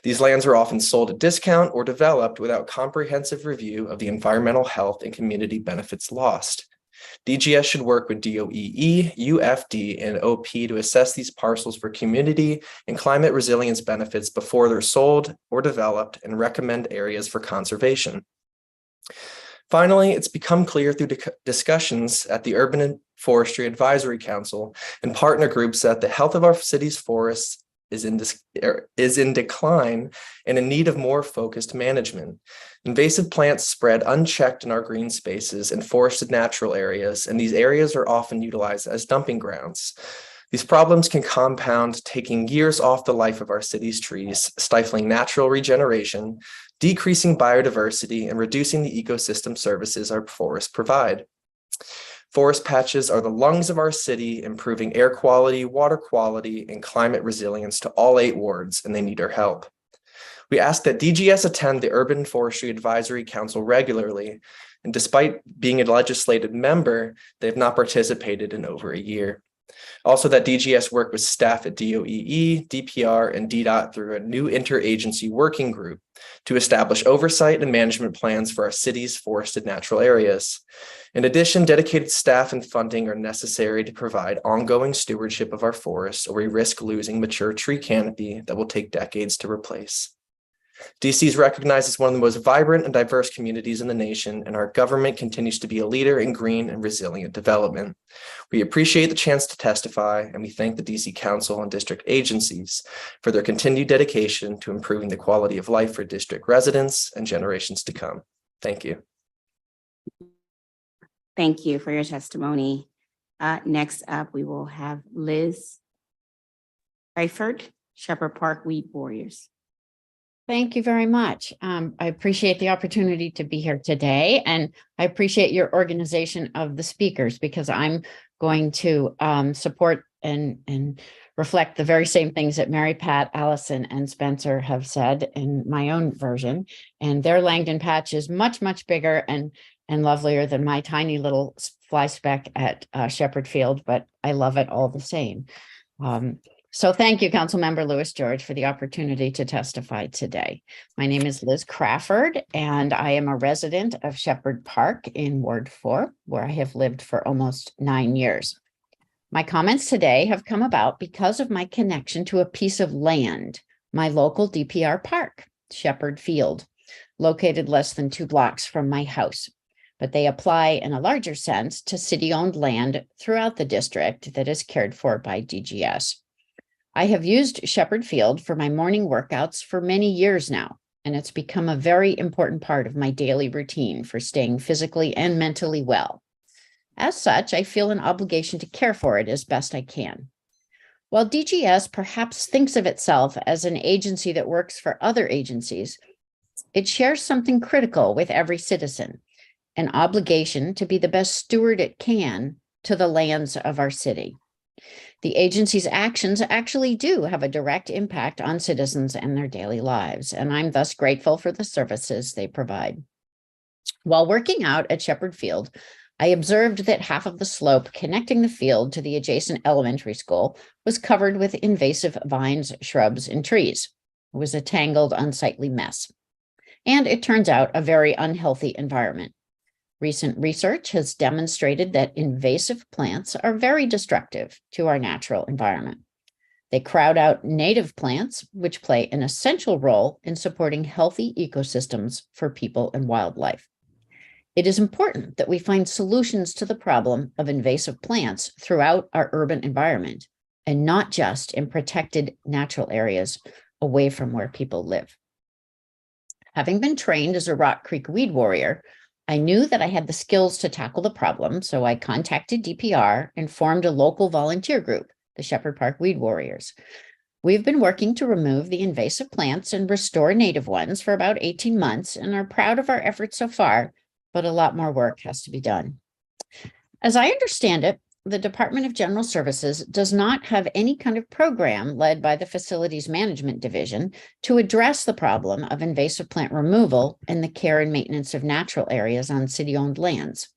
These lands are often sold at discount or developed without comprehensive review of the environmental health and community benefits lost. DGS should work with DOEE, UFD, and OP to assess these parcels for community and climate resilience benefits before they're sold or developed and recommend areas for conservation. Finally, it's become clear through discussions at the Urban and Forestry Advisory Council and partner groups that the health of our city's forests is in decline and in need of more focused management. Invasive plants spread unchecked in our green spaces and forested natural areas, and these areas are often utilized as dumping grounds. These problems can compound, taking years off the life of our city's trees, stifling natural regeneration, decreasing biodiversity, and reducing the ecosystem services our forests provide. Forest patches are the lungs of our city, improving air quality, water quality, and climate resilience to all 8 wards, and they need our help. We ask that DGS attend the Urban Forestry Advisory Council regularly, and despite being a legislative member, they have not participated in over a year. Also, that DGS work with staff at DOEE, DPR, and DDOT through a new interagency working group to establish oversight and management plans for our city's forested natural areas. In addition, dedicated staff and funding are necessary to provide ongoing stewardship of our forests, or we risk losing mature tree canopy that will take decades to replace. DC is recognized as one of the most vibrant and diverse communities in the nation, and our government continues to be a leader in green and resilient development. We appreciate the chance to testify, and we thank the DC Council and district agencies for their continued dedication to improving the quality of life for district residents and generations to come. Thank you. Thank you for your testimony. Next up, we will have Liz Ryford, Shepherd Park Weed Warriors. Thank you very much. I appreciate the opportunity to be here today, and I appreciate your organization of the speakers, because I'm going to support and reflect the very same things that Mary Pat, Allison, and Spencer have said in my own version. And their Langdon patch is much, much bigger and lovelier than my tiny little fly speck at Shepherd Field, but I love it all the same. So thank you, Councilmember Lewis George, for the opportunity to testify today. My name is Liz Crawford, and I am a resident of Shepherd Park in Ward 4, where I have lived for almost 9 years. My comments today have come about because of my connection to a piece of land, my local DPR park, Shepherd Field, located less than 2 blocks from my house. But they apply in a larger sense to city-owned land throughout the district that is cared for by DGS. I have used Shepherd Field for my morning workouts for many years now, and it's become a very important part of my daily routine for staying physically and mentally well. As such, I feel an obligation to care for it as best I can. While DGS perhaps thinks of itself as an agency that works for other agencies, it shares something critical with every citizen, an obligation to be the best steward it can to the lands of our city. The agency's actions actually do have a direct impact on citizens and their daily lives, and I'm thus grateful for the services they provide. While working out at Shepherd Field, I observed that half of the slope connecting the field to the adjacent elementary school was covered with invasive vines, shrubs, and trees. It was a tangled, unsightly mess. And it turns out a very unhealthy environment. Recent research has demonstrated that invasive plants are very destructive to our natural environment. They crowd out native plants, which play an essential role in supporting healthy ecosystems for people and wildlife. It is important that we find solutions to the problem of invasive plants throughout our urban environment, and not just in protected natural areas away from where people live. Having been trained as a Rock Creek weed warrior, I knew that I had the skills to tackle the problem, so I contacted DPR and formed a local volunteer group, the Shepherd Park Weed Warriors. We've been working to remove the invasive plants and restore native ones for about 18 months and are proud of our efforts so far, but a lot more work has to be done. As I understand it, the Department of General Services does not have any kind of program led by the Facilities Management Division to address the problem of invasive plant removal and the care and maintenance of natural areas on city-owned lands.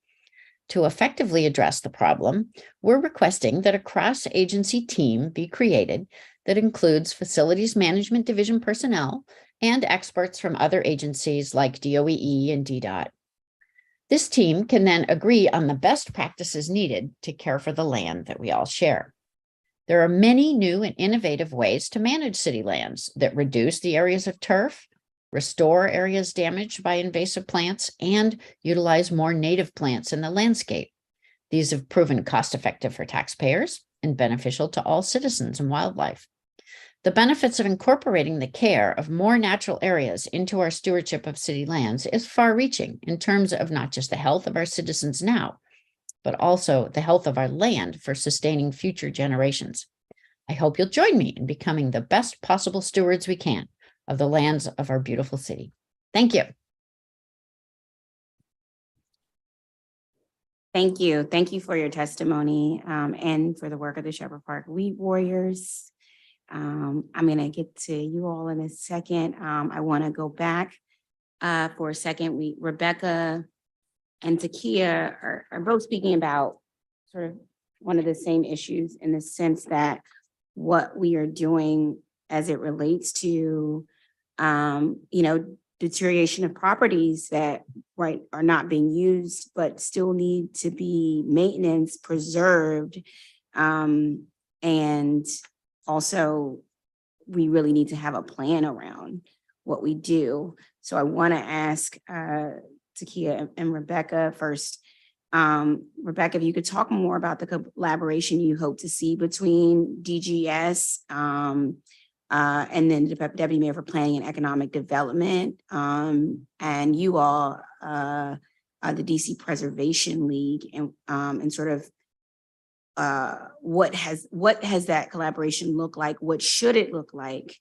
To effectively address the problem, we're requesting that a cross-agency team be created that includes Facilities Management Division personnel and experts from other agencies like DOEE and DDOT. This team can then agree on the best practices needed to care for the land that we all share. There are many new and innovative ways to manage city lands that reduce the areas of turf, restore areas damaged by invasive plants, and utilize more native plants in the landscape. These have proven cost-effective for taxpayers and beneficial to all citizens and wildlife. The benefits of incorporating the care of more natural areas into our stewardship of city lands is far-reaching in terms of not just the health of our citizens now, but also the health of our land for sustaining future generations. I hope you'll join me in becoming the best possible stewards we can of the lands of our beautiful city. Thank you. Thank you. Thank you for your testimony and for the work of the Shepherd Park Weed Warriors. I'm gonna get to you all in a second. I want to go back for a second. Rebecca and Takia are both speaking about sort of one of the same issues in the sense that what we are doing as it relates to, deterioration of properties that are not being used, but still need to be maintenance preserved. And also we really need to have a plan around what we do. So I want to ask Takia and Rebecca first. Rebecca, if you could talk more about the collaboration you hope to see between DGS and then the Deputy Mayor for Planning and Economic Development, and you all, the DC Preservation League, and sort of what has that collaboration look like? What should it look like?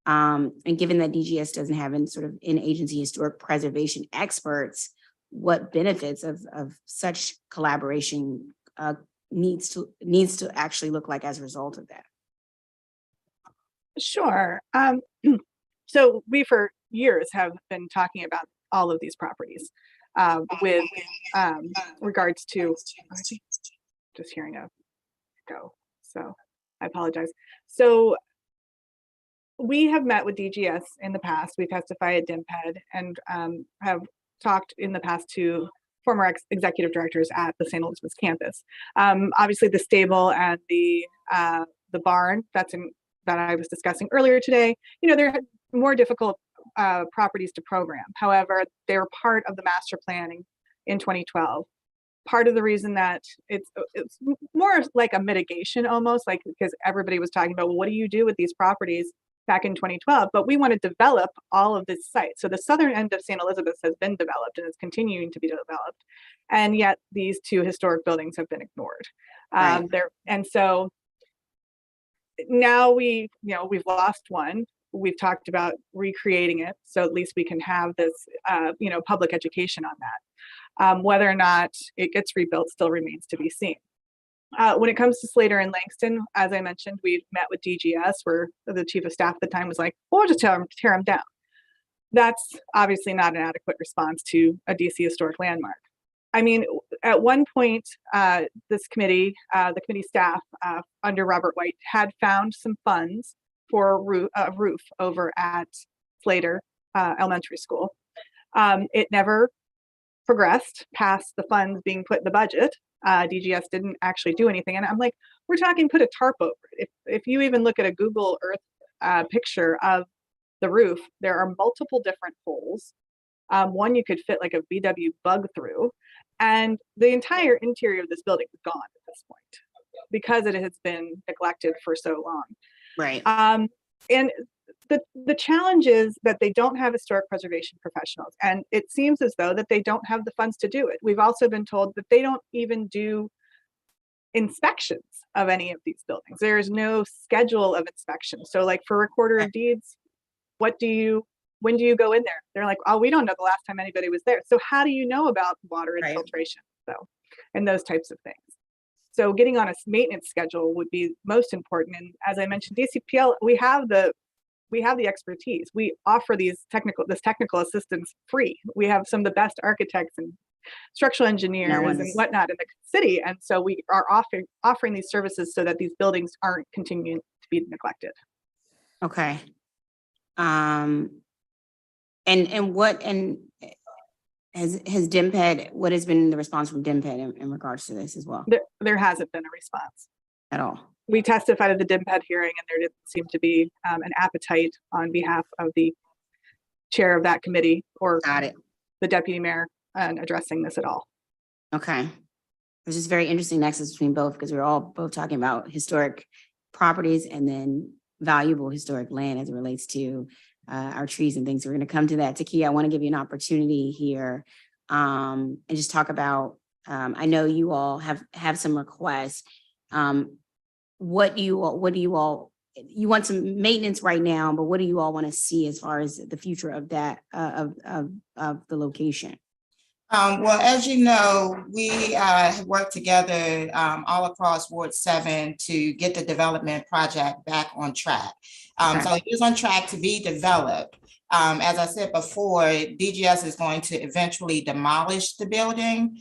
And given that DGS doesn't have any sort of in-agency historic preservation experts, what benefits of such collaboration needs to actually look like as a result of that? Sure. So we for years have been talking about all of these properties with regards to, just hearing a go, so I apologize. So we have met with DGS in the past. We testify at DMPED and have talked in the past to former executive directors at the St. Elizabeth's campus. Obviously the stable and the barn that I was discussing earlier today, they're more difficult properties to program. However, they were part of the master planning in 2012. Part of the reason that it's more like a mitigation almost, like, because everybody was talking about, well, what do you do with these properties back in 2012? But we want to develop all of this site. So the southern end of St. Elizabeth's has been developed and is continuing to be developed. And yet these two historic buildings have been ignored. Right. And so now we've lost one. We've talked about recreating it, so at least we can have this, public education on that. Whether or not it gets rebuilt still remains to be seen. When it comes to Slater and Langston, as I mentioned, we met with DGS, where the chief of staff at the time was like, well, we'll just tear them down. That's obviously not an adequate response to a DC historic landmark. I mean, at one point, this committee, the committee staff under Robert White had found some funds for a roof over at Slater Elementary School. It never progressed past the funds being put in the budget. DGS didn't actually do anything. And I'm like, we're talking put a tarp over it. If you even look at a Google Earth picture of the roof, there are multiple different holes. One you could fit like a VW bug through. And the entire interior of this building is gone at this point because it has been neglected for so long. Right. And the challenge is that they don't have historic preservation professionals, and it seems as though that they don't have the funds to do it. We've also been told that they don't even do inspections of any of these buildings. There's no schedule of inspections. So like for Recorder of Deeds, when do you go in there? They're like, oh, we don't know the last time anybody was there. So how do you know about water infiltration? So, and those types of things. So getting on a maintenance schedule would be most important. And as I mentioned, DCPL, we have the expertise. We offer this technical assistance free. We have some of the best architects and structural engineers and whatnot in the city. And so we are offering these services so that these buildings aren't continuing to be neglected. Okay. Has DMPED, what has been the response from DMPED in regards to this as well? There hasn't been a response at all. We testified at the DMPED hearing, and there didn't seem to be an appetite on behalf of the chair of that committee or the deputy mayor on addressing this at all. Okay. It's just very interesting nexus between both, because we're all both talking about historic properties and then valuable historic land as it relates to our trees and things. So we're going to come to that. Takia, I want to give you an opportunity here and just talk about, I know you all have some requests. What do you all, you want some maintenance right now, but what do you all want to see as far as the future of that, of the location? Well, as you know, we have worked together all across Ward 7 to get the development project back on track. So it is on track to be developed. As I said before, DGS is going to eventually demolish the building.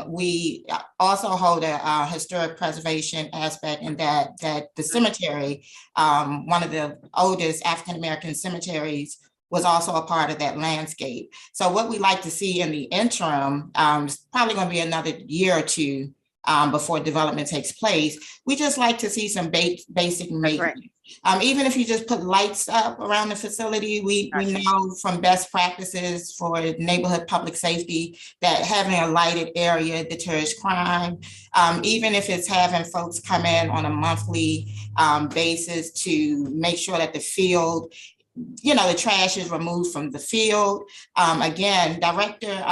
We also hold a historic preservation aspect in that the cemetery, one of the oldest African-American cemeteries, was also a part of that landscape. So what we like to see in the interim, is probably going to be another year or two before development takes place. We just like to see some basic maintenance. Even if you just put lights up around the facility, we know from best practices for neighborhood public safety that having a lighted area deters crime. Even if it's having folks come in on a monthly basis to make sure that the field, the trash is removed from the field. Again, Director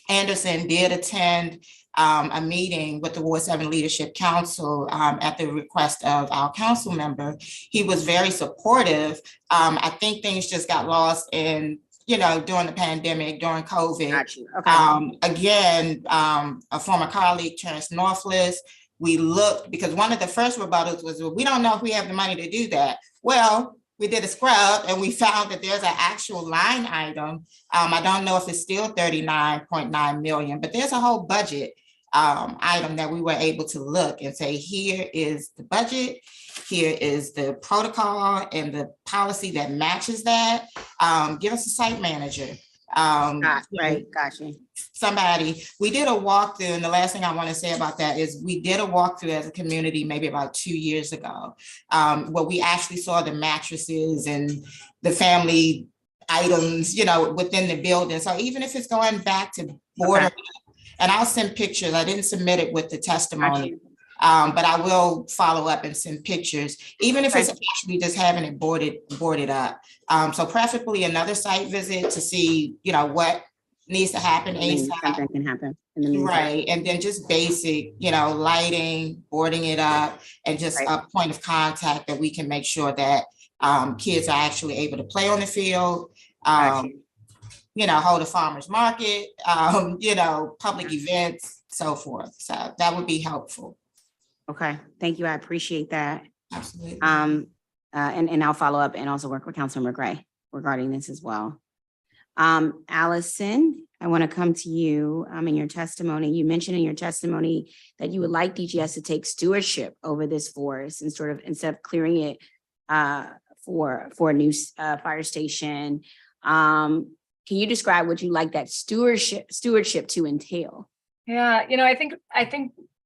Anderson did attend a meeting with the Ward 7 Leadership Council at the request of our council member. He was very supportive. I think things just got lost in, during the pandemic, during COVID. Again, a former colleague, Terrence Northwest, we looked, because one of the first rebuttals was, well, we don't know if we have the money to do that. Well, we did a scrub and we found that there's an actual line item. I don't know if it's still 39.9 million, but there's a whole budget item that we were able to look and say, here is the budget, here is the protocol and the policy that matches that. Give us a site manager. Gotcha. Somebody, we did a walkthrough, and the last thing I want to say about that is we did a walkthrough as a community maybe about 2 years ago, where we actually saw the mattresses and the family items, within the building. So even if it's going back to border, and I'll send pictures. I didn't submit it with the testimony, but I will follow up and send pictures, even if it's actually just having it boarded up. So preferably another site visit to see, what needs to happen ASAP. Something can happen in the meantime. Right, and then just basic, lighting, boarding it up, and just a point of contact that we can make sure that kids are actually able to play on the field. Hold a farmer's market, public events, so forth. So that would be helpful. Okay, thank you. I appreciate that. Absolutely. And I'll follow up and also work with Councilmember Gray regarding this as well. Allison, I want to come to you. In your testimony, you mentioned in your testimony that you would like DGS to take stewardship over this forest and sort of, instead of clearing it for a new fire station. Can you describe what you like that stewardship to entail? Yeah, I think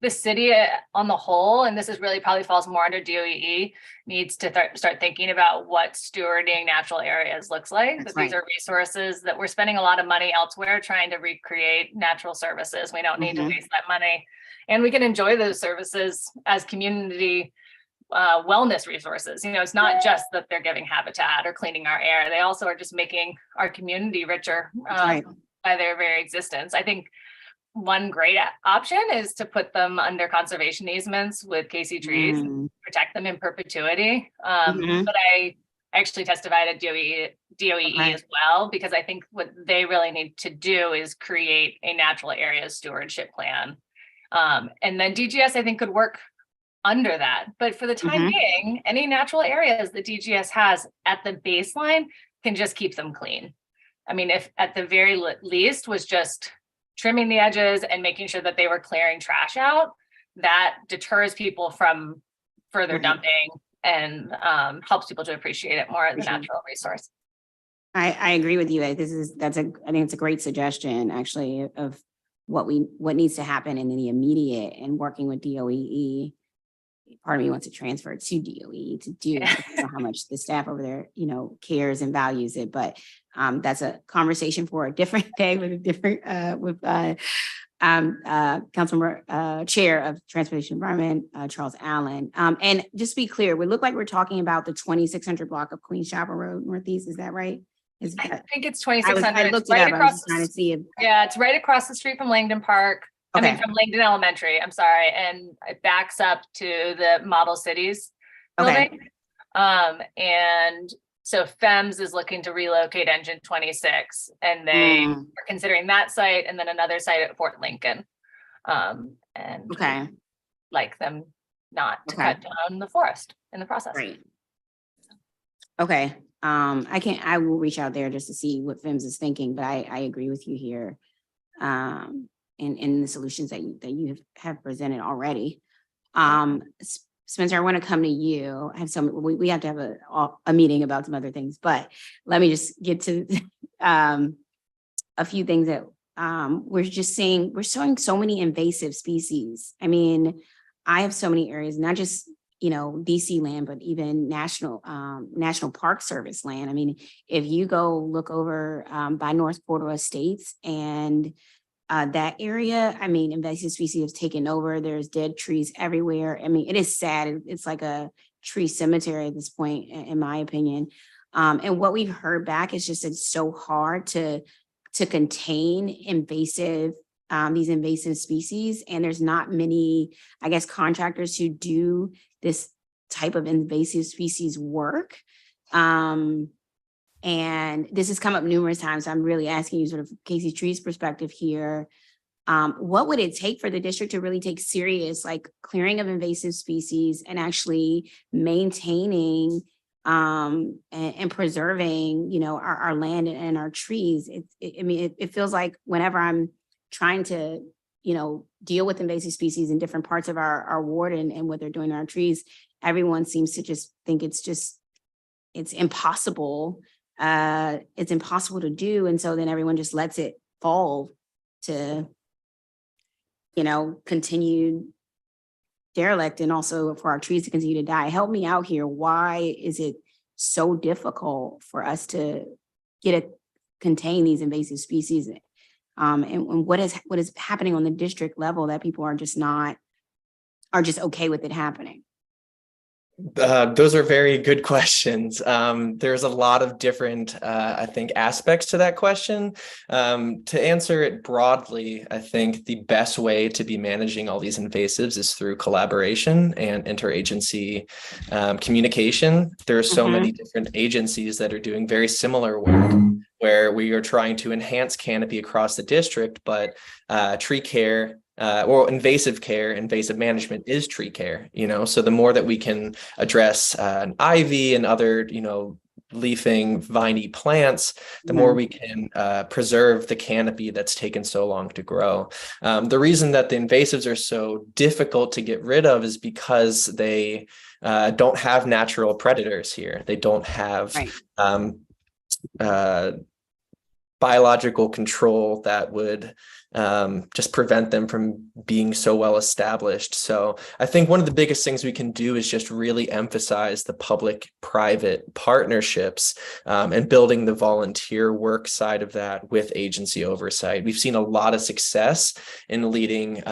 the city on the whole, and this is really probably falls more under DOEE, needs to start thinking about what stewarding natural areas looks like. These are resources that we're spending a lot of money elsewhere trying to recreate natural services. We don't need to waste that money, and we can enjoy those services as community wellness resources. It's not just that they're giving habitat or cleaning our air. They also are just making our community richer by their very existence. I think one great option is to put them under conservation easements with Casey trees, protect them in perpetuity. But I actually testified at DOEE as well, because I think what they really need to do is create a natural area stewardship plan. And then DGS, I think, could work under that. But for the time being, any natural areas that DGS has at the baseline can just keep them clean. If at the very least was just trimming the edges and making sure that they were clearing trash out, that deters people from further dumping and helps people to appreciate it more as a natural resource. I agree with you. I think it's a great suggestion, actually, of what needs to happen in the immediate, and working with DOEE. Part of me wants to transfer it to DOE to do it. I don't know how much the staff over there, cares and values it, but that's a conversation for a different day with a different, Councilmember Chair of Transportation Environment, Charles Allen. And just to be clear, we look like we're talking about the 2600 block of Queens Chapel Road Northeast. Is that right? I think it's 2600. I looked it up. I was trying to see it. Yeah, it's right across the street from Langdon Park. From Langdon Elementary, I'm sorry, and it backs up to the Model Cities building. And So FEMS is looking to relocate Engine 26, and they are considering that site and then another site at Fort Lincoln. And Okay. like them not to cut down the forest in the process. Great. Okay. I will reach out there just to see what FEMS is thinking, but I agree with you here. In the solutions that you have presented already. Spencer, I want to come to you. I have we have to have a meeting about some other things, but let me just get to a few things that we're showing so many invasive species. I mean, I have so many areas, not just, DC land, but even National Park Service land. I mean, if you go look over by North Portal Estates and that area, I mean, invasive species have taken over. There's dead trees everywhere. I mean, it is sad. It's like a tree cemetery at this point, in my opinion. And what we've heard back is just it's so hard to contain these invasive species. And there's not many, I guess, contractors who do this type of invasive species work. And this has come up numerous times. So I'm really asking you sort of Casey Tree's perspective here. What would it take for the district to really take serious, like clearing of invasive species and actually maintaining and preserving, our land and our trees? It feels like whenever I'm trying to, deal with invasive species in different parts of our ward and what they're doing to our trees, everyone seems to just think it's impossible. It's impossible to do. And so then everyone just lets it fall to, continued derelict, and also for our trees to continue to die. Help me out here. Why is it so difficult for us to contain these invasive species? And what is happening on the district level that people are just okay with it happening? Those are very good questions. There's a lot of different, I think, aspects to that question. To answer it broadly, I think the best way to be managing all these invasives is through collaboration and interagency communication. There are so many different agencies that are doing very similar work, where we are trying to enhance canopy across the district, but tree care, invasive management is tree care, so the more that we can address ivy and other, leafing viney plants, the more we can preserve the canopy that's taken so long to grow. The reason that the invasives are so difficult to get rid of is because they don't have natural predators here. They don't have biological control that would just prevent them from being so well established. So I think one of the biggest things we can do is just really emphasize the public-private partnerships and building the volunteer work side of that with agency oversight. We've seen a lot of success in leading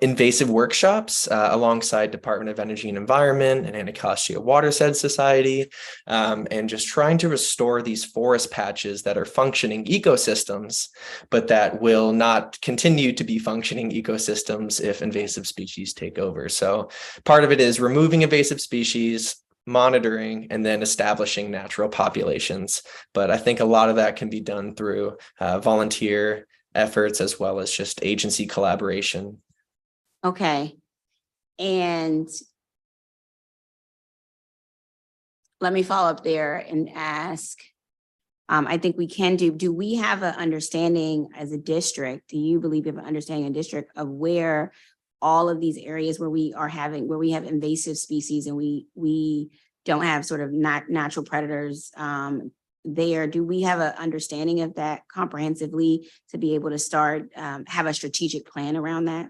invasive workshops alongside Department of Energy and Environment and Anacostia Watershed Society, and just trying to restore these forest patches that are functioning ecosystems, but that will not continue to be functioning ecosystems if invasive species take over. So part of it is removing invasive species, monitoring, and then establishing natural populations. But I think a lot of that can be done through volunteer efforts as well as just agency collaboration. Okay. And let me follow up there and ask, I think we can do we have an understanding as a district? Do you believe we have an understanding in district of where all of these areas where we have invasive species and we don't have sort of natural predators there? Do we have an understanding of that comprehensively to be able to start, have a strategic plan around that?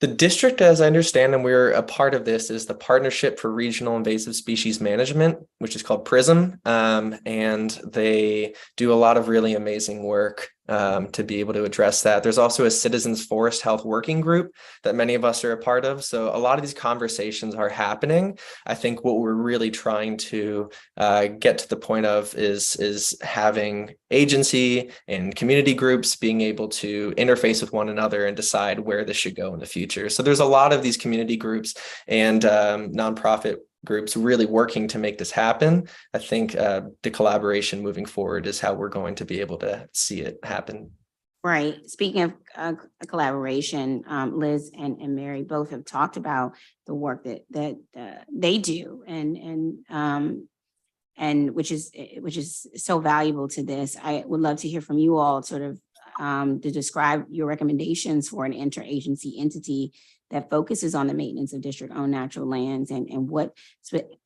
The district, as I understand, and we're a part of this, is the Partnership for Regional Invasive Species Management, which is called PRISM. And they do a lot of really amazing work to be able to address that. There's also a Citizens Forest Health Working Group that many of us are a part of. So a lot of these conversations are happening. I think what we're really trying to get to the point of is having agency and community groups being able to interface with one another and decide where this should go in the future. So there's a lot of these community groups and nonprofit groups really working to make this happen, I think the collaboration moving forward is how we're going to be able to see it happen. Right. Speaking of collaboration, Liz and Mary both have talked about the work that they do, and which is so valuable to this. I would love to hear from you all, sort of to describe your recommendations for an interagency entity that focuses on the maintenance of district-owned natural lands, and what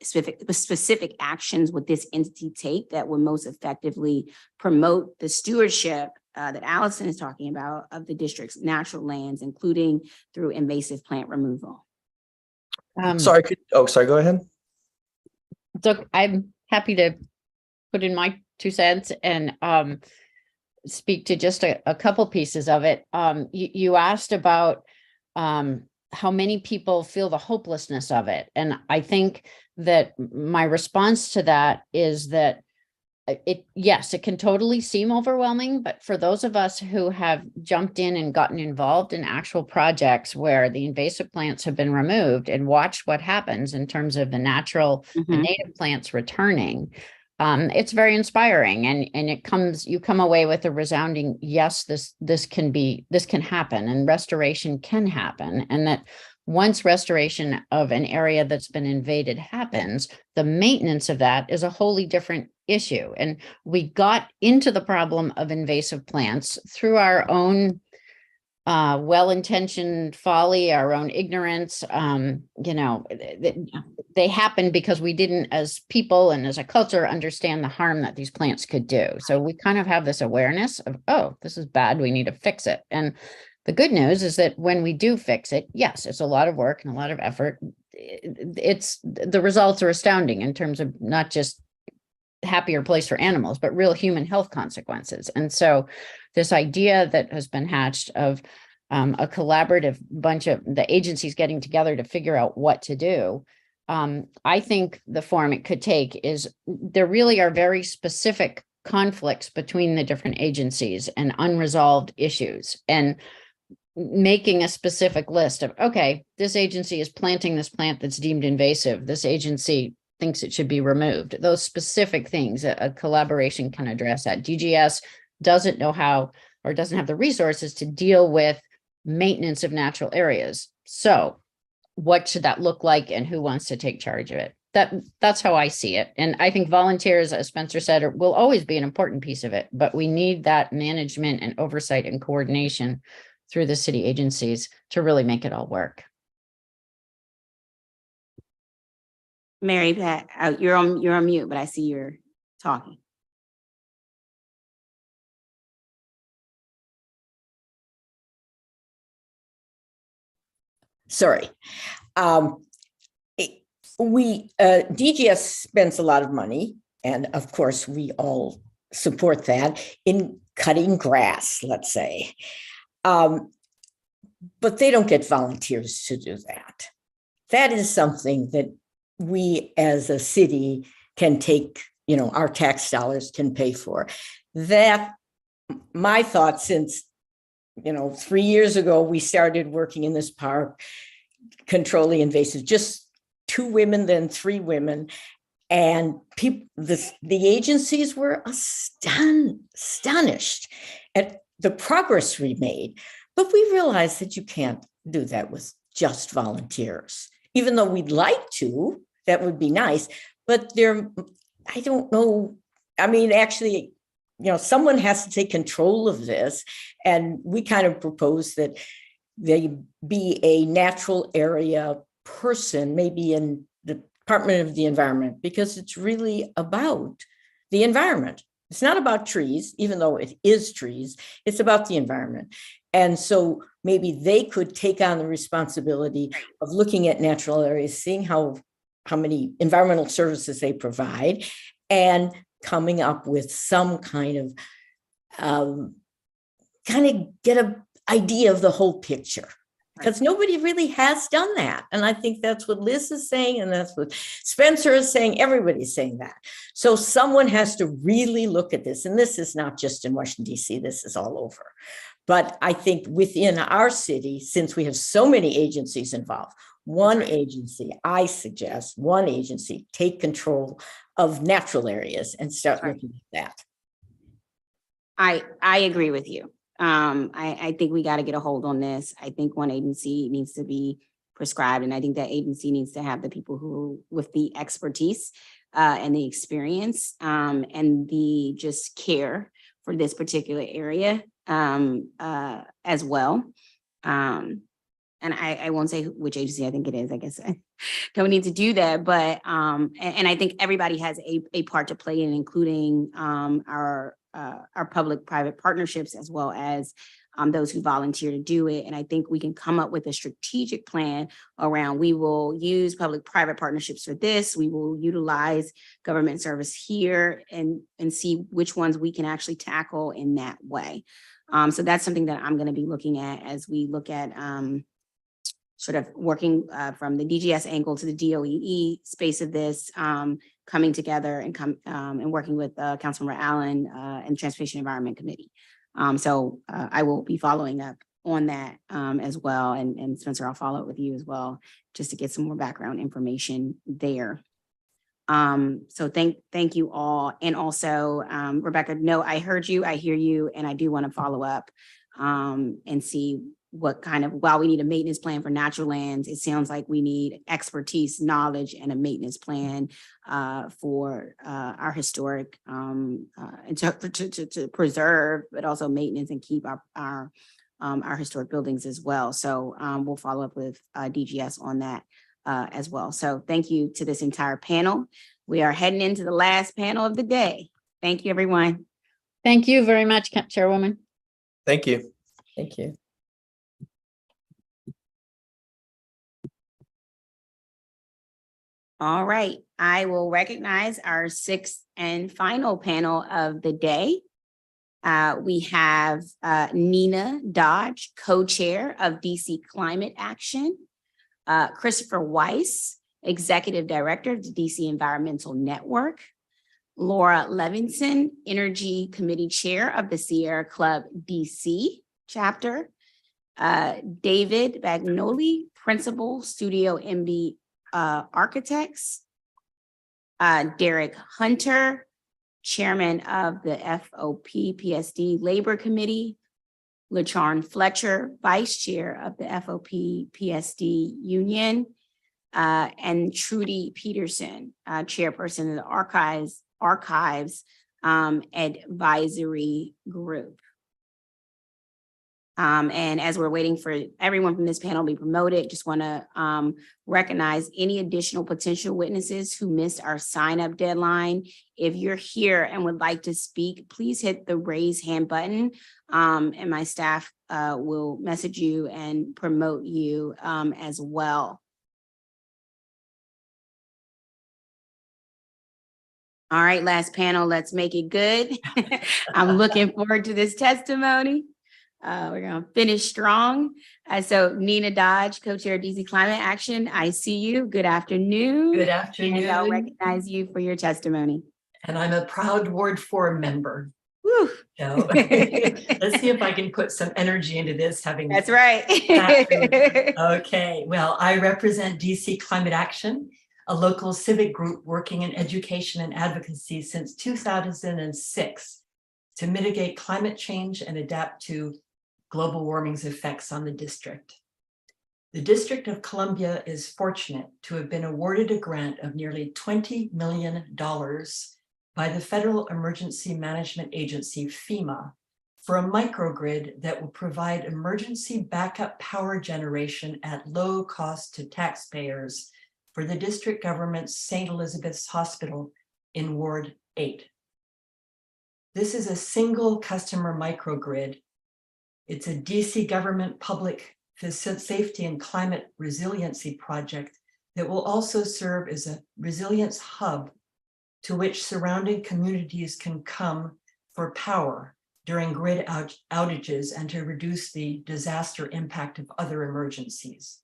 specific actions would this entity take that would most effectively promote the stewardship that Allison is talking about of the district's natural lands, including through invasive plant removal. Sorry, go ahead. So I'm happy to put in my 2 cents and speak to just a couple pieces of it. You asked about how many people feel the hopelessness of it. And I think that my response to that is that yes, it can totally seem overwhelming, but for those of us who have jumped in and gotten involved in actual projects where the invasive plants have been removed and watched what happens in terms of the natural, the native plants returning, it's very inspiring. And you come away with a resounding, yes, this can happen, and restoration can happen. And that once restoration of an area that's been invaded happens, the maintenance of that is a wholly different issue. And we got into the problem of invasive plants through our own well-intentioned folly, our own ignorance. They happened because we didn't, as people and as a culture, understand the harm that these plants could do. So we kind of have this awareness of, oh, this is bad, we need to fix it. And the good news is that when we do fix it, yes, it's a lot of work and a lot of effort. The results are astounding in terms of not just happier place for animals, but real human health consequences. And so this idea that has been hatched of a collaborative bunch of the agencies getting together to figure out what to do, I think the form it could take is there really are very specific conflicts between the different agencies and unresolved issues, and making a specific list of, okay, this agency is planting this plant that's deemed invasive. This agency thinks it should be removed. Those specific things, a collaboration can address that. DGS doesn't know how, or doesn't have the resources to deal with maintenance of natural areas. So what should that look like, and who wants to take charge of it? That's how I see it. And I think volunteers, as Spencer said, will always be an important piece of it, but we need that management and oversight and coordination through the city agencies to really make it all work. Mary Pat, you're on mute, but I see you're talking. Sorry. DGS spends a lot of money, and of course we all support that, in cutting grass, let's say. But they don't get volunteers to do that. That is something that we as a city can take, our tax dollars can pay for. That, my thought, since 3 years ago, we started working in this park, controlling invasive, just 2 women, then 3 women. And the agencies were astonished at the progress we made. But we realized that you can't do that with just volunteers, even though we'd like to, that would be nice. But I don't know. I mean, actually, someone has to take control of this. And we kind of propose that they be a natural area person, maybe in the Department of the Environment, because it's really about the environment. It's not about trees, even though it is trees. It's about the environment. And so maybe they could take on the responsibility of looking at natural areas, seeing how many environmental services they provide, and coming up with some kind of get an idea of the whole picture. Because nobody really has done that. And I think that's what Liz is saying, and that's what Spencer is saying. Everybody's saying that. So someone has to really look at this. And this is not just in Washington, D.C., this is all over. But I think within our city, since we have so many agencies involved, one agency, I suggest one agency take control of natural areas and start looking at that. I agree with you. I think we got to get a hold on this. I think one agency needs to be prescribed, and I think that agency needs to have the people who with the expertise and the experience and the just care for this particular area as well. And I won't say which agency I think it is. I guess don't need to do that, but and I think everybody has a part to play in, including our public-private partnerships, as well as those who volunteer to do it. And I think we can come up with a strategic plan around, we will use public-private partnerships for this, we will utilize government service here, and see which ones we can actually tackle in that way. So that's something that I'm going to be looking at as we look at sort of working from the DGS angle to the DOEE space of this, coming together and working with Councilmember Allen and Transportation Environment Committee. So I will be following up on that as well. And Spencer, I'll follow up with you as well, just to get some more background information there. So thank you all. And also, Rebecca, no, I heard you, I hear you, and I do want to follow up and see what kind of, while we need a maintenance plan for natural lands, it sounds like we need expertise, knowledge, and a maintenance plan for our historic and to preserve, but also maintenance and keep our historic buildings as well. So we'll follow up with DGS on that as well. So thank you to this entire panel. We are heading into the last panel of the day. Thank you, everyone. Thank you very much, Chairwoman. Thank you. Thank you. All right, I will recognize our sixth and final panel of the day. We have Nina Dodge, co-chair of DC Climate Action, Christopher Weiss, executive director of the DC Environmental Network, Laura Levinson, energy committee chair of the Sierra Club DC chapter, David Bagnoli, principal, Studio MB Architects, Derek Hunter, chairman of the FOP PSD Labor Committee, LaCharn Fletcher, vice chair of the FOP PSD Union, and Trudy Peterson, chairperson of the Archives Advisory Group. And as we're waiting for everyone from this panel to be promoted, just want to recognize any additional potential witnesses who missed our sign-up deadline. If you're here and would like to speak, please hit the raise hand button, and my staff will message you and promote you as well. All right, last panel, let's make it good. I'm looking forward to this testimony. We're going to finish strong. So Nina Dodge, co-chair of DC Climate Action, I see you. Good afternoon. Good afternoon. And I'll recognize you for your testimony. And I'm a proud Ward 4 member. Woo. So let's see if I can put some energy into this. That's right. Okay, well, I represent DC Climate Action, a local civic group working in education and advocacy since 2006 to mitigate climate change and adapt to global warming's effects on the district. The District of Columbia is fortunate to have been awarded a grant of nearly $20 million by the Federal Emergency Management Agency, FEMA, for a microgrid that will provide emergency backup power generation at low cost to taxpayers for the district government's St. Elizabeth's Hospital in Ward 8. This is a single customer microgrid. It's a DC government public safety and climate resiliency project that will also serve as a resilience hub to which surrounding communities can come for power during grid outages and to reduce the disaster impact of other emergencies.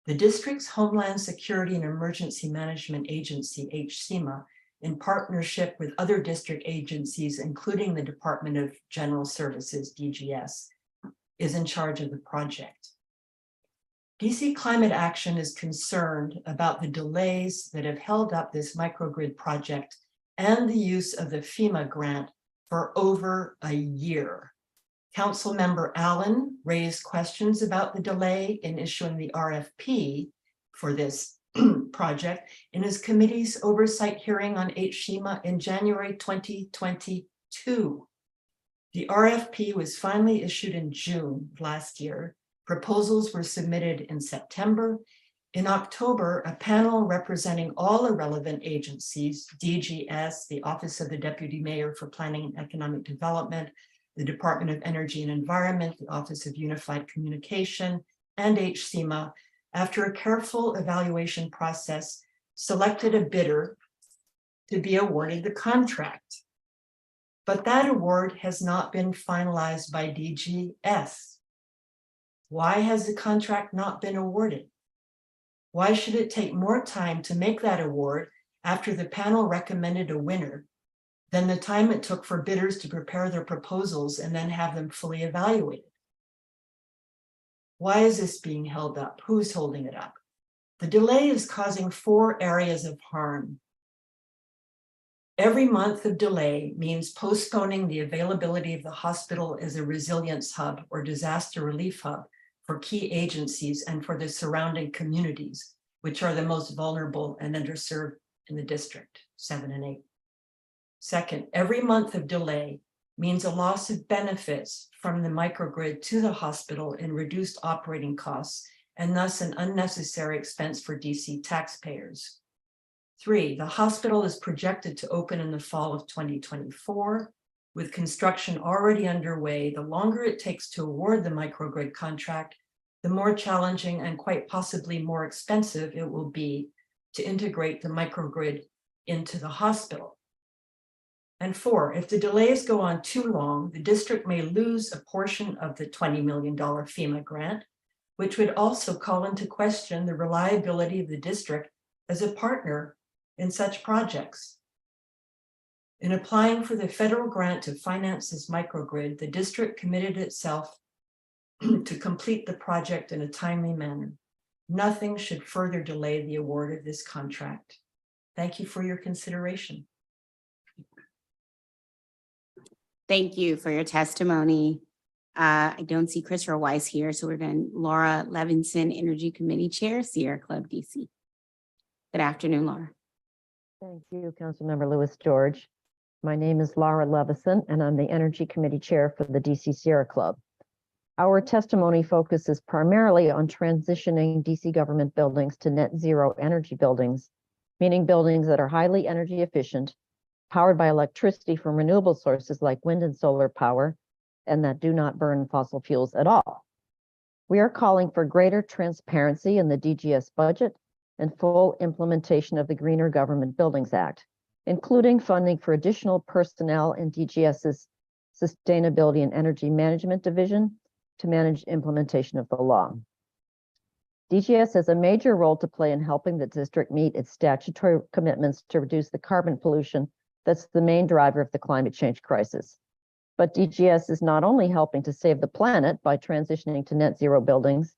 The district's Homeland Security and Emergency Management Agency, HCEMA, in partnership with other district agencies, including the Department of General Services, DGS, is in charge of the project. DC Climate Action is concerned about the delays that have held up this microgrid project and the use of the FEMA grant for over a year. Councilmember Allen raised questions about the delay in issuing the RFP for this project in his committee's oversight hearing on HSHEMA in January 2022. The RFP was finally issued in June of last year. Proposals were submitted in September. In October, a panel representing all the relevant agencies, DGS, the Office of the Deputy Mayor for Planning and Economic Development, the Department of Energy and Environment, the Office of Unified Communication, and HSHEMA, after a careful evaluation process, selected a bidder to be awarded the contract. But that award has not been finalized by DGS. Why has the contract not been awarded? Why should it take more time to make that award after the panel recommended a winner than the time it took for bidders to prepare their proposals and then have them fully evaluated? Why is this being held up? Who's holding it up? The delay is causing 4 areas of harm. Every month of delay means postponing the availability of the hospital as a resilience hub or disaster relief hub for key agencies and for the surrounding communities, which are the most vulnerable and underserved in the district, 7 and 8. Second, every month of delay means a loss of benefits from the microgrid to the hospital in reduced operating costs, and thus an unnecessary expense for DC taxpayers. 3, the hospital is projected to open in the fall of 2024. With construction already underway, the longer it takes to award the microgrid contract, the more challenging and quite possibly more expensive it will be to integrate the microgrid into the hospital. And 4, if the delays go on too long, the district may lose a portion of the $20 million FEMA grant, which would also call into question the reliability of the district as a partner in such projects. In applying for the federal grant to finance this microgrid, the district committed itself to complete the project in a timely manner. Nothing should further delay the award of this contract. Thank you for your consideration. Thank you for your testimony. I don't see Christopher Weiss here, so we're going to Laura Levinson, Energy Committee Chair, Sierra Club DC. Good afternoon, Laura. Thank you, Councilmember Lewis George. My name is Laura Levison, and I'm the Energy Committee Chair for the DC Sierra Club. Our testimony focuses primarily on transitioning DC government buildings to net zero energy buildings, meaning buildings that are highly energy efficient, powered by electricity from renewable sources like wind and solar power, and that do not burn fossil fuels at all. We are calling for greater transparency in the DGS budget and full implementation of the Greener Government Buildings Act, including funding for additional personnel in DGS's Sustainability and Energy Management Division to manage implementation of the law. DGS has a major role to play in helping the district meet its statutory commitments to reduce the carbon pollution that's the main driver of the climate change crisis. But DGS is not only helping to save the planet by transitioning to net zero buildings,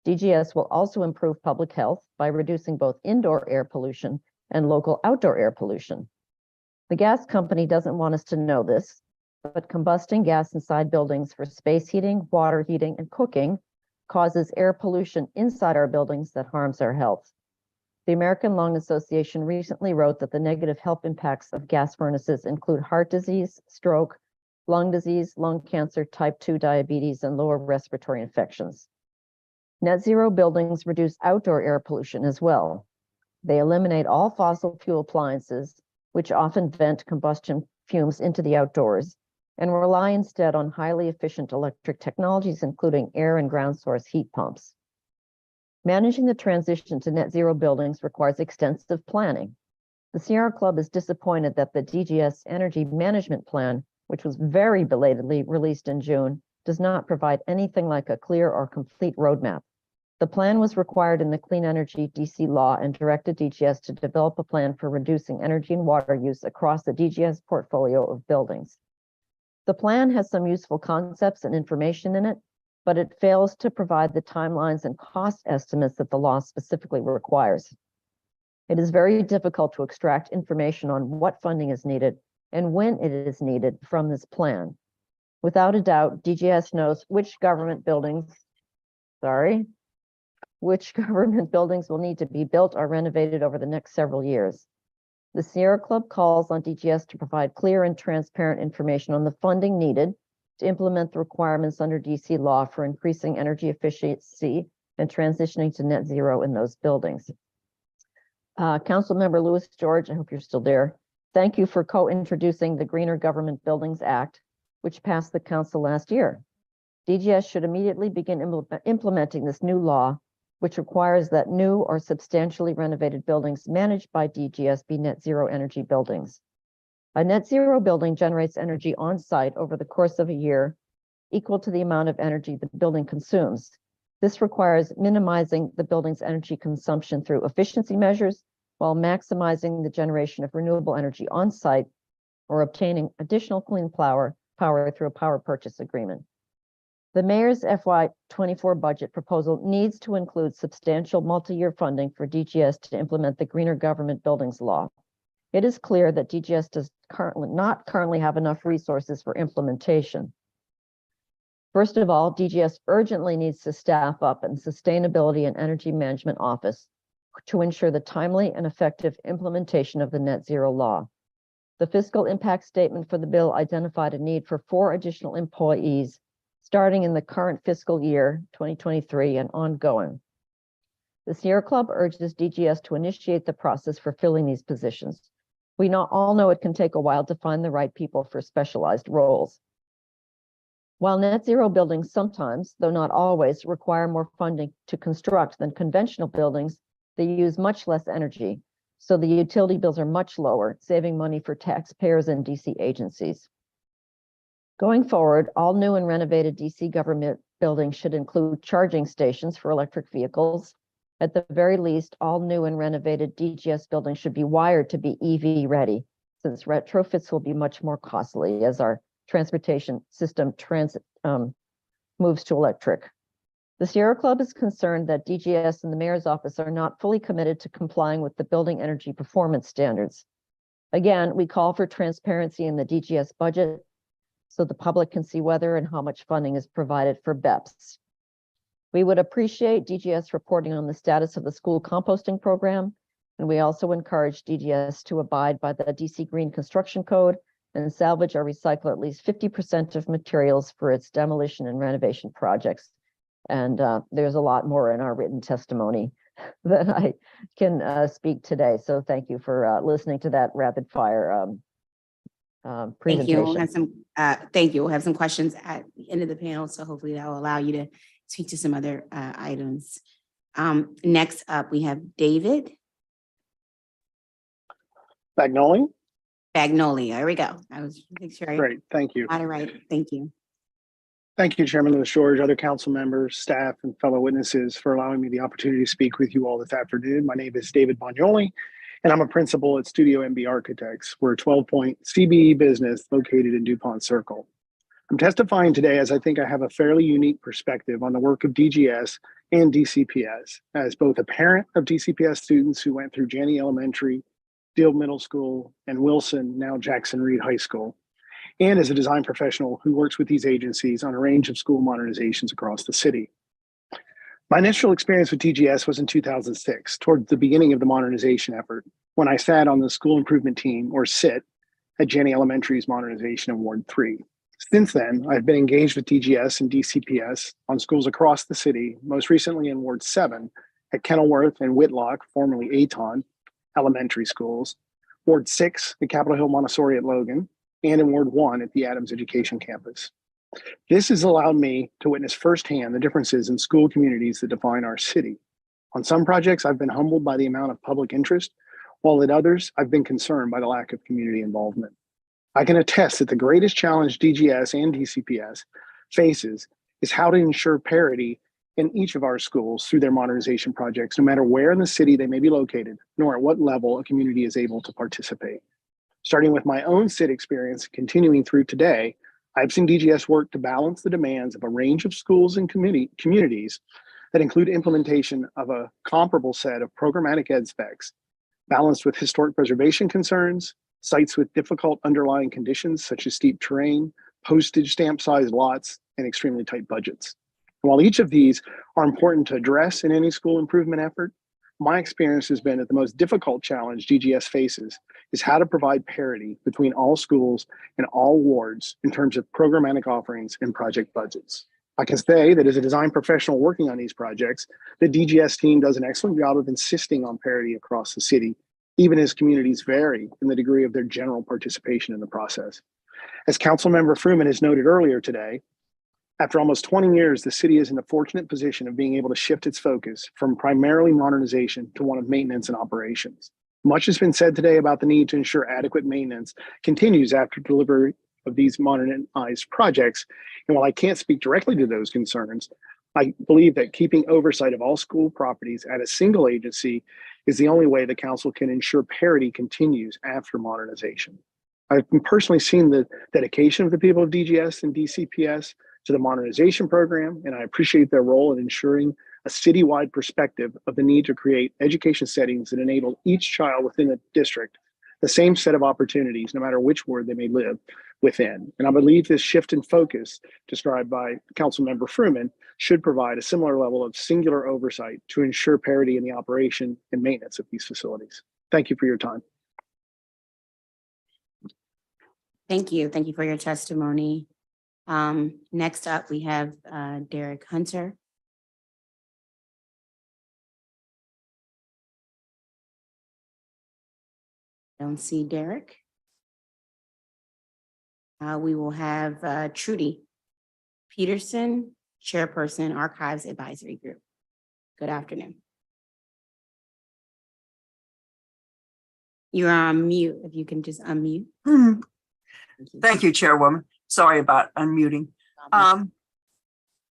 DGS will also improve public health by reducing both indoor air pollution and local outdoor air pollution. The gas company doesn't want us to know this, but combusting gas inside buildings for space heating, water heating, and cooking causes air pollution inside our buildings that harms our health. The American Lung Association recently wrote that the negative health impacts of gas furnaces include heart disease, stroke, lung disease, lung cancer, type 2 diabetes, and lower respiratory infections. Net zero buildings reduce outdoor air pollution as well. They eliminate all fossil fuel appliances, which often vent combustion fumes into the outdoors, and rely instead on highly efficient electric technologies, including air and ground source heat pumps. Managing the transition to net zero buildings requires extensive planning. The Sierra Club is disappointed that the DGS Energy Management Plan, which was very belatedly released in June, does not provide anything like a clear or complete roadmap. The plan was required in the Clean Energy DC law and directed DGS to develop a plan for reducing energy and water use across the DGS portfolio of buildings. The plan has some useful concepts and information in it, but it fails to provide the timelines and cost estimates that the law specifically requires. It is very difficult to extract information on what funding is needed and when it is needed from this plan. Without a doubt, DGS knows which government buildings will need to be built or renovated over the next several years. The Sierra Club calls on DGS to provide clear and transparent information on the funding needed to implement the requirements under DC law for increasing energy efficiency and transitioning to net zero in those buildings. Councilmember Louis George, I hope you're still there. Thank you for co-introducing the Greener Government Buildings Act, which passed the council last year. DGS should immediately begin implementing this new law, which requires that new or substantially renovated buildings managed by DGS be net zero energy buildings. A net zero building generates energy on site over the course of a year equal to the amount of energy the building consumes. This requires minimizing the building's energy consumption through efficiency measures while maximizing the generation of renewable energy on site or obtaining additional clean power through a power purchase agreement. The mayor's FY24 budget proposal needs to include substantial multi-year funding for DGS to implement the Greener Government Buildings Law. It is clear that DGS does not currently have enough resources for implementation. First of all, DGS urgently needs to staff up in Sustainability and Energy Management Office to ensure the timely and effective implementation of the net zero law. The fiscal impact statement for the bill identified a need for 4 additional employees starting in the current fiscal year 2023 and ongoing. The Sierra Club urges DGS to initiate the process for filling these positions. We all know it can take a while to find the right people for specialized roles. While net zero buildings sometimes, though not always, require more funding to construct than conventional buildings, they use much less energy, so the utility bills are much lower, saving money for taxpayers and DC agencies. Going forward, all new and renovated DC government buildings should include charging stations for electric vehicles. At the very least, all new and renovated DGS buildings should be wired to be EV ready, since retrofits will be much more costly as our transportation system moves to electric. The Sierra Club is concerned that DGS and the mayor's office are not fully committed to complying with the building energy performance standards. Again, we call for transparency in the DGS budget so the public can see whether and how much funding is provided for BEPS. We would appreciate DGS reporting on the status of the school composting program, and we also encourage DGS to abide by the DC Green Construction Code and salvage or recycle at least 50% of materials for its demolition and renovation projects. And there's a lot more in our written testimony that I can speak today. So thank you for listening to that rapid fire presentation. Thank you. We'll have some questions at the end of the panel. So hopefully that will allow you to speak to some other items. Next up, we have David Bagnoli. There we go. I was making sure. Great, thank you. Got it right. Thank you. Thank you, Chairman Louis George, other council members, staff, and fellow witnesses for allowing me the opportunity to speak with you all this afternoon. My name is David Bagnoli, and I'm a principal at Studio MB Architects. We're a 12-point CBE business located in DuPont Circle. I'm testifying today as I think I have a fairly unique perspective on the work of DGS and DCPS, as both a parent of DCPS students who went through Janney Elementary, Deal Middle School, and Wilson, now Jackson Reed High School, and as a design professional who works with these agencies on a range of school modernizations across the city. My initial experience with DGS was in 2006, towards the beginning of the modernization effort, when I sat on the school improvement team, or SIT, at Janney Elementary's modernization of Ward 3. Since then, I've been engaged with DGS and DCPS on schools across the city, most recently in Ward 7 at Kenilworth and Whitlock, formerly Aton, elementary schools, Ward 6 at Capitol Hill Montessori at Logan, and in Ward 1 at the Adams Education Campus. This has allowed me to witness firsthand the differences in school communities that define our city. On some projects, I've been humbled by the amount of public interest, while at others, I've been concerned by the lack of community involvement. I can attest that the greatest challenge DGS and DCPS faces is how to ensure parity in each of our schools through their modernization projects, no matter where in the city they may be located, nor at what level a community is able to participate. Starting with my own SIT experience, continuing through today, I've seen DGS work to balance the demands of a range of schools and communities that include implementation of a comparable set of programmatic ed specs, balanced with historic preservation concerns, sites with difficult underlying conditions such as steep terrain, postage stamp sized lots, and extremely tight budgets. And while each of these are important to address in any school improvement effort, my experience has been that the most difficult challenge DGS faces is how to provide parity between all schools and all wards in terms of programmatic offerings and project budgets. I can say that as a design professional working on these projects, the DGS team does an excellent job of insisting on parity across the city, even as communities vary in the degree of their general participation in the process. As Councilmember Fruman has noted earlier today, after almost 20 years, the city is in the fortunate position of being able to shift its focus from primarily modernization to one of maintenance and operations. Much has been said today about the need to ensure adequate maintenance continues after delivery of these modernized projects. And while I can't speak directly to those concerns, I believe that keeping oversight of all school properties at a single agency is the only way the council can ensure parity continues after modernization. I've personally seen the dedication of the people of DGS and DCPS to the modernization program, and I appreciate their role in ensuring a citywide perspective of the need to create education settings that enable each child within the district the same set of opportunities, no matter which ward they may live within. And I believe this shift in focus described by Councilmember Fruman should provide a similar level of singular oversight to ensure parity in the operation and maintenance of these facilities. Thank you for your time. Thank you. Thank you for your testimony. Next up, we have Derek Hunter. Don't see Derek. We will have Trudy Peterson, Chairperson, Archives Advisory Group. Good afternoon. You're on mute. If you can just unmute. Thank you, Chairwoman. Sorry about unmuting. I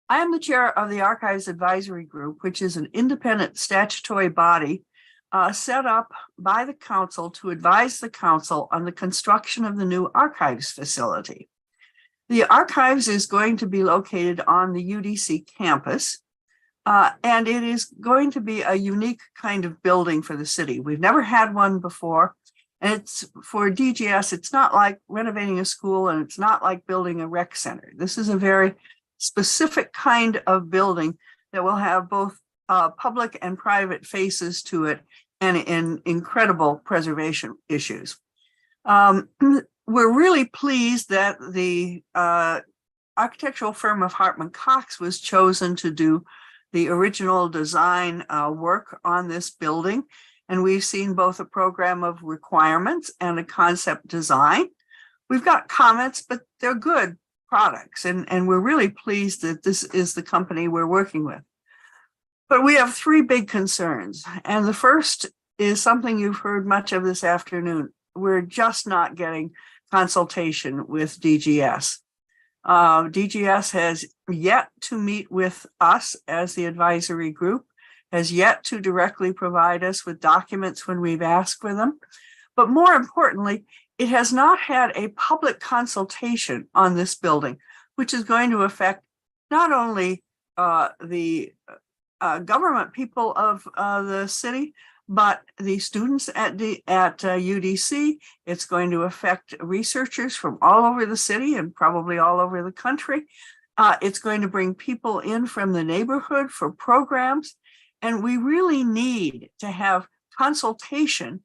am the chair of the Archives Advisory Group, which is an independent statutory body set up by the council to advise the council on the construction of the new archives facility. The archives is going to be located on the UDC campus, and it is going to be a unique kind of building for the city. We've never had one before. And it's for DGS, it's not like renovating a school and it's not like building a rec center. This is a very specific kind of building that will have both public and private faces to it and incredible preservation issues. We're really pleased that the architectural firm of Hartman Cox was chosen to do the original design work on this building. And we've seen both a program of requirements and a concept design. We've got comments, but they're good products. And we're really pleased that this is the company we're working with. But we have three big concerns. And the first is something you've heard much of this afternoon. We're just not getting consultation with DGS. DGS has yet to meet with us as the advisory group, has yet to directly provide us with documents when we've asked for them. But more importantly, it has not had a public consultation on this building, which is going to affect not only the government people of the city, but the students at UDC. It's going to affect researchers from all over the city and probably all over the country. It's going to bring people in from the neighborhood for programs. And we really need to have consultation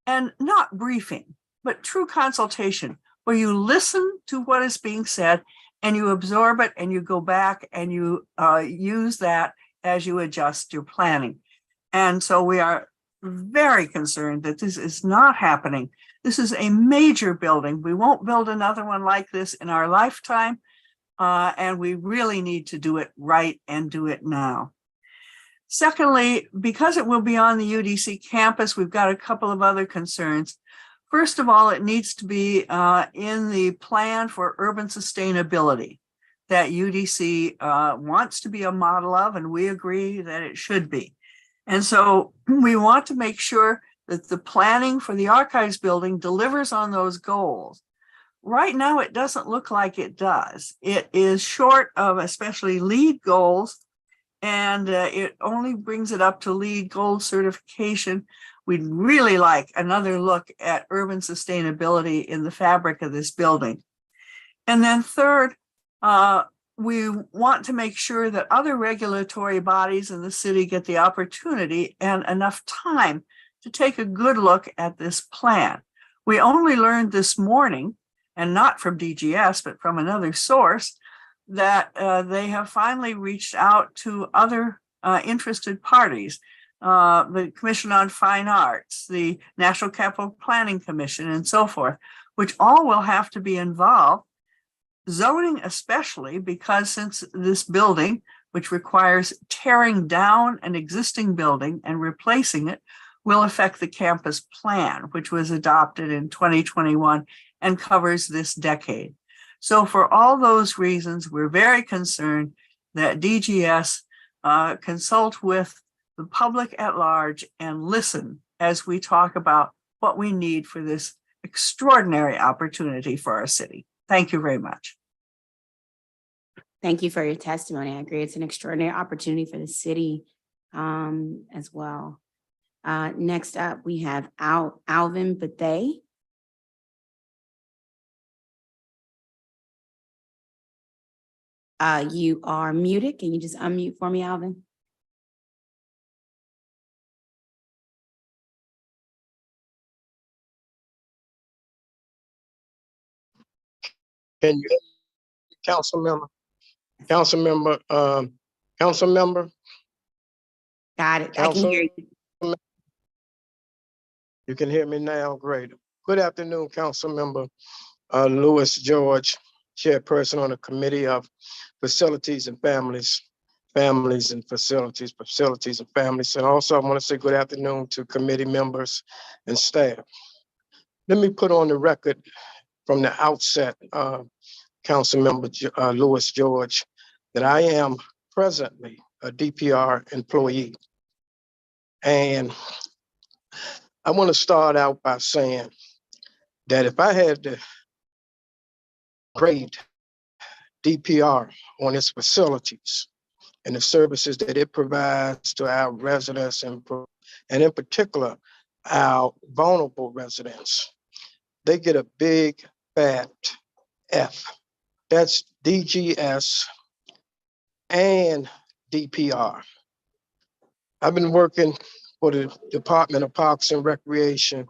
and not briefing, but true consultation where you listen to what is being said and you absorb it and you go back and you use that as you adjust your planning. And so we are very concerned that this is not happening. This is a major building. We won't build another one like this in our lifetime. And we really need to do it right and do it now. Secondly, because it will be on the UDC campus, we've got a couple of other concerns. First of all, it needs to be in the plan for urban sustainability that UDC wants to be a model of, and we agree that it should be. And so we want to make sure that the planning for the archives building delivers on those goals. right now, it doesn't look like it does. It is short of especially LEED goals, and it only brings it up to LEED gold certification. We'd really like another look at urban sustainability in the fabric of this building. And then third, we want to make sure that other regulatory bodies in the city get the opportunity and enough time to take a good look at this plan. We only learned this morning, and not from DGS, but from another source, that they have finally reached out to other interested parties, the Commission on Fine Arts, the National Capital Planning Commission, and so forth, which all will have to be involved. Zoning especially, because since this building, which requires tearing down an existing building and replacing it, will affect the campus plan, which was adopted in 2021 and covers this decade. So for all those reasons, we're very concerned that DGS consult with the public at large and listen as we talk about what we need for this extraordinary opportunity for our city. Thank you very much. Thank you for your testimony. I agree. It's an extraordinary opportunity for the city as well. Next up, we have Alvin Bethay. You are muted. Can you just unmute for me, Alvin? Can you, council member? Council member. Got it. Council, I can hear you. You can hear me now. Great. Good afternoon, council member Lewis George, chairperson on the Committee of Facilities and Families and Facilities and Families. And also I want to say good afternoon to committee members and staff. Let me put on the record from the outset, council member Lewis George, that I am presently a DPR employee. And I want to start out by saying that if I had to grade DPR on its facilities and the services that it provides to our residents and in particular, our vulnerable residents, they get a big fat F. That's DGS and DPR. I've been working for the Department of Parks and Recreation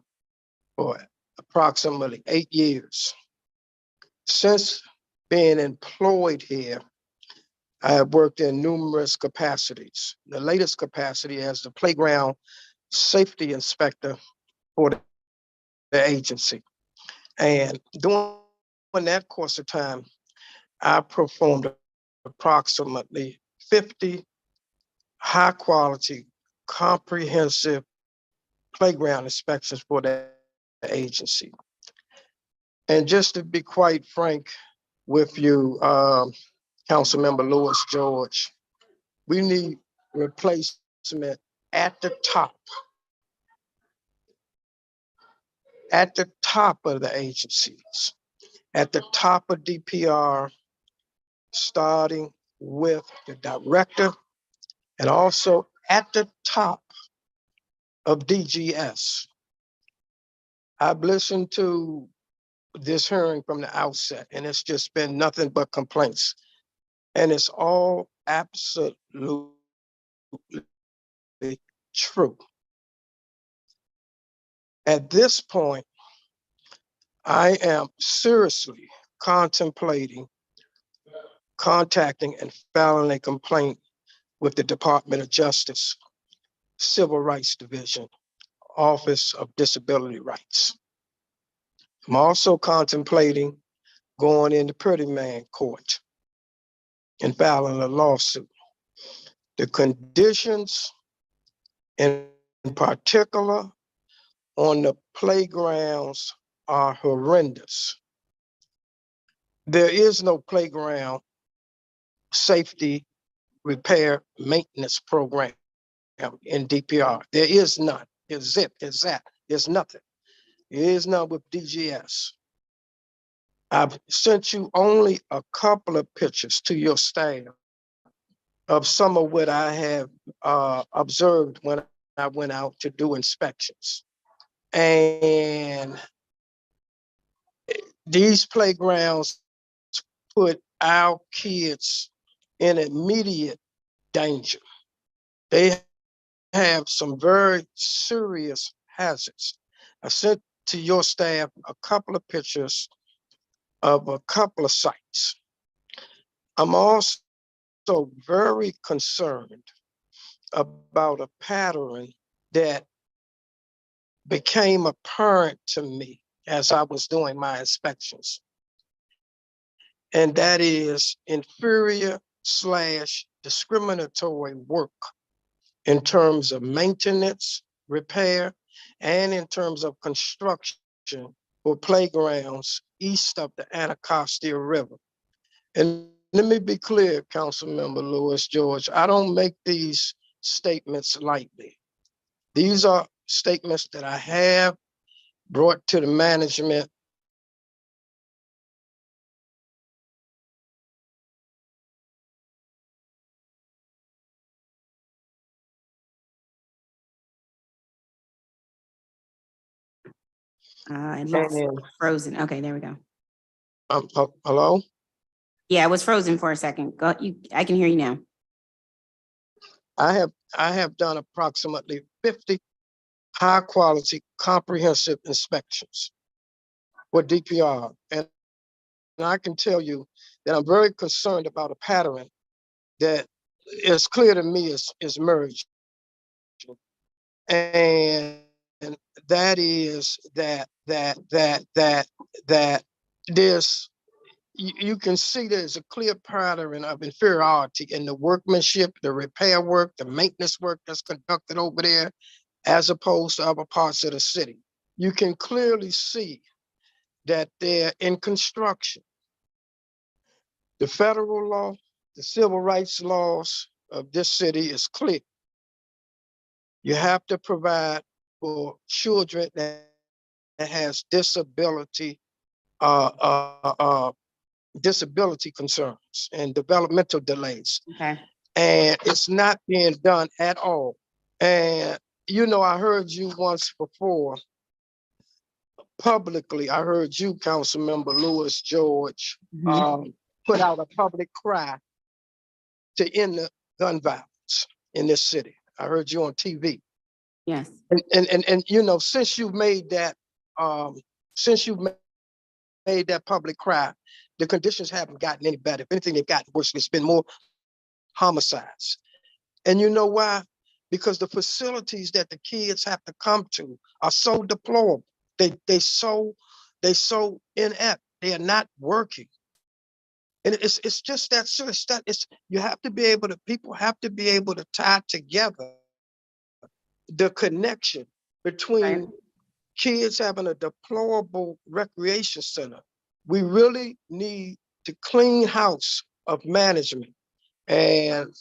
for approximately 8 years. Since being employed here, I have worked in numerous capacities. The latest capacity as the playground safety inspector for the agency. And during that course of time, I performed approximately 50 high quality, comprehensive playground inspections for the agency. And just to be quite frank with you, Councilmember Lewis George, we need replacement at the top of the agencies, at the top of DPR, starting with the director and also at the top of DGS. I've listened to this hearing from the outset, and it's just been nothing but complaints. And it's all absolutely true. At this point, I am seriously contemplating contacting and filing a complaint with the Department of Justice, Civil Rights Division, Office of Disability Rights. I'm also contemplating going into Pretty Man Court and filing a lawsuit. The conditions in particular on the playgrounds are horrendous. There is no playground safety, repair, maintenance program in DPR. There is none. There's that. There's nothing. There is none with DGS. I've sent you only a couple of pictures to your staff of some of what I have observed when I went out to do inspections. And these playgrounds put our kids in immediate danger. They have some very serious hazards. I sent to your staff a couple of pictures of a couple of sites. I'm also very concerned about a pattern that became apparent to me as I was doing my inspections. And that is inferior/discriminatory work in terms of maintenance, repair, and in terms of construction for playgrounds east of the Anacostia River. And let me be clear, Councilmember Lewis George, I don't make these statements lightly. These are statements that I have brought to the management. It looks frozen. Okay, there we go. Hello? Yeah, it was frozen for a second. I can hear you now. I have done approximately 50 high quality comprehensive inspections with DPR. And I can tell you that I'm very concerned about a pattern that is clear to me is merged. And that is that there's, you can see there's a clear pattern of inferiority in the workmanship, the repair work, the maintenance work that's conducted over there, as opposed to other parts of the city. You can clearly see that they're in construction. The federal law, the civil rights laws of this city is clear. You have to provide for children that has disability concerns and developmental delays. Okay. And it's not being done at all. And you know, I heard you once before publicly. I heard you, Councilmember Lewis George, put out a public cry to end the gun violence in this city. I heard you on TV. Yes. And you know, since you've made that public cry, the conditions haven't gotten any better. If anything, they've gotten worse. There's been more homicides. And you know why? Because the facilities that the kids have to come to are so deplorable. They so inept. They are not working. And it's just that serious. You have to be able to, people have to be able to tie together the connection between kids having a deplorable recreation center. We really need to clean house of management, and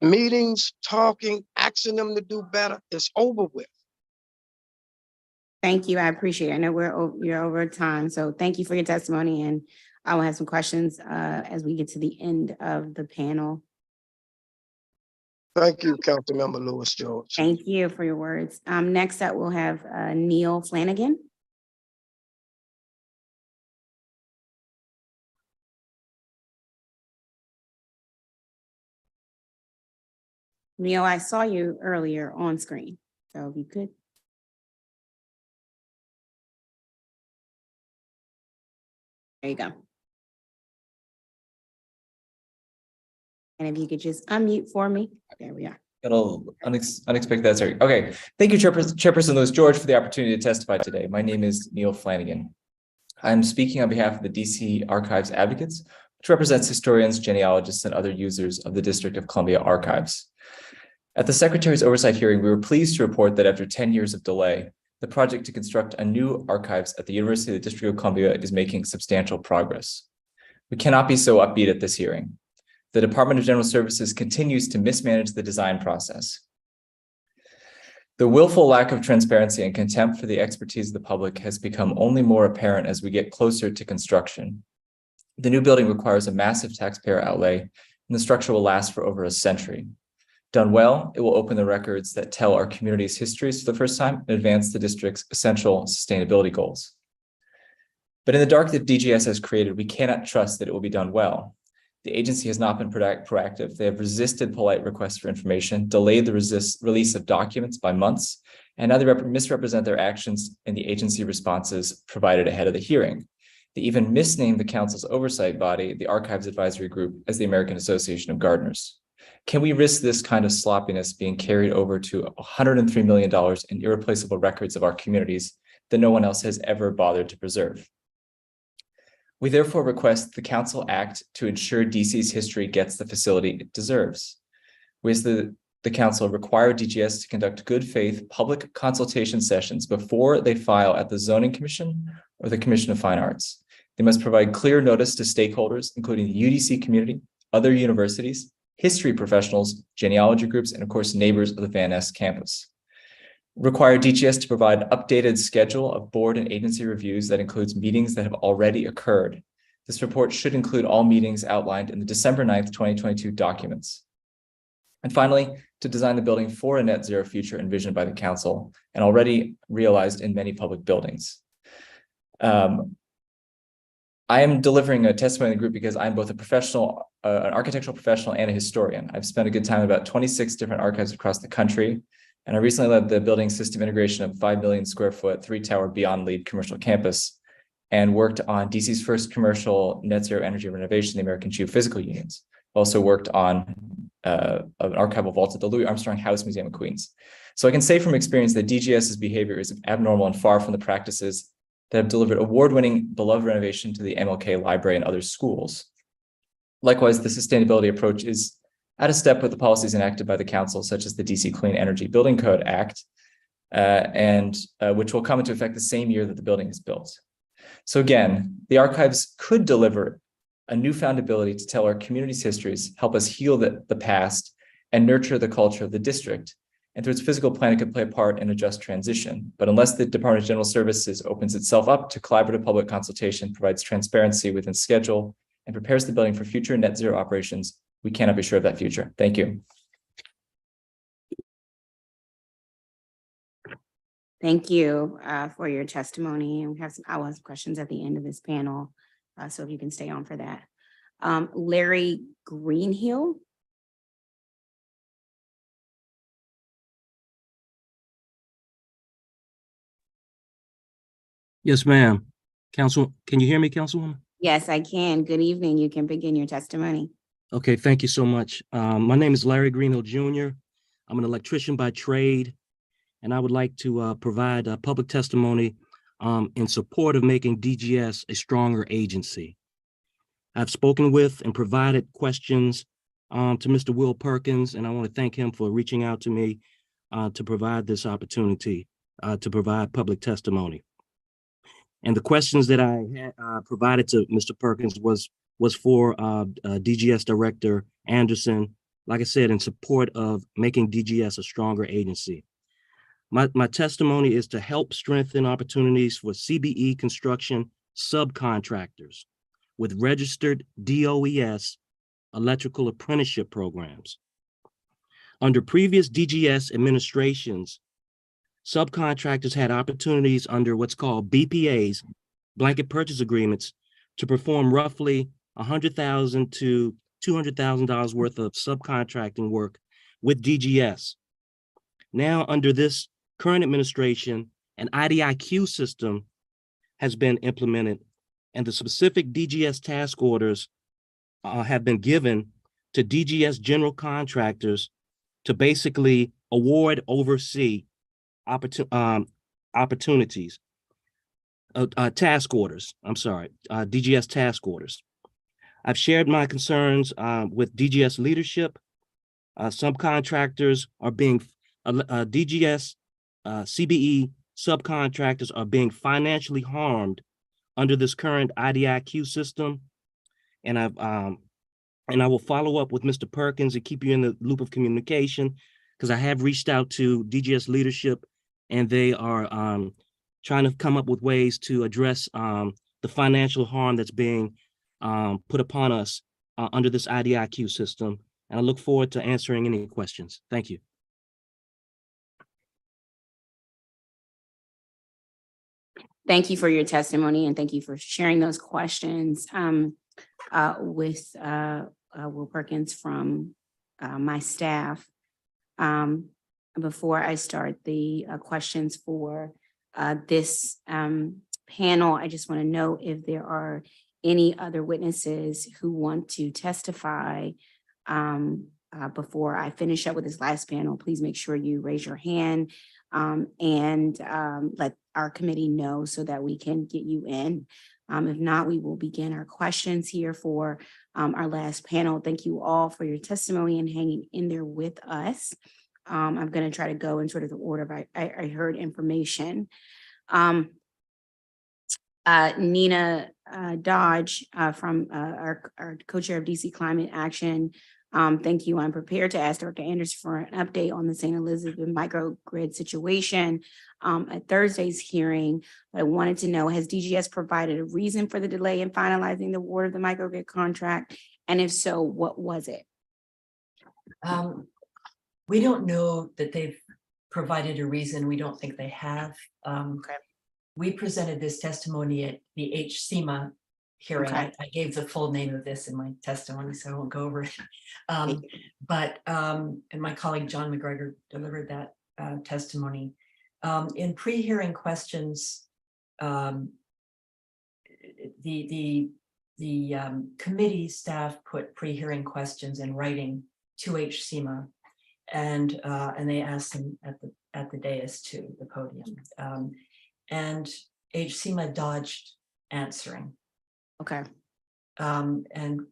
meetings, talking, asking them to do better is over with. Thank you. I appreciate it. I know you're over time. So thank you for your testimony. And I will have some questions as we get to the end of the panel. Thank you, Councilmember Lewis George. Thank you for your words. Next up, we'll have Neil Flanagan. Neil, I saw you earlier on screen, so if you could. There you go. And if you could just unmute for me. There we are. Unexpected. That's right. Okay. Thank you, Chairperson Lewis George, for the opportunity to testify today. My name is Neil Flanagan. I'm speaking on behalf of the DC Archives Advocates, which represents historians, genealogists, and other users of the District of Columbia archives. At the Secretary's oversight hearing, we were pleased to report that after 10 years of delay, the project to construct a new archives at the University of the District of Columbia is making substantial progress. We cannot be so upbeat at this hearing. The Department of General Services continues to mismanage the design process. The willful lack of transparency and contempt for the expertise of the public has become only more apparent as we get closer to construction. The new building requires a massive taxpayer outlay, and the structure will last for over a century. Done well, it will open the records that tell our community's histories for the first time and advance the district's essential sustainability goals. But in the dark that DGS has created, we cannot trust that it will be done well. The agency has not been proactive. They have resisted polite requests for information, delayed the release of documents by months, and now they misrepresent their actions in the agency responses provided ahead of the hearing. They even misnamed the council's oversight body, the Archives Advisory Group, as the American Association of Gardeners. Can we risk this kind of sloppiness being carried over to $103 million in irreplaceable records of our communities that no one else has ever bothered to preserve? We therefore request the council act to ensure DC's history gets the facility it deserves. We as the council require DGS to conduct good faith public consultation sessions before they file at the Zoning Commission or the Commission of Fine Arts. They must provide clear notice to stakeholders, including the UDC community, other universities, history professionals, genealogy groups, and of course, neighbors of the Van Ness campus. Require DGS to provide updated schedule of board and agency reviews that includes meetings that have already occurred. This report should include all meetings outlined in the December 9th, 2022 documents. And finally, to design the building for a net zero future envisioned by the council and already realized in many public buildings. I am delivering a testimony in the group because I'm both a professional, an architectural professional and a historian. I've spent a good time at about 26 different archives across the country. And I recently led the building system integration of 5 million square foot, 3-tower Beyond Lead commercial campus and worked on DC's first commercial net zero energy renovation, the American Geophysical Unions. Also worked on an archival vault at the Louis Armstrong House Museum of Queens. So I can say from experience that DGS's behavior is abnormal and far from the practices that have delivered award-winning beloved renovation to the MLK Library and other schools. Likewise, the sustainability approach is out of step with the policies enacted by the council, such as the DC Clean Energy Building Code Act, which will come into effect the same year that the building is built. So again, the archives could deliver a newfound ability to tell our community's histories, help us heal the past, and nurture the culture of the district. And through its physical plan, it could play a part in a just transition. But unless the Department of General Services opens itself up to collaborative public consultation, provides transparency within schedule, and prepares the building for future net zero operations, we cannot be sure of that future. Thank you. Thank you for your testimony. And I will have questions at the end of this panel. So if you can stay on for that. Larry Greenhill. Yes, ma'am. Council, can you hear me, Councilwoman? Yes, I can. Good evening. You can begin your testimony. Okay, thank you so much. My name is Larry Greenhill Jr. I'm an electrician by trade, and I would like to provide public testimony in support of making DGS a stronger agency. I've spoken with and provided questions to Mr. Will Perkins, and I want to thank him for reaching out to me to provide this opportunity to provide public testimony. And the questions that I had provided to Mr. Perkins was for DGS Director Anderson, like I said, in support of making DGS a stronger agency. My testimony is to help strengthen opportunities for CBE construction subcontractors with registered DOES electrical apprenticeship programs. Under previous DGS administrations, subcontractors had opportunities under what's called BPAs, blanket purchase agreements, to perform roughly $100,000 to $200,000 worth of subcontracting work with DGS. Now, under this current administration, an IDIQ system has been implemented, and the specific DGS task orders have been given to DGS general contractors to basically award, oversee opportunities, task orders, DGS task orders. I've shared my concerns with DGS leadership. Subcontractors are being, DGS CBE subcontractors are being financially harmed under this current IDIQ system. And I will follow up with Mr. Perkins and keep you in the loop of communication because I have reached out to DGS leadership, and they are trying to come up with ways to address the financial harm that's being put upon us under this IDIQ system. And I look forward to answering any questions. Thank you. Thank you for your testimony, and thank you for sharing those questions with Will Perkins from my staff. Before I start the questions for this panel, I just want to know if there are any other witnesses who want to testify before I finish up with this last panel. Please make sure you raise your hand and let our committee know so that we can get you in. If not, we will begin our questions here for our last panel. Thank you all for your testimony and hanging in there with us. I'm going to try to go in sort of the order I heard information. Nina Dodge from our co-chair of DC Climate Action. Thank you. I'm prepared to ask Dr. Anderson for an update on the St. Elizabeth microgrid situation at Thursday's hearing. But I wanted to know, has DGS provided a reason for the delay in finalizing the award of the microgrid contract? And if so, what was it? We don't know that they've provided a reason. We don't think they have. We presented this testimony at the HCMA hearing. I gave the full name of this in my testimony, so I won't go over it. And my colleague John McGregor delivered that testimony. In pre-hearing questions, the committee staff put pre-hearing questions in writing to HCMA, and they asked them at the dais too, the podium, and HCMA dodged answering. And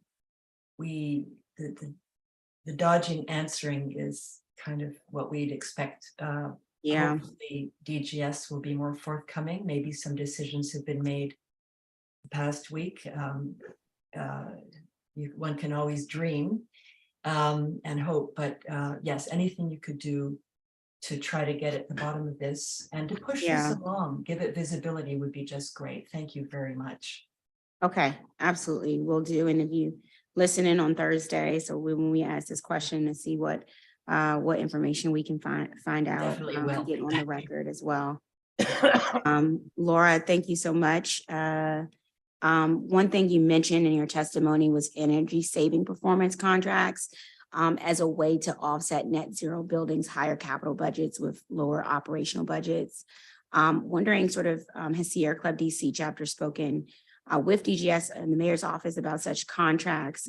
the dodging answering is kind of what we'd expect. Hopefully DGS will be more forthcoming. Maybe some decisions have been made the past week. One can always dream and hope, but yes, anything you could do to try to get at the bottom of this and to push this along, give it visibility would be just great. Thank you very much. Okay, absolutely, we'll do. And if you listen in on Thursday, so when we ask this question to see what information we can find out, get on the record as well. Laura, thank you so much. One thing you mentioned in your testimony was energy saving performance contracts as a way to offset net zero buildings' higher capital budgets with lower operational budgets. Wondering sort of, has Sierra Club DC chapter spoken with DGS and the mayor's office about such contracts?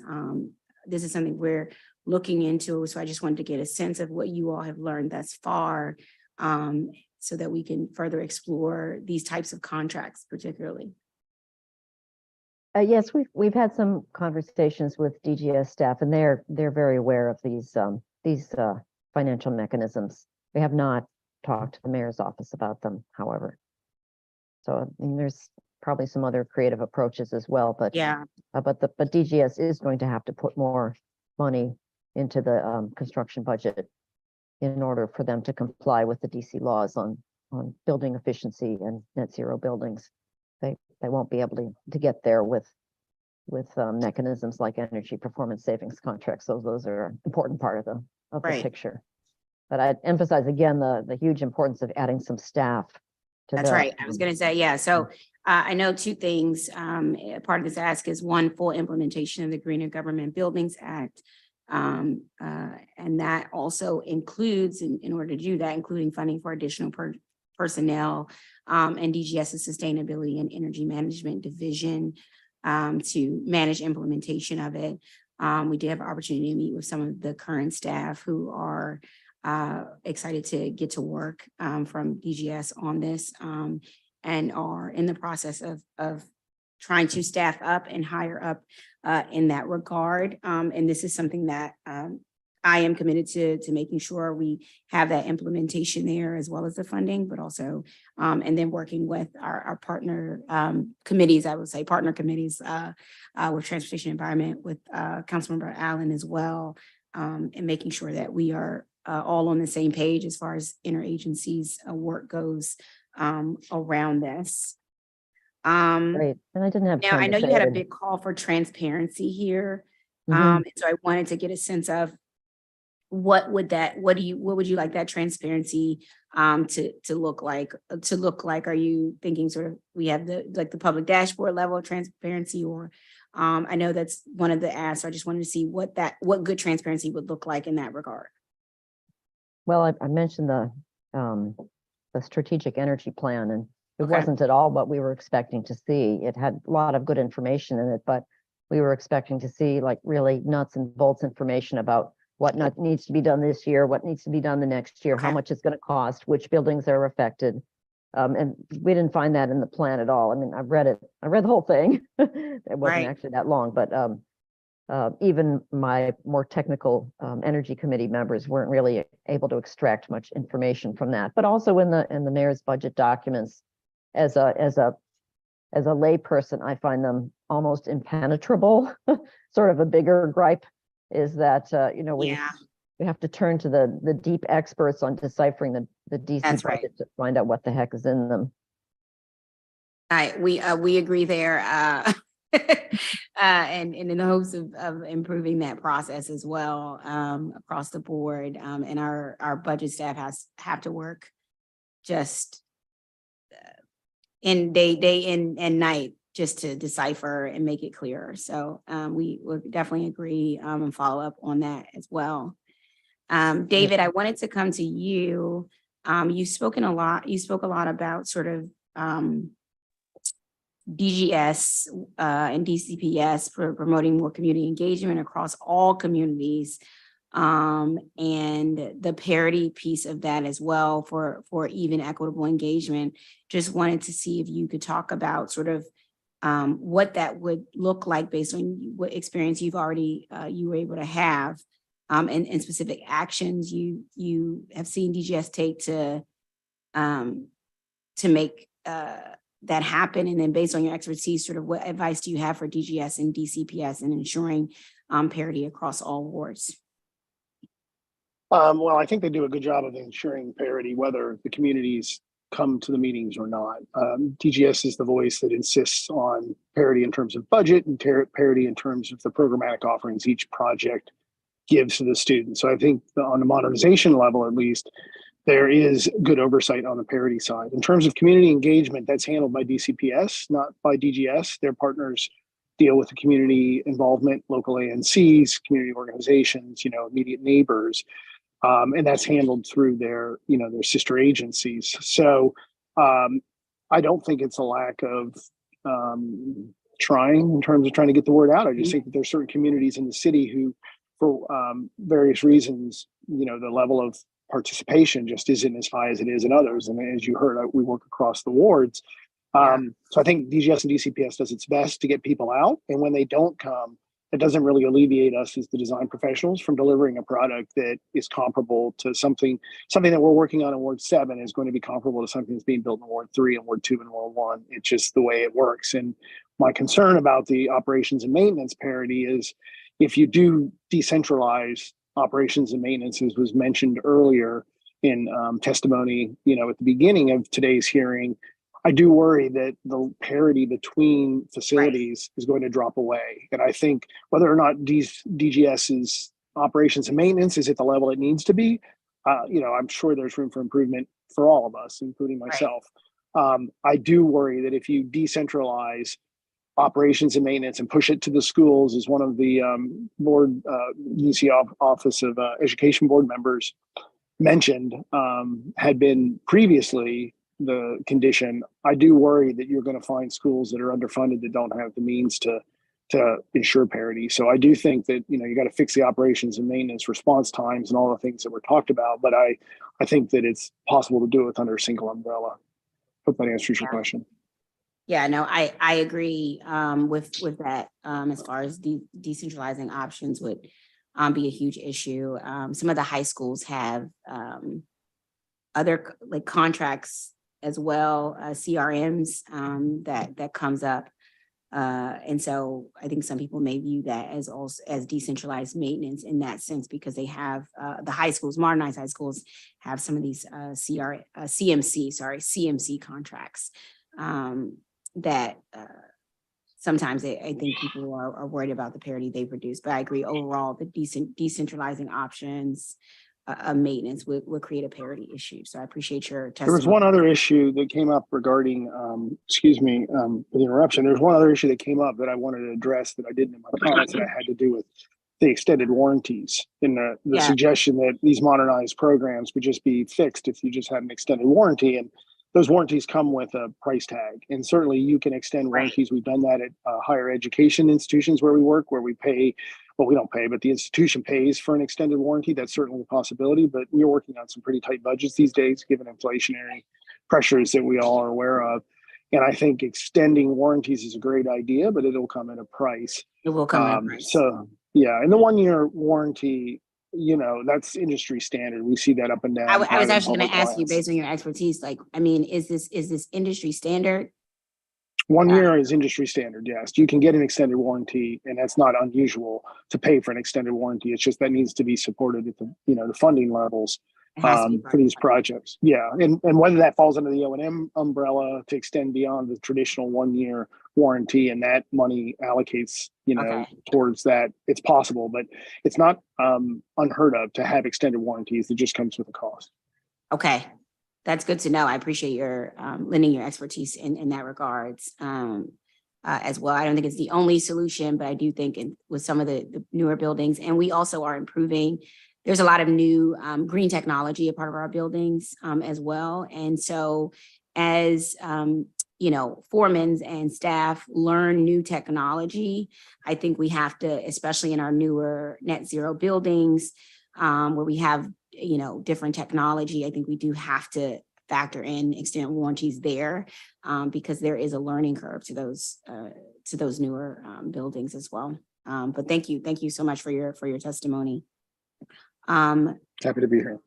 This is something we're looking into, so I just wanted to get a sense of what you all have learned thus far, so that we can further explore these types of contracts particularly. Yes, we've had some conversations with DGS staff, and they're very aware of these financial mechanisms. We have not talked to the mayor's office about them, however. So I mean, there's probably some other creative approaches as well, but but DGS is going to have to put more money into the construction budget in order for them to comply with the DC laws on building efficiency and net zero buildings. They won't be able to get there with mechanisms like energy performance savings contracts. So those are an important part of the picture. But I'd emphasize again the huge importance of adding some staff to That's right. I was going to say, yeah. So I know two things. Part of this ask is one, full implementation of the Greener Government Buildings Act. And that also includes, in order to do that, including funding for additional personnel and DGS's Sustainability and Energy Management Division to manage implementation of it. We did have an opportunity to meet with some of the current staff who are excited to get to work from DGS on this and are in the process of trying to staff up and hire up in that regard. And this is something that I am committed to making sure we have that implementation there, as well as the funding, but also, and then working with our partner committees, I would say partner committees with Transportation Environment, with Councilmember Allen as well, and making sure that we are all on the same page as far as interagencies work goes around this. Great. And I didn't have Now, time I to know you say had a it. big call for transparency here. Mhm. So I wanted to get a sense of what would you like that transparency to look like? Are you thinking sort of we have the public dashboard level of transparency, or I know that's one of the asks. So I just wanted to see what good transparency would look like in that regard. Well, I mentioned the strategic energy plan, and it Okay. wasn't at all what we were expecting to see. It had a lot of good information in it, but we were expecting to see like really nuts and bolts information about what needs to be done this year, what needs to be done the next year, how much it's going to cost, which buildings are affected. And we didn't find that in the plan at all. I mean, I read the whole thing. It wasn't Right. actually that long, but even my more technical energy committee members weren't really able to extract much information from that. But also in the mayor's budget documents, as a layperson, I find them almost impenetrable. Sort of a bigger gripe is that we have to turn to the deep experts on deciphering the DC That's budget right. to find out what the heck is in them. We agree there, and in the hopes of improving that process as well across the board. And our budget staff have to work just in day in and night just to decipher and make it clearer. So we would definitely agree and follow up on that as well. David, I wanted to come to you. You spoke a lot about sort of DGS and DCPS for promoting more community engagement across all communities, and the parity piece of that as well for even equitable engagement. Just wanted to see if you could talk about sort of what that would look like based on what experience you were able to have, and specific actions you have seen DGS take to make that happen. And then based on your expertise, sort of what advice do you have for DGS and DCPS in ensuring parity across all wards? Well, I think they do a good job of ensuring parity, whether the communities come to the meetings or not. DGS is the voice that insists on parity in terms of budget and parity in terms of the programmatic offerings each project gives to the students. So I think on the modernization level, at least, there is good oversight on the parity side. In terms of community engagement, that's handled by DCPS, not by DGS. Their partners deal with the community involvement, local ANCs, community organizations, immediate neighbors. And that's handled through their sister agencies. So I don't think it's a lack of trying in terms of trying to get the word out. I just think that there's certain communities in the city who, for various reasons, the level of participation just isn't as high as it is in others. And as you heard, we work across the wards. So I think DGS and DCPS does its best to get people out. And when they don't come, it doesn't really alleviate us as the design professionals from delivering a product that is comparable to something that we're working on in Ward 7 is going to be comparable to something that's being built in Ward 3 and Ward 2 and Ward 1. It's just the way it works. And my concern about the operations and maintenance parity is if you do decentralize operations and maintenance, as was mentioned earlier in testimony, at the beginning of today's hearing, I do worry that the parity between facilities is going to drop away. And I think whether or not DGS's operations and maintenance is at the level it needs to be, I'm sure there's room for improvement for all of us, including myself. I do worry that if you decentralize operations and maintenance and push it to the schools, as one of the board DC Office of Education board members mentioned, had been previously the condition. I do worry that you're going to find schools that are underfunded that don't have the means to ensure parity. So I do think that you got to fix the operations and maintenance response times and all the things that were talked about. But I think that it's possible to do it under a single umbrella. Hope that answers your question. Yeah, no, I agree with that as far as decentralizing options would be a huge issue. Some of the high schools have other contracts as well, CRMs that comes up And so I think some people may view that as also as decentralized maintenance in that sense, because they have the high schools, modernized high schools have some of these CMC contracts that sometimes I think people are worried about the parity they produce. But I agree overall, the decentralizing options maintenance would create a parity issue. So I appreciate your testimony. There was one other issue that came up regarding, excuse me, for the interruption. There's one other issue that came up that I wanted to address that I didn't in my comments, and it had to do with the extended warranties and the suggestion that these modernized programs would just be fixed if you just had an extended warranty. And those warranties come with a price tag. And certainly you can extend warranties. We've done that at higher education institutions where we work, where we pay, well, we don't pay, but the institution pays for an extended warranty. That's certainly a possibility, but we're working on some pretty tight budgets these days, given inflationary pressures that we all are aware of. And I think extending warranties is a great idea, but it'll come at a price. It will come at a price. So yeah, and the 1-year warranty, you know, that's industry standard. We see that up and down. I was actually going to ask you, based on your expertise, like, I mean, is this industry standard? 1 year is industry standard, yes. You can get an extended warranty, and that's not unusual to pay for an extended warranty. It's just that needs to be supported at the, you know, the funding levels for these projects. Yeah, and whether that falls under the O&M umbrella to extend beyond the traditional 1 year warranty, and that money allocates, you know, towards that, it's possible, but it's not unheard of to have extended warranties. It just comes with a cost. Okay. That's good to know. I appreciate your lending your expertise in that regards as well. I don't think it's the only solution, but I do think with some of the newer buildings, and we also are improving. There's a lot of new green technology a part of our buildings as well. And so as you know, foremen and staff learn new technology, I think we have to, especially in our newer net zero buildings where we have, you know, different technology, I think we do have to factor in extended warranties there because there is a learning curve to those newer buildings as well. But thank you so much for your testimony. Happy to be here.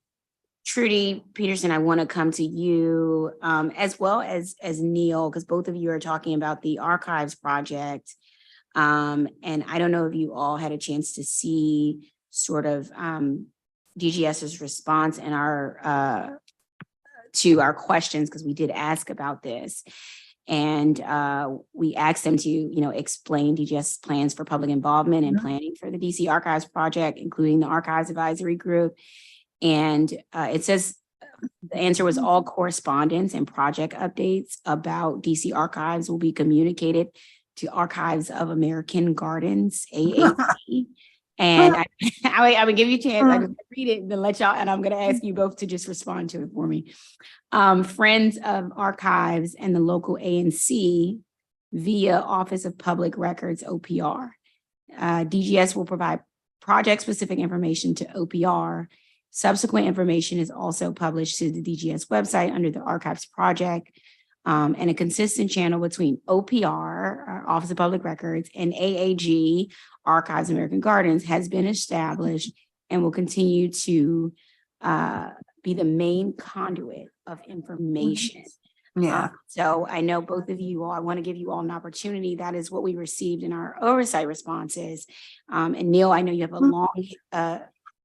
Trudy Peterson, I want to come to you as well as Neil, because both of you are talking about the archives project. And I don't know if you all had a chance to see sort of DGS's response in our to our questions, because we did ask about this, and we asked them to, you know, explain DGS plans for public involvement and planning for the DC Archives project, including the Archives Advisory Group. And it says the answer was all correspondence and project updates about DC Archives will be communicated to Archives of American Gardens, AAG. And I would give you a chance. I can read it and then let y'all, and I'm going to ask you both to just respond to it for me. Friends of Archives and the local ANC via Office of Public Records, OPR. DGS will provide project-specific information to OPR. Subsequent information is also published to the DGS website under the Archives project. And a consistent channel between OPR, Office of Public Records, and AAG, Archives of American Gardens, has been established and will continue to be the main conduit of information. Yeah. So I know both of you all, I want to give you all an opportunity. That is what we received in our oversight responses. And Neil, I know you have a long,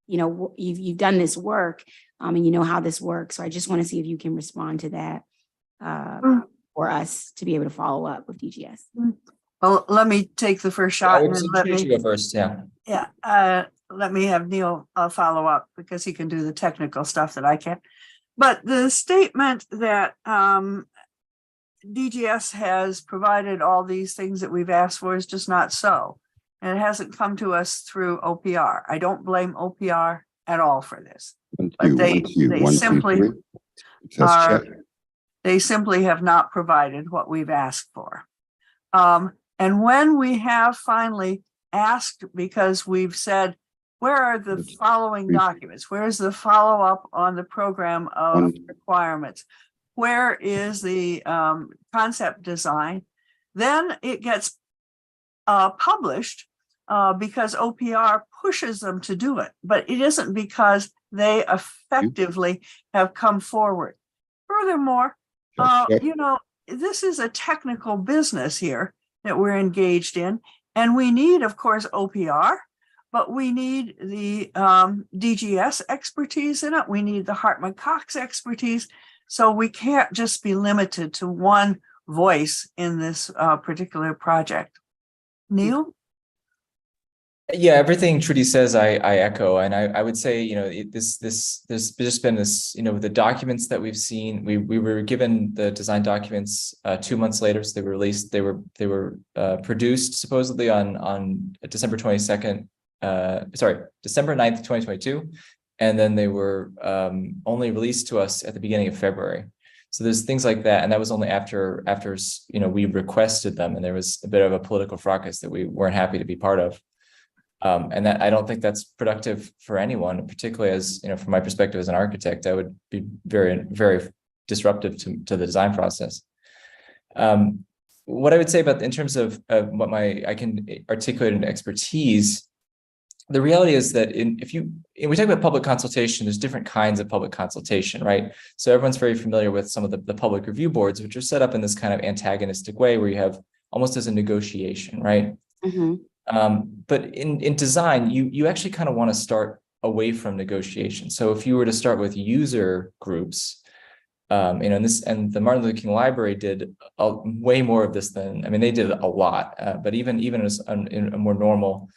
you know, you've done this work and you know how this works. So I just want to see if you can respond to that. For us to be able to follow up with DGS. Well, let me take the first shot. I would suggest you go first, yeah. Yeah, let me have Neil follow up because he can do the technical stuff that I can't. But the statement that DGS has provided all these things that we've asked for is just not so. And it hasn't come to us through OPR. I don't blame OPR at all for this. But they simply have not provided what we've asked for. And when we have finally asked, because we've said, where are the following documents? Where's the follow-up on the program of requirements? Where is the concept design? Then it gets published because OPR pushes them to do it, but it isn't because they effectively have come forward. Furthermore, you know, this is a technical business here, that we're engaged in. And we need, of course, OPR, but we need the DGS expertise in it. We need the Hartman Cox expertise. So we can't just be limited to one voice in this particular project. Neil? Yeah, everything Trudy says, I echo, and I would say, you know, there's just been this, you know, the documents that we've seen. We were given the design documents 2 months later, so they were released. They were produced supposedly on December 22nd. December 9th, 2022, and then they were only released to us at the beginning of February. So there's things like that, and that was only after you know, we requested them, and there was a bit of a political fracas that we weren't happy to be part of. And that, I don't think that's productive for anyone, particularly as, you know, from my perspective as an architect, that would be very, very disruptive to the design process. What I would say about, in terms of what I can articulate an expertise, the reality is that if we talk about public consultation, there's different kinds of public consultation, right? So everyone's very familiar with some of the public review boards, which are set up in this kind of antagonistic way where you have almost as a negotiation, right? Mm-hmm. But in design, you actually kind of want to start away from negotiation. So if you were to start with user groups, you know, and the Martin Luther King Library did way more of this than, I mean, they did a lot, but even as in a more normal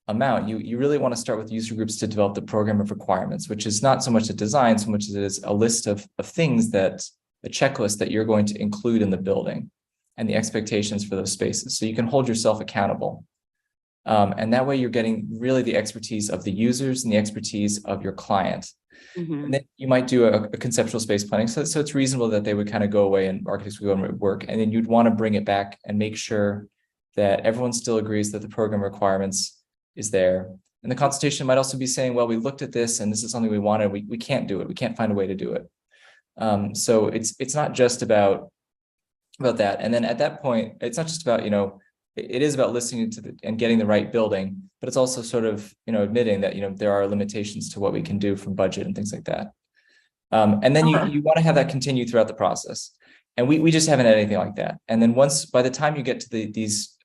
amount, you really want to start with user groups to develop the program of requirements, which is not so much a design, so much as it is a list of things that, a checklist that you're going to include in the building and the expectations for those spaces. So you can hold yourself accountable. And that way you're getting really the expertise of the users and the expertise of your client. Mm-hmm. And then you might do a conceptual space planning. So it's reasonable that they would kind of go away and architects would go and work. And then you'd want to bring it back and make sure that everyone still agrees that the program requirements is there. And the consultation might also be saying, well, we looked at this and this is something we wanted. We can't do it. We can't find a way to do it. So it's not just about that. And then at that point, it's not just about, you know, it is about listening to and getting the right building, but it's also sort of, you know, admitting that, you know, there are limitations to what we can do from budget and things like that. And then you want to have that continue throughout the process. And we just haven't had anything like that. And then by the time you get to these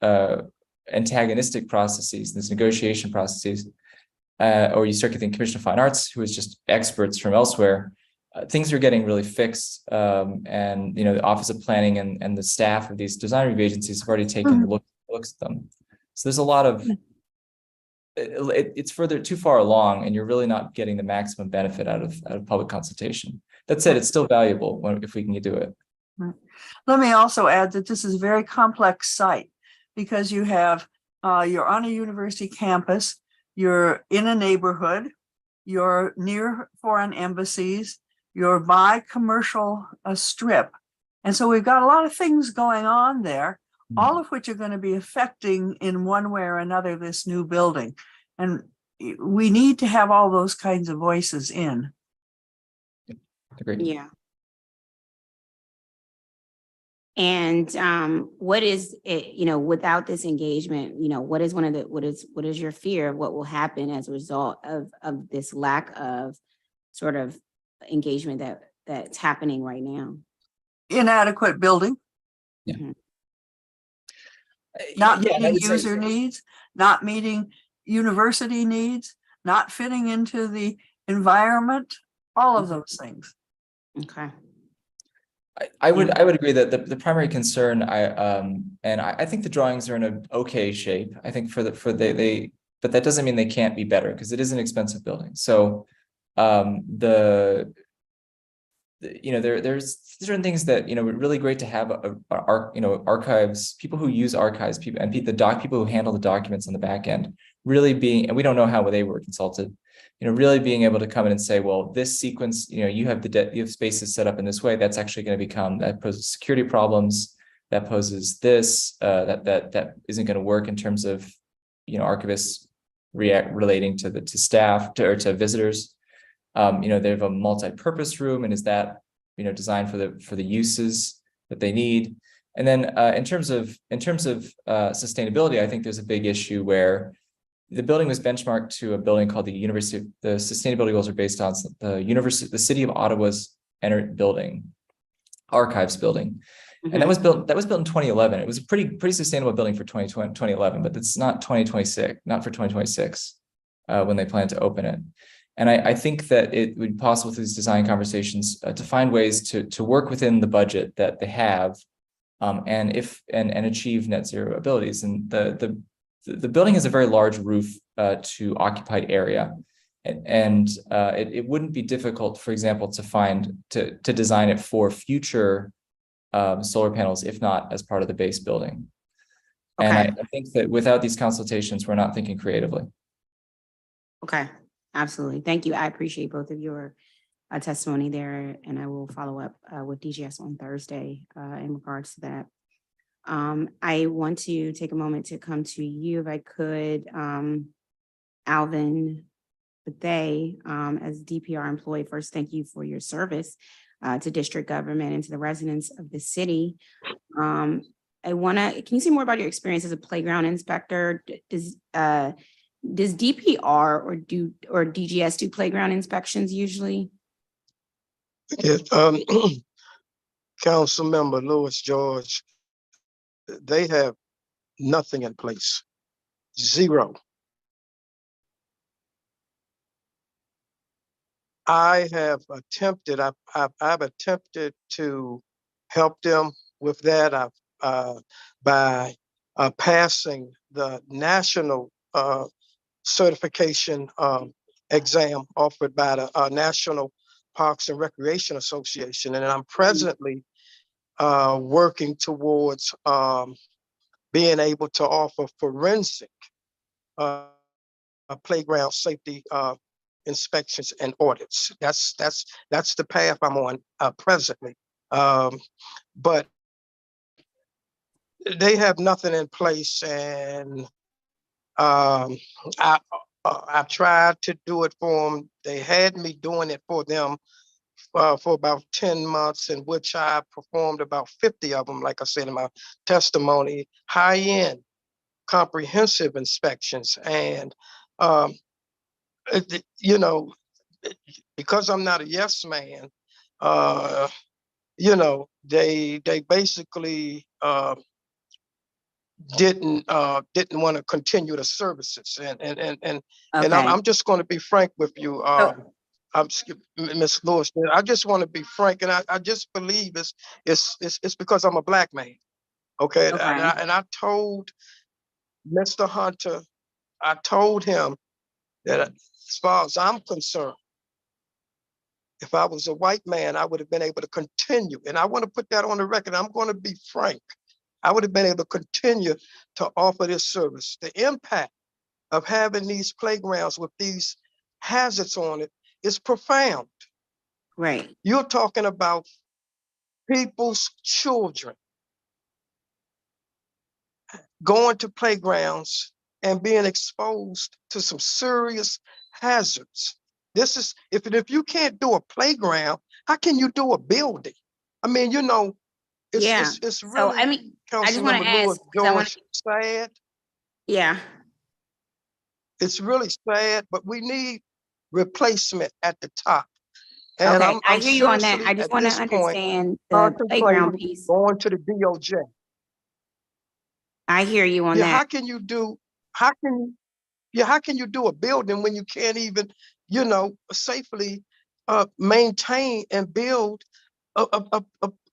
antagonistic processes, these negotiation processes, or you start getting Commission of Fine Arts, who is just experts from elsewhere, things are getting really fixed. And, you know, the Office of Planning and the staff of these design review agencies have already taken looks at them. So there's a lot of, it's too far along, and you're really not getting the maximum benefit out of public consultation. That said, it's still valuable if we can do it. Let me also add that this is a very complex site because you have, you're on a university campus, you're in a neighborhood, you're near foreign embassies, you're by commercial strip. And so we've got a lot of things going on there, all of which are going to be affecting in one way or another this new building. And we need to have all those kinds of voices in. Agreed. Yeah. And what is it, you know, without this engagement, you know, what is your fear of what will happen as a result of this lack of sort of engagement that's happening right now? Inadequate building. Yeah. Mm-hmm. Not meeting user needs, not meeting university needs, not fitting into the environment, all of those things. Okay. I would agree that the primary concern, I think the drawings are in an okay shape. I think but that doesn't mean they can't be better because it is an expensive building. So you know, there's certain things that, you know, really great to have archives, people who use archives, people who handle the documents on the back end, really being, and we don't know how they were consulted, you know, really being able to come in and say, well, this sequence, you know, you have spaces set up in this way, that's actually going to that poses security problems, that poses this, that isn't going to work in terms of, you know, archivists relating to staff or to visitors. You know, they have a multi-purpose room, and is that, you know, designed for the uses that they need? And then in terms of sustainability, I think there's a big issue where the building was benchmarked to a building called the sustainability goals are based on the City of Ottawa's archives building. And that was built in 2011. It was a pretty sustainable building for 2011, but it's not 2026, not for 2026 when they plan to open it. And I think that it would be possible through these design conversations to find ways to work within the budget that they have, and achieve net zero abilities. And the building has a very large roof to occupied area, and it wouldn't be difficult, for example, to design it for future solar panels, if not as part of the base building. Okay. And I think that without these consultations, we're not thinking creatively. Okay, absolutely. Thank you. I appreciate both of your testimony there, and I will follow up with DGS on Thursday in regards to that. I want to take a moment to come to you, if I could, Alvin Bethay, as DPR employee. First, thank you for your service to district government and to the residents of the city. Can you say more about your experience as a playground inspector? Does DPR or DGS do playground inspections usually? Yeah, Council Member Lewis George, they have nothing in place, zero. I have attempted, I've attempted to help them with that by passing the national certification exam offered by the National Parks and Recreation Association. And I'm presently working towards being able to offer forensic playground safety inspections and audits. That's the path I'm on presently. But they have nothing in place, and I've tried to do it for them. They had me doing it for them for about 10 months, in which I performed about 50 of them, like I said in my testimony, high-end comprehensive inspections. And you know, because I'm not a yes man, you know, they basically didn't want to continue the services. And I'm just going to be frank with you, Ms. Lewis. I just want to be frank, and I just believe it's because I'm a Black man. Okay, and I told Mr. Hunter, I told him that as far as I'm concerned, if I was a white man, I would have been able to continue. And I want to put that on the record. I'm going to be frank. I would have been able to continue to offer this service. The impact of having these playgrounds with these hazards on it is profound. Right. You're talking about people's children going to playgrounds and being exposed to some serious hazards. This is, if you can't do a playground, how can you do a building? I mean, you know, it's really, so, I mean, I just want to ask, George, sad. Yeah. It's really sad, but we need replacement at the top. And Okay, I hear you on that. I just want to understand the playground piece. Going to the DOJ. I hear you on that. How can you do a building when you can't even, you know, safely maintain and build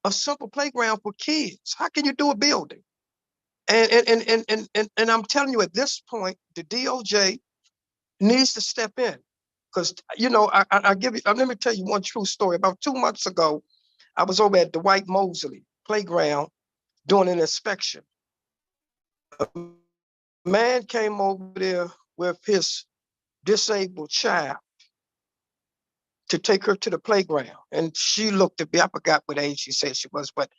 a simple playground for kids? How can you do a building? And I'm telling you, at this point, the DOJ needs to step in, because, you know, let me tell you one true story. About 2 months ago, I was over at the Dwight Mosley playground doing an inspection. A man came over there with his disabled child to take her to the playground, and she looked at me. I forgot what age she said she was, but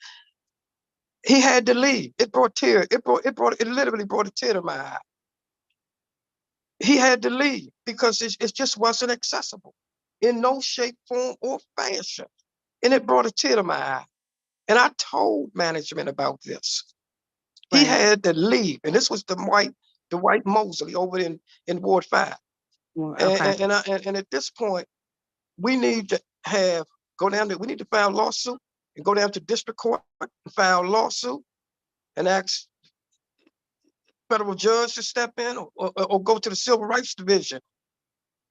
he had to leave. It literally brought a tear to my eye. He had to leave because it just wasn't accessible in no shape, form, or fashion. And it brought a tear to my eye. And I told management about this. Right. He had to leave. And this was the Dwight Mosley over in Ward 5. Okay. And at this point, we need to we need to file a lawsuit and go down to district court and file a lawsuit and ask federal judge to step in, or go to the Civil Rights Division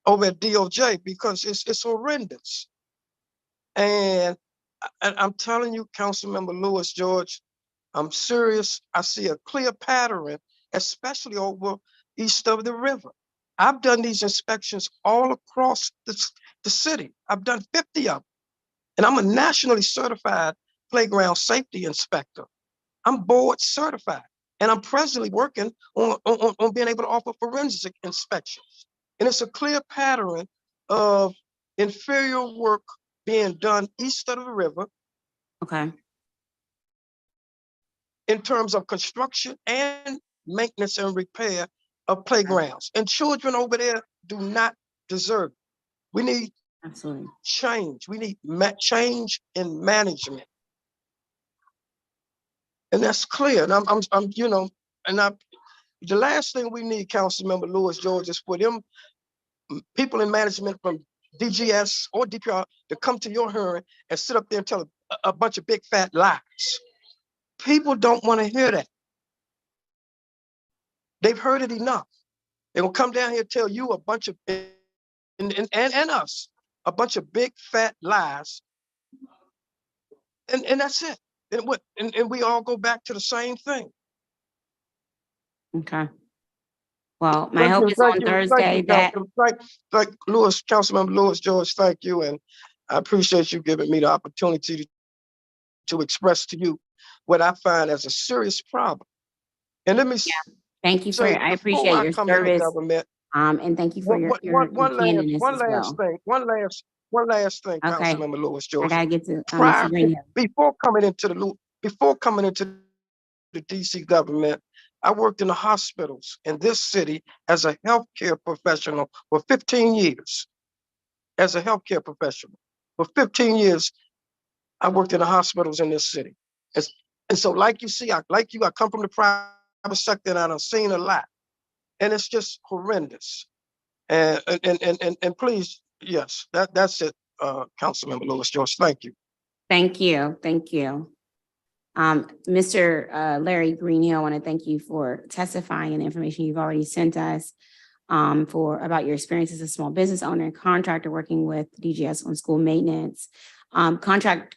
over at DOJ, because it's horrendous. And I'm telling you, Councilmember Lewis George, I'm serious. I see a clear pattern, especially over east of the river. I've done these inspections all across the city. I've done 50 of them. And I'm a nationally certified playground safety inspector. I'm board certified. And I'm presently working on being able to offer forensic inspections. And it's a clear pattern of inferior work being done east of the river. Okay. In terms of construction and maintenance and repair of playgrounds. And children over there do not deserve it. We need absolutely change. We need change in management. And that's clear. And I'm you know, the last thing we need, Councilmember Lewis George, is for them people in management from DGS or DPR to come to your hearing and sit up there and tell a bunch of big fat lies. People don't want to hear that. They've heard it enough. They're gonna come down here and tell you a bunch of, and us, a bunch of big fat lies. And that's it. And we all go back to the same thing. Okay. Well, my hope is on Thursday that. Thank Lewis, Councilmember Lewis George, thank you. And I appreciate you giving me the opportunity to express to you what I find as a serious problem. And let me thank you for, I appreciate your service. And thank you for your candidness as well. One last thing, Okay. Councilmember Lewis George. I gotta get to before coming into the DC government, I worked in the hospitals in this city as a healthcare professional for 15 years. As a healthcare professional for 15 years, I worked in the hospitals in this city. And so, like you see, I come from the private sector, and I've seen a lot, and it's just horrendous. And please, yes, that's it, Councilmember Lewis George. Thank you. Thank you. Thank you. Mr. Larry Greenhill, I want to thank you for testifying and the information you've already sent us about your experience as a small business owner and contractor working with DGS on school maintenance. Contractor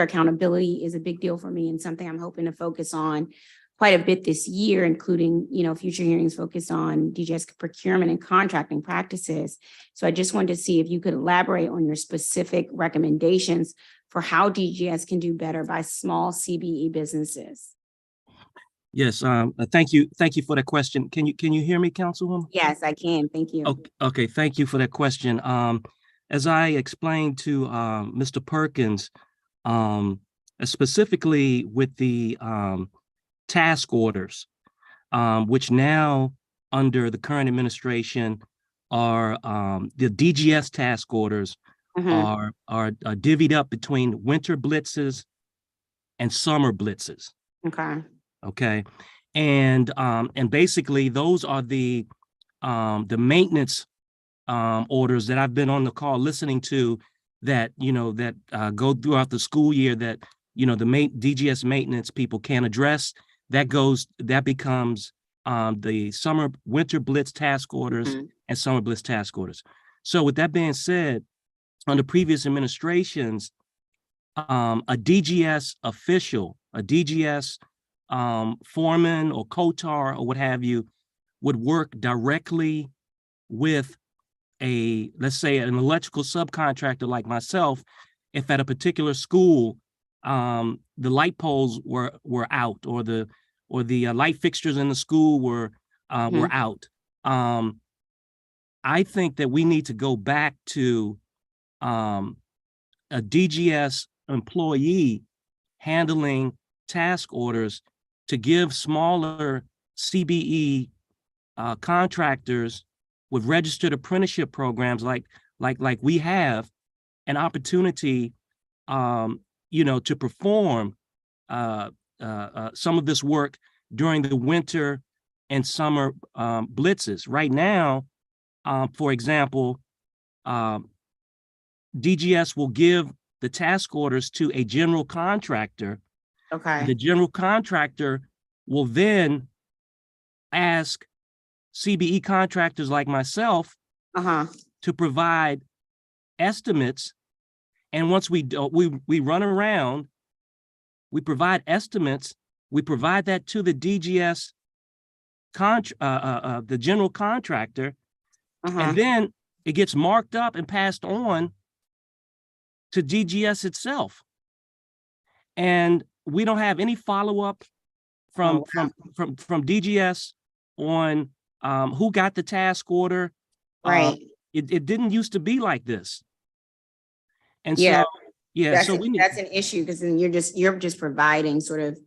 accountability is a big deal for me and something I'm hoping to focus on quite a bit this year, including, future hearings focused on DGS procurement and contracting practices. So I just wanted to see if you could elaborate on your specific recommendations for how DGS can do better by small CBE businesses. Yes, thank you for that question. Can you hear me, Councilwoman? Yes, I can. Thank you. Okay, thank you for that question. As I explained to Mr. Perkins, specifically with the task orders, which now under the current administration are the DGS task orders are divvied up between winter blitzes and summer blitzes. Okay. And basically those are the maintenance orders that I've been on the call listening to that, go throughout the school year that, the DGS maintenance people can't address. That becomes the winter blitz task orders and summer blitz task orders. So with that being said, under previous administrations, a DGS official, a DGS foreman or COTAR or what have you, would work directly with let's say an electrical subcontractor like myself. If at a particular school, the light poles were out, or the light fixtures in the school were out. I think that we need to go back to a DGS employee handling task orders to give smaller CBE contractors with registered apprenticeship programs like we have an opportunity to perform some of this work during the winter and summer blitzes. Right now, for example, DGS will give the task orders to a general contractor. Okay. The general contractor will then ask CBE contractors like myself to provide estimates. And once we run around, we provide estimates, we provide that to the DGS the general contractor, and then it gets marked up and passed on to DGS itself. And we don't have any follow-up from DGS on who got the task order. Right. It didn't used to be like this. And Yeah. so, yeah, That's so we need, that's an issue, because then you're just providing sort of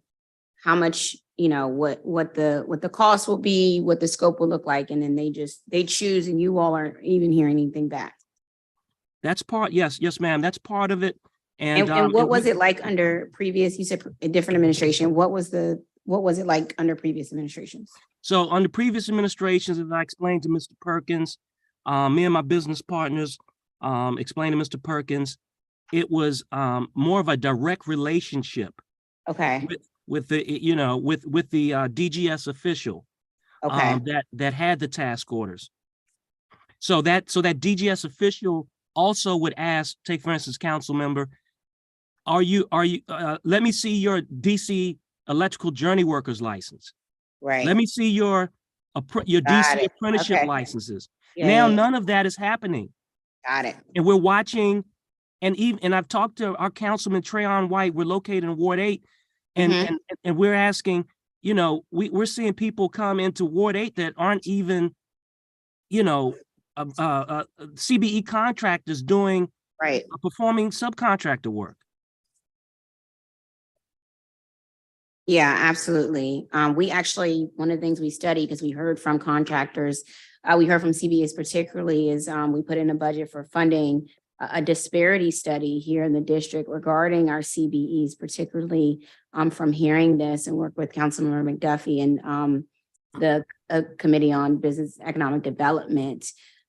how much, what the cost will be, what the scope will look like, and then they choose, and you all aren't even hearing anything back. that's part, yes, ma'am, that's part of it. And what was it like under previous, you said a different administration, what was it like under previous administrations? So under previous administrations, as I explained to Mr. Perkins, me and my business partners explained to Mr. Perkins, it was more of a direct relationship. Okay. With the DGS official. Okay. That had the task orders. So that DGS official also would ask, take for instance, council member, let me see your DC electrical journey workers license. Right. Let me see your DC apprenticeship licenses. Now none of that is happening. Got it. And we're watching, and I've talked to our councilman Trayon White. We're located in Ward 8, and we're asking, we're seeing people come into Ward 8 that aren't even, CBE contractors doing performing subcontractor work. Yeah, absolutely. We actually, one of the things we studied, because we heard from contractors, we heard from CBEs particularly, is we put in a budget for funding a disparity study here in the district regarding our CBEs, particularly from hearing this, and work with Councilmember McDuffie and the Committee on Business Economic Development.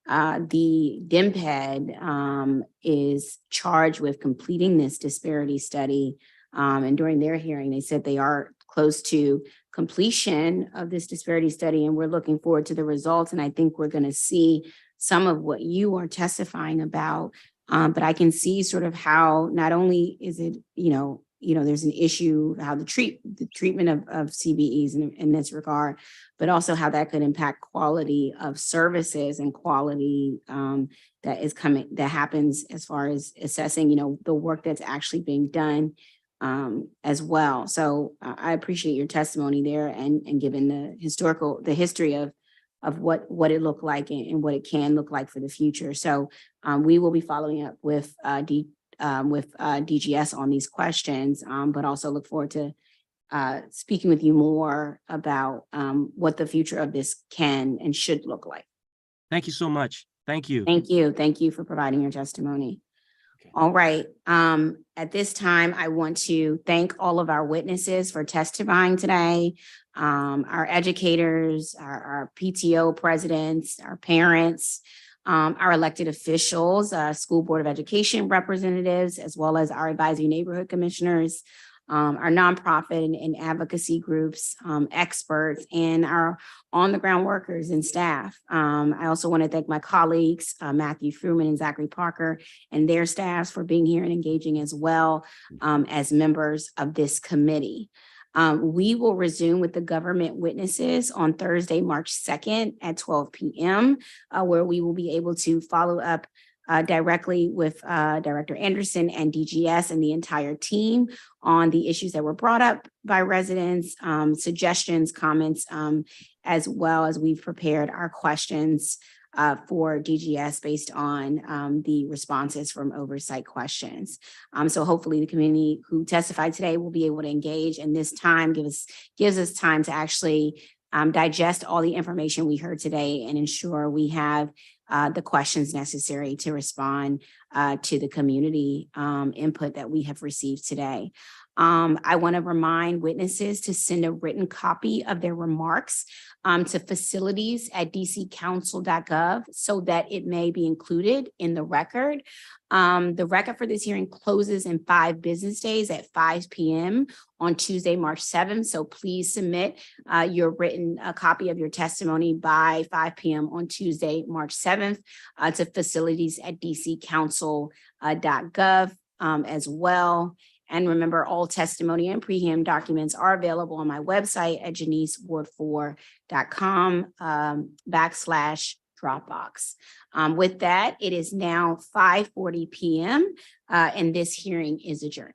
The DMPED is charged with completing this disparity study. And during their hearing, they said they are close to completion of this disparity study, and we're looking forward to the results. And I think we're going to see some of what you are testifying about, but I can see sort of how not only is it, there's an issue, how the treatment of CBEs in this regard, but also how that could impact quality of services and quality that happens as far as assessing, the work that's actually being done as well. So I appreciate your testimony there and given the history of what it looked like and what it can look like for the future. So we will be following up with DGS on these questions, but also look forward to speaking with you more about what the future of this can and should look like. Thank you so much. Thank you. Thank you. Thank you for providing your testimony. All right. At this time, I want to thank all of our witnesses for testifying today, our educators, our PTO presidents, our parents, our elected officials, school board of education representatives, as well as our advisory neighborhood commissioners, our nonprofit and advocacy groups, experts, and our on-the-ground workers and staff. I also want to thank my colleagues, Matthew Fruman and Zachary Parker, and their staffs for being here and engaging as well as members of this committee. We will resume with the government witnesses on Thursday, March 2nd at 12 p.m., where we will be able to follow up directly with Director Anderson and DGS and the entire team on the issues that were brought up by residents, suggestions, comments, as well as we've prepared our questions for DGS based on the responses from oversight questions. So hopefully the community who testified today will be able to engage, and this time gives us time to actually digest all the information we heard today and ensure we have the questions necessary to respond to the community input that we have received today. I want to remind witnesses to send a written copy of their remarks to facilities@dccouncil.gov so that it may be included in the record. The record for this hearing closes in 5 business days at 5 p.m. on Tuesday, March 7th. So please submit your written copy of your testimony by 5 p.m. on Tuesday, March 7th to facilities@dccouncil.gov as well. And remember, all testimony and pre-hearing documents are available on my website at janiceward4.com/Dropbox. With that, it is now 5:40 p.m. And this hearing is adjourned.